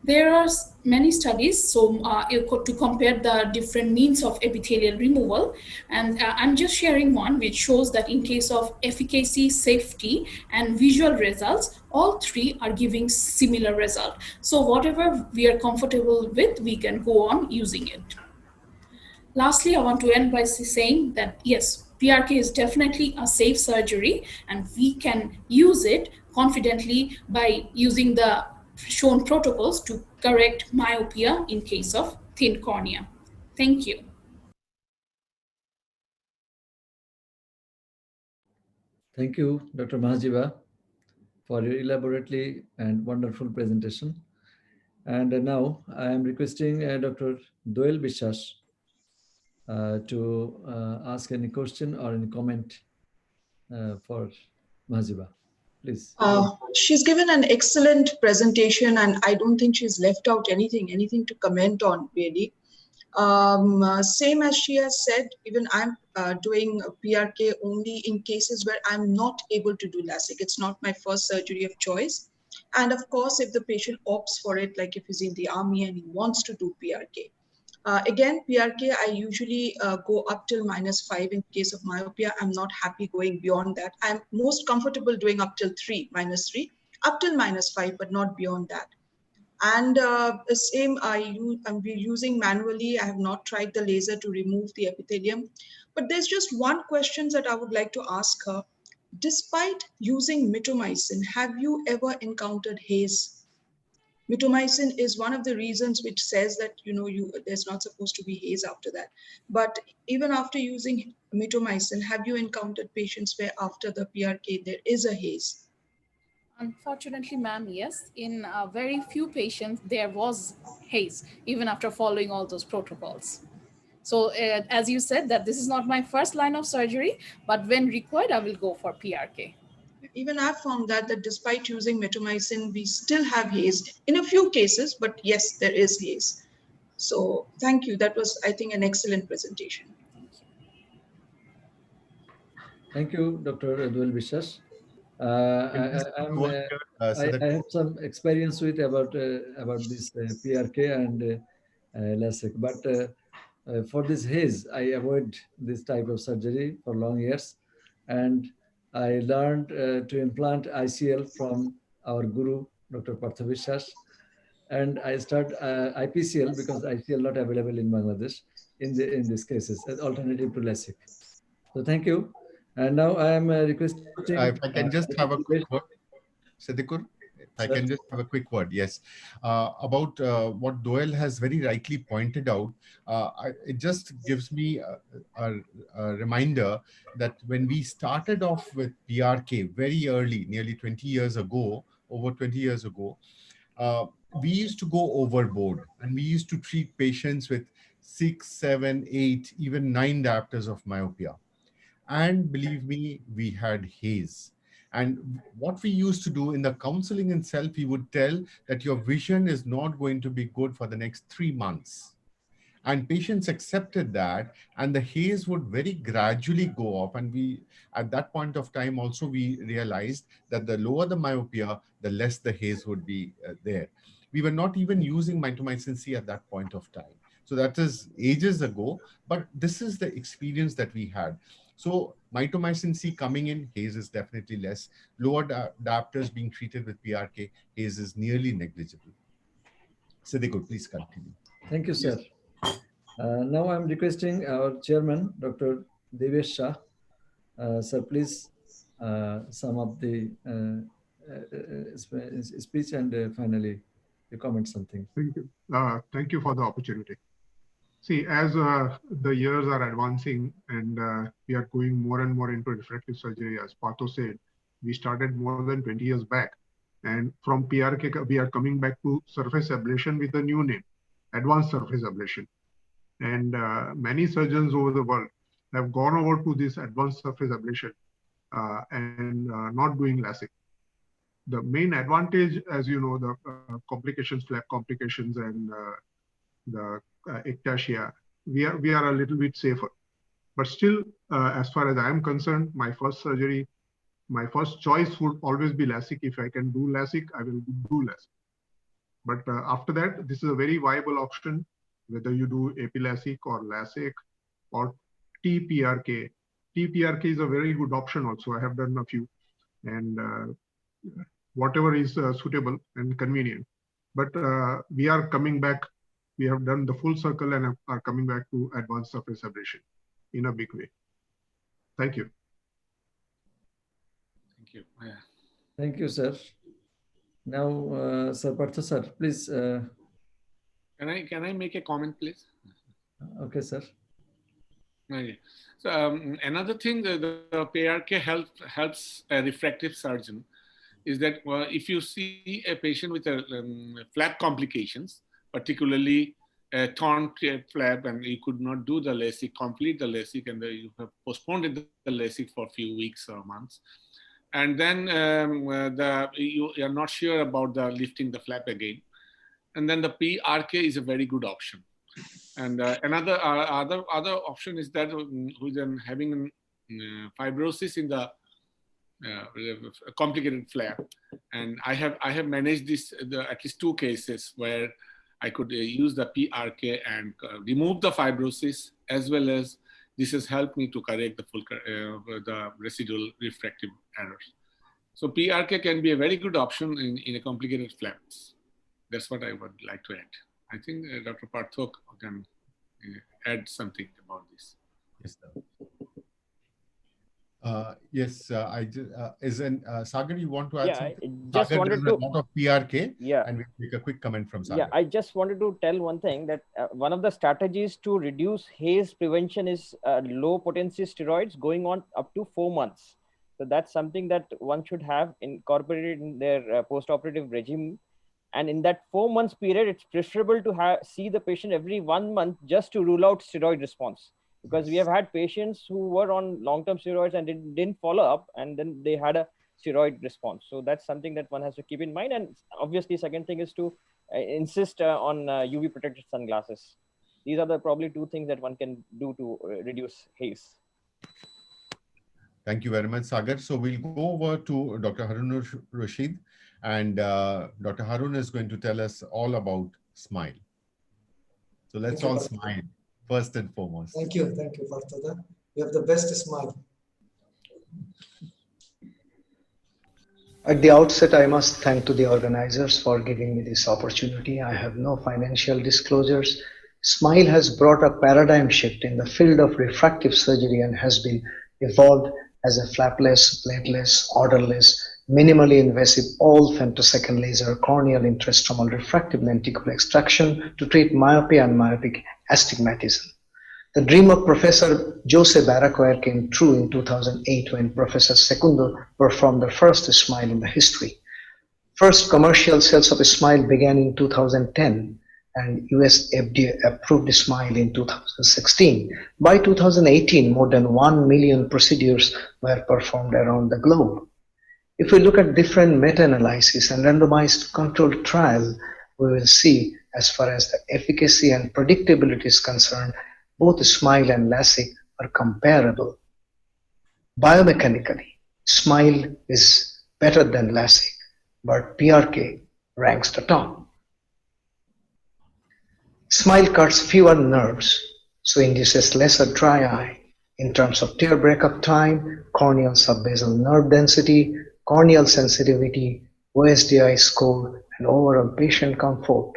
There are many studies to compare the different means of epithelial removal, and I'm just sharing one which shows that in case of efficacy, safety, and visual results, all three are giving similar result. So whatever we are comfortable with, we can go on using it. Lastly, I want to end by saying that yes, PRK is definitely a safe surgery, and we can use it confidently by using the shown protocols to correct myopia in case of thin cornea. Thank you. Thank you, Dr. Mahajiba, for your elaborately and wonderful presentation. And now I am requesting Dr. Doel Bishas to ask any question or any comment for Mahajiba. Please. She's given an excellent presentation, and I don't think she's left out anything to comment on, really. Same as she has said, even I'm doing PRK only in cases where I'm not able to do LASIK. It's not my first surgery of choice. And of course, if the patient opts for it, like if he's in the army and he wants to do PRK. Again, PRK, I usually go up till -5 in case of myopia. I'm not happy going beyond that. I'm most comfortable doing up till -3, up till -5, but not beyond that. And the same, I'm using manually. I have not tried the laser to remove the epithelium. But there's just one question that I would like to ask her. Despite using mitomycin, have you ever encountered haze? Mitomycin is one of the reasons which says that there's not supposed to be haze after that. But even after using mitomycin, have you encountered patients where after the PRK there is a haze? Unfortunately, ma'am, yes. In very few patients, there was haze, even after following all those protocols. So as you said, that this is not my first line of surgery, but when required, I will go for PRK. Even I've found that despite using mitomycin, we still have haze in a few cases, but yes, there is haze. So thank you. That was, I think, an excellent presentation. Thank you, Dr. Doel Bishas. I have some experience with about this PRK and LASIK, but for this haze, I avoid this type of surgery for long years, and I learned to implant ICL from our guru, Dr. Partha Bishas, and I start IPCL because ICL not available in Bangladesh in these cases as alternative to LASIK. So thank you. And now I am requesting. If I can just have a quick word, Siddiqur, if I can just have a quick word, yes, about what Doel has very rightly pointed out. It just gives me a reminder that when we started off with PRK very early, nearly 20 years ago, over 20 years ago, we used to go overboard and we used to treat patients with 6, 7, 8, even 9 diopters of myopia. And believe me, we had haze. And what we used to do in the counseling itself, we would tell that your vision is not going to be good for the next 3 months. And patients accepted that, and the haze would very gradually go off. And we, at that point of time also, we realized that the lower the myopia, the less the haze would be there. We were not even using mitomycin C at that point of time. So that is ages ago, but this is the experience that we had. So mitomycin C coming in, haze is definitely less. Lower diopters being treated with PRK, haze is nearly negligible. Siddiqur, please continue. Thank you, sir. Now I'm requesting our chairman, Dr. Devesh Shah. Sir, please sum up the speech and finally you comment something. Thank you. Thank you for the opportunity. See, as the years are advancing and we are going more and more into refractive surgery, as Partho said, we started more than 20 years back. And from PRK, we are coming back to surface ablation with a new name, advanced surface ablation. And many surgeons over the world have gone over to this advanced surface ablation and not doing LASIK. The main advantage, as you know, the complications, flap complications, and the ectasia, we are a little bit safer. But still, as far as I am concerned, my first surgery, my first choice would always be LASIK. If I can do LASIK, I will do LASIK. But after that, this is a very viable option, whether you do epiLASIK or LASIK or TPRK. TPRK is a very good option also. I have done a few, and whatever is suitable and convenient. But we are coming back. We have done the full circle and are coming back to advanced surface ablation in a big way. Thank you. Thank you. Thank you, sir. Now, Sir Partha sir, please. Can I make a comment, please? Okay, sir. Okay. So another thing that the PRK helps a refractive surgeon is that if you see a patient with a flap complications, particularly a torn flap, and you could not do the LASIK, complete the LASIK, and you have postponed the LASIK for a few weeks or months, and then you are not sure about the lifting the flap again, and then the PRK is a very good option. And another other option is that with having fibrosis in the complicated flap, and I have managed this at least 2 cases where I could use the PRK and remove the fibrosis, as well as this has helped me to correct the full the residual refractive errors. So PRK can be a very good option in a complicated flaps. That's what I would like to add. I think Dr. Parthok can add something about this. Yes, sir. Yes, I just, Sagar, you want to add something? Just Sagar wanted does to. a lot of PRK, Yeah. and we'll take a quick comment from Sagar. Yeah, I just wanted to tell one thing, that one of the strategies to reduce haze prevention is low potency steroids going on up to 4 months. So that's something that one should have incorporated in their post-operative regime. And in that 4 months period, it's preferable to see the patient every 1 month just to rule out steroid response. Because we have had patients who were on long-term steroids and didn't follow up, and then they had a steroid response. So that's something that one has to keep in mind. And obviously, second thing is to insist on UV protected sunglasses. These are the probably 2 things that one can do to reduce haze. Thank you very much, Sagar. So we'll go over to Dr. Harun Rashid, and Dr. Harun is going to tell us all about SMILE. So let's all smile first and foremost. Thank you, Partha. You have the best smile. At the outset, I must thank to the organizers for giving me this opportunity. I have no financial disclosures. SMILE has brought a paradigm shift in the field of refractive surgery and has been evolved as a flapless, bladeless, orderless, minimally invasive all femtosecond laser corneal intrastromal refractive lenticular extraction to treat myopia and myopic astigmatism. The dream of Professor Jose Barraquer came true in 2008 when Professor Secundo performed the first SMILE in the history. First commercial sales of SMILE began in 2010 and US FDA approved SMILE in 2016. By 2018, more than 1 million procedures were performed around the globe. If we look at different meta-analysis and randomized controlled trial, we will see as far as the efficacy and predictability is concerned, both SMILE and LASIK are comparable. Biomechanically, SMILE is better than LASIK, but PRK ranks the top. SMILE cuts fewer nerves, so induces lesser dry eye in terms of tear breakup time, corneal subbasal nerve density, corneal sensitivity, OSDI score, and overall patient comfort.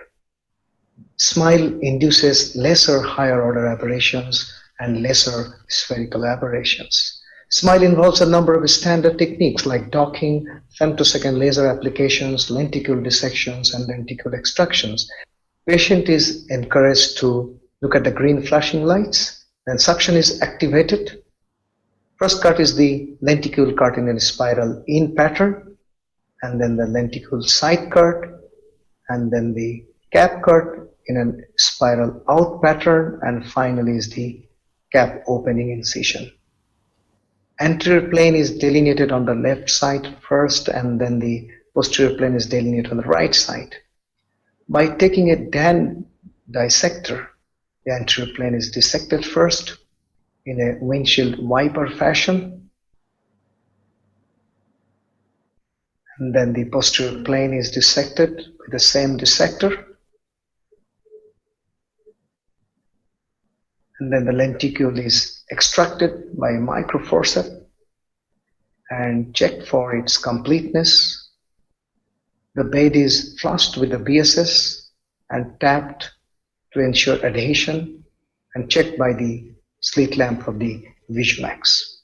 SMILE induces lesser higher order aberrations and lesser spherical aberrations. SMILE involves a number of standard techniques like docking, femtosecond laser applications, lenticule dissections, and lenticule extractions. Patient is encouraged to look at the green flashing lights, then suction is activated. First cut is the lenticule cut in a spiral in pattern, and then the lenticule side cut, and then the cap cut in a spiral out pattern, and finally is the cap opening incision. Anterior plane is delineated on the left side first, and then the posterior plane is delineated on the right side. By taking a Dan dissector, the anterior plane is dissected first in a windshield wiper fashion, and then the posterior plane is dissected with the same dissector. And then the lenticule is extracted by a microforceps and checked for its completeness. The bed is flushed with the BSS and tapped to ensure adhesion and checked by the slit lamp of the Visumax.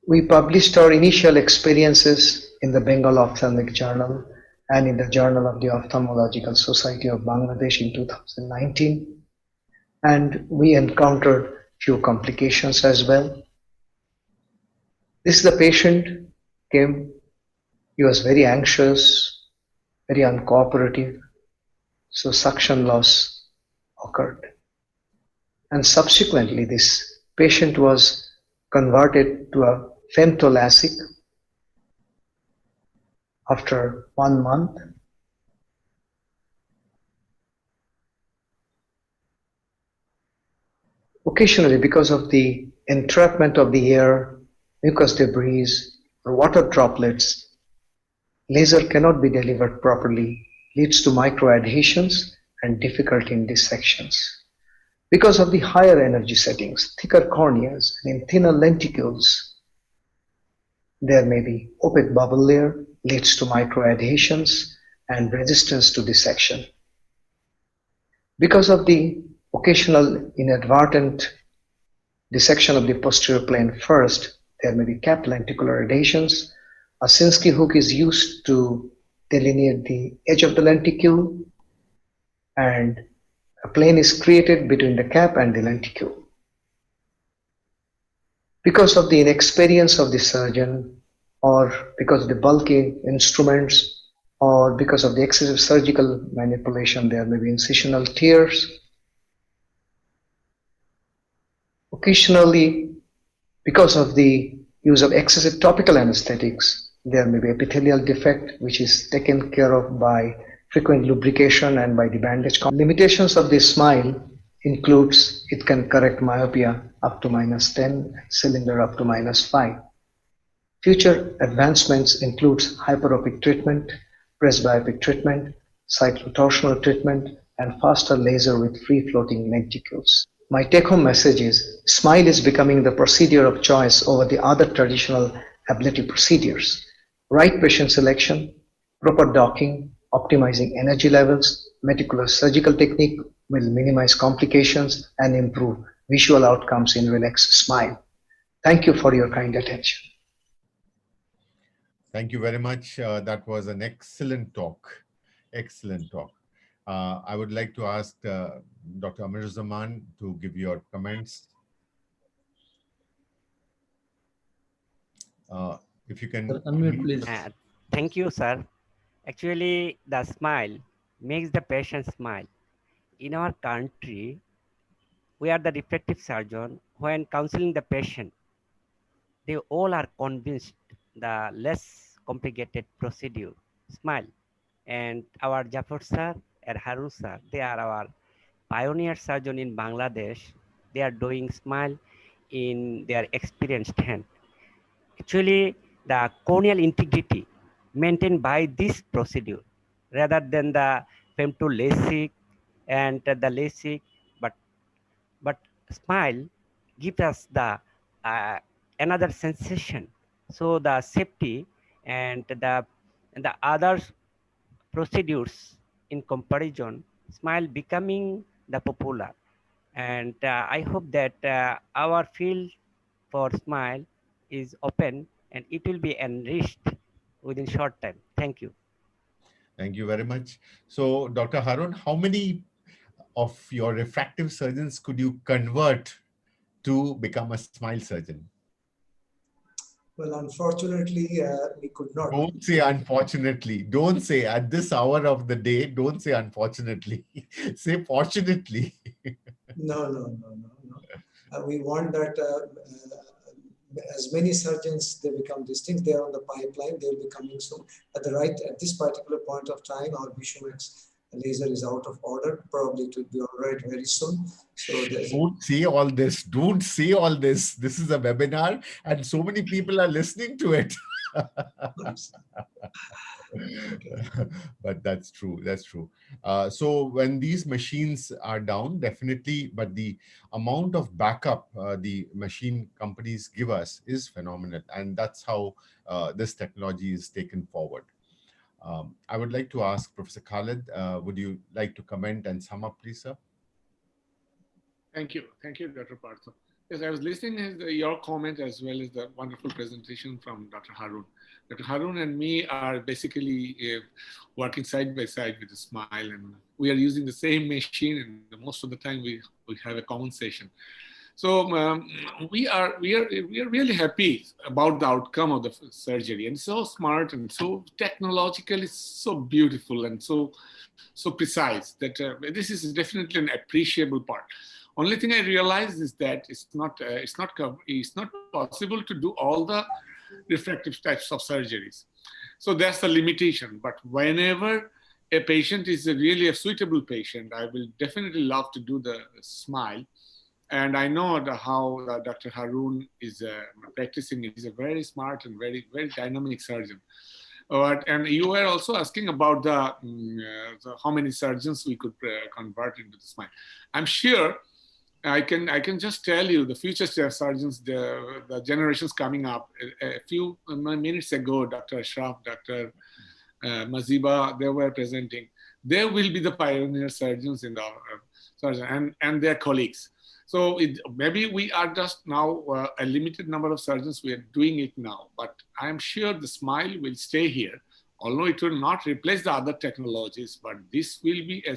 We published our initial experiences in the Bengal Ophthalmic Journal and in the Journal of the Ophthalmological Society of Bangladesh in 2019. And we encountered few complications as well. This is the patient came, he was very anxious, very uncooperative, so suction loss occurred. And subsequently this patient was converted to a femtolasic after 1 month. Occasionally, because of the entrapment of the air, mucous debris, or water droplets, laser cannot be delivered properly, leads to microadhesions and difficulty in dissections. Because of the higher energy settings, thicker corneas, and in thinner lenticules, there may be opaque bubble layer, leads to microadhesions and resistance to dissection. Because of the occasional inadvertent dissection of the posterior plane first, there may be cap lenticular adhesions. A Sinskey hook is used to delineate the edge of the lenticule, and a plane is created between the cap and the lenticule. Because of the inexperience of the surgeon, or because of the bulky instruments, or because of the excessive surgical manipulation, there may be incisional tears. Occasionally, because of the use of excessive topical anesthetics, there may be epithelial defect which is taken care of by frequent lubrication and by the bandage. Limitations of the smile includes it can correct myopia up to -10, cylinder up to -5. Future advancements includes hyperopic treatment, presbyopic treatment, cyclotorsional treatment, and faster laser with free-floating lenticules. My take-home message is, SMILE is becoming the procedure of choice over the other traditional ablative procedures. Right patient selection, proper docking, optimizing energy levels, meticulous surgical technique will minimize complications and improve visual outcomes in relaxed SMILE. Thank you for your kind attention. Thank you very much. That was an excellent talk. Excellent talk. I would like to ask Dr. Amiruzzaman to give your comments. If you can unmute, please. Thank you, sir. Actually, the smile makes the patient smile. In our country, we are the refractive surgeon. When counseling the patient, they all are convinced the less complicated procedure, smile. And our Jafar sir and Harun sir, they are our pioneer surgeon in Bangladesh. They are doing smile in their experienced hand. Actually, the corneal integrity maintained by this procedure rather than the femto LASIK and the LASIK, but smile gives us the another sensation. So the safety and the other procedures in comparison, smile becoming the popular. And I hope that our field for smile is open and it will be enriched within short time. Thank you. Thank you very much. So, Dr. Harun, how many of your refractive surgeons could you convert to become a smile surgeon? Well, unfortunately, we could not. Don't say unfortunately. Don't say at this hour of the day, don't say unfortunately. Say fortunately. No. We want that as many surgeons, they become these things, they are on the pipeline, they'll be coming soon. At this particular point of time, our Visumax laser is out of order. Probably it will be all right very soon. So don't say all this. Don't say all this. This is a webinar and so many people are listening to it. But that's true. That's true. So when these machines are down, definitely, but the amount of backup the machine companies give us is phenomenal, and that's how this technology is taken forward. I would like to ask Professor Khalid, would you like to comment and sum up, please, sir? Thank you, Dr. Partho. Yes, I was listening to your comment as well as the wonderful presentation from Dr. Harun. Dr. Harun and me are basically working side by side with a smile, and we are using the same machine, and most of the time we have a common session. So we are really happy about the outcome of the surgery, and so smart and so technologically so beautiful and so precise that this is definitely an appreciable part. Only thing I realized is that it's not possible to do all the refractive types of surgeries. So that's the limitation. But whenever a patient is really a suitable patient, I will definitely love to do the smile. And I know how Dr. Harun is practicing. He's a very smart and very dynamic surgeon. And you were also asking about how many surgeons we could convert into the smile. I'm sure I can just tell you the future surgeons, the generations coming up. A few minutes ago, Dr. Ashraf, Dr. Maziba, they were presenting. They will be the pioneer surgeons in the surgeon and their colleagues. So maybe we are just now a limited number of surgeons. We are doing it now, but I'm sure the smile will stay here. Although it will not replace the other technologies, but this will be a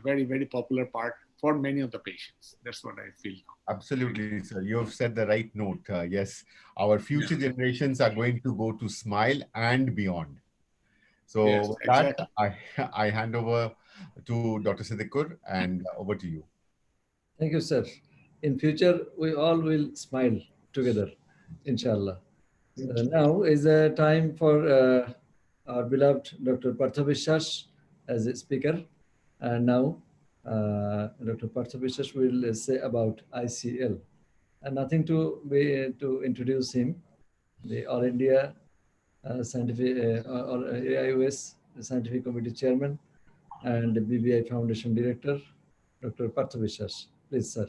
very popular part for many of the patients. That's what I feel now. Absolutely, sir. You have said the right note. Yes, our future generations are going to go to smile and beyond. So yes, with exactly. that, I hand over to Dr. Siddiqur, and over to you. Thank you, sir. In future, we all will smile together, inshallah. Now is a time for our beloved Dr. Partha Vishwas as a speaker. And now Dr. Partha Vishwas will say about ICL. And nothing to introduce him, the All India Scientific or AIOS Scientific Committee Chairman and the BBI Foundation Director, Dr. Partha Vishwas. Please, sir.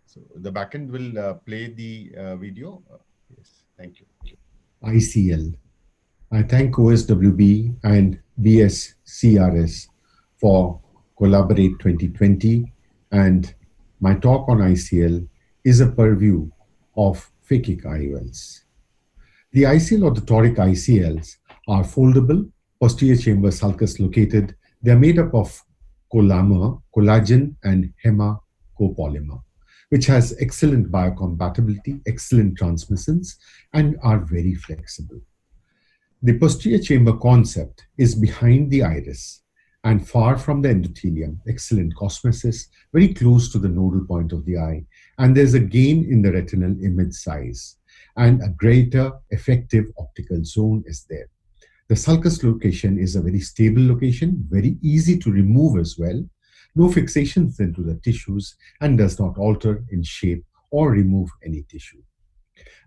So the backend will play the video. Yes, thank you. ICL. I thank OSWB and BSCRS for Collaborate 2020, and my talk on ICL is a purview of phakic IOLs. The ICL or the toric ICLs are foldable, posterior chamber sulcus located. They are made up of collagen and hemacopolymer, which has excellent biocompatibility, excellent transmittance, and are very flexible. The posterior chamber concept is behind the iris and far from the endothelium, excellent cosmesis, very close to the nodal point of the eye, and there's a gain in the retinal image size, and a greater effective optical zone is there. The sulcus location is a very stable location, very easy to remove as well, no fixations into the tissues, and does not alter in shape or remove any tissue.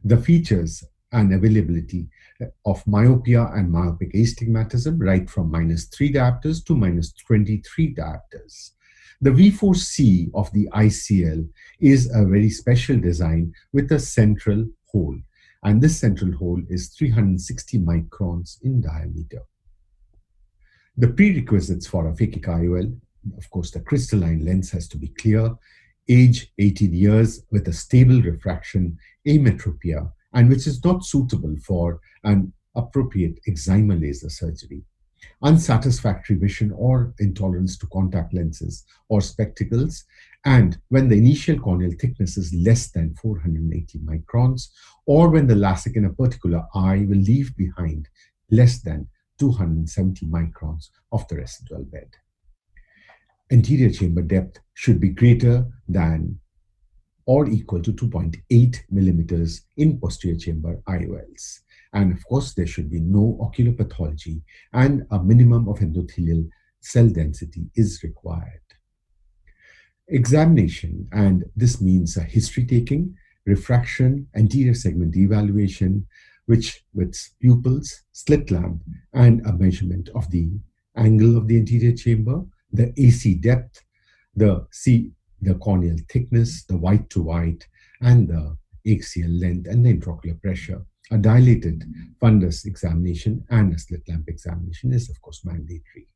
The features and availability of myopia and myopic astigmatism, right from -3 diopters to -23 diopters. The V4C of the ICL is a very special design with a central hole, and this central hole is 360 microns in diameter. The prerequisites for a phakic IOL, of course, the crystalline lens has to be clear, age 18 years with a stable refraction, ametropia, and which is not suitable for an appropriate excimer laser surgery. Unsatisfactory vision or intolerance to contact lenses or spectacles, and when the initial corneal thickness is less than 480 microns, or when the LASIK in a particular eye will leave behind less than 270 microns of the residual bed. Anterior chamber depth should be greater than or equal to 2.8 millimeters in posterior chamber IOLs. And of course, there should be no ocular pathology, and a minimum of endothelial cell density is required. Examination, and this means a history taking, refraction, anterior segment evaluation, which with pupils, slit lamp, and a measurement of the angle of the anterior chamber, the AC depth, the corneal thickness, the white to white, and the axial length and the intraocular pressure. A dilated fundus examination and a slit lamp examination is, of course, mandatory.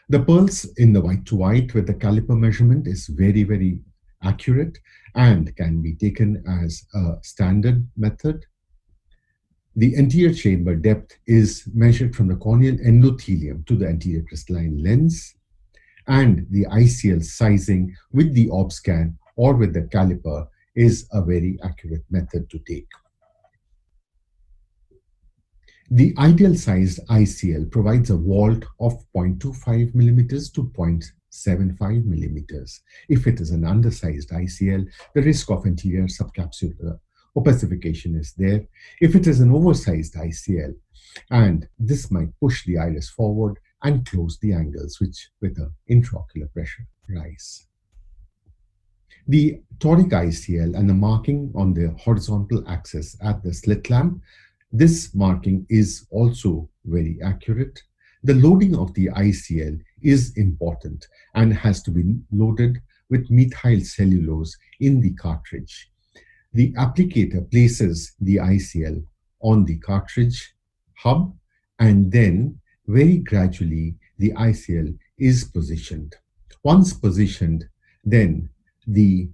The pulse in the white to white with the caliper measurement is very, very accurate and can be taken as a standard method. The anterior chamber depth is measured from the corneal endothelium to the anterior crystalline lens, and the ICL sizing with the OB scan or with the caliper is a very accurate method to take. The ideal sized ICL provides a vault of 0.25 millimeters to 0.75 millimeters. If it is an undersized ICL, the risk of anterior subcapsular opacification is there. If it is an oversized ICL, and this might push the iris forward and close the angles, which with an intraocular pressure rise. The toric ICL and the marking on the horizontal axis at the slit lamp, this marking is also very accurate. The loading of the ICL is important and has to be loaded with methyl cellulose in the cartridge. The applicator places the ICL on the cartridge hub, and then very gradually the ICL is positioned. Once positioned, then the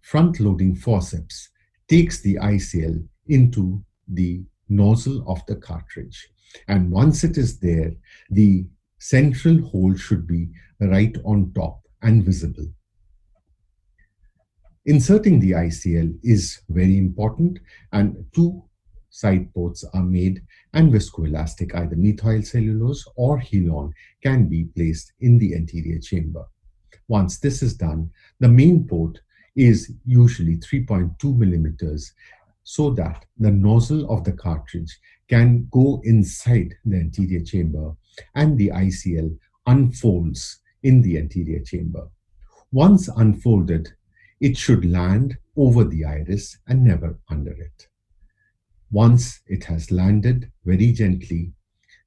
front-loading forceps takes the ICL into the nozzle of the cartridge. And once it is there, the central hole should be right on top and visible. Inserting the ICL is very important, and two side ports are made, and viscoelastic, either methyl cellulose or Helon, can be placed in the anterior chamber. Once this is done, the main port is usually 3.2 millimeters, so that the nozzle of the cartridge can go inside the anterior chamber and the ICL unfolds in the anterior chamber. Once unfolded, it should land over the iris and never under it. Once it has landed very gently,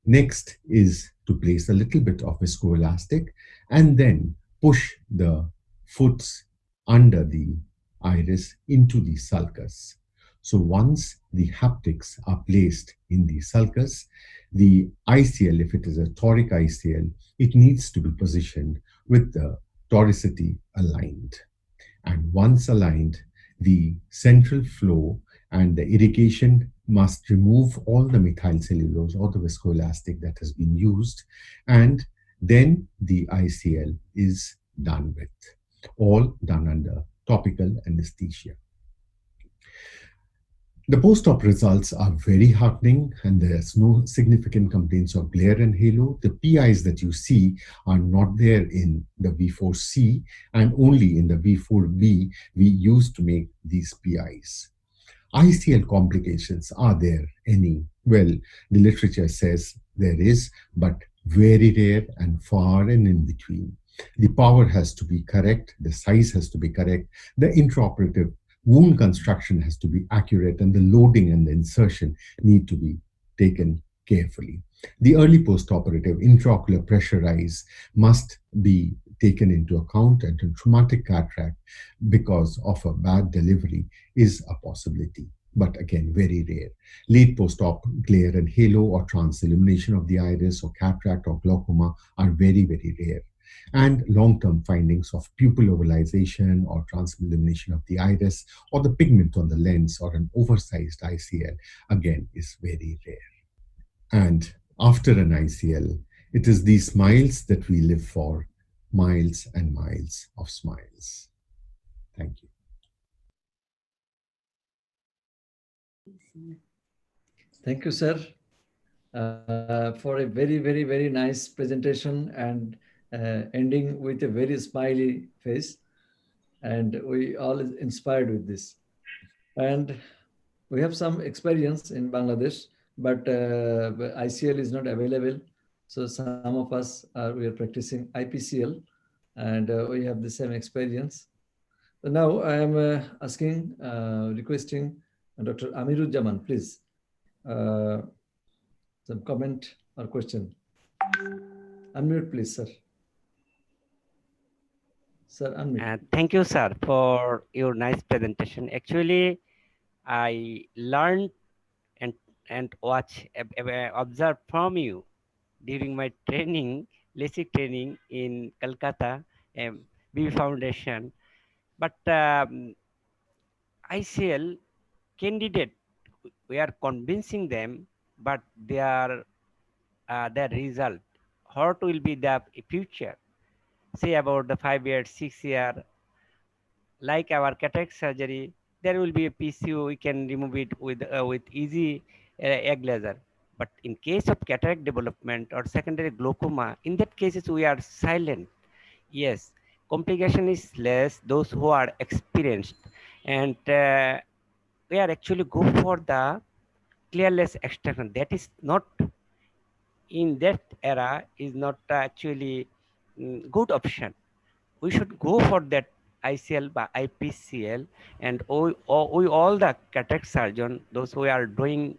next is to place a little bit of viscoelastic and then push the foots under the iris into the sulcus. So once the haptics are placed in the sulcus, the ICL, if it is a toric ICL, it needs to be positioned with the toricity aligned. And once aligned, the central flow and the irrigation must remove all the methyl cellulose or the viscoelastic that has been used, and then the ICL is done with, all done under topical anesthesia. The post-op results are very heartening, and there's no significant complaints of glare and halo. The PIs that you see are not there in the V4C, and only in the V4B we used to make these PIs. ICL complications, are there any? Well, the literature says there is, but very rare and far and in between. The power has to be correct, the size has to be correct, the intraoperative wound construction has to be accurate, and the loading and the insertion need to be taken carefully. The early postoperative intraocular pressure rise must be taken into account, and a traumatic cataract because of a bad delivery is a possibility, but again, very rare. Late post-op glare and halo or transillumination of the iris or cataract or glaucoma are very, very rare. And long-term findings of pupil ovalization or transillumination of the iris or the pigment on the lens or an oversized ICL, again, is very rare. And after an ICL, it is these smiles that we live for, miles and miles of smiles. Thank you. Thank you, sir, for a very, very, very nice presentation and ending with a very smiley face. And we all inspired with this. And we have some experience in Bangladesh, but ICL is not available. So some of us we are practicing IPCL, and we have the same experience. So now I am requesting And Dr. Amirujaman, please, some comment or question. Unmute, please, sir. Sir, unmute. Thank you, sir, for your nice presentation. Actually, I learned and watch, observe from you during my training, LASIK training in Calcutta, B Foundation. But ICL candidate, we are convincing them, but their result, what will be the future? Say about the 5 years, 6 year, like our cataract surgery, there will be a PCO, we can remove it with easy egg laser. But in case of cataract development or secondary glaucoma, in that cases we are silent. Yes, complication is less, those who are experienced. And we are actually go for the clearless extraction. That is not, in that era, is not actually good option. We should go for that ICL by IPCL, and we all the cataract surgeon, those who are doing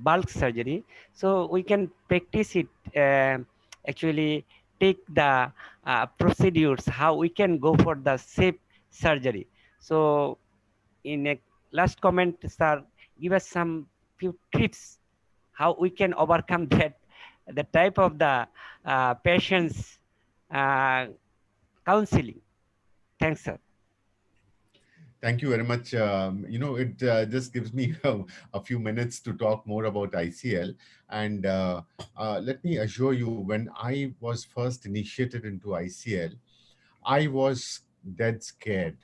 bulk surgery, so we can practice it, actually take the procedures, how we can go for the safe surgery. So in a last comment, sir, give us some few tips how we can overcome that, the type of the patients counseling. Thanks, sir. Thank you very much. It just gives me a few minutes to talk more about ICL. And let me assure you, when I was first initiated into ICL, I was dead scared.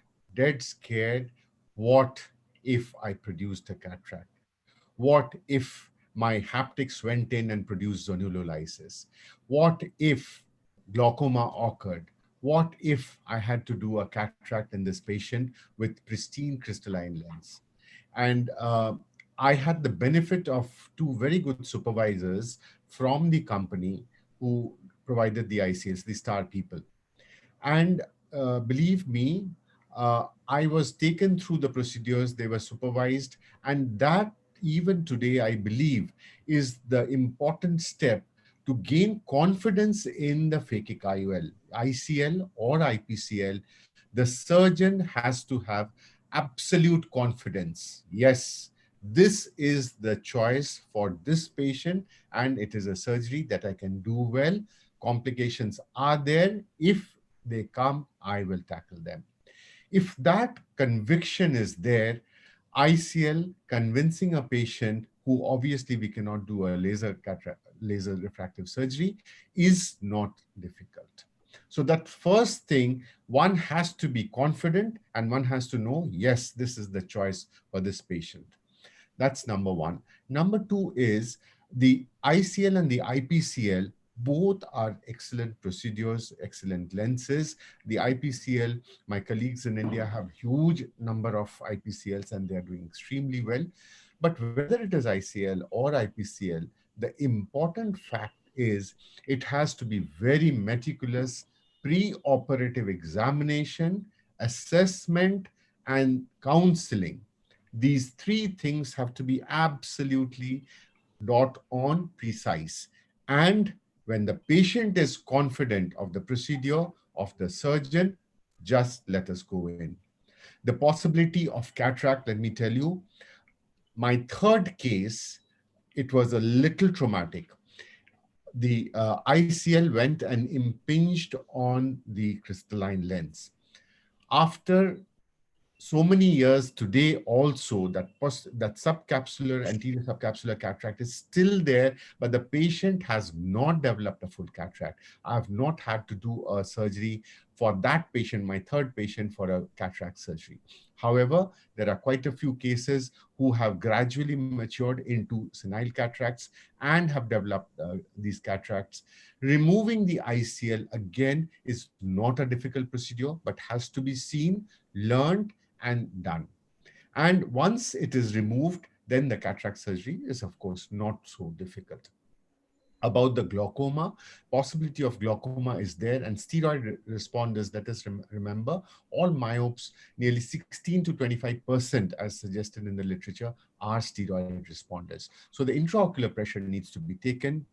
What if I produced a cataract? What if my haptics went in and produced zonulolysis? What if glaucoma occurred? What if I had to do a cataract in this patient with pristine crystalline lens? And I had the benefit of two very good supervisors from the company who provided the ICS, the star people. And believe me, I was taken through the procedures, they were supervised, and that even today, I believe, is the important step to gain confidence in the phakic IOL, ICL or IPCL. The surgeon has to have absolute confidence. Yes, this is the choice for this patient, and it is a surgery that I can do well. Complications are there. If they come, I will tackle them. If that conviction is there, ICL convincing a patient who obviously we cannot do a laser refractive surgery is not difficult. So that first thing, one has to be confident and one has to know, yes, this is the choice for this patient. That's number one. Number two is the ICL and the IPCL both are excellent procedures, excellent lenses. The IPCL, my colleagues in India have huge number of IPCLs and they are doing extremely well. But whether it is ICL or IPCL, the important fact is it has to be very meticulous, pre-operative examination, assessment, and counseling. These three things have to be absolutely dot on precise. And when the patient is confident of the procedure of the surgeon, just let us go in. The possibility of cataract, let me tell you, my third case, it was a little traumatic. The ICL went and impinged on the crystalline lens. After so many years today also, that subcapsular, anterior subcapsular cataract is still there, but the patient has not developed a full cataract. I have not had to do a surgery for that patient, my third patient, for a cataract surgery. However, there are quite a few cases who have gradually matured into senile cataracts and have developed these cataracts. Removing the ICL again is not a difficult procedure, but has to be seen, learned, and done. And once it is removed, then the cataract surgery is, of course, not so difficult. about the glaucoma. Possibility of glaucoma is there, and steroid responders, let us remember, all myopes, nearly 16 to 25%, as suggested in the literature, are steroid responders. So the intraocular pressure needs to be taken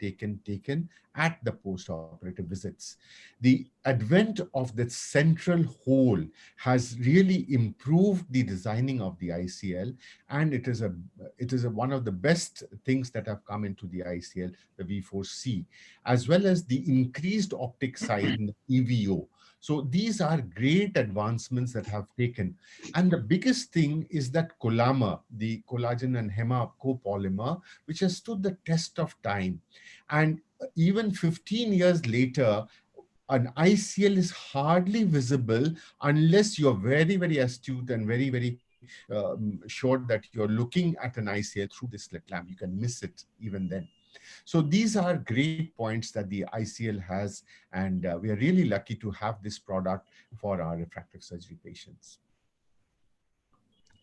at the post-operative visits. The advent of the central hole has really improved the designing of the ICL, and it is one of the best things that have come into the ICL, the V4C, as well as the increased optic size in the EVO. So these are great advancements that have taken. And the biggest thing is that Collamer, the collagen and hema copolymer, which has stood the test of time. And even 15 years later, an ICL is hardly visible unless you're very, very astute and very, very sure that you're looking at an ICL through this slit lamp. You can miss it even then. So these are great points that the ICL has, and we are really lucky to have this product for our refractive surgery patients.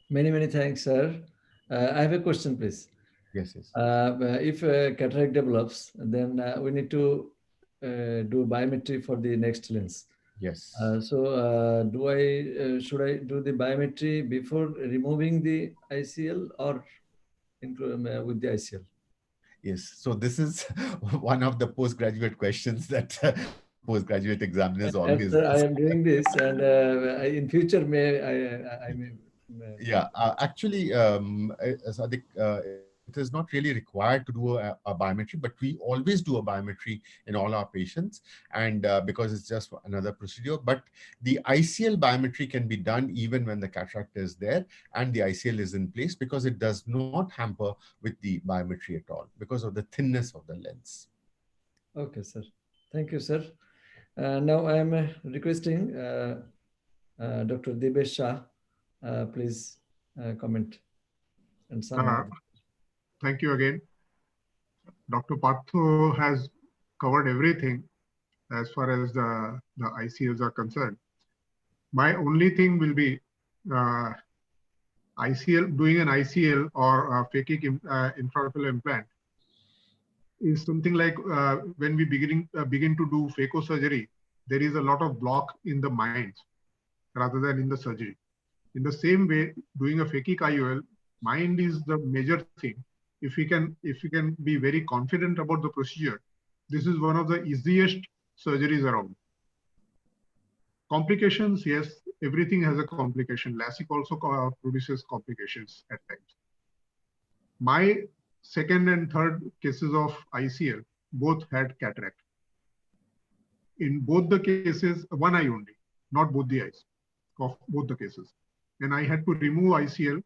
Many, many thanks, sir. I have a question, please. Yes, yes. If cataract develops, then we need to do biometry for the next lens. Yes. So should I do the biometry before removing the ICL or with the ICL? Yes, so this is one of the postgraduate questions that postgraduate examiners always Sir, I ask. am doing this, and in future I may. Yeah, actually, Sadiq, it is not really required to do a biometry, but we always do a biometry in all our patients, and because it's just another procedure. But the ICL biometry can be done even when the cataract is there and the ICL is in place, because it does not hamper with the biometry at all because of the thinness of the lens. Okay, sir. Thank you, sir. Now I am requesting Dr. Debesh Shah, please comment and summarize. Thank you again. Dr. Partho has covered everything as far as the ICLs are concerned. My only thing will be ICL, doing an ICL or a phakic intraocular implant is something like when we begin to do phacosurgery, there is a lot of block in the mind rather than in the surgery. In the same way, doing a phakic IOL, mind is the major thing. If we can be very confident about the procedure, this is one of the easiest surgeries around. Complications, yes, everything has a complication. LASIK also produces complications at times. My second and third cases of ICL both had cataract. In both the cases, one eye only, not both the eyes of both the cases. And I had to remove ICL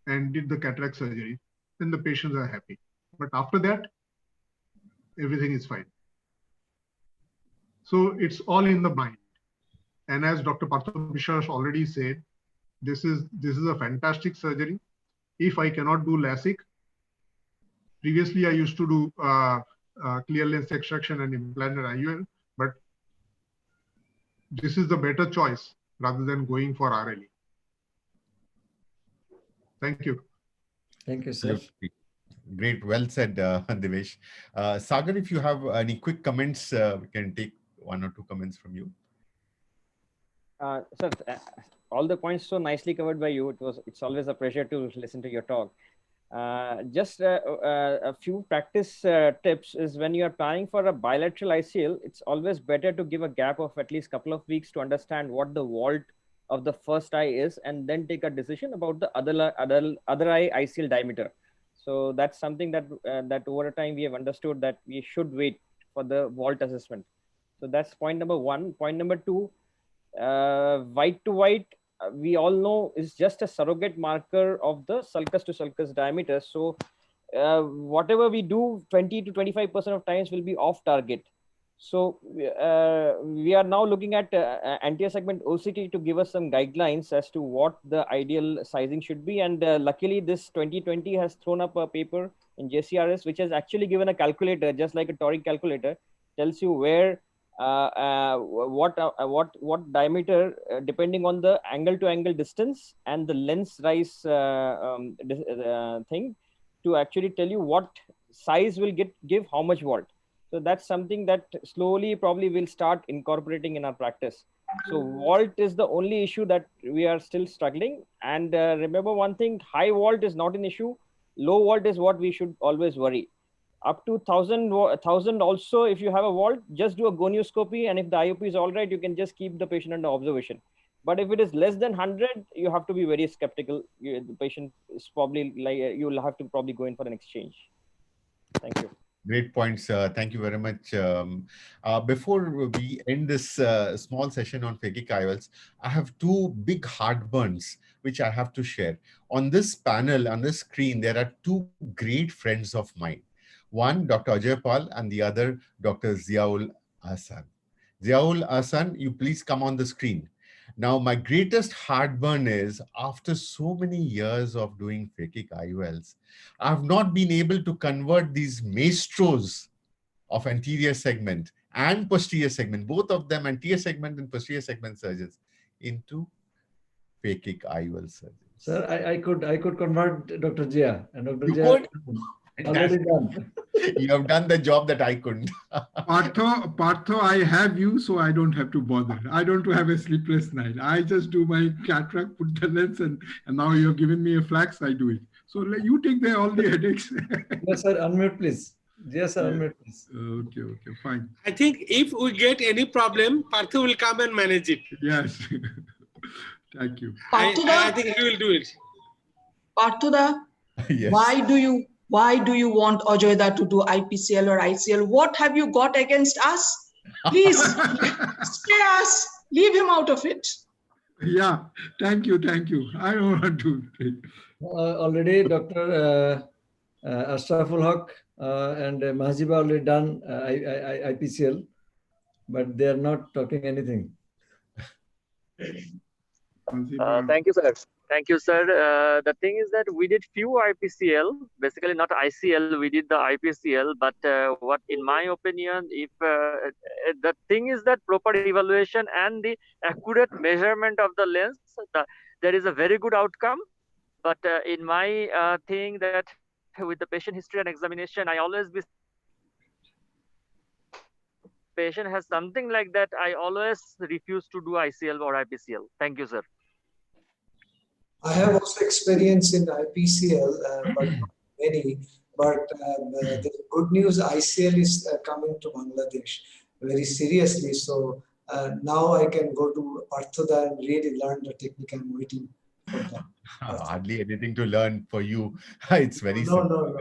and did the cataract surgery, then the patients are happy. But after that, everything is fine. So it's all in the mind. And as Dr. Partho Biswas already said, this is a fantastic surgery. If I cannot do LASIK, previously I used to do clear lens extraction and implanted IOL, but this is the better choice rather than going for RLE. Thank you. Thank you, sir. Great, well said, Devesh. Sagar, if you have any quick comments, we can take one or two comments from you. Sir, all the points so nicely covered by you. It's always a pleasure to listen to your talk. Just a few practice tips is when you are planning for a bilateral ICL, it's always better to give a gap of at least a couple of weeks to understand what the vault of the first eye is, and then take a decision about the other eye ICL diameter. So that's something that that over time we have understood that we should wait for the vault assessment. So that's point number one. Point number two, white to white, we all know is just a surrogate marker of the sulcus to sulcus diameter. So whatever we do, 20 to 25% of times will be off target. So we are now looking at anterior segment OCT to give us some guidelines as to what the ideal sizing should be. And luckily, this 2020 has thrown up a paper in JCRS, which has actually given a calculator, just like a toric calculator, tells you where what diameter, depending on the angle to angle distance and the lens rise thing, to actually tell you what size will give how much vault. So that's something that slowly probably will start incorporating in our practice. So vault is the only issue that we are still struggling. And remember one thing, high vault is not an issue. Low vault is what we should always worry. Up to 1,000 also, if you have a vault, just do a gonioscopy, and if the IOP is all right, you can just keep the patient under observation. But if it is less than 100, you have to be very skeptical. The patient is probably like, you will have to probably go in for an exchange. Thank you. Great points. Thank you very much. Before we end this small session on phakic IOLs, I have two big heartburns which I have to share. On this panel, on this screen, there are two great friends of mine. One, Dr. Ajay Pal, and the other, Dr. Ziaul Ahsan. Ziaul Ahsan, you please come on the screen. Now, my greatest heartburn is, after so many years of doing phakic IOLs, I have not been able to convert these maestros of anterior segment and posterior segment, both of them, anterior segment and posterior segment surgeons, into phakic IOL surgeons. Sir, I could convert Dr. Jia, and Dr. You Jia could? already done. You have done the job that I couldn't. Partho, I have you, so I don't have to bother. I don't have a sleepless night. I just do my cataract, put the lens, and now you have given me a flax, I do it. So you take all the headaches. Yes, sir, unmute please. Yes, sir, unmute please. Okay, fine. I think if we get any problem, Partho will come and manage it. Yes. Thank you. I think he will do it. Parthuda, yes. Why do you want Ajoyda to do IPCL or ICL? What have you got against us? Please, spare us. Leave him out of it. Yeah, thank you. I don't want to. Already Dr. Ashraful Haq and Mahziba already done IPCL, but they are not talking anything. Thank you, sir. Thank you, sir. The thing is that we did few IPCL, basically not ICL, we did the IPCL, but what in my opinion, if the thing is that proper evaluation and the accurate measurement of the lens, there is a very good outcome. But in my thing that with the patient history and examination, I always be patient has something like that, I always refuse to do ICL or IPCL. Thank you, sir. I have also experience in IPCL, but not many. But the good news, ICL is coming to Bangladesh very seriously. So now I can go to Parthuda and really learn the technique. I'm waiting for that. Hardly anything to learn for you. It's very simple. No.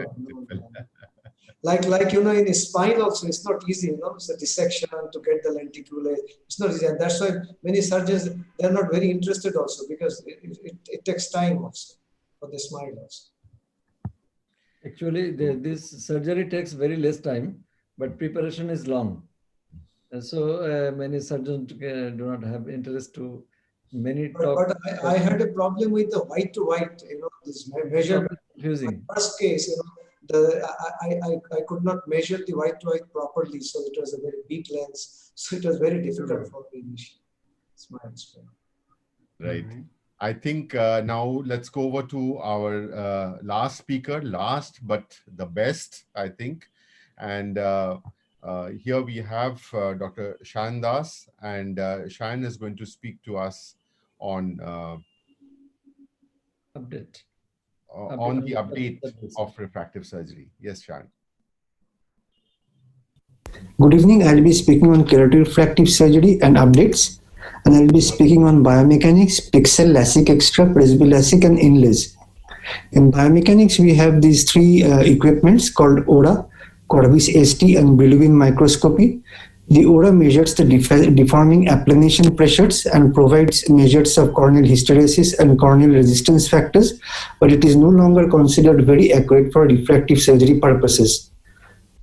Like in spine also, it's not easy. It's a dissection to get the lenticulae. It's not easy, and that's why many surgeons, they're not very interested also, because it takes time also for the smile also. Actually, this surgery takes very less time, but preparation is long. And so many surgeons do not have interest to many talk. But I had a problem with the white to white, this measurement. Confusing. First case, I could not measure the white to white properly, so it was a very big lens. So it was very difficult for me initially. Right. I think now let's go over to our last speaker, last but the best, I think. And here we have Dr. Shayan Das, and Shayan is going to speak to us on on the update of refractive surgery. Yes, Shayan. Good evening. I'll be speaking on keratic refractive surgery and updates, and I'll be speaking on biomechanics, pixel, LASIK extra, presby-LASIK, and inlays. In biomechanics, we have these three equipments called ORA, Corvis ST, and Brillouin microscopy. The ORA measures the deforming applanation pressures and provides measures of corneal hysteresis and corneal resistance factors, but it is no longer considered very accurate for refractive surgery purposes.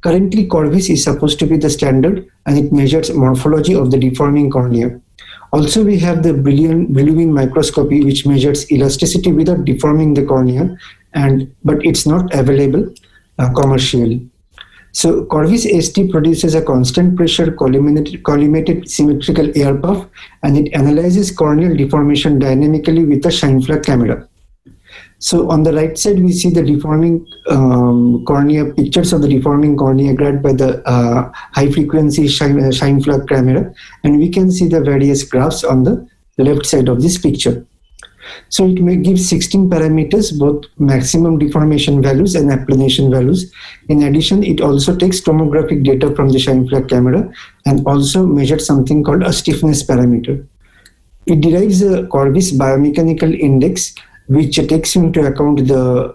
Currently, Corvis is supposed to be the standard, and it measures morphology of the deforming cornea. Also, we have the Brillouin microscopy, which measures elasticity without deforming the cornea, but it's not available commercially. So Corvis ST produces a constant pressure collimated symmetrical air puff, and it analyzes corneal deformation dynamically with a shine flag camera. So on the right side, we see the deforming cornea, pictures of the deforming cornea grabbed by the high frequency shine flux camera. And we can see the various graphs on the left side of this picture. So it may give 16 parameters, both maximum deformation values and applanation values. In addition, it also takes tomographic data from the shine flux camera and also measured something called a stiffness parameter. It derives a Corvis biomechanical index, which takes into account the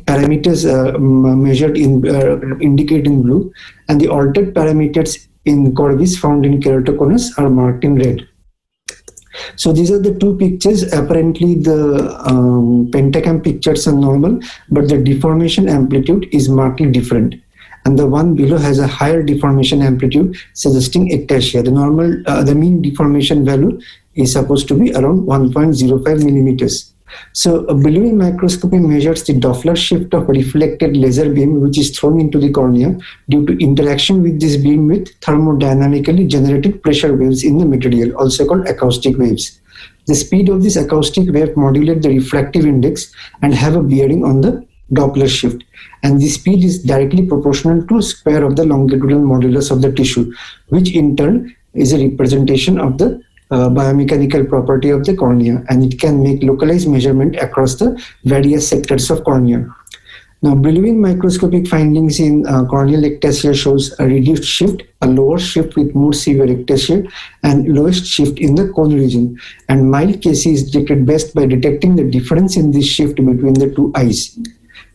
parameters measured in indicated in blue, and the altered parameters in Corvis found in keratoconus are marked in red. So these are the two pictures. Apparently the pentacam pictures are normal, but the deformation amplitude is markedly different. And the one below has a higher deformation amplitude, suggesting ectasia. The normal, the mean deformation value is supposed to be around 1.05 millimeters. So a billowing microscopy measures the Doppler shift of a reflected laser beam which is thrown into the cornea due to interaction with this beam with thermodynamically generated pressure waves in the material, also called acoustic waves. The speed of this acoustic wave modulates the refractive index and have a bearing on the Doppler shift. And the speed is directly proportional to square of the longitudinal modulus of the tissue, which in turn is a representation of the biomechanical property of the cornea, and it can make localized measurement across the various sectors of cornea. Now, billowing microscopic findings in corneal ectasia shows a reduced shift, a lower shift with more severe ectasia, and lowest shift in the cone region. And mild case is detected best by detecting the difference in this shift between the two eyes.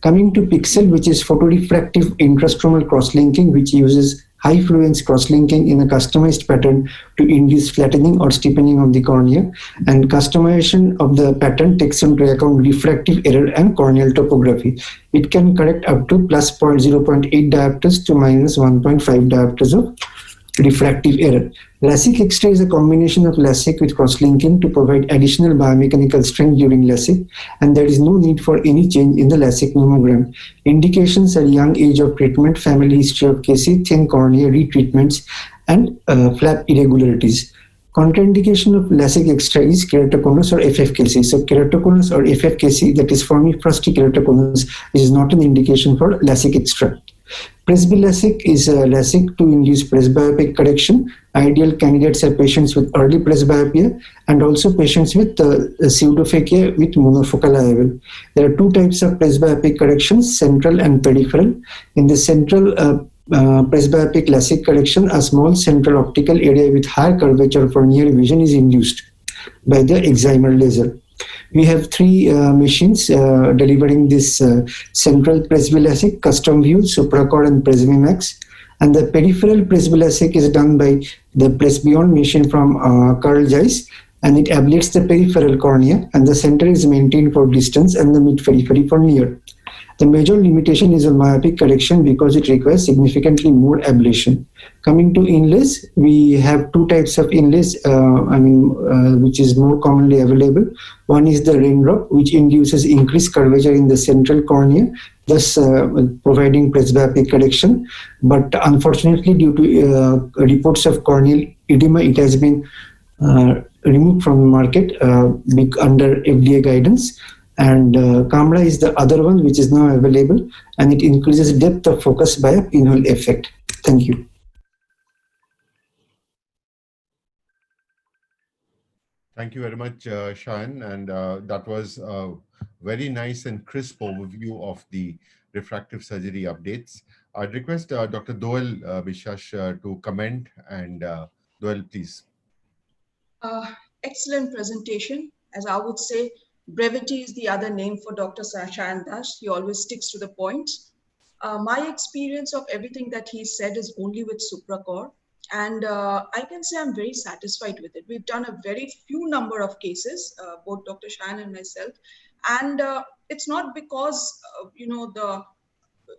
Coming to pixel, which is photorefractive intrastromal crosslinking, which uses high fluence crosslinking in a customized pattern to induce flattening or steepening of the cornea, and customization of the pattern takes into account refractive error and corneal topography. It can correct up to plus 0.8 diopters to minus 1.5 diopters of refractive error. LASIK X-ray is a combination of LASIK with crosslinking to provide additional biomechanical strength during LASIK, and there is no need for any change in the LASIK nomogram. Indications are young age of treatment, family history of KC, thin cornea, retreatments, and flap irregularities. Contraindication of LASIK X-ray is keratoconus or FFKC. So keratoconus or FFKC, that is formifrosty keratoconus, is not an indication for LASIK X-ray. PresbyLASIK is a LASIK to induce presbyopic correction. Ideal candidates are patients with early presbyopia and also patients with pseudophakia with monofocal IOL. There are two types of presbyopic corrections, central and peripheral. In the central presbyopic LASIK correction, a small central optical area with higher curvature for near vision is induced by the excimer laser. We have three machines delivering this central presbyLASIK, custom view, SupraCord and Presbymax. And the peripheral presbyLASIK is done by the Presbyon machine from Carl Zeiss, and it ablates the peripheral cornea, and the center is maintained for distance and the mid-periphery for near. The major limitation is on myopic correction because it requires significantly more ablation. Coming to inlays, we have two types of inlays, which is more commonly available. One is the raindrop, which induces increased curvature in the central cornea, thus providing presbyopic correction. But unfortunately, due to reports of corneal edema, it has been removed from the market under FDA guidance. And Camera is the other one which is now available, and it increases depth of focus by a pinhole effect. Thank you. Thank you very much, Shayan. And that was a very nice and crisp overview of the refractive surgery updates. I'd request Dr. Doel Bishash to comment. And Doel, please. Excellent presentation. As I would say, brevity is the other name for Dr. Shayan Das. He always sticks to the point. My experience of everything that he said is only with SupraCord. And I can say I'm very satisfied with it. We've done a very few number of cases, both Dr. Shayan and myself. And it's not because,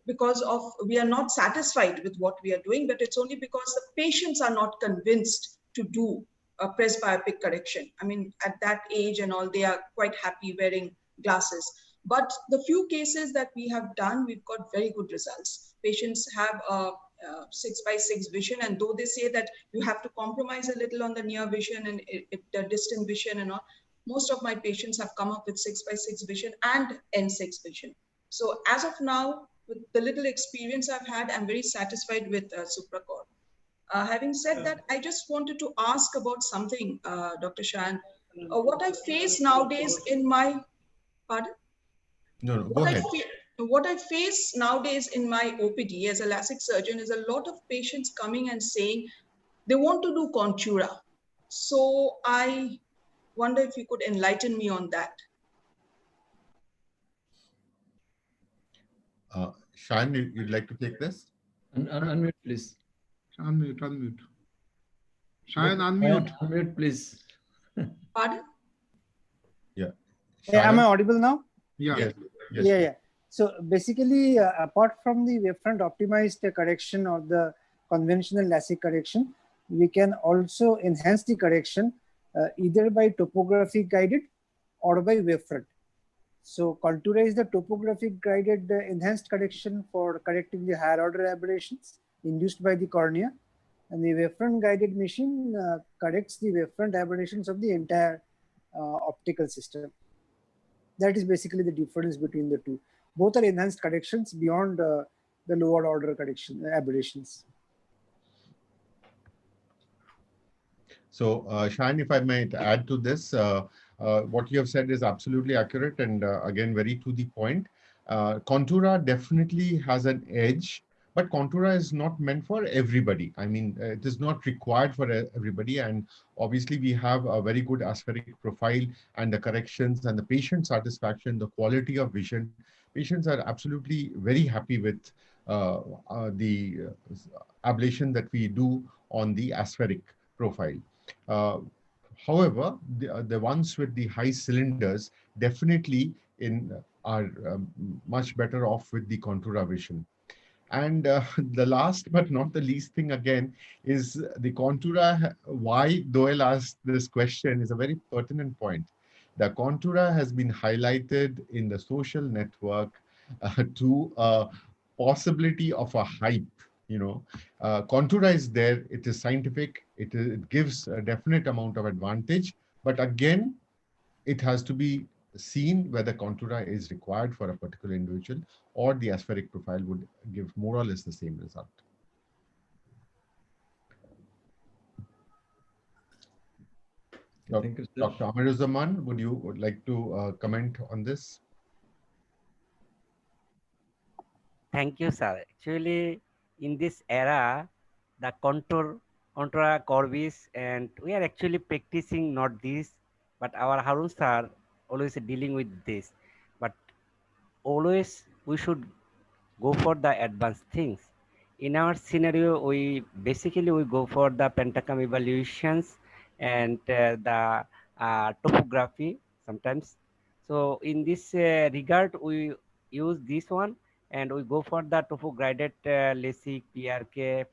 because of we are not satisfied with what we are doing, but it's only because the patients are not convinced to do a presbyopic correction. I mean, at that age and all, they are quite happy wearing glasses. But the few cases that we have done, we've got very good results. Patients have a 6x6 vision, and though they say that you have to compromise a little on the near vision and the distant vision and all, most of my patients have come up with 6/6 vision and N6 vision. So as of now, with the little experience I've had, I'm very satisfied with Supracor. Having said that, I just wanted to ask about something, Dr. Shan. What I face nowadays in my, pardon? No, go ahead. What I face nowadays in my OPD as a LASIK surgeon is a lot of patients coming and saying they want to do Contura. So I wonder if you could enlighten me on that. Shayan, you'd like to take this? Unmute, please. Unmute. Shayan, unmute. Unmute, please. Pardon? Yeah. Yeah, am I audible now? Yeah. Yes. Yeah. So basically, apart from the wavefront optimized correction or the conventional LASIK correction, we can also enhance the correction either by topographic guided or by wavefront. So Contura is the topographic guided enhanced correction for correcting the higher order aberrations induced by the cornea, and the wavefront guided machine corrects the wavefront aberrations of the entire optical system. That is basically the difference between the two. Both are enhanced corrections beyond the lower order correction aberrations. So, Shayan, if I might add to this, what you have said is absolutely accurate and again, very to the point. Contura definitely has an edge, but Contura is not meant for everybody. I mean, it is not required for everybody. And obviously, we have a very good aspheric profile and the corrections and the patient satisfaction, the quality of vision. Patients are absolutely very happy with the ablation that we do on the aspheric profile. However, the ones with the high cylinders definitely are much better off with the Contura vision. And the last but not the least thing again is the Contura. Why Doyle asked this question is a very pertinent point. The Contura has been highlighted in the social network to a possibility of a hype. Contura is there, it is scientific, it gives a definite amount of advantage, but again, it has to be seen whether Contura is required for a particular individual or the aspheric profile would give more or less the same result. Thank you, sir. Dr. Amiruzaman, would you like to comment on this? Thank you, sir. Actually, in this era, the Contura Corbis, and we are actually practicing not this, but our Harun sir always dealing with this. But always we should go for the advanced things. In our scenario, we basically go for the pentacam evaluations and the topography sometimes. So in this regard, we use this one and we go for the topo guided LASIK, PRK,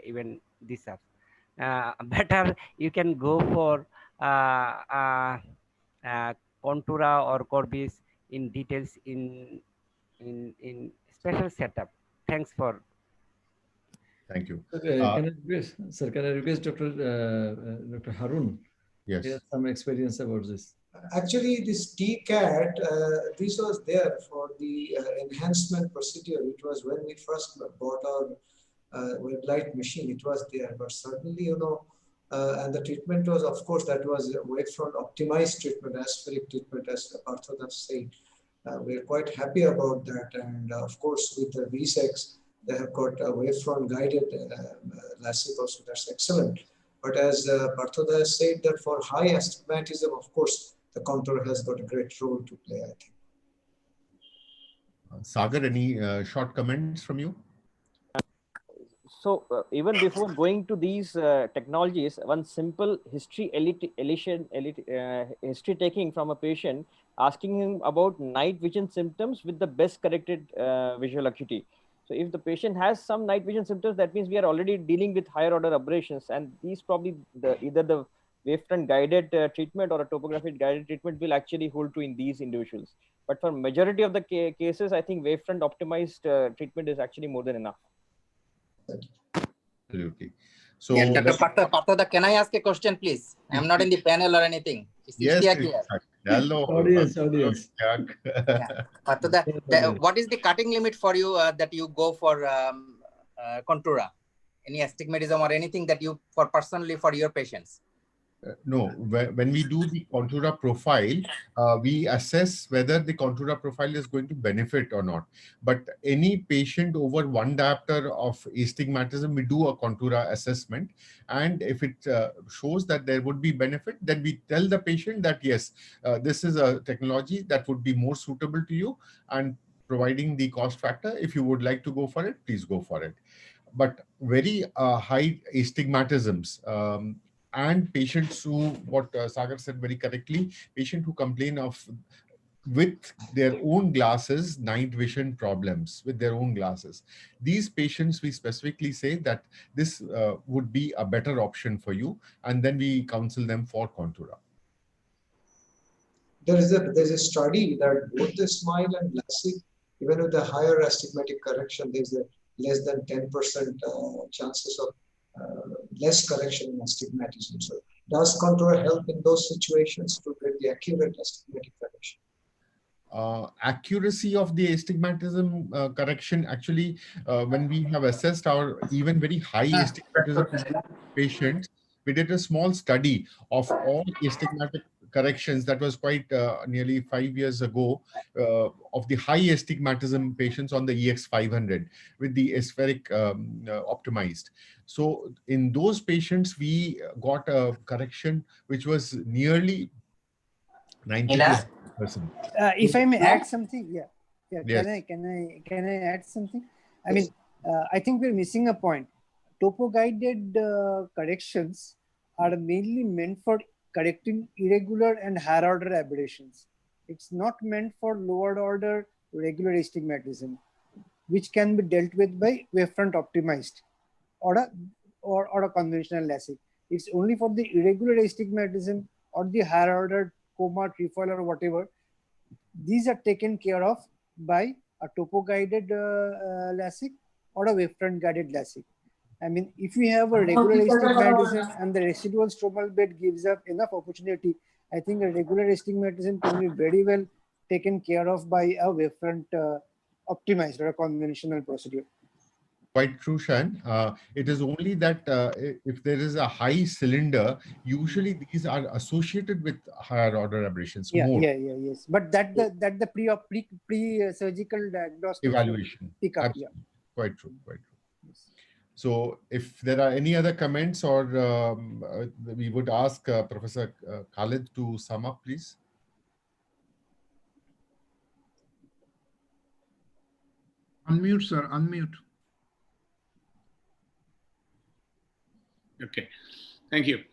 even this apps. Better you can go for Contura or Corbis in details in special setup. Thanks for. Thank you. Sir, can I request Dr. Harun? Yes. He has some experience about this. Actually, this TCAT, this was there for the enhancement procedure. It was when we first bought our red light machine, it was there. But certainly, and the treatment was, of course, that was wavefront optimized treatment, aspheric treatment, as Partho has said. We're quite happy about that. And of course, with the VSEX, they have got a wavefront guided LASIK also. That's excellent. But as Partho has said, that for high astigmatism, of course, the Contour has got a great role to play, I think. Sagar, any short comments from you? So even before going to these technologies, one simple history history taking from a patient, asking him about night vision symptoms with the best corrected visual acuity. So if the patient has some night vision symptoms, that means we are already dealing with higher order aberrations, and these probably either the wavefront guided treatment or a topographic guided treatment will actually hold true in these individuals. But for majority of the cases, I think wavefront optimized treatment is actually more than enough. Absolutely. So yeah, Dr. Partha, can I ask a question, please? I'm not in the panel or anything. Is yes, Ishtiaq here? hello. Audience. Yeah. Partha, what is the cutting limit for you that you go for Contura? Any astigmatism or anything that you for personally for your patients? No, when we do the contour profile, we assess whether the contour profile is going to benefit or not. But any patient over 1 diopter of astigmatism, we do a contour assessment. And if it shows that there would be benefit, then we tell the patient that, yes, this is a technology that would be more suitable to you. And providing the cost factor, if you would like to go for it, please go for it. But very high astigmatisms, and patients who, what Sagar said very correctly, patients who complain of with their own glasses, night vision problems with their own glasses. These patients, we specifically say that this would be a better option for you, and then we counsel them for Contura. There's a study that both the SMILE and LASIK, even with the higher astigmatic correction, there's a less than 10% chances of less correction in astigmatism. So does Contour help in those situations to get the accurate astigmatic correction? Accuracy of the astigmatism correction, actually, when we have assessed our even very high astigmatism patients, we did a small study of all astigmatic corrections that was quite nearly 5 years ago, of the high astigmatism patients on the EX500 with the aspheric optimized. So in those patients, we got a correction which was nearly 90%. If I may add something, Yes. Can I add something? I mean, I think we're missing a point. Topo-guided corrections are mainly meant for correcting irregular and higher order aberrations. It's not meant for lower order regular astigmatism, which can be dealt with by wavefront optimized or a conventional LASIK. It's only for the irregular astigmatism or the higher order coma, trefoil, or whatever. These are taken care of by a topo-guided LASIK or a wavefront guided LASIK. I mean, if we have a regular astigmatism and the residual stromal bed gives up enough opportunity, I think a regular astigmatism can be very well taken care of by a wavefront optimized or a conventional procedure. Quite true, Shan. It is only that if there is a high cylinder, usually these are associated with higher order aberrations more. Yes. But the pre-surgical diagnostic Evaluation. Pick up, Absolutely. Quite true. Yes. So if there are any other comments, or we would ask Professor Khalid to sum up, please. Unmute, sir. Unmute. Okay, thank you.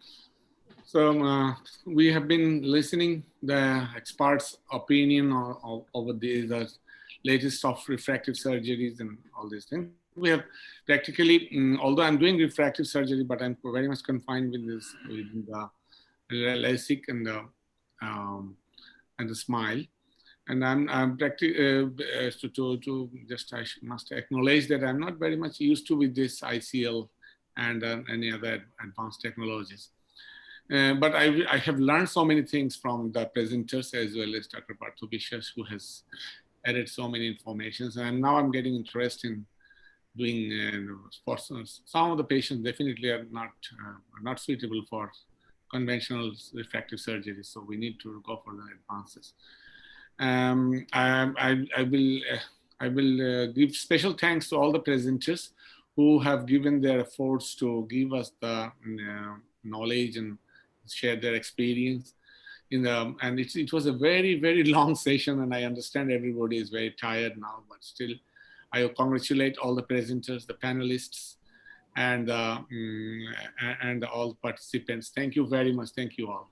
So we have been listening the experts' opinion over the latest of refractive surgeries and all these things. We have practically, although I'm doing refractive surgery, but I'm very much confined with this, with the LASIK and the SMILE. And I'm practicing to just, I must acknowledge that I'm not very much used to with this ICL and any other advanced technologies. But I have learned so many things from the presenters as well as Dr. Partha, who has added so many informations. And now I'm getting interest in doing for some of the patients definitely are not suitable for conventional refractive surgery. So we need to go for the advances. I will give special thanks to all the presenters who have given their efforts to give us the knowledge and share their experience. And it was a very, very long session, and I understand everybody is very tired now, but still I congratulate all the presenters, the panelists, and all participants. Thank you very much. Thank you all.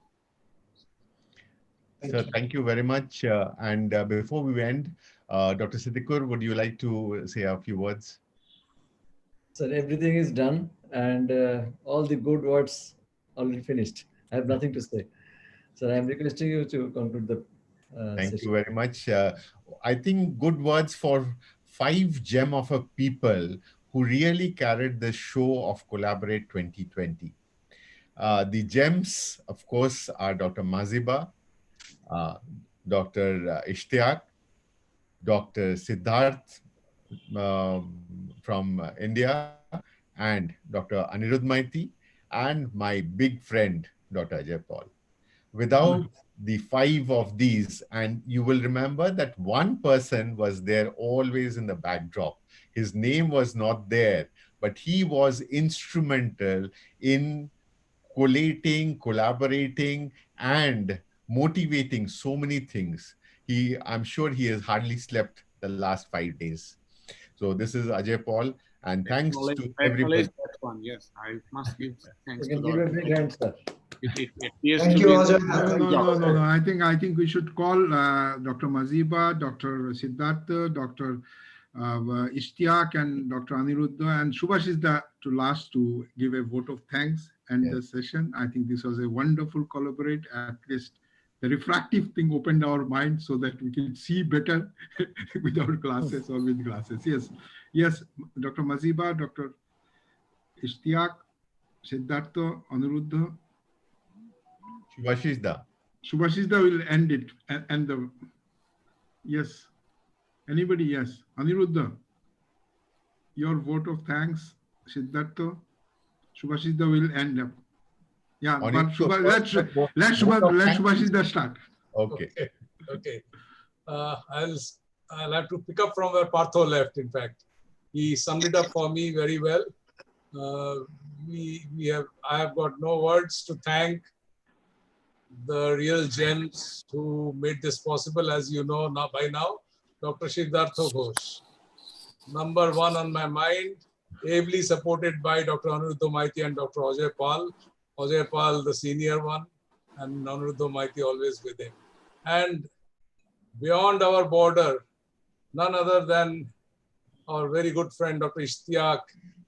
Sir, thank you very much. And before we end, Dr. Siddiqur, would you like to say a few words? Sir, everything is done, and all the good words already finished. I have nothing to say. So I am requesting you to conclude the Thank session. you very much. I think good words for 5 gem of a people who really carried the show of Collaborate 2020. The gems, of course, are Dr. Maziba, Dr. Ishtiaq, Dr. Siddharth from India, and Dr. Anirudh Maiti, and my big friend, Dr. Ajay Paul. Without the five of these, and you will remember that one person was there always in the backdrop. His name was not there, but he was instrumental in collating, collaborating, and motivating so many things. I'm sure he has hardly slept the last 5 days. So this is Ajay Paul, and thanks to I acknowledge everybody. that one. Yes, I must give thanks You to can give a big hand, sir. It appears Thank to you, be Ajay. No. I think we should call Dr. Maziba, Dr. Siddhartha, Dr. Ishtiaq, and Dr. Aniruddha, and Subhash is the last to give a vote of thanks and the session. I think this was a wonderful collaborate. At least the refractive thing opened our mind so that we can see better without glasses or with glasses. Yes, Dr. Maziba, Dr. Ishtiaq, Siddhartha, Aniruddha. Subhashida will end it. And the yes. Anybody? Yes. Aniruddha, your vote of thanks, Siddhartha. Subhashida will end up. Yeah, but let Subhashida start. Okay. I'll have to pick up from where Partho left. In fact, he summed it up for me very well. I have got no words to thank the real gems who made this possible, as you know by now. Dr. Siddhartha Ghosh, number one on my mind, ably supported by Dr. Aniruddha Maiti and Dr. Ajay Pal. Ajay Pal, the senior one, and Aniruddha Maiti always with him. And beyond our border, none other than our very good friend, Dr. Ishtiaq,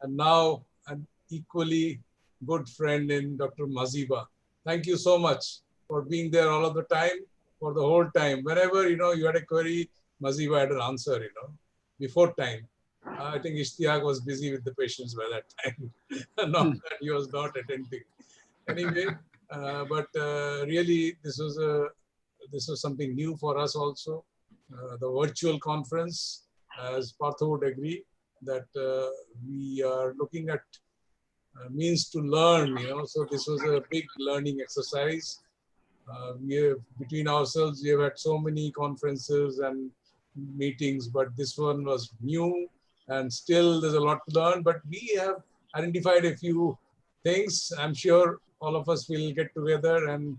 and now an equally good friend in Dr. Maziba. Thank you so much for being there all of the time, for the whole time. Whenever, you had a query, Maziba had an answer, before time. I think Ishtiaq was busy with the patients by that time. Not that he was not attending. Anyway, but really, this was something new for us also. The virtual conference, as Partho would agree, that we are looking at means to learn, so this was a big learning exercise. Between ourselves, we have had so many conferences and meetings, but this one was new and still there's a lot to learn, but we have identified a few things. I'm sure all of us will get together and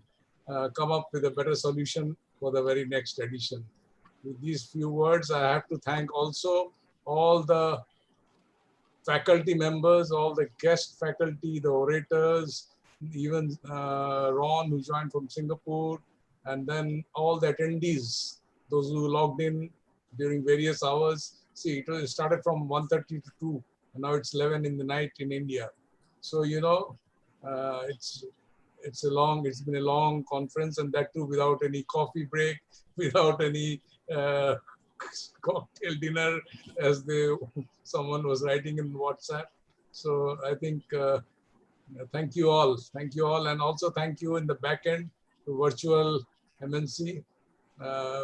come up with a better solution for the very next edition. With these few words, I have to thank also all the faculty members, all the guest faculty, the orators, even Ron, who joined from Singapore, and then all the attendees, those who logged in during various hours. See, it started from 1:30 to 2, and now it's 11 in the night in India. So, it's been a long conference, and that too without any coffee break, without any cocktail dinner, as someone was writing in WhatsApp. So I think thank you all, and also thank you in the back end to Virtual MNC,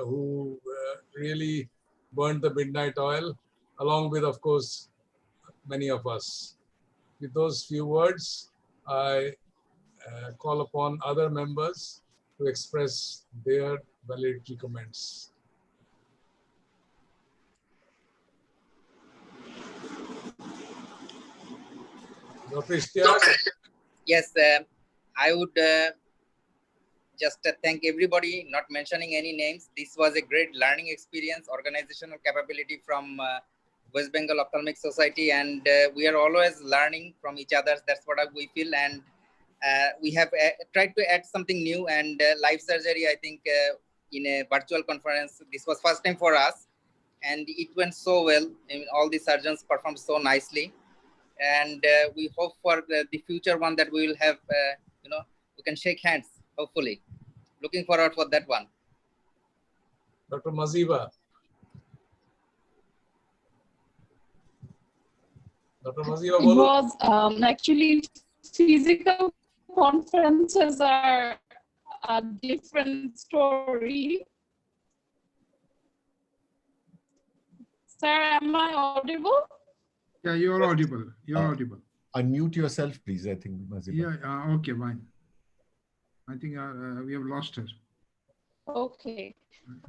who really burned the midnight oil, along with, of course, many of us. With those few words, I call upon other members to express their valedictory comments. Dr. Ishtiaq? Yes, I would just thank everybody, not mentioning any names. This was a great learning experience, organizational capability from West Bengal Ophthalmic Society, and we are always learning from each other. That's what we feel, and we have tried to add something new, and live surgery, I think, in a virtual conference, this was first time for us, and it went so well. I mean, all the surgeons performed so nicely, and we hope for the future one that we will have, we can shake hands, hopefully. Looking forward for that one. Dr. Maziba. Dr. Maziba, It was actually physical conferences are a different story. Sir, am I audible? Yeah, you're audible. You're audible. Unmute yourself, please. I think Maziba. Yeah, okay, fine. I think we have lost her. Okay.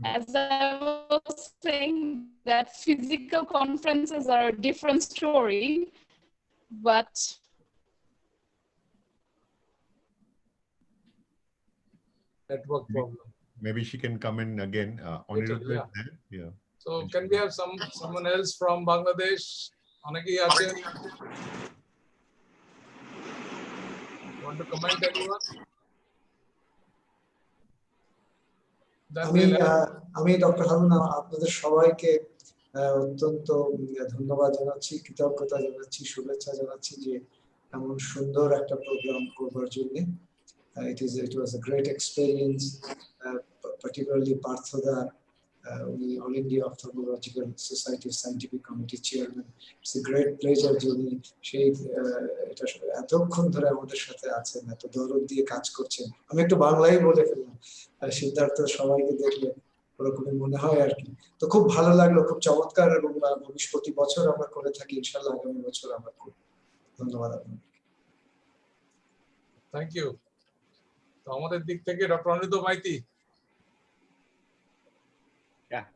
As I was saying that physical conferences are a different story, but network problem. Maybe she can come in again. Aniruddha is there. Yeah. So can we have someone else from Bangladesh? Anaki achen? Want to comment, anyone? আমি doctor Harun আপনাদের সবাইকে অত্যন্ত ধন্যবাদ জানাচ্ছি, কৃতজ্ঞতা জানাচ্ছি, শুভেচ্ছা জানাচ্ছি যে এমন সুন্দর একটা প্রোগ্রাম করবার জন্য। It was a great experience, particularly Parthada, উনি All India Ophthalmological Society Scientific Committee Chairman. It's a great pleasure যে উনি সেই এটা এতক্ষণ ধরে আমাদের সাথে আছেন, এত দরদ দিয়ে কাজ করছেন। আমি একটু বাংলায় বলে ফেললাম, সিদ্ধার্থ সবাইকে দেখলে ওরকমই মনে হয় আর কি। তো খুব ভালো লাগলো, খুব চমৎকার, এবং প্রতি বছর আমরা করে থাকি, ইনশাআল্লাহ আগামী বছর আমরা করব। ধন্যবাদ আপনাকে। Thank you. তো আমাদের দিক থেকে doctor Aniruddha Maiti. Yeah,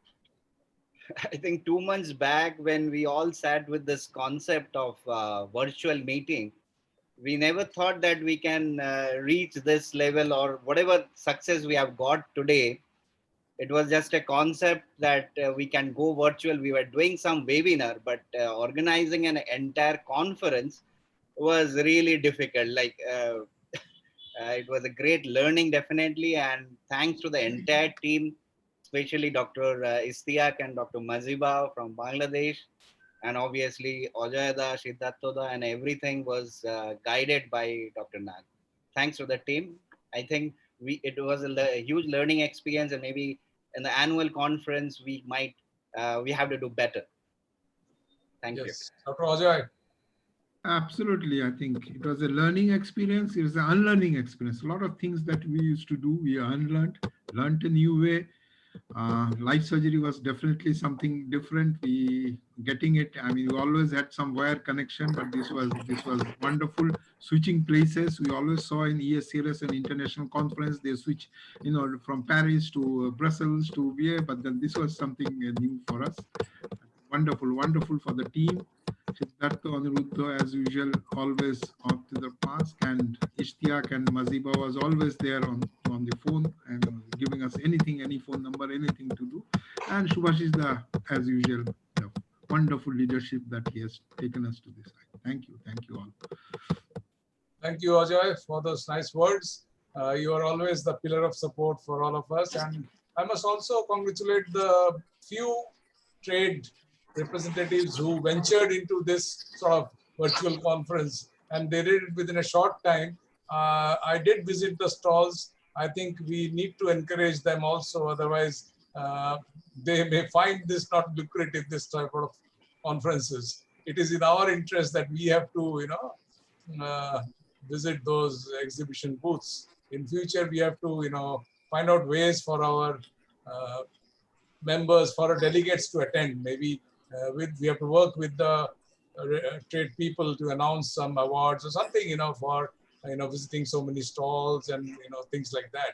I think 2 months back when we all sat with this concept of virtual meeting, we never thought that we can reach this level or whatever success we have got today. It was just a concept that we can go virtual. We were doing some webinar, but organizing an entire conference was really difficult. Like it was a great learning, definitely, and thanks to the entire team, especially Dr. Istiak and Dr. Maziba from Bangladesh, and obviously Ajayada, Siddharthoda, and everything was guided by Dr. Nag. Thanks to the team. I think it was a huge learning experience, and maybe in the annual conference we have to do better. Thank you. Dr. Ajay. Absolutely, I think it was a learning experience. It was an unlearning experience. A lot of things that we used to do, we learned a new way. Light surgery was definitely something different. We getting it. I mean, we always had some wire connection, but this was wonderful. Switching places, we always saw in ESCRS and international conference they switch, from Paris to Brussels to VA. But then this was something new for us. Wonderful for the team. Siddhartha, Aniruddha, as usual, always up to the task, and Ishtiaq and Maziba was always there on the phone and giving us any phone number, anything to do. And Subhashish, as usual, the wonderful leadership that he has taken us to this side. Thank you all. Thank you, Ajay, for those nice words. You are always the pillar of support for all of us, and I must also congratulate the few trade representatives who ventured into this sort of virtual conference, and they did it within a short time. I did visit the stalls. I think we need to encourage them also, otherwise they may find this not lucrative, this type of conferences. It is in our interest that we have to visit those exhibition booths. In future we have to find out ways for our members, for our delegates to attend. Maybe we have to work with the trade people to announce some awards or something, for visiting so many stalls and things like that.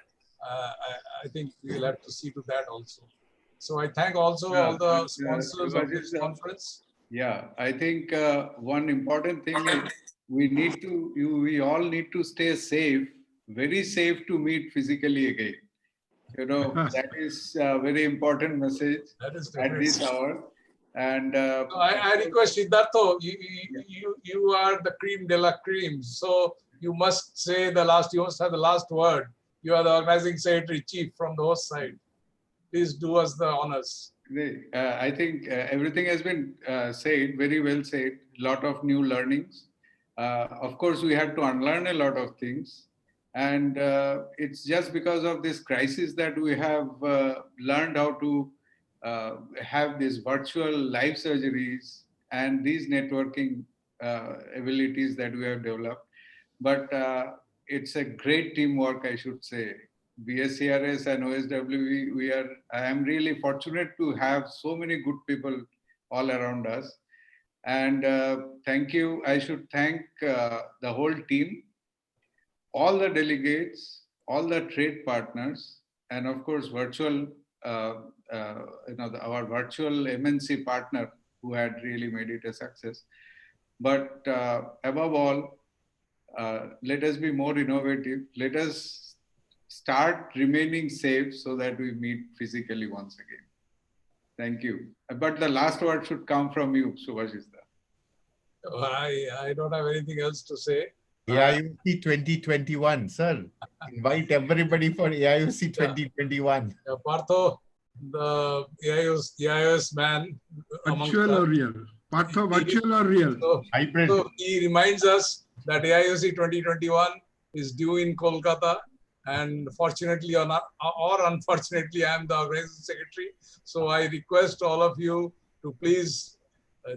I think we'll have to see to that also. So I thank also all the sponsors of this conference. Yeah, I think one important thing is we all need to stay safe, very safe to meet physically again. That is a very important message at this hour. And I request Siddhartha, you are the cream de la cream, so you must have the last word. You are the organizing secretary chief from the host side. Please do us the honors. I think everything has been said, very well said. A lot of new learnings. Of course, we had to unlearn a lot of things. And it's just because of this crisis that we have learned how to have these virtual live surgeries and these networking abilities that we have developed. But it's a great teamwork, I should say. BSCRS and OSW, I am really fortunate to have so many good people all around us. And thank you. I should thank the whole team, all the delegates, all the trade partners, and of course, virtual, our virtual MNC partner who had really made it a success. But above all, let us be more innovative. Let us start remaining safe so that we meet physically once again. Thank you. But the last word should come from you, Subhashis. I don't have anything else to say. AIOC 2021, sir. Invite everybody for AIOC 2021. Yeah, Partho, the AIOS man. Virtual or real? Partho, virtual or real? Hybrid. So he reminds us that AIOC 2021 is due in Kolkata. And fortunately or unfortunately, I am the organizing secretary. So I request all of you to please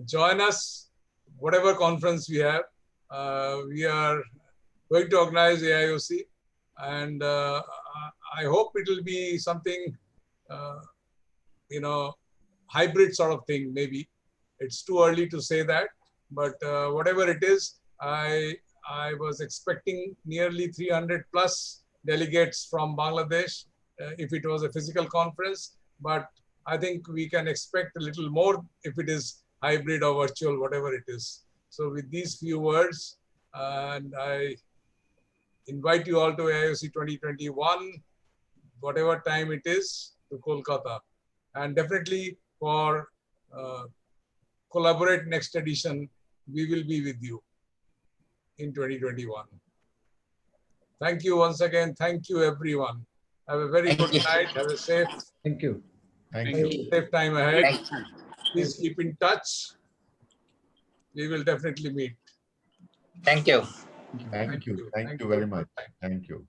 join us, whatever conference we have. We are going to organize AIOC, and I hope it will be something, hybrid sort of thing. Maybe it's too early to say that, but whatever it is, I was expecting nearly 300 plus delegates from Bangladesh if it was a physical conference, but I think we can expect a little more if it is hybrid or virtual, whatever it is. So with these few words, and I invite you all to AIOC 2021, whatever time it is, to Kolkata. And definitely for Collaborate next edition, we will be with you in 2021. Thank you once again. Thank you, everyone. Have a very good night. Have a safe. Thank you. Thank you. Safe time ahead. Please keep in touch. We will definitely meet. Thank you. Thank you. Thank you very much. Thank you.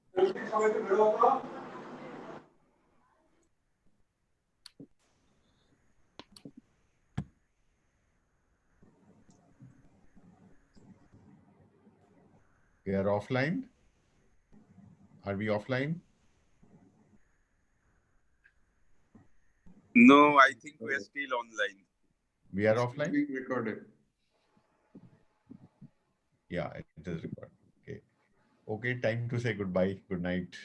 We are offline. Are we offline? No, I think we are still online. We are offline? Being recorded. Yeah, it is recorded. Okay. Okay, time to say goodbye. Good night.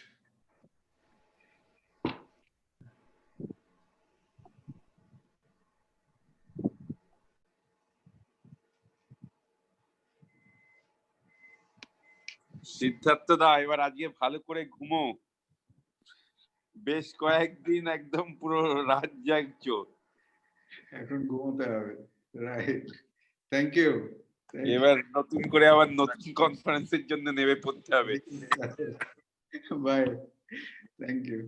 Siddhartha da এবার আজকে ভালো করে ঘুমো, বেশ কয়েকদিন একদম পুরো রাত জাগছো। এখন ঘুমোতে হবে, রাইট। Thank you. এবার নতুন করে আবার নতুন কনফারেন্সের জন্য নেমে পড়তে হবে। Bye, thank you.